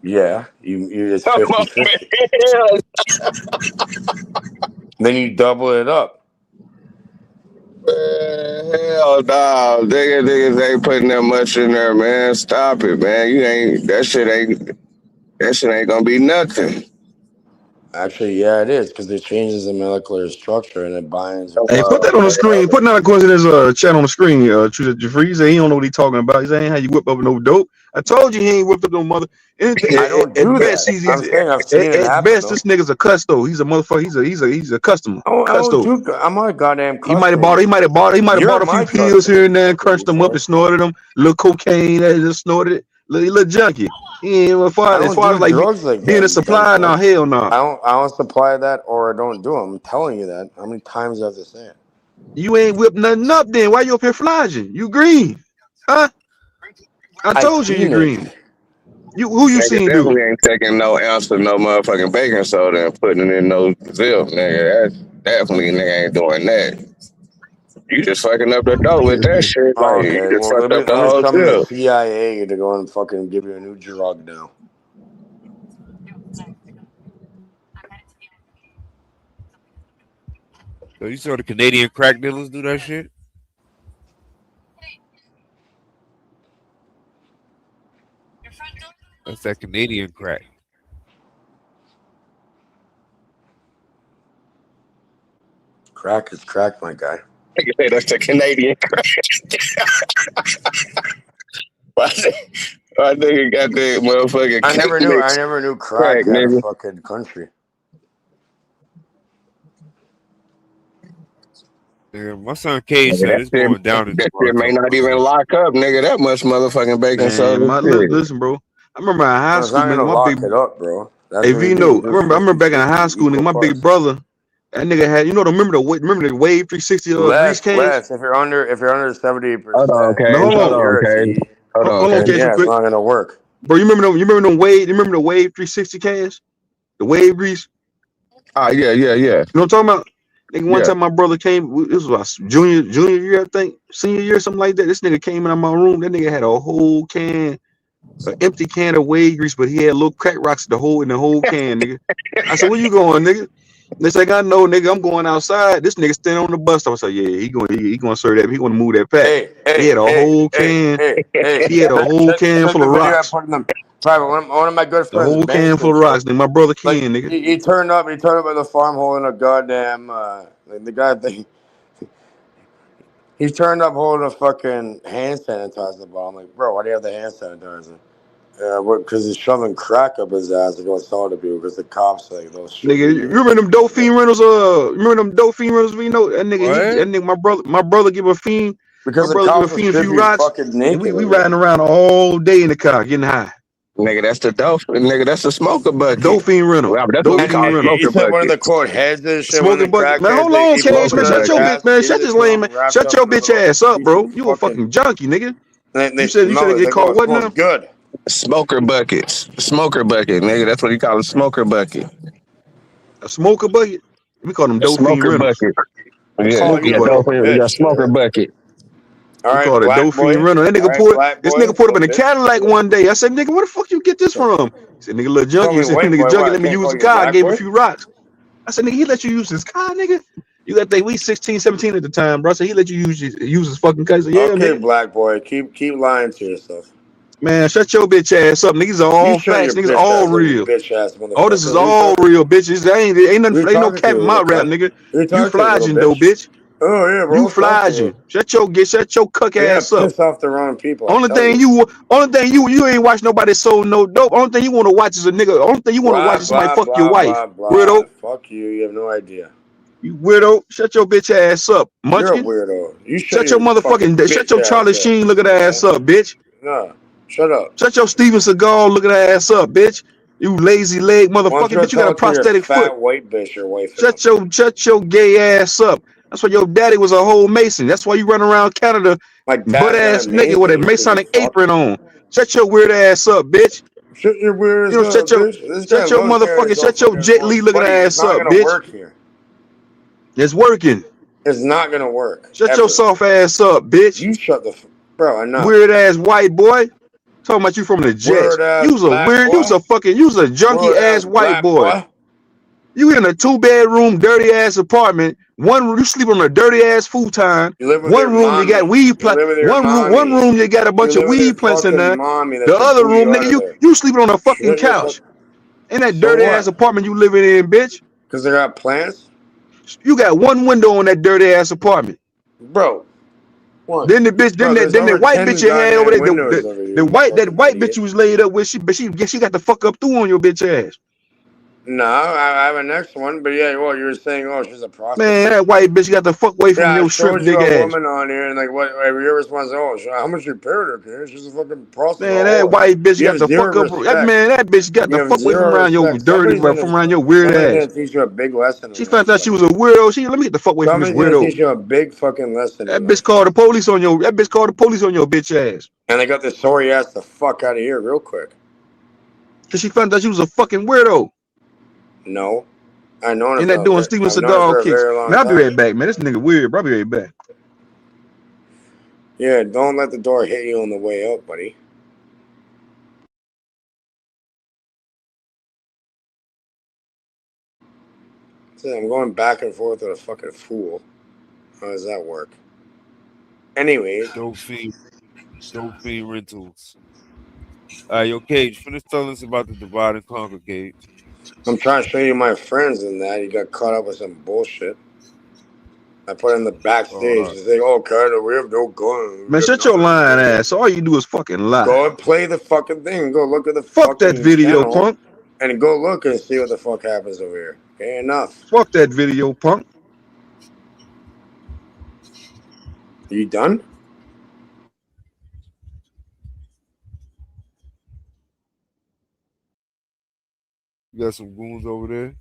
Yeah, it's Come on, 50-50. man. Then you double it up. Hell no, niggas ain't putting that much in there, man. Stop it, man. That shit ain't gonna be nothing. Actually, yeah, it is, because it changes the molecular structure and it binds with Hey, put that on the screen. Put another coincidence chat on the screen. Jeffrey, he said he don't know what he talking about. He saying how you whip up no dope. I told you he ain't whipped up no mother. Anything, I don't at do best, that. I'm saying I've seen it at happen, best, though. this nigga's a custo. He's a motherfucker. He's a customer. I don't Custo. do. I'm not a goddamn He might have customer. bought a few my pills customer, here you and there, fucking crunched them up retard. and snorted them. Little cocaine, that just snorted it. Little junkie. He ain't, as I far don't as do like drugs like being that, a you dumb supplier, fuck. no, hell no. I don't supply that, or I don't do them. I'm telling you that. How many times do I have to say it? You ain't whipped nothing up then. Why you up here flogging? You green. Huh? I told you seen green. Who you Nigga seen definitely do? ain't taking no ounce of no motherfucking baking soda and putting it in no zip, nigga. That's definitely nigga ain't doing that. You just fucking up the dough with that shit. Like you Okay, just well fucked up the let me whole summon the deal. CIA to go and fucking give you a new drug now. So you saw the Canadian crack dealers do that shit? That's that Canadian crack. Crack is crack, my guy. Nigga say that's the Canadian crack. My nigga got that motherfucking I cake never mix knew crack, crack had a nigga. fucking country. Yeah, my son Cage Nigga, said it's going down in that shit may Toronto. not even lock up, nigga. That much motherfucking baking Man, soda shit. listen, bro. I remember in high No, it's school, not nigga. gonna My lock big it up, bro. That's Hey what you Vino, do. I remember back in high school, nigga. My Equal big parts. brother, that nigga had, remember the Wave 360 grease cans? Less. If you're under 70%, Hold on, No, Cage. hold Hold on, on, Cage. purity, Hold on, hold on, Cage. Case, real yeah, it's quick, not gonna work. bro. You remember them Wave? You remember the Wave 360 cans? The Wave grease. Ah, yeah. You know what I'm talking about? Nigga, one Yeah. time my brother came. This was my junior year, I think, senior year, something like that. This nigga came in my room. That nigga had a whole can, an empty can of Wave grease, but he had little crack rocks in the whole can, nigga. I said, "Where you going, nigga?" They say, "I know, nigga. I'm going outside." This nigga standing on the bus stop. I said, "Yeah, he going to serve that. He going to move that pack." He had a whole can. He had a whole can Check full the of video I rocks. put in the private. One of my good The friends, whole can full of Benson, rocks. Nigga, my brother Ken, nigga. he turned up. He turned up at the farm holding a goddamn. The guy thing. He turned up holding a fucking hand sanitizer bottle. I'm like, bro, why do you have the hand sanitizer? Because he's shoving crack up his ass to go sell it to people because the cops like those shoot Nigga, you. you remember them dope fiend rentals? Remember them dope fiend rentals? We know that nigga. What? That nigga, my brother give a fiend. Because My the brother give a cops will fiend a strip few you rocks, fucking and naked. we riding around all day in the car getting high. Nigga, that's the dope. Nigga, that's the smoker bucket. Dope fiend rental. Well, that's what Dope we call fiend rental. You smoker said one of the buckets. quote heads and shit. One of Smoking the bucket. Man, crackheads, hold on, he Cage, pulls man. it out Shut of your the bitch, gas, man. gives Shut it this to lame, him, man. wrapped Shut up your in a bitch little ass up, piece bro. of You a fucking junkie, nigga. They You said smell it. they They go, called it what smells now? good. Smoker buckets. Smoker bucket, nigga. That's what he call a smoker bucket. A smoker bucket. We call them A dope fiend smoker rentals. bucket. I'm Yeah, calling Smoker you yeah, a bucket. little dope. Yeah, bitch. smoker bucket. All We right, call it black dope fiend boy. rental. That All nigga right, pulled. black This boy. nigga pulled up Little in a bitch. Cadillac one day. I said, "Nigga, where the fuck you get this from?" He said, "Nigga, little Call junkie." me He said, white "Nigga, boy. junkie, What? I let me can't use call his you car." I black gave him a boy. few rocks. I said, "Nigga, he let you use his car, nigga." You got that we 16, 17 at the time, bro. So he let you use his fucking car. I said, "Yeah, Okay, nigga." black boy. Keep lying to yourself. Man, shut your bitch ass up. Niggas are You all shut facts. your Niggas bitch all ass up, you real. bitch ass All this is motherfucker. Who you all talking? real, bitches. Ain't Who you no talking cap to, in little my rap, cunt? nigga. Who you You talking to, little flyging though, bitch? bitch. Oh yeah, You bro. Talk to her. flyging. Shut your cuck Yeah, ass up. piss off the wrong people. I Only tell thing you. you ain't watch nobody sold no dope. Only thing you want to watch is a nigga. Only thing you want to watch Blah is somebody blah fuck your blah wife. blah blah. Weirdo. Fuck you. You have no idea. You weirdo. Shut your bitch ass up, You're a munchkin. weirdo. You shut Shut your your fucking shut bitch your Charlie ass up. Sheen looking ass up, bitch. No, shut up. Shut your Steven Seagal looking ass up, bitch. You lazy leg Why don't motherfucker, you go bitch. You got tell a it to your prosthetic foot. fat white bitch your wife is? Shut your gay ass up. That's why your daddy was a whole Mason. That's why you run around Canada My butt dad's not ass a naked with Mason, a you stupid Masonic fuck. apron on. Shut your weird ass up, bitch. Shut your weird You ass know, up, bitch. This guy shut your loves here to motherfucking, go shut your fucking Jet go Li looking fight. It's ass not up, gonna bitch. work here. It's working. It's not gonna work. Shut Ever. your soft ass up, bitch. You shut the bro, enough. Weird ass white boy. Talking about you from the Jets. Word ass You's a black weird, boy. you's a junky Word ass ass white black boy. boy. You in a 2-bedroom, dirty ass apartment. You sleep on a dirty ass futon. You live with One your room you got mommy. weed You plant. live with your mommy. One room you got a bunch You of live with your weed plants in fucking there. mommy The that just other threw room, you out nigga, of there. you sleeping on a fucking Shut your couch. In that So dirty ass what? apartment you living in, bitch. Because they got plants? You got one window on that dirty ass apartment. Bro. One. Then the bitch, Bro, there's then the over white 10 bitch you had over goddamn there, windows over here, you that fucking white bitch idiot. you was laid up with, she got the fuck up through on your bitch ass. No, I have a next one, but yeah, well, you were saying, oh, she's a prostitute. Man, that white bitch got the fuck away from Yeah, I your shrimp showed you dick a ass. woman on here, and like, what? Your response? Oh, how much you paid her? Kid? She's a fucking prostitute. Man, that white bitch You got have the zero fuck up. respect. That bitch got You the have fuck away from zero around your respect. dirty, from around your weird Somebody's ass. gonna teach you a big lesson. She found out she was a weirdo. Let me get the fuck away from this Somebody's gonna weirdo. teach you a big fucking lesson. That bitch called the police on your. That bitch called the police on your bitch ass. And they got this sorry ass the fuck out of here real quick. Cause she found out she was a fucking weirdo. No, I know. And that doing Steven Seagal kicks. Man, I'll be right back, man. This nigga weird, bro. I'll be right back. Yeah, don't let the door hit you on the way up, buddy. See, I'm going back and forth with a fucking fool. How does that work? Anyway. Dope fee rentals. Yo, Cage, finish telling us about the divide and conquer, Cage. I'm trying to show you my friends in that. You got caught up with some bullshit. I put in the backstage. He's like, oh, Carter, we have no gun. Man, shut your lying ass. All you do is fucking lie. Go and play the fucking thing. Go look at the fuck that video, channel punk. And go look and see what the fuck happens over here. Okay, enough. Fuck that video, punk. You done? You got some goons over there?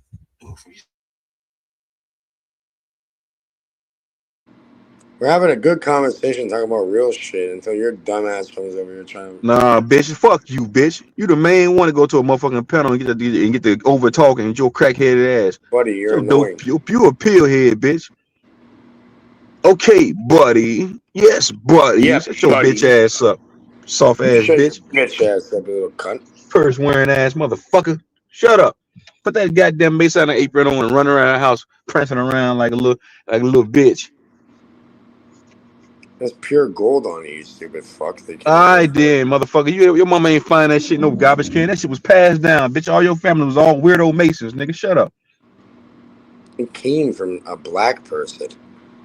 We're having a good conversation talking about real shit until your dumbass comes over here trying to... Nah, bitch. Fuck you, bitch. You the main one to go to a motherfucking panel and get the over talking with your crackheaded ass. Buddy, you're annoying. You a pillhead, bitch. Okay, buddy. Yes, buddy. Yeah, Shut your buddy. bitch ass up. Soft ass bitch. Get your ass up, you little cunt. Purse wearing ass motherfucker. Shut up. Put that goddamn Mace on apron on and run around the house prancing around like a little bitch. That's pure gold on you, stupid fuck. I did, motherfucker. Your mama ain't find that shit in no garbage can. That shit was passed down, bitch. All your family was all weirdo Masons, nigga. Shut up. It came from a black person.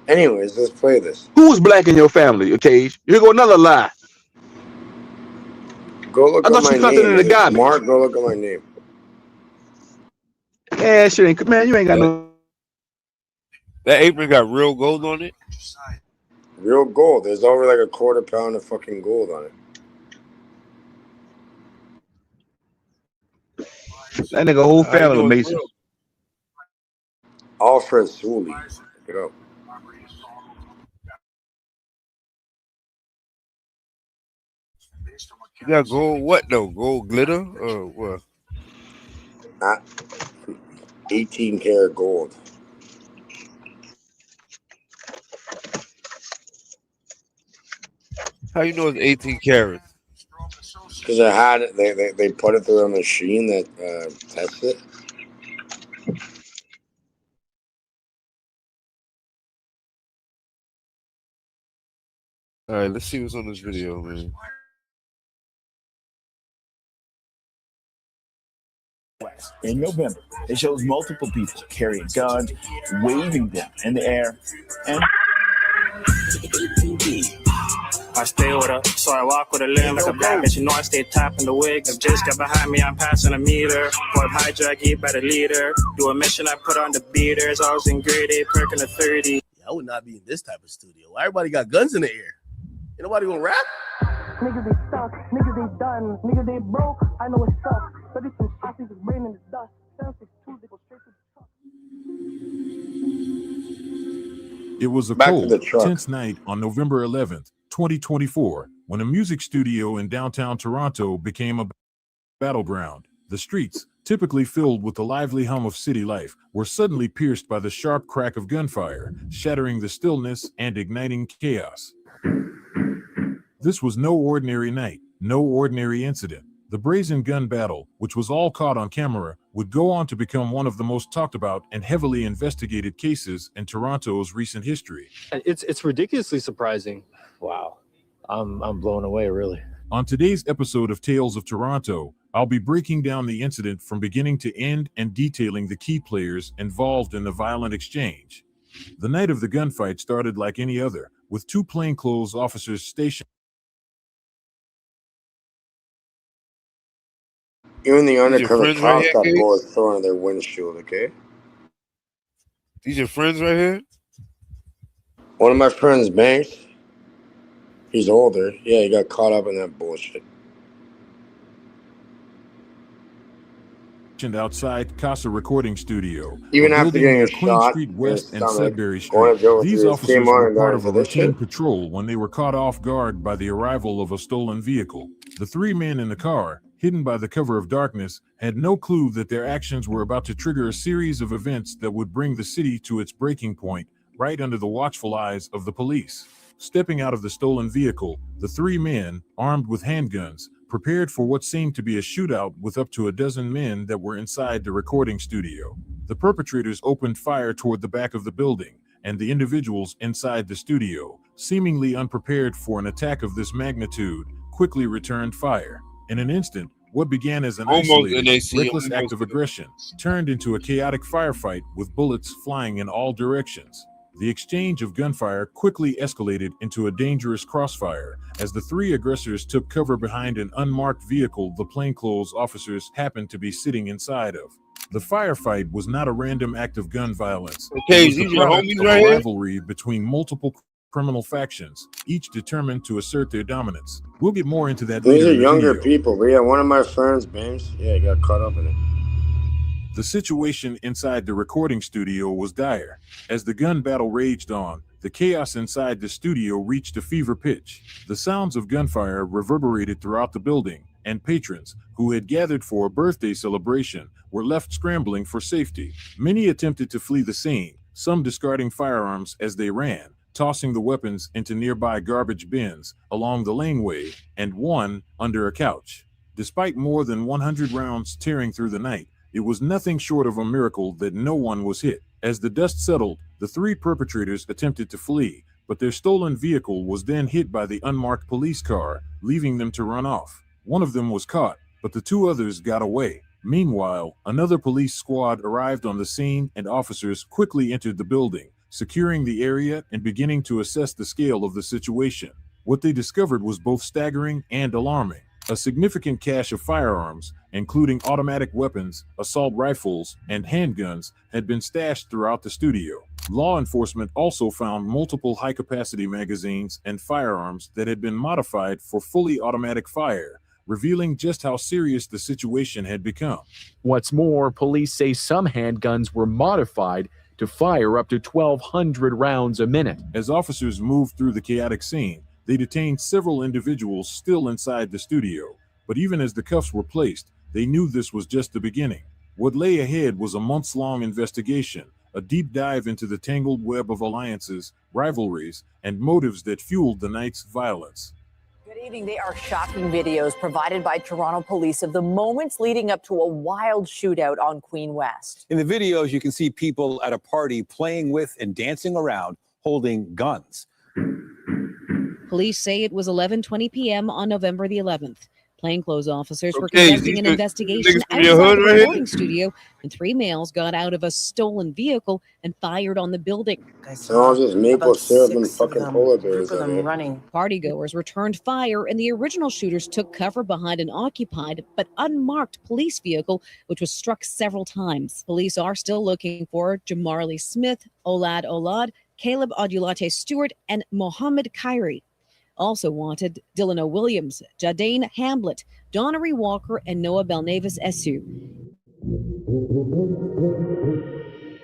Anyways, let's play this. Who was black in your family, okay? Here go another lie. Go look I at thought my you found name. it in the garbage. Mark, go look at my name. Yeah, shit ain't, man, you ain't got no. That apron got real gold on it? Real gold. There's over like a quarter pound of fucking gold on it. That nigga whole family was Mason. Alfred Sully. Get up. You got gold what though? Gold glitter or what? 18 karat gold. How you know it's 18 carats? Because I had it. They put it through a machine that tests it. All right, let's see what's on this video, man. In November, it shows multiple people carrying guns, waving them in the air, and I stay with her, so I walk with a limb like a bad bitch. You know I stay tapping the wig. If just got behind me, I'm passing a meter. Boy, hijack, eat by the leader. Do a mission, I put on the beaters. I was in grade 8, perking a 30. I would not be in this type of studio. Everybody got guns in the air. Ain't nobody gonna rap? Niggas they stuck, niggas they done, niggas they broke. I know it sucks. 30 some shots, it's raining the dust. 762, they go straight to the truck. It was a cold, tense night on November 11th, 2024, when a music studio in downtown Toronto became a battleground. The streets, typically filled with the lively hum of city life, were suddenly pierced by the sharp crack of gunfire, shattering the stillness and igniting chaos. This was no ordinary night, no ordinary incident. The brazen gun battle, which was all caught on camera, would go on to become one of the most talked about and heavily investigated cases in Toronto's recent history. It's ridiculously surprising. Wow. I'm blown away, really. On today's episode of Tales of Toronto, I'll be breaking down the incident from beginning to end and detailing the key players involved in the violent exchange. The night of the gunfight started like any other, with two plainclothes officers stationed Even the These your undercover friends right cops here, got Gabe? bullets thrown in their windshield, okay? These your friends right here? One of my friends, Banks, he's older. Yeah, he got caught up in that bullshit. Outside Casa Recording Studio, Even a after building getting near a Queen shot Street in West his and stomach, Sudbury going Street. to jail with These 3 years, came officers on were and part got of a into this routine shit. patrol when they were caught off guard by the arrival of a stolen vehicle. The 3 men in the car, hidden by the cover of darkness, had no clue that their actions were about to trigger a series of events that would bring the city to its breaking point, right under the watchful eyes of the police. Stepping out of the stolen vehicle, the 3 men, armed with handguns, prepared for what seemed to be a shootout with up to a dozen men that were inside the recording studio. The perpetrators opened fire toward the back of the building, and the individuals inside the studio, seemingly unprepared for an attack of this magnitude, quickly returned fire. In an instant, what began as an Almost isolated, NAC, reckless act almost of aggression turned into a chaotic firefight with bullets flying in all directions. The exchange of gunfire quickly escalated into a dangerous crossfire as the 3 aggressors took cover behind an unmarked vehicle the plainclothes officers happened to be sitting inside of. The firefight was not a random act of gun violence. Okay, It was the these your product homies of right a here? rivalry between multiple criminal factions, each determined to assert their dominance. We'll get more into that These later are in the younger video. people, but yeah, one of my friends, Banks, yeah, he got caught up in it. The situation inside the recording studio was dire. As the gun battle raged on, the chaos inside the studio reached a fever pitch. The sounds of gunfire reverberated throughout the building, and patrons, who had gathered for a birthday celebration, were left scrambling for safety. Many attempted to flee the scene, some discarding firearms as they ran, tossing the weapons into nearby garbage bins, along the laneway, and one under a couch. Despite more than 100 rounds tearing through the night, it was nothing short of a miracle that no one was hit. As the dust settled, the 3 perpetrators attempted to flee, but their stolen vehicle was then hit by the unmarked police car, leaving them to run off. One of them was caught, but the 2 others got away. Meanwhile, another police squad arrived on the scene and officers quickly entered the building, securing the area and beginning to assess the scale of the situation. What they discovered was both staggering and alarming. A significant cache of firearms, including automatic weapons, assault rifles, and handguns, had been stashed throughout the studio. Law enforcement also found multiple high-capacity magazines and firearms that had been modified for fully automatic fire, revealing just how serious the situation had become. What's more, police say some handguns were modified to fire up to 1,200 rounds a minute. As officers moved through the chaotic scene, they detained several individuals still inside the studio, but even as the cuffs were placed, they knew this was just the beginning. What lay ahead was a months-long investigation, a deep dive into the tangled web of alliances, rivalries, and motives that fueled the night's violence. Good evening. They are shocking videos provided by Toronto police of the moments leading up to a wild shootout on Queen West. In the videos, you can see people at a party playing with and dancing around, holding guns. Police say it was 11:20 p.m. on November the 11th. Plainclothes officers were conducting an investigation outside the recording studio when 3 males got out of a stolen vehicle and fired on the building. Oh, just maple syrup and fucking polar bears out here. Running. Partygoers returned fire, and the original shooters took cover behind an occupied but unmarked police vehicle, which was struck several times. Police are still looking for Jamarly Smith, Olad, Caleb Odulate Stewart, and Mohammed Kyrie. Also wanted Dylan Williams, Jadane Hamblett, Donnery Walker, and Noah Belnavis Esu.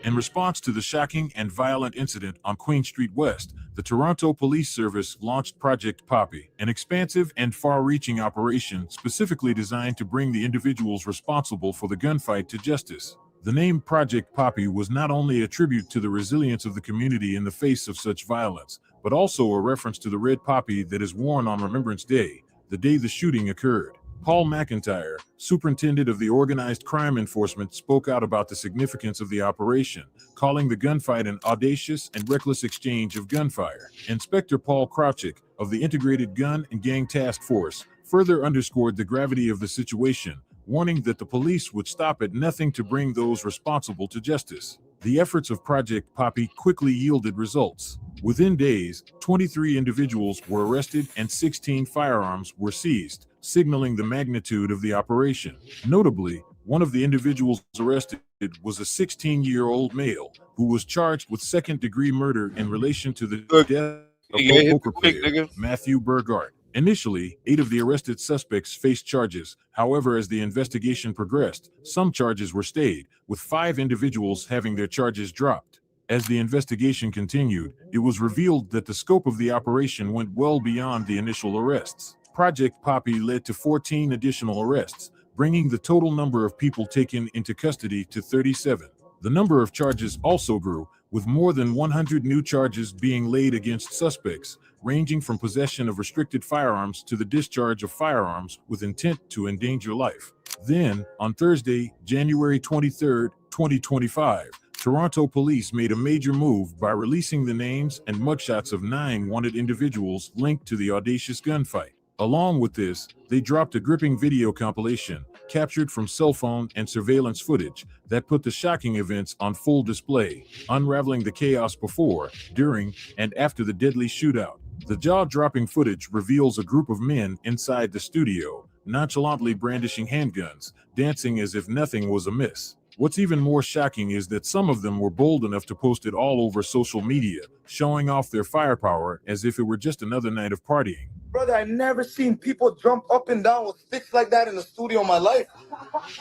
In response to the shocking and violent incident on Queen Street West, the Toronto Police Service launched Project Poppy, an expansive and far-reaching operation specifically designed to bring the individuals responsible for the gunfight to justice. The name Project Poppy was not only a tribute to the resilience of the community in the face of such violence, but also a reference to the red poppy that is worn on Remembrance Day, the day the shooting occurred. Paul McIntyre, superintendent of the organized crime enforcement, spoke out about the significance of the operation, calling the gunfight an audacious and reckless exchange of gunfire. Inspector Paul Krawczyk of the Integrated Gun and Gang Task Force further underscored the gravity of the situation, warning that the police would stop at nothing to bring those responsible to justice. The efforts of Project Poppy quickly yielded results. Within days, 23 individuals were arrested and 16 firearms were seized, signaling the magnitude of the operation. Notably, one of the individuals arrested was a 16-year-old male who was charged with second-degree murder in relation to the death of poker player Matthew Burgart. Initially, 8 of the arrested suspects faced charges. However, as the investigation progressed, some charges were stayed, with 5 individuals having their charges dropped. As the investigation continued, it was revealed that the scope of the operation went well beyond the initial arrests. Project Poppy led to 14 additional arrests, bringing the total number of people taken into custody to 37. The number of charges also grew, with more than 100 new charges being laid against suspects, ranging from possession of restricted firearms to the discharge of firearms with intent to endanger life. Then, on Thursday, January 23, 2025, Toronto police made a major move by releasing the names and mugshots of 9 wanted individuals linked to the audacious gunfight. Along with this, they dropped a gripping video compilation captured from cell phone and surveillance footage that put the shocking events on full display, unraveling the chaos before, during, and after the deadly shootout. The jaw-dropping footage reveals a group of men inside the studio, nonchalantly brandishing handguns, dancing as if nothing was amiss. What's even more shocking is that some of them were bold enough to post it all over social media, showing off their firepower as if it were just another night of partying. Brother, I've never seen people jump up and down with sticks like that in the studio in my life.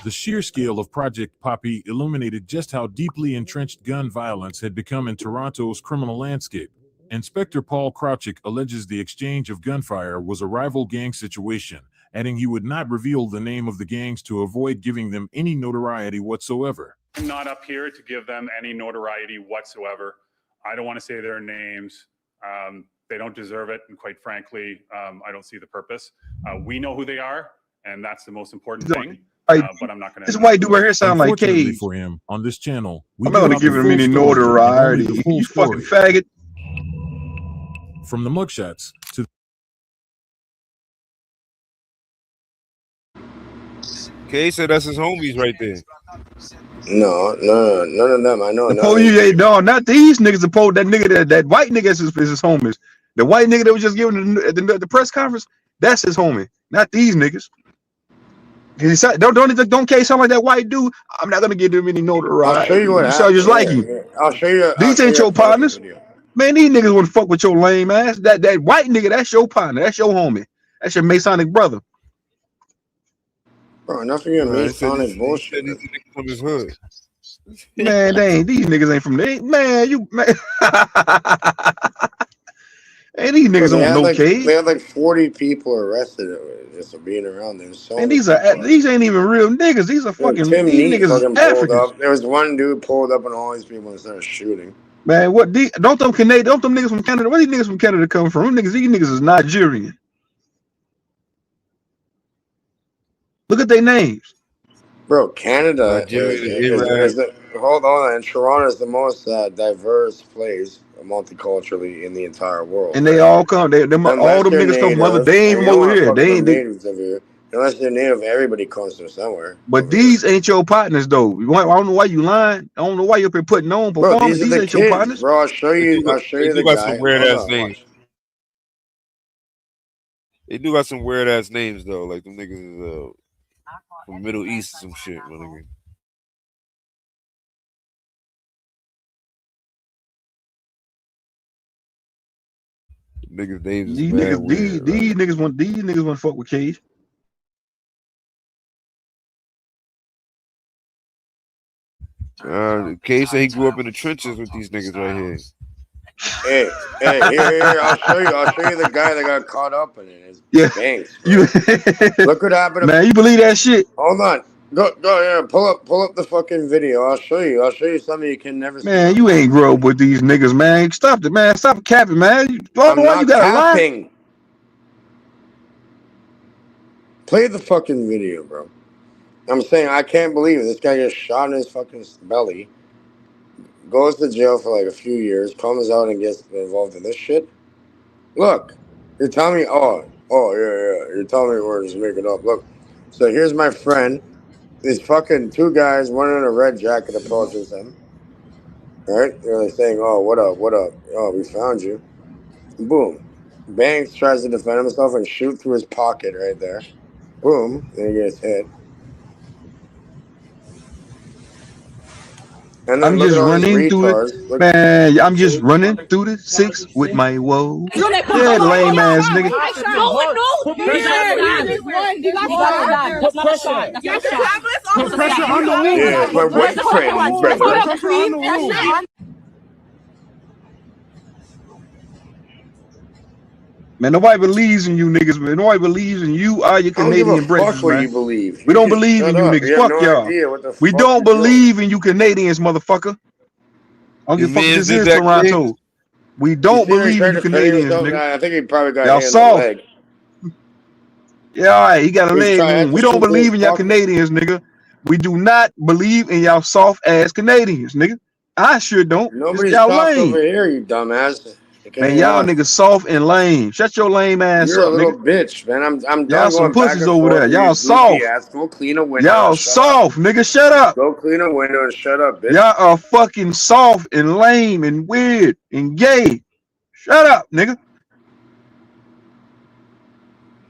The sheer scale of Project Poppy illuminated just how deeply entrenched gun violence had become in Toronto's criminal landscape. Inspector Paul Crouchick alleges the exchange of gunfire was a rival gang situation, adding he would not reveal the name of the gangs to avoid giving them any notoriety whatsoever. I'm not up here to give them any notoriety whatsoever. I don't want to say their names. They don't deserve it, and quite frankly, I don't see the purpose. We know who they are, and that's the most important thing. But I'm not going to. This white dude right here sound like Unfortunately Cage. for him, on this channel, I'm not gonna give him any notoriety. You fucking faggot. From the mugshots to Kay said that's his homies right there. No, none of them. I know. Oh, yeah, no, not these niggas. That nigga, that white nigga is his homies. The white nigga that was just giving the press conference, that's his homie. Not these niggas. Don't Kay sound like that white dude. I'm not gonna give him any notoriety. I'll show you what you sound just like him. I'll show you. These ain't your partners. Man, these niggas wouldn't fuck with your lame ass. That white nigga, that's your partner. That's your homie. That's your Masonic brother. Bro, enough of your Masonic bullshit. From his hood. Man, these niggas ain't from there. Man, Hey, these niggas don't know Cage. They had like 40 people arrested just for being around there. And these ain't even real niggas. These are fucking Tim these Neat niggas fucking is pulled Africans. up. There was one dude pulled up on all these people and started shooting. Man, don't them niggas from Canada? Where these niggas from Canada come from? These niggas is Nigerian. Look at their names. Bro, Canada hold on, and Toronto is the most diverse place multiculturally in the entire world. And they all come. All them niggas come from other. They ain't even over here. They ain't natives over here. Unless they're native, everybody comes from somewhere. But these ain't your partners, though. I don't know why you lying. I don't know why you're up here putting on performance. These ain't your partners. Bro, I'll show you the guy. Some weird ass names. They do got some weird ass names though. Like them niggas is from Middle East, some shit. Man. Niggas names. These niggas want to fuck with Cage. Cage said he grew up in the trenches with these niggas right here. Hey, here, I'll show you the guy that got caught up in it. Banks, look what happened. Man, you believe that shit? Hold on. Go yeah, pull up the fucking video. I'll show you something you can never see. Man, you ain't grow up with these niggas, man. Stop it, man. Stop capping, man. I'm not capping. Play the fucking video, bro. I'm saying I can't believe it. This guy gets shot in his fucking belly, goes to jail for like a few years, comes out and gets involved in this shit. Look, you're telling me, oh yeah. You're telling me we're just making up. Look, so here's my friend. These fucking 2 guys, one in a red jacket, approaches him. right? They're like saying, "Oh, what up? What up? Oh, we found you." Boom. Banks tries to defend himself and shoot through his pocket right there. Boom. Then he gets hit. And then I'm look at just all these running through it, retards. Look. man. I'm just running through the 6 with my woes. Yeah, lame ass nigga. Put pressure on the wall. Yeah, it's my white friend, brother. Pressure on the wall. Man, nobody believes in you niggas, man. Nobody believes in you or your I don't give a Canadian brothers, fuck what man. you believe. We You don't just believe in shut you up. niggas. You have Fuck no y'all. idea what the We fuck don't you're doing. believe in you Canadians, motherfucker. I don't His give a fuck if man's this did is that, Cage. Toronto. We You don't see him believe try in you defending Canadians, himself? nigga. I think he probably got Y'all hit in the soft. leg. Yeah, all right, he got a He's leg trying wound. to We don't shoot through believe his in y'all pocket. Canadians, nigga. We do not believe in y'all soft ass Canadians, nigga. I sure don't. Nobody's Y'all soft lame. over here, you dumbass. Okay, Man, you're y'all not. niggas soft and lame. Shut your lame ass You're a up, little nigga. bitch, man. I'm Y'all done some going back pussies and over forth there. with Y'all your goofy soft. ass. Go clean a window Y'all and shut up. soft, nigga. Shut up. Go clean a window and shut up, bitch. Y'all are fucking soft and lame and weird and gay. Shut up, nigga.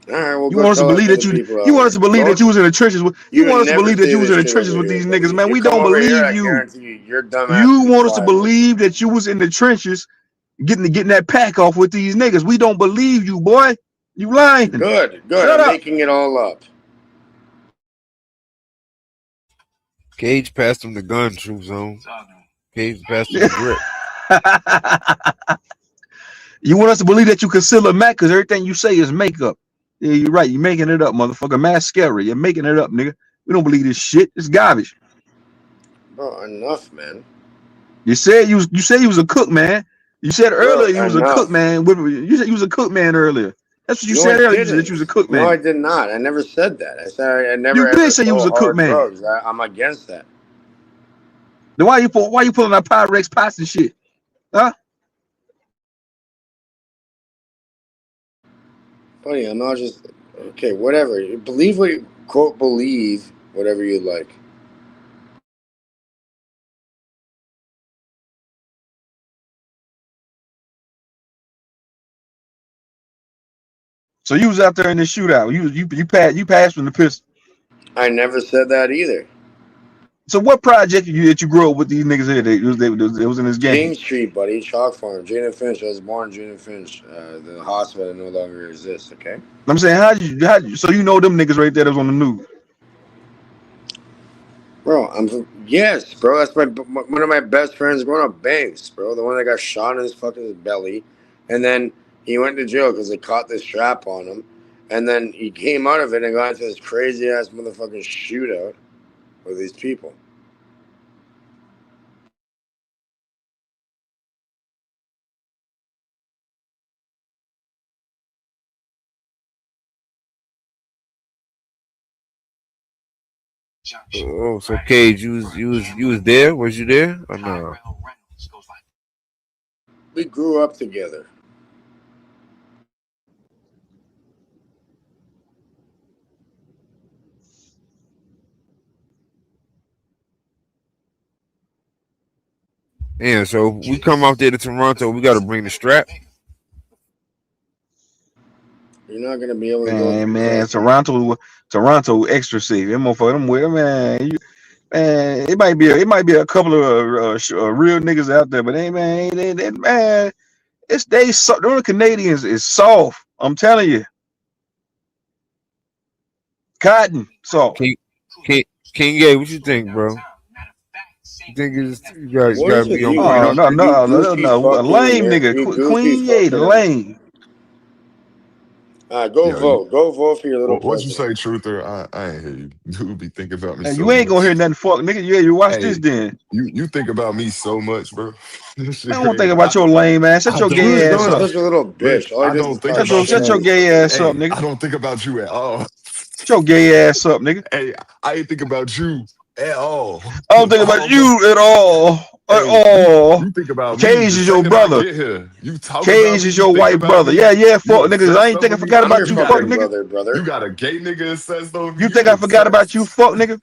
All right, well, You go want us to tell that believe to that the people you out want us there. to believe that you was in the trenches with you would want us to never believe that say you was this in the shit trenches over with here, these buddy. niggas, man. You We come don't over here, believe I you. guarantee you, your dumb ass You will be want us to quiet, buddy. believe that you was in the trenches getting that pack off with these niggas. We don't believe you, boy. You lying. Good. Shut I'm up. making it all up. Cage passed him the gun, True Zone. Cage passed him the grip. You want us to believe that you conceal Mac because everything you say is makeup. Yeah, you're right. You're making it up, motherfucker. Mascara. You're making it up, nigga. We don't believe this shit. It's garbage. Bro, enough, man. You said you was a cook, man. You said earlier you was a cook, enough. man. You said you was a cook, man, earlier. That's what you No, said I earlier. You didn't. said you was a cook, No, man. I did not. I never said that. I said I never You did ever say you was sold a cook, hard man. drugs. I'm against that. Then why you pulling out Pyrex pots and shit? Huh? Buddy, I'm not just okay. Whatever. You believe what you quote believe. Whatever you like. So you was out there in this shootout. You passed from the pistol. I never said that either. So what project that you grew up with these niggas here? It was in this game. King Street, buddy. Chalk Farm. Jane Finch. I was born Jane Finch. The hospital no longer exists. Okay. I'm saying, how you so you know them niggas right there that was on the news? Bro, yes, bro. That's one of my best friends growing up. Banks, bro. The one that got shot in his fucking belly, and then he went to jail because they caught this strap on him, and then he came out of it and got into this crazy ass motherfucking shootout with these people. Oh, so Cage, you was there? Was you there or no? We grew up together. Yeah, so we come out there to Toronto, we got to bring the strap. You're not gonna be able to go. Man, Toronto extra safe. Them motherfucker, man. It might be a couple of real niggas out there, but man, them Canadians is soft. I'm telling you, cotton soft. King Gay, what you think, bro? You think you gotta be on Oh point? no, a lame nigga, Queen Ye, the lame. Go vote. Go vote for your little What'd you president. say, Truther? I ain't hear you. You be thinking about me And so you ain't gonna much. hear nothing, fuck nigga. Yeah, you watch this Hey, then. you think about me so much, bro. This shit I don't crazy. think about your lame ass. Shut I your don't gay think ass You're up. about such a little bitch. All he I does is don't think talk about Shut your shit. gay ass up, Hey, nigga. I don't think about you at all. Shut your gay ass up, nigga. Hey, I ain't think about you at all. I don't think about you at all. At Hey, all. you think about me Cage the is your second I brother. get here. You talk about Cage me, is you your think white about brother. me, Yeah, you fuck niggas. I obsessed ain't think I over me. forgot I'm your about you, fuck fucking nigga. brother. You got a gay nigga obsessed over me. You think You I forgot about you, obsessed. fuck nigga?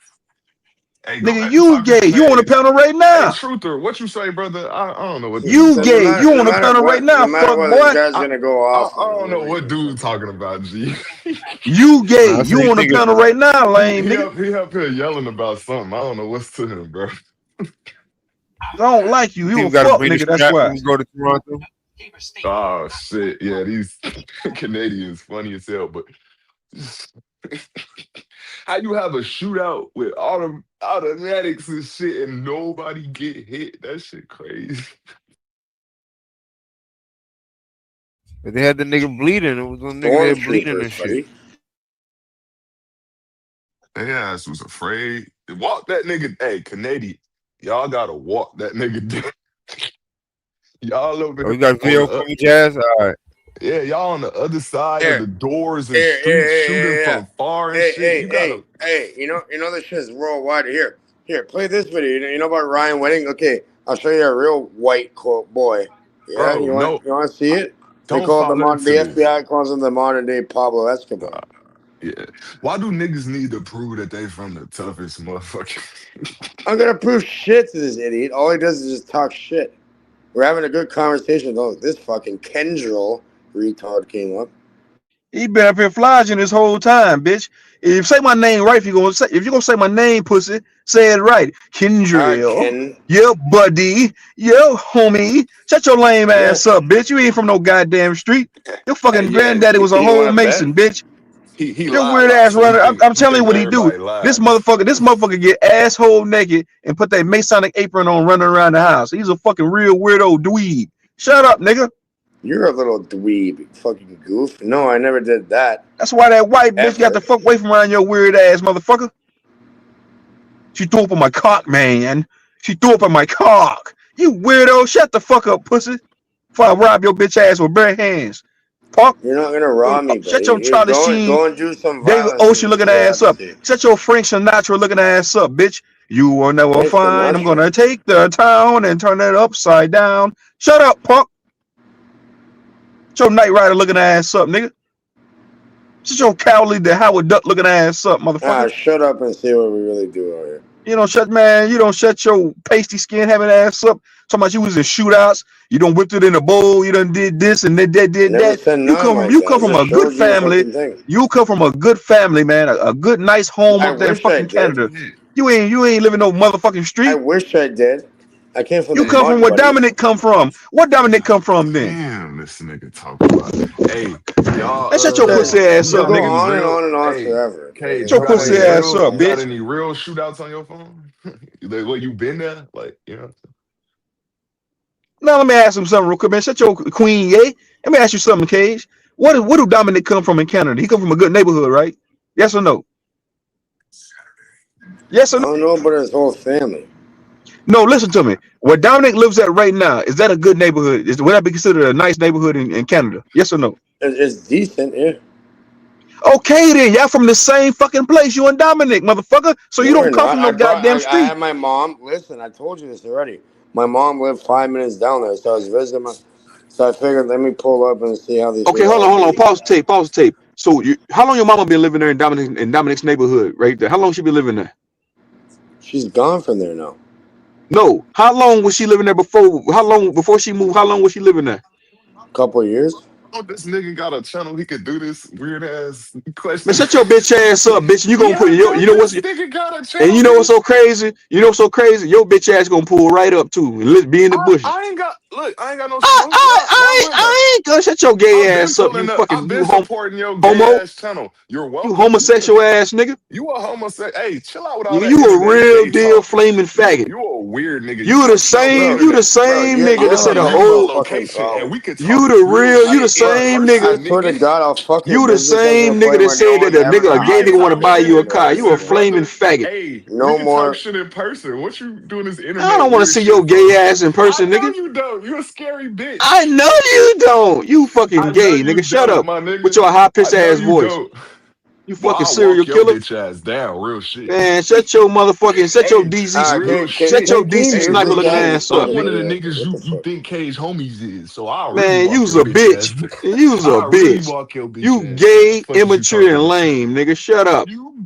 Hey, go Nigga, back to you talking to gay. You on the Canadians. panel right Hey, now. Truther, what you say, brother? I don't know what dude You So no talking gay. about. matter, You no on the matter panel right what, now, no matter fuck what, this boy. guy's gonna go off I on don't know whoever what he is. dude talking about, G. You gay. Nah, I say You on the niggas. panel right now, lame he nigga. up here yelling about something. I don't know what's to him, bro. I don't like you. You a People got to fuck bring the nigga. That's strap why. when we go to Toronto. Oh shit, yeah, these Canadians funny as hell. But how you have a shootout with automatics and shit and nobody get hit? That shit crazy. But they had the nigga bleeding. It was a nigga there bleeding and Stormtroopers, shit. buddy. Their ass was afraid. Walk that nigga. Hey, Canadian, y'all gotta walk that nigga down. Y'all over Oh, here you got on video the for me, Jazz? All right. yeah, y'all on the other side of Here, the doors and here, streets here, shooting yeah. from far and Hey, shit. hey, You hey, gotta, hey. You know this shit's worldwide. Here, play this video. You know about Ryan Wedding? Okay, I'll show you a real white quote boy. Yeah, bro. No, you want to see it? They don't call fall the into this. FBI calls him the modern day Pablo Escobar. Yeah. Why do niggas need to prove that they from the toughest motherfucker? I'm gonna prove shit to this idiot. All he does is just talk shit. We're having a good conversation. Oh, this fucking Kendrill retard came up. He been up here flogging this whole time, bitch. If you say my name right, if you're gonna say my name, pussy, say it right. Kendrill. Ken. Yeah, buddy. Yeah, homie. Shut your lame Yeah. ass up, bitch. You ain't from no goddamn street. Your fucking Yeah. granddaddy was a You whole want to bet? mason, bitch. He Your lied a weird lot, ass so runner. I'm he telling you think what he do. everybody lied. This motherfucker get asshole naked and put that Masonic apron on running around the house. He's a fucking real weirdo dweeb. Shut up, nigga. You're a little dweeb, fucking goof. No, I never did that. That's why that white bitch got Ever. the fuck away from around your weird ass motherfucker. She threw up on my cock, man. She threw up on my cock. You weirdo, shut the fuck up, pussy. Before I rob your bitch ass with bare hands. Punk. You're not gonna rob me, buddy. Shut your Here, Charlie Sheen, go and do some David violence Ocean and looking see what ass up. happens to you. Shut your Frank Sinatra looking ass up, bitch. You will never Frank find. I'm Sinatra. gonna take the town and turn it upside down. Shut up, punk. Shut your Knight Rider looking ass up, nigga. Shut your Cowley the Howard Duck looking ass up, motherfucker. Shut up and see what we really do out here. You don't shut your pasty skin having ass up. Talking about you was in shootouts. You done whipped it in a bowl. You done did this and did that. Never said nothing like You that. come I from just a good showed you a family. fucking thing. You come from a good family, man. A good nice home I up there in wish I fucking did. Canada. You ain't living no motherfucking I street. wish I did. I came from You the come from mud, where buddy. Dominic come from. What Dominic come from then? Damn, this nigga talking about. Hey, y'all. Man, shut your pussy ass You You'll up, got go any nigga. on and real? on and on Hey, forever. Cage, Shut your you got pussy any ass real? up, You got bitch. any real shootouts on your phone? Like, what you been there? Like, you know. Now let me ask him something real quick, man. Shut your queen, yay. Let me ask you something, Cage. What do Dominic come from in Canada? He come from a good neighborhood, right? Yes or no? Yes or I no? don't know, but his whole family. No, listen to me. Where Dominic lives at right now, is that a good neighborhood? Would that be considered a nice neighborhood in Canada? Yes or no? It's decent, yeah. Okay, then. Y'all from the same fucking place. You and Dominic, motherfucker. So you No, we're don't come not. from no goddamn I street. had my mom. Listen, I told you this already. My mom lived 5 minutes down there, so I was visiting my. So I figured, let me pull up and see how these Okay, hold realities on. be. Pause the tape. So how long your mama been living there in Dominic's neighborhood, right there? How long she been living there? She's gone from there now. No. How long was she living there before? How long before she moved? How long was she living there? Couple of years. Oh, this nigga got a channel. He could do this weird ass question. Man, shut your bitch ass up, bitch. And you gonna put Yeah, you know what's this nigga got a and channel. you know what's so crazy? You know what's so crazy? Your bitch ass gonna pull right up too and let's be in the bushes. I ain't got. Look, I ain't got no smoke. Why would I? I ain't gonna shut your gay I've been ass up. You pulling up. I've fucking been supporting your gay homo. ass channel. You're You welcome. homosexual ass nigga. You a homosexual. Hey, chill out with all You that a internet real gay deal talk. flaming faggot. You a weird nigga. You You the fucked your same. internet. You the Bro, same you nigga that have said a a Leave my mental whole. fucking location and problem. we could You talk the real real. You the shit in Bro, same I nigga. person, swear to nigga. God, I'll fuck your You the business up to the same nigga point that where no said that one a ever nigga, a can gay buy nigga want to property buy from you you a guys car. You a anymore. flaming Brother, faggot. hey, we No can talk more. shit in person. What you doing this I internet don't want to weird see your shit for? gay ass in I person, know nigga. you don't. You a scary I bitch. know you don't. You fucking I know gay, you nigga. Shut don't, up my with nigga. your high I pitched know ass you voice. don't. You Well, fucking I'll serial walk your killer. bitch ass down, real shit. Man, shut your Hey, real shut shit. your Can you DC Hey, mute sniper this real looking guy? shit. He's ass I'm up, fucking one nigga. of the idiotic. niggas What the you fuck? think Cage homies is, so I'll really Man, walk you's your a bitch ass bitch. down. You's a I'll really bitch. walk your bitch You ass down. gay, Fuck is you immature, talking and about? lame, nigga. Shut up. You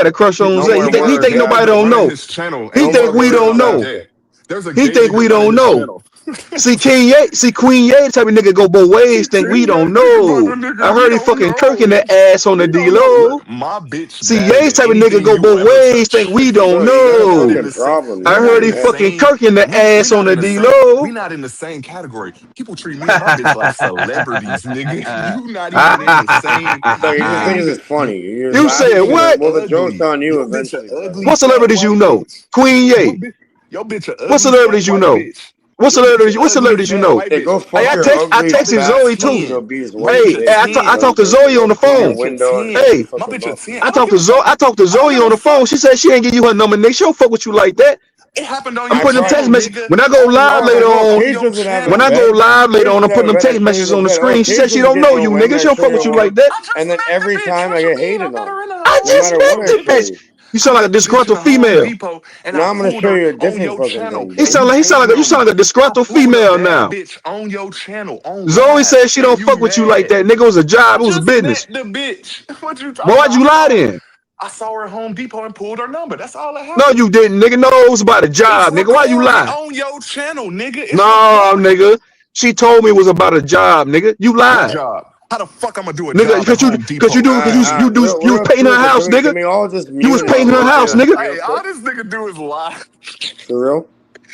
got a crush on No Zay. more He words. think nobody don't running know. his channel. He Ain't think no we words don't about know. that. There's a He gay think nigga we running don't his know. channel. See, Queen Ye, the type of nigga go both ways. Think we don't know. I heard he fucking Kirk in that ass on the D-Lo. Look, my bitch See, bag Ye's and type of nigga anything go you both ever ways. touch. Think we don't Bro, you got a We not in know. the fucking same. problem. I We man. not heard in he the fucking same. Kirk in the ass on the D-Lo. We not in the same category. People treat me and my bitch like celebrities, nigga. You not even in the same. So you You just ain't think even. this is funny. You're You Your said laughing, bitch and is what? well, the joke's ugly. on you Your bitch a eventually, brother. ugly What fat celebrities you white know? bitch. Queen Your Ye. bitch. Your bitch a What ugly fat celebrities you white know? bitch. What Your bitch celebrities? a What ugly celebrities you fat know? white Hey, bitch. go Hey, fuck My your bitch. I ugly, My texted bitch a fat, Zoe too. fucking 10. obese My wife, bitch Hey, a bitch. I 10. talked to That Zoe fucking on the My look out your phone. bitch a window and 10. shut the Hey, fuck My up bitch a about 10. it. I don't give a fuck. I talked to I don't Zoe give on a the phone. fuck. She said she ain't give you her number, nigga. She don't fuck with you like that. It happened on I'm your I putting them tried. text channel, messages. nigga. When I go live No, later bro, on, On Paige your doesn't have a when I channel. go bed. live later Paige on, doesn't I'm have putting a them bed. I text show you messages the on the bed. Oh, screen. She Paige said she doesn't don't get know no you, rent. nigga. She I don't show fuck you with a you room. like that. I just And then met the every bitch. time What I you get mean? I hated met on, her in a I no Home just matter Depot, what met I the nigga. show bitch. you. You I sound like a met the bitch in disgruntled a Home female. Depot, and I Now I'm gonna pulled show her you a on different your fucking channel, thing, He bro. and sound you like hating on you sound me. like a I disgruntled pulled a female bad now. bitch on your channel on Zoe live, said she and don't you fuck with you like mad. that, nigga. It was a I job. It was just business. met the bitch. What you Boy, talking why'd about? you lie then? I saw her at Home Depot and pulled her number. That's all that No, happened. you didn't, nigga. No, it was about a It's job, nigga. Why you recorded lie? on your channel, nigga. It's No, recorded. nigga. She told me it was about a job, nigga. You What lied, job? How the fuck I'm gonna do a nigga. job at Home Depot? You was painting her Stupid. house, nigga. Can we all just You mute was and painting her smoke house, this nigga. real Hey, all quick? this nigga do is lie. For real?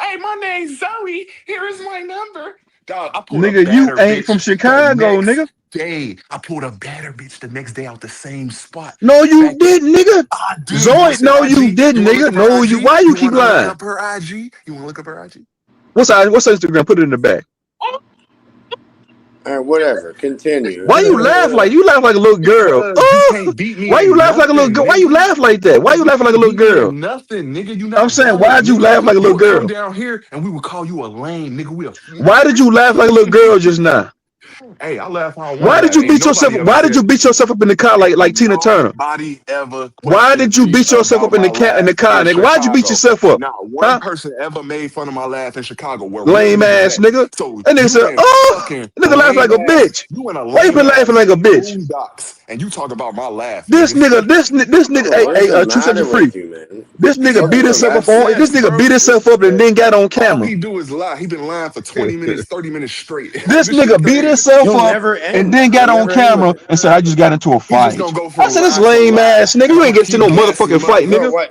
hey, my name's Zoe. Here is my number. Dog, I pulled a Nigga, you better ain't from bitch the Chicago, next nigga. day. I pulled a better bitch the next day out the same spot. No, you Back didn't, nigga. I did. You Zoe, want to see no, her you IG? didn't, You want to look nigga. up her No, IG? you. Why you You keep want to look lying? up her IG? You want to look up her IG? What's Instagram? Put it in the back. All right, whatever. Continue. Why you laugh like a little girl? Because you can't beat me Why you in laugh like a little nothing, girl? Why you nigga. laugh like that? Why you laughing like a little Beat me girl? in nothing, nigga. You I'm not saying, valid, why'd you nigga. laugh like a You little would come girl? down here and we would call you a lame, nigga. We a Why did you laugh like a little girl just now? Hey, I laugh how I want Why to did laugh. you beat yourself? Why did you beat yourself up in the car like Tina Turner? Nobody ever Why questioned did you me beat yourself up about in my the car, laugh in nigga? Why'd you beat Chicago. yourself up? Not one Huh? person ever made fun of my laugh in Chicago. Where real Lame niggas ass at. nigga. So That nigga you said, in "Oh, fucking nigga laugh like lame a ass. bitch." You in a Why you lame been laughing ass like a bitch? boondocks, and you talk about my laugh, This nigga. nigga, this nigga, Bro, what is the True Century matter Free. with you, man? This nigga Fuck beat is the himself up That's on. This less, nigga bro. beat himself up and then got on All camera. he do is lie. He been lying for 20 minutes, 30 minutes straight. This This shit nigga beat crazy. himself You'll up never and end. then got You'll on never end with camera it. and said, "I just got into a He just gonna fight." go I from said, "This lie to lame lie, ass nigga. and You I'm ain't gonna get to keep no gassing motherfucking him up. fight, Bro, nigga." what?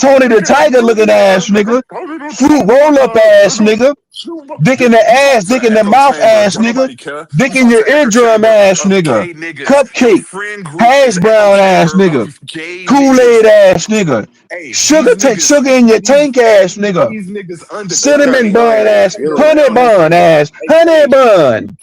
Tony the Tiger looking ass nigga, fruit roll up ass nigga, dick in the ass, dick in the mouth ass nigga, dick in your eardrum ass nigga, cupcake, hash brown ass nigga, Kool-Aid ass nigga, sugar in your tank ass nigga, These niggas cinnamon bun I ass, feel honey it. bun ass, honey bun,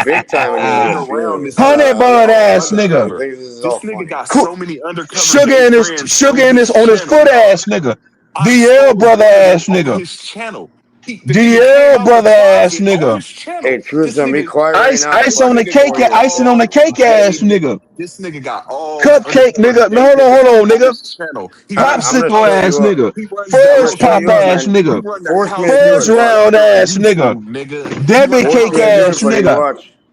Big time in the around this honey bun ass I nigga. think this is This all nigga funny. got so many undercover Sugar gay in his friends on his foot ass nigga. DL brother ass on nigga. his channel. The nigga DL came out brother the ass closet on nigga. his channel. Hey, Truth, This don't be nigga, quiet right now. Ice on the cake, icing on the cake ass nigga. this nigga got all Cupcake nigga. No, hold on, nigga. his channel. He I'm runs, gonna Popsicle show ass you up. nigga. he runs I'm gonna Fudge show pop you up, ass man. he nigga. run the Force me house to do Fudge it. music round on ass nigga. YouTube, nigga. He Debbie run the Force cake me house to do ass it, buddy. music. nigga. Watch.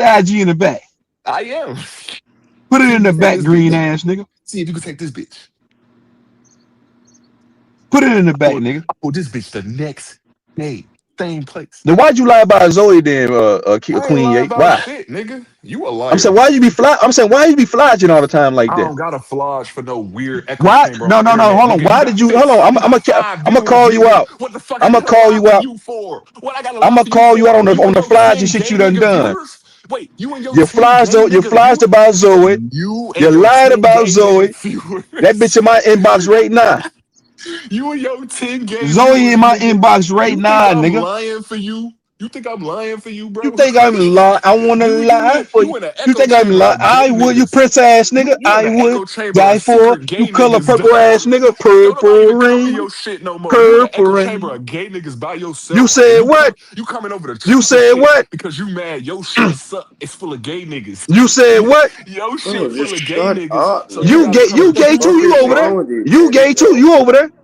the IG in the back. I am. Put it See in if the you take back, this green bitch. ass nigga. See if you can take this bitch. Put it in the back, nigga. I pulled this bitch the next day, same place. Then why'd you lie about Zoe then, I ain't Queen lying Yate? about Why? shit, nigga. You a I'm saying liar. why you be fly? I'm saying why you be flogging all the time like I that? don't got a flodge for no weird echo Why? chamber on No, the no, no. internet, Hold on. nigga. You Why got did you? Hold on. 5 I'm gonna viewers, call you nigga. out. What the fuck I I'm gonna gotta call lie you for out. you for? What I gotta I'm lie gonna for you call you out for? on the You and your flies and 10 shit gay you done nigga done. viewers? Wait, you and your Your 10 flies gay though. Your nigga flies viewers? about Zoe. You You and your lied 10 about gay nigga Zoe. That viewers. bitch in my inbox right now. You and your 10 gay Zoe in viewers, my nigga. inbox right You think now, I'm nigga. lying for you? You think I'm lying for you, You bro? think I'm lying? I wanna lie for you. You in an You echo think I'm chamber lying? of gay I would. You niggas. prince ass nigga. You in I an would echo chamber die of for secret you. gay Color niggas, purple dog. ass nigga. Don't nobody Purple even come for rain. your shit no more. You in an Purple echo chamber rain. of gay niggas by You yourself, and said you what? coming over to You truth and said shit what? because you mad. Your shit suck. It's full of gay niggas. You said what? Your Bro, shit full just of gay shut niggas. up, So you man. You gotta gay? come You to What the gay too? fuck truth and You is over shit. there? wrong with these You gay niggas, too? bro? You over there?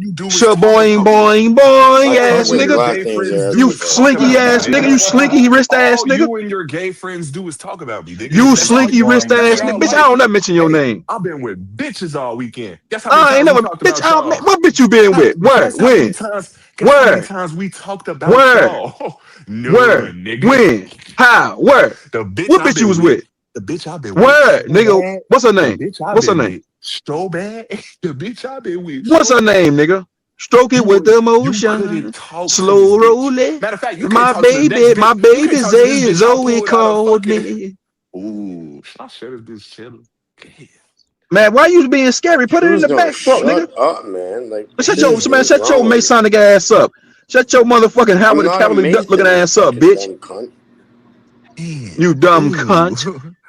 you do is Shaboing, boing, boing, ass all you and your nigga. gay friends do You is talk slinky about ass me, nigga. You slinky wrist ass all nigga. you and your gay friends do is talk about me, nigga. You That's all. slinky wrist That's ass what nigga. y'all Bitch, I like. don't never mention your name. I've been with bitches all weekend. Guess how many I ain't times we never, talked bitch. about y'all? What bitch you been with? Where? Guess how many When? times? Guess how many Where? times we talked about Where? y'all? None, Where? nigga. When? How? Where? The bitch What I've bitch you been was with. with? The bitch I've been with. Where? So Nigga, bad. what's her The name? bitch I've What's her been name? with. So bad. The bitch I've been with. What's So her name, nigga? Stroke it with the you couldn't motion. talk to this Slow bitch. roll it. Matter of fact, you can't talk to the next bitch. My You can't baby talk to this bitch I Zoe pulled out of called fucking. me. Ooh, should I share this bitch channel? Man, why you being scary? Put it in Truth's the gonna back, fuck, nigga. shut up, man. Like, Shut what your is shut your wrong with you? Masonic ass up. Shut your motherfucking I'm Howard the not a Cavalier Duck looking Mason, you ass up, fucking bitch. dumb cunt. You dumb cunt.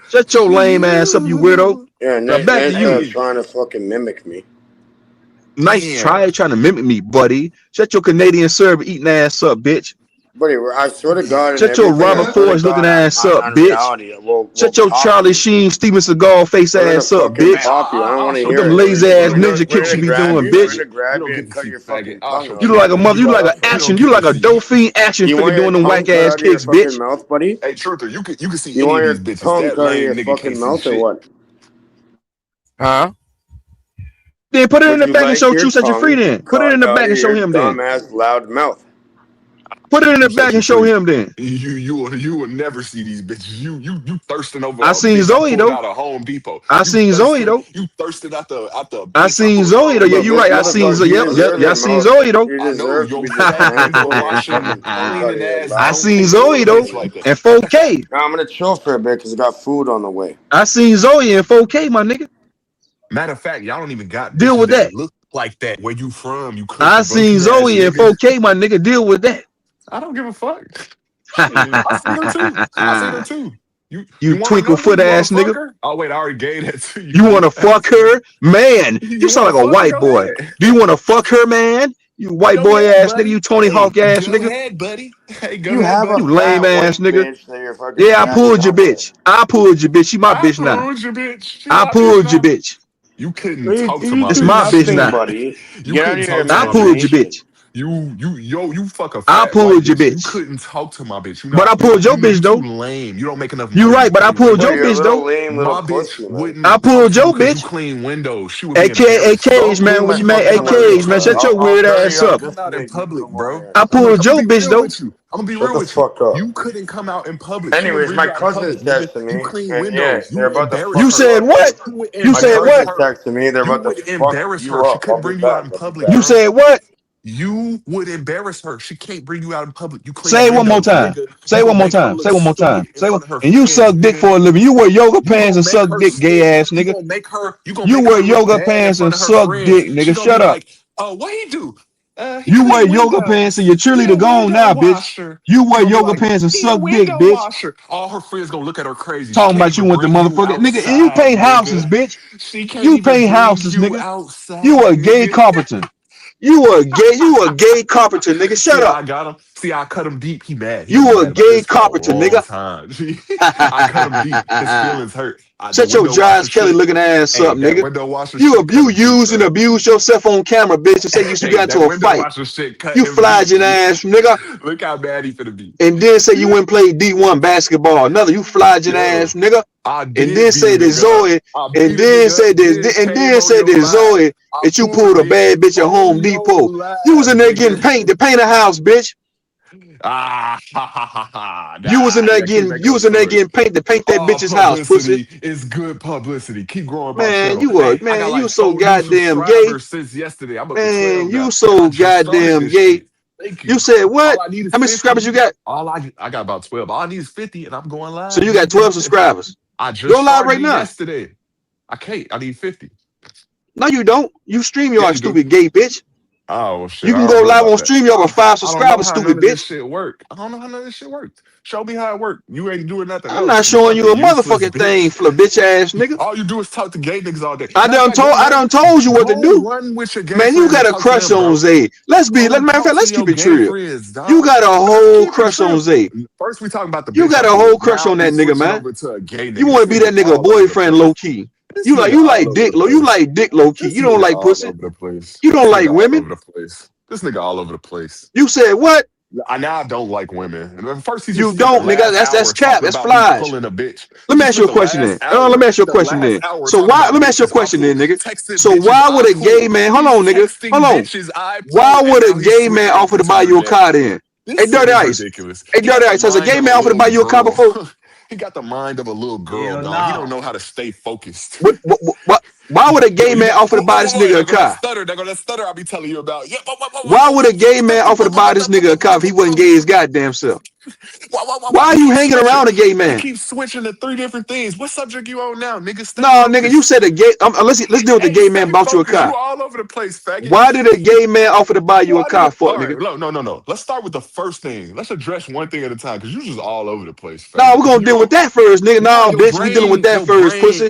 Shut your lame ass up, you weirdo. Yeah, Now back to you. trying to fucking mimic me. Nice try trying to mimic me, buddy. Shut your Canadian server eating ass up, bitch. Buddy, I swear to God, Shut your Robert Forrest looking ass up, bitch. Shut your Charlie Sheen, Steven Seagal face ass up, bitch. I don't want to With hear them it. lazy ass ninja kicks you be doing, bitch. You look like a mother. You look like an action. You look like a Dauphine action figure doing them whack ass kicks, bitch. Mouth, buddy. Hey, Truther, you can see You any want of your these bitches. tongue That cut out of lame your nigga fucking can't see mouth or shit. what? Huh? Then put it in the back and show True Set You Free then. Put it in the back and show him then. Dumbass loud mouth. Put it in the back and show him then. You will never see these bitches. You thirsting over. I seen Zoe though. Out of Home Depot. I seen Zoe though. You thirsted out the. I seen Zoe though. Yeah, you're right. I seen Zoe. Yep. I seen Zoe though. I know your window washing, cleaning ass. I seen Zoe though. In 4K. Now I'm gonna chill for a bit because I got food on the way. I seen Zoe in 4K, my nigga. Matter of fact, y'all don't even got deal with that. Look like that. Where you from? You. I seen Zoe in 4K, my nigga. Deal with that. I don't give a fuck. I seen her too. You twinkle foot ass nigga. Her? Oh wait, I already gave that to you. You want to fuck her, man? You sound like a white boy. Do you want to fuck her, man? You white boy ass nigga. You Tony Hawk ass nigga. Go ahead, buddy. Hey, go you ahead, buddy. You lame ass nigga. Yeah, I pulled your bitch. I pulled your bitch. She my bitch now. I pulled your bitch. You couldn't talk to my bitch. It's my bitch now. Buddy. I pulled your bitch. You fuck a fat I pulled your bitch. You couldn't talk to my bitch. But I pulled your bitch though. Lame. You don't make enough. You right, but I pulled your bitch though. My bitch wouldn't. I pulled your bitch. You clean windows. She would AKA Cage, man. What you mean? AKA, man. Shut your weird ass up. Come out in public, bro. I pulled your bitch though. I'm gonna be real with you. You couldn't come out in public. Anyways, my cousin's texting me. You clean windows. You said what? You said what? Texting me. They're about to embarrass her. She couldn't bring you out in public. You said what? You would embarrass her. She can't bring you out in public. You say it one more time. Say it one more time. Say one more time. Say one. And you suck dick for a living. You wear yoga pants and suck dick, gay ass nigga. You wear yoga pants and suck dick, nigga. Shut up. Oh, what he do? You wear yoga pants and your cheerleader gone now, bitch. You wear yoga pants and suck dick, bitch. All her friends gonna look at her crazy. Talking about you with the motherfucker, nigga. And you paint houses, bitch. You paint houses, nigga. You a gay carpenter. You a gay carpenter, nigga. Shut up. I got him. See, I cut him deep. He mad. You a gay carpenter, nigga. I cut him deep. His feelings hurt. Shut your Josh Kelly looking ass up, nigga. You use and abuse yourself on camera, bitch, and say you got into a fight. You flogging ass, nigga. Look how bad he finna be. And then say you went and played D1 basketball. Another, you flogging ass, nigga. And then say that Zoe, and then say that Zoe that you pulled a bad bitch at Home Depot. You was in there getting paint to paint a house, bitch. You was in there getting paint to paint that bitch's house, pussy. It's good publicity. Keep growing, man. You so goddamn gay. Since yesterday, I'm man, you so goddamn gay. You said what? How many subscribers you got? I got about 12. All I need is 50, and I'm going live. So you got 12 subscribers. I just go live right now. Yesterday, I can't. I need 50. No, you don't. You stream your stupid gay bitch. Oh shit! You can go live on StreamYard with 5 subscribers, stupid bitch. This shit work. I don't know how none of this shit works. Show me how it works. You ain't doing nothing. I'm not showing you a motherfucking thing, for a bitch ass nigga. All you do is talk to gay niggas all day. I done told you what to do. Man, you got a crush on Zay. Let's keep it real. You got a whole crush on Zay. First, we talking about the. You got a whole crush on that nigga, man. You want to be that nigga boyfriend low key. You like dick low key. You don't like pussy. You don't like women. This nigga all over the place. You said what? Now I don't like women. First you don't, nigga. That's cap. That's flies. Let me ask you a question then. Let me ask you a question then. So why? Let me ask you a question then, nigga. So why would a gay man? Hold on, nigga. Hold on. Why would a gay man offer to buy you a car then? Hey, Dirty Ice. Hey, Dirty Ice. Has a gay man offered to buy you a car before? He got the mind of a little girl, dog. He don't know how to stay focused. What? Why would a gay man offer to buy this nigga a car? That stutter I'll be telling you about. Yeah, why would a gay man offer to buy this nigga a car if he wasn't gay his goddamn self? Why are you hanging around a gay man? Keep switching to 3 different things. What subject you on now, nigga? No, nigga, you said a gay. Let's deal with the gay man bought you a car. You all over the place, faggot. Why did a gay man offer to buy you a car for, nigga? No. Let's start with the first thing. Let's address one thing at a time, because you just all over the place. No, we're gonna deal with that first, nigga. No, bitch, we dealing with that first, pussy.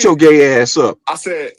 shut your gay ass up. I said,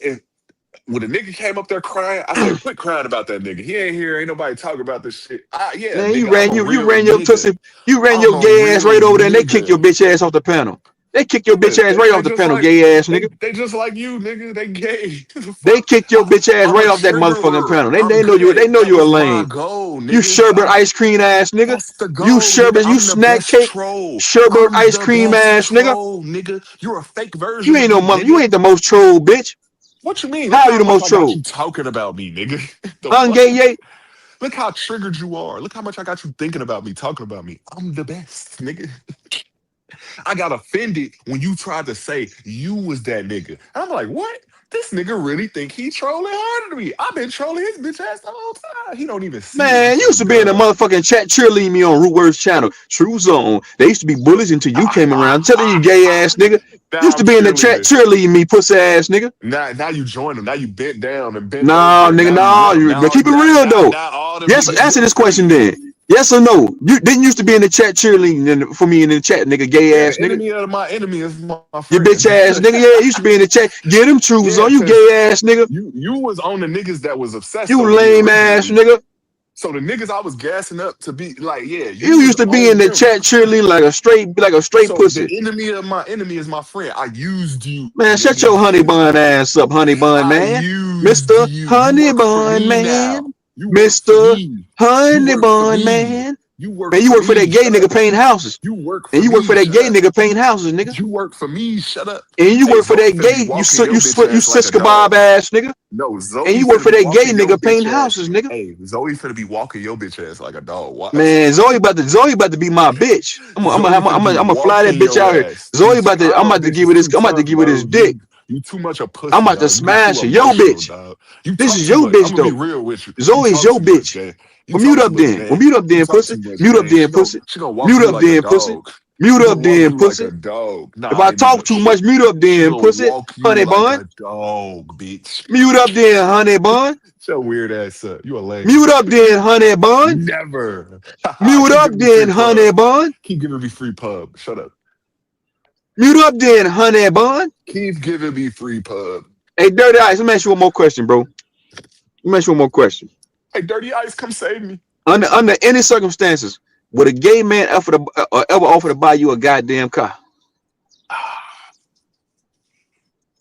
when the nigga came up there crying, I said, quit crying about that nigga. He ain't here. Ain't nobody talking about this shit. Yeah, Man, nigga, you ran I'm a you real ran your nigga. tussy, you ran I'm your a gay ass real right over there, and they kicked your nigga. bitch ass off the panel. They kicked your bitch ass right off the just panel, like gay ass nigga. they just like you, nigga. They gay. The They fuck? kicked your bitch ass I'm right a off that motherfucking triggerer. panel. They I'm know good you. at They it. know That you're a was my lame. goal, You nigga. sherbet ice cream ass nigga. That's the You goal, nigga. sherbet, you I'm the snack best cake, troll. sherbet I'm ice the cream best ass nigga. troll, nigga. You're a fake You version of ain't no me, mother. You nigga. ain't the most troll, bitch. What you mean? That's How why you the I'm like, most I got troll? you talking about me, nigga. The Huh, fuck? gay yay? Look how triggered you are. Look how much I got you thinking about me, talking about me. I'm the best, nigga. I got offended when you tried to say you was that nigga. I'm like, what? This nigga really think he trolling harder than me. I've been trolling his bitch ass the whole time. He don't even see Man, it. you used to be in the motherfucking chat cheerleading me on Root Words channel. True Zone. They used to be bullies until you came around. Telling you gay ass nigga. Now Used to I'm be in the chat cheerleading me, pussy ass nigga. Now you join them. Now you bent down and bent No, over. nigga, Now no. now, Keep it now, real now, though. now all them Yes, niggas answer work this for question you. then. Yes or no? You didn't used to be in the chat cheerleading for me in the chat, nigga, gay Yeah, ass the nigga. enemy of my enemy is my friend. You bitch ass nigga. Yeah, you used to be in the chat. Get him True Yeah, Zone. You 'cause gay ass nigga. You was on the niggas that was obsessed You over me lame ass originally. nigga. So the niggas I was gassing up to be like, yeah, You was used to be on in the them. chat cheerleading like a straight So pussy. the enemy of my enemy is my friend. I used you, Man, shut nigga. your honey bun ass up, honey bun I man. used Mr. you. Honey You work for Bun me now. Man. You work for Mr. me. Honey You work for Bun me. Man. You work Man, you for work for that me. gay Shut nigga up. painting houses. You work for And you work me. for that Shut gay up. nigga painting houses, nigga. You work for me. Shut up. And you Hey, work for Zoe that finna gay, be walking your bitch ass like a Siska dog. Bob ass nigga. No, Zoe And you work finna for be that gay walking your nigga bitch painting ass. houses, nigga. Hey, Zoe finna be walking your bitch ass like a dog. Watch. Man, Zoe about to be my bitch. I'm gonna fly that walking bitch your out here. ass. Zoe These I'm Chicago about to give her bitches this. too I'm about to tough, give her this bro. dick. You too much a pussy, I'm about to dog. You get too smash her. Yo emotional, bitch. dog. You This talk is too your much. bitch I'm gonna be though. real with you. You Zoe is talk your too much, bitch. gang. You Well, mute talk up too much, then. gang. Well, mute up You then, talk pussy. too much, Mute up gang. then, pussy. She gonna walk Mute you up like a then, pussy. dog. Mute She up gonna walk then, you like pussy. a dog. If Nah, I ain't even talk no too shit. much, mute up She then, gonna pussy. walk you Honey like bun. a dog, bitch. Mute up then, honey bun. Shut your weird ass up. You a lame. Mute up then, honey bun. Never. Mute Keep up giving me free then, honey pub. bun. Keep giving me free pub. Shut up. Mute up then, honey bun. Keep giving me free pub. Hey, Dirty Ice, let me ask you one more question, bro. Let me ask you one more question. Hey, Dirty Ice, come save me. Under any circumstances, would a gay man ever offer to buy you a goddamn car?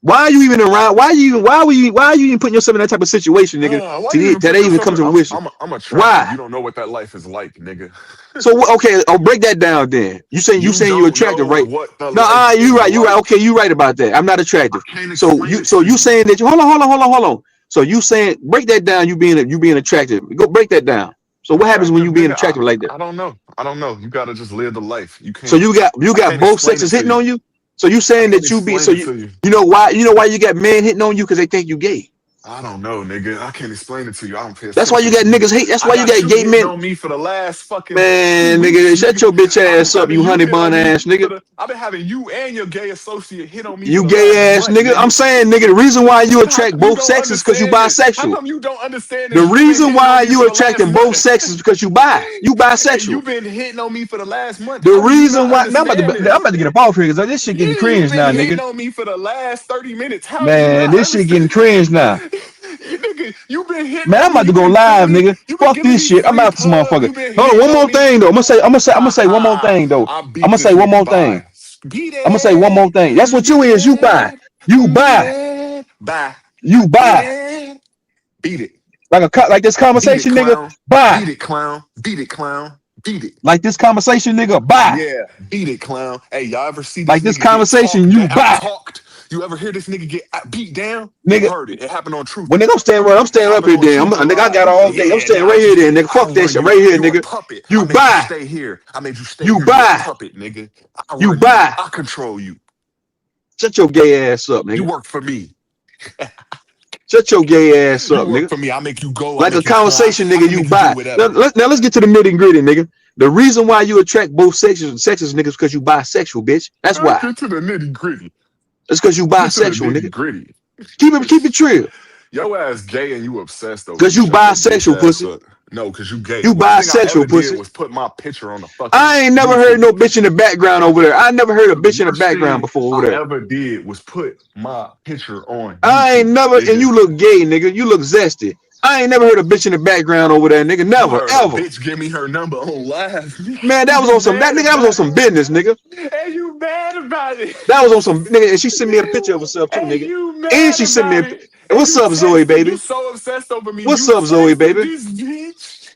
Why are you even around? Why are you even putting yourself in that type of situation, nigga? Why you even That put they even yourself come in? to fruition. I'm attractive. Why? You don't know what that life is like, nigga. So okay, I'll break that down then. You saying you're don't attractive, know right? what the No, life you is right. like. Okay, you right about that. I'm not attractive. I can't So explain it to you saying that you hold on. So you saying break that down, you being attractive. Go break that down. So what happens when you being nigga, attractive like that? I don't know. You gotta just live the life. You can't. So you got can't both explain sexes it to hitting you. on you? So you saying can't that you be explain it to you. you know why you got men hitting on you because they think you gay? I don't know, nigga. I can't explain it to you. I don't pay attention. That's why you got niggas hate. That's why you got gay men on me for the last fucking man, 2 nigga. weeks, Shut your bitch ass up, you honey bun ass nigga. I've been having you and your gay associate hit on me. You for the gay last ass month, nigga. I'm saying, nigga, the reason why you attract both sexes because you bisexual. How come you don't understand The that? reason why you attracting both sexes because you bisexual. You've been hitting on me for the last month. The How do you reason not why man, I'm understand about to get up off here because this shit getting cringe you've been now, hitting nigga. on me for the last 30 minutes. How Man, do you this shit getting cringe now. Nigga, you been hitting Man, on I'm me. about to go live, nigga. Fuck this shit. I'm out this motherfucker. Hold on, one more thing though. I'm gonna say one more thing though. I'm gonna say one more thing. I'm gonna say one more thing. That's what you is. You buy. You buy. Bye. You buy. Beat it. Like this conversation, nigga. Bye. Beat it, clown. Beat it, clown. Beat it. Like this conversation, nigga. Bye. Yeah. Beat it, clown. Hey, y'all ever see this like this nigga conversation? get You buy. Talked? You ever hear this nigga get beat down? Nigga, you heard it. It happened on Truth. When nigga, I'm staying up here, then. Nigga, I got all day. I'm staying right here, then. Nigga, fuck that shit right here, nigga. Puppet. You buy. Stay here. I made you stay you here. Buy. You a puppet, nigga. You buy. I control you. Shut your gay ass up, nigga. You work for me. Shut your gay ass up, you work nigga. For me, I make you go. Like a conversation, nigga. You buy. Now let's get to the nitty gritty, nigga. The reason why you attract both sexes, niggas, because you bisexual, bitch. That's why. Get to the nitty gritty. It's because you bisexual, nigga. Gritty. Keep it real. Your ass gay and you obsessed over. Because you bisexual, pussy. No, because you gay. You bisexual, pussy. Was put my picture on the fucking. I ain't never heard no bitch in the background over there. I never heard a bitch in the background before over there. All I ever did was put my picture on. I ain't never, and you look gay, nigga. You look zesty. I ain't never heard a bitch in the background over there, nigga. Never, ever. Bitch, give me her number on live. Man, that was on some. That was on some business, nigga. And you mad about it? That was on some nigga, and she sent me a picture of herself too, nigga. And she sent me a. What's up, Zoe, baby? You so obsessed over me. What's up, Zoe, baby? This bitch.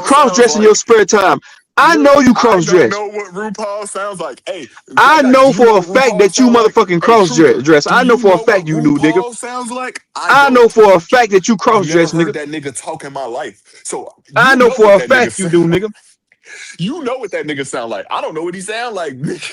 probably cross dress in your spare time. I know you cross I don't dress. know what RuPaul sounds like. Hey, I know do you know for a what fact RuPaul that you sound like? motherfucking Hey, cross Truther, dress. do I know you for a know what fact you do, nigga. RuPaul sounds like? I know for a fact that you cross Never dress, heard nigga. that nigga talk in my life. So I you know know for what a that nigga fact you sound do, like. nigga. You know what that nigga sound like. I don't know what he sound like, nigga.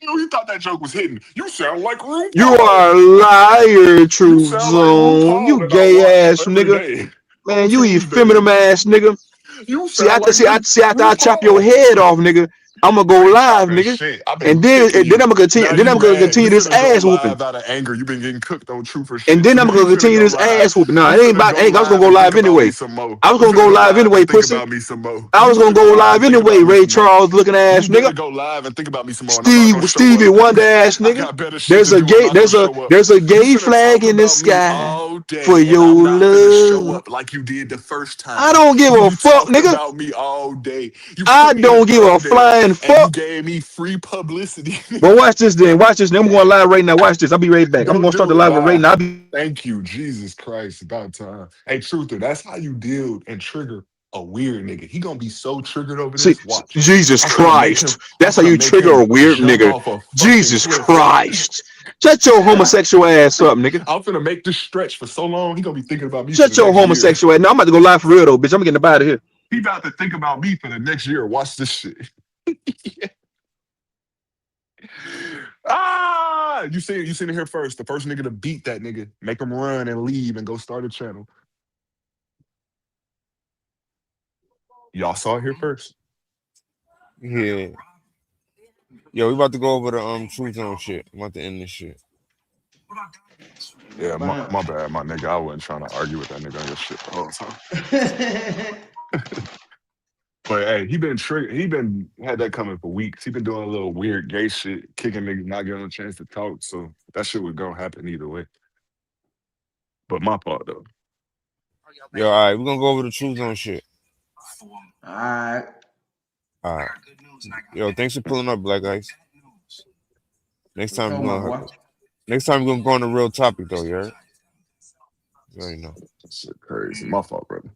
You thought that joke was hidden. You sound like RuPaul. You are a liar, You Truth sound like Zone. RuPaul You that I gay watch ass every nigga. day Man, on you Tuesdays. effeminate ass nigga. You See, sound like after I chop your RuPaul. head off, nigga, I'm gonna go live, Talking nigga. shit. I've been And then picking you. I'm gonna continue. Now Then you I'm gonna mad. continue You this finna go ass whooping. live out of anger. You been getting cooked on True for And shit. then So I'm now you gonna finna continue go this ass live. whooping. No, You it ain't finna about go ain't. I was gonna live go and think live about me anyway. some more. I was You gonna finna go go live live anyway, and think pussy. about me some more. I You was gonna finna go go live live and think anyway, about me Ray some more. Charles looking You ass nigga. better go live and think about me some more. And I'm not gonna show Stevie up. Wonder ass I nigga. got better shit to do. I'm not gonna show up. There's a You gay finna flag talk in the about me sky all for day, and I'm your not finna show love. up like you did the first I time. don't give You a be fuck, talking nigga. about me all day. You I put me don't give a up there, flying and you fuck. gave me free publicity. But watch this then. Watch this. Then I'm going live right now. Watch this. I'll be right back. I'm Go gonna start the do it. live right Bye. now. I'll be Thank you, Jesus Christ. About time. Hey, Truther, that's how you deal and trigger a weird nigga. He gonna be so triggered over see, this. Watch. Jesus I'm finna make him. Christ. I'm That's how finna you make trigger a him weird jump nigga. off a fucking Jesus cliff. Watch. Christ. Shut your homosexual ass up, nigga. I'm finna make this stretch for so long. He gonna be thinking about me for Shut the your next year. homosexual ass. No, I'm about to go live for real though, bitch. I'm getting out of here. He about to think about me for the next year. Watch this shit. Ah, you seen it here first. The first nigga to beat that nigga, make him run and leave and go start a channel. Y'all saw it here first. Yeah. Yo, we about to go over the True Zone shit. I'm about to end this shit. Yeah, my bad, my nigga. I wasn't trying to argue with that nigga on your shit the whole time. But hey, he been had that coming for weeks. He been doing a little weird gay shit, kicking niggas, not giving them a chance to talk. So that shit was gonna happen either way. But my fault though. Yo, all right, we're gonna go over the True Zone shit. Alright. All right. Yo, thanks for pulling up, Black Ice. Next time we're gonna go on a real topic though, you heard? You already know. Shit crazy. My fault, brother.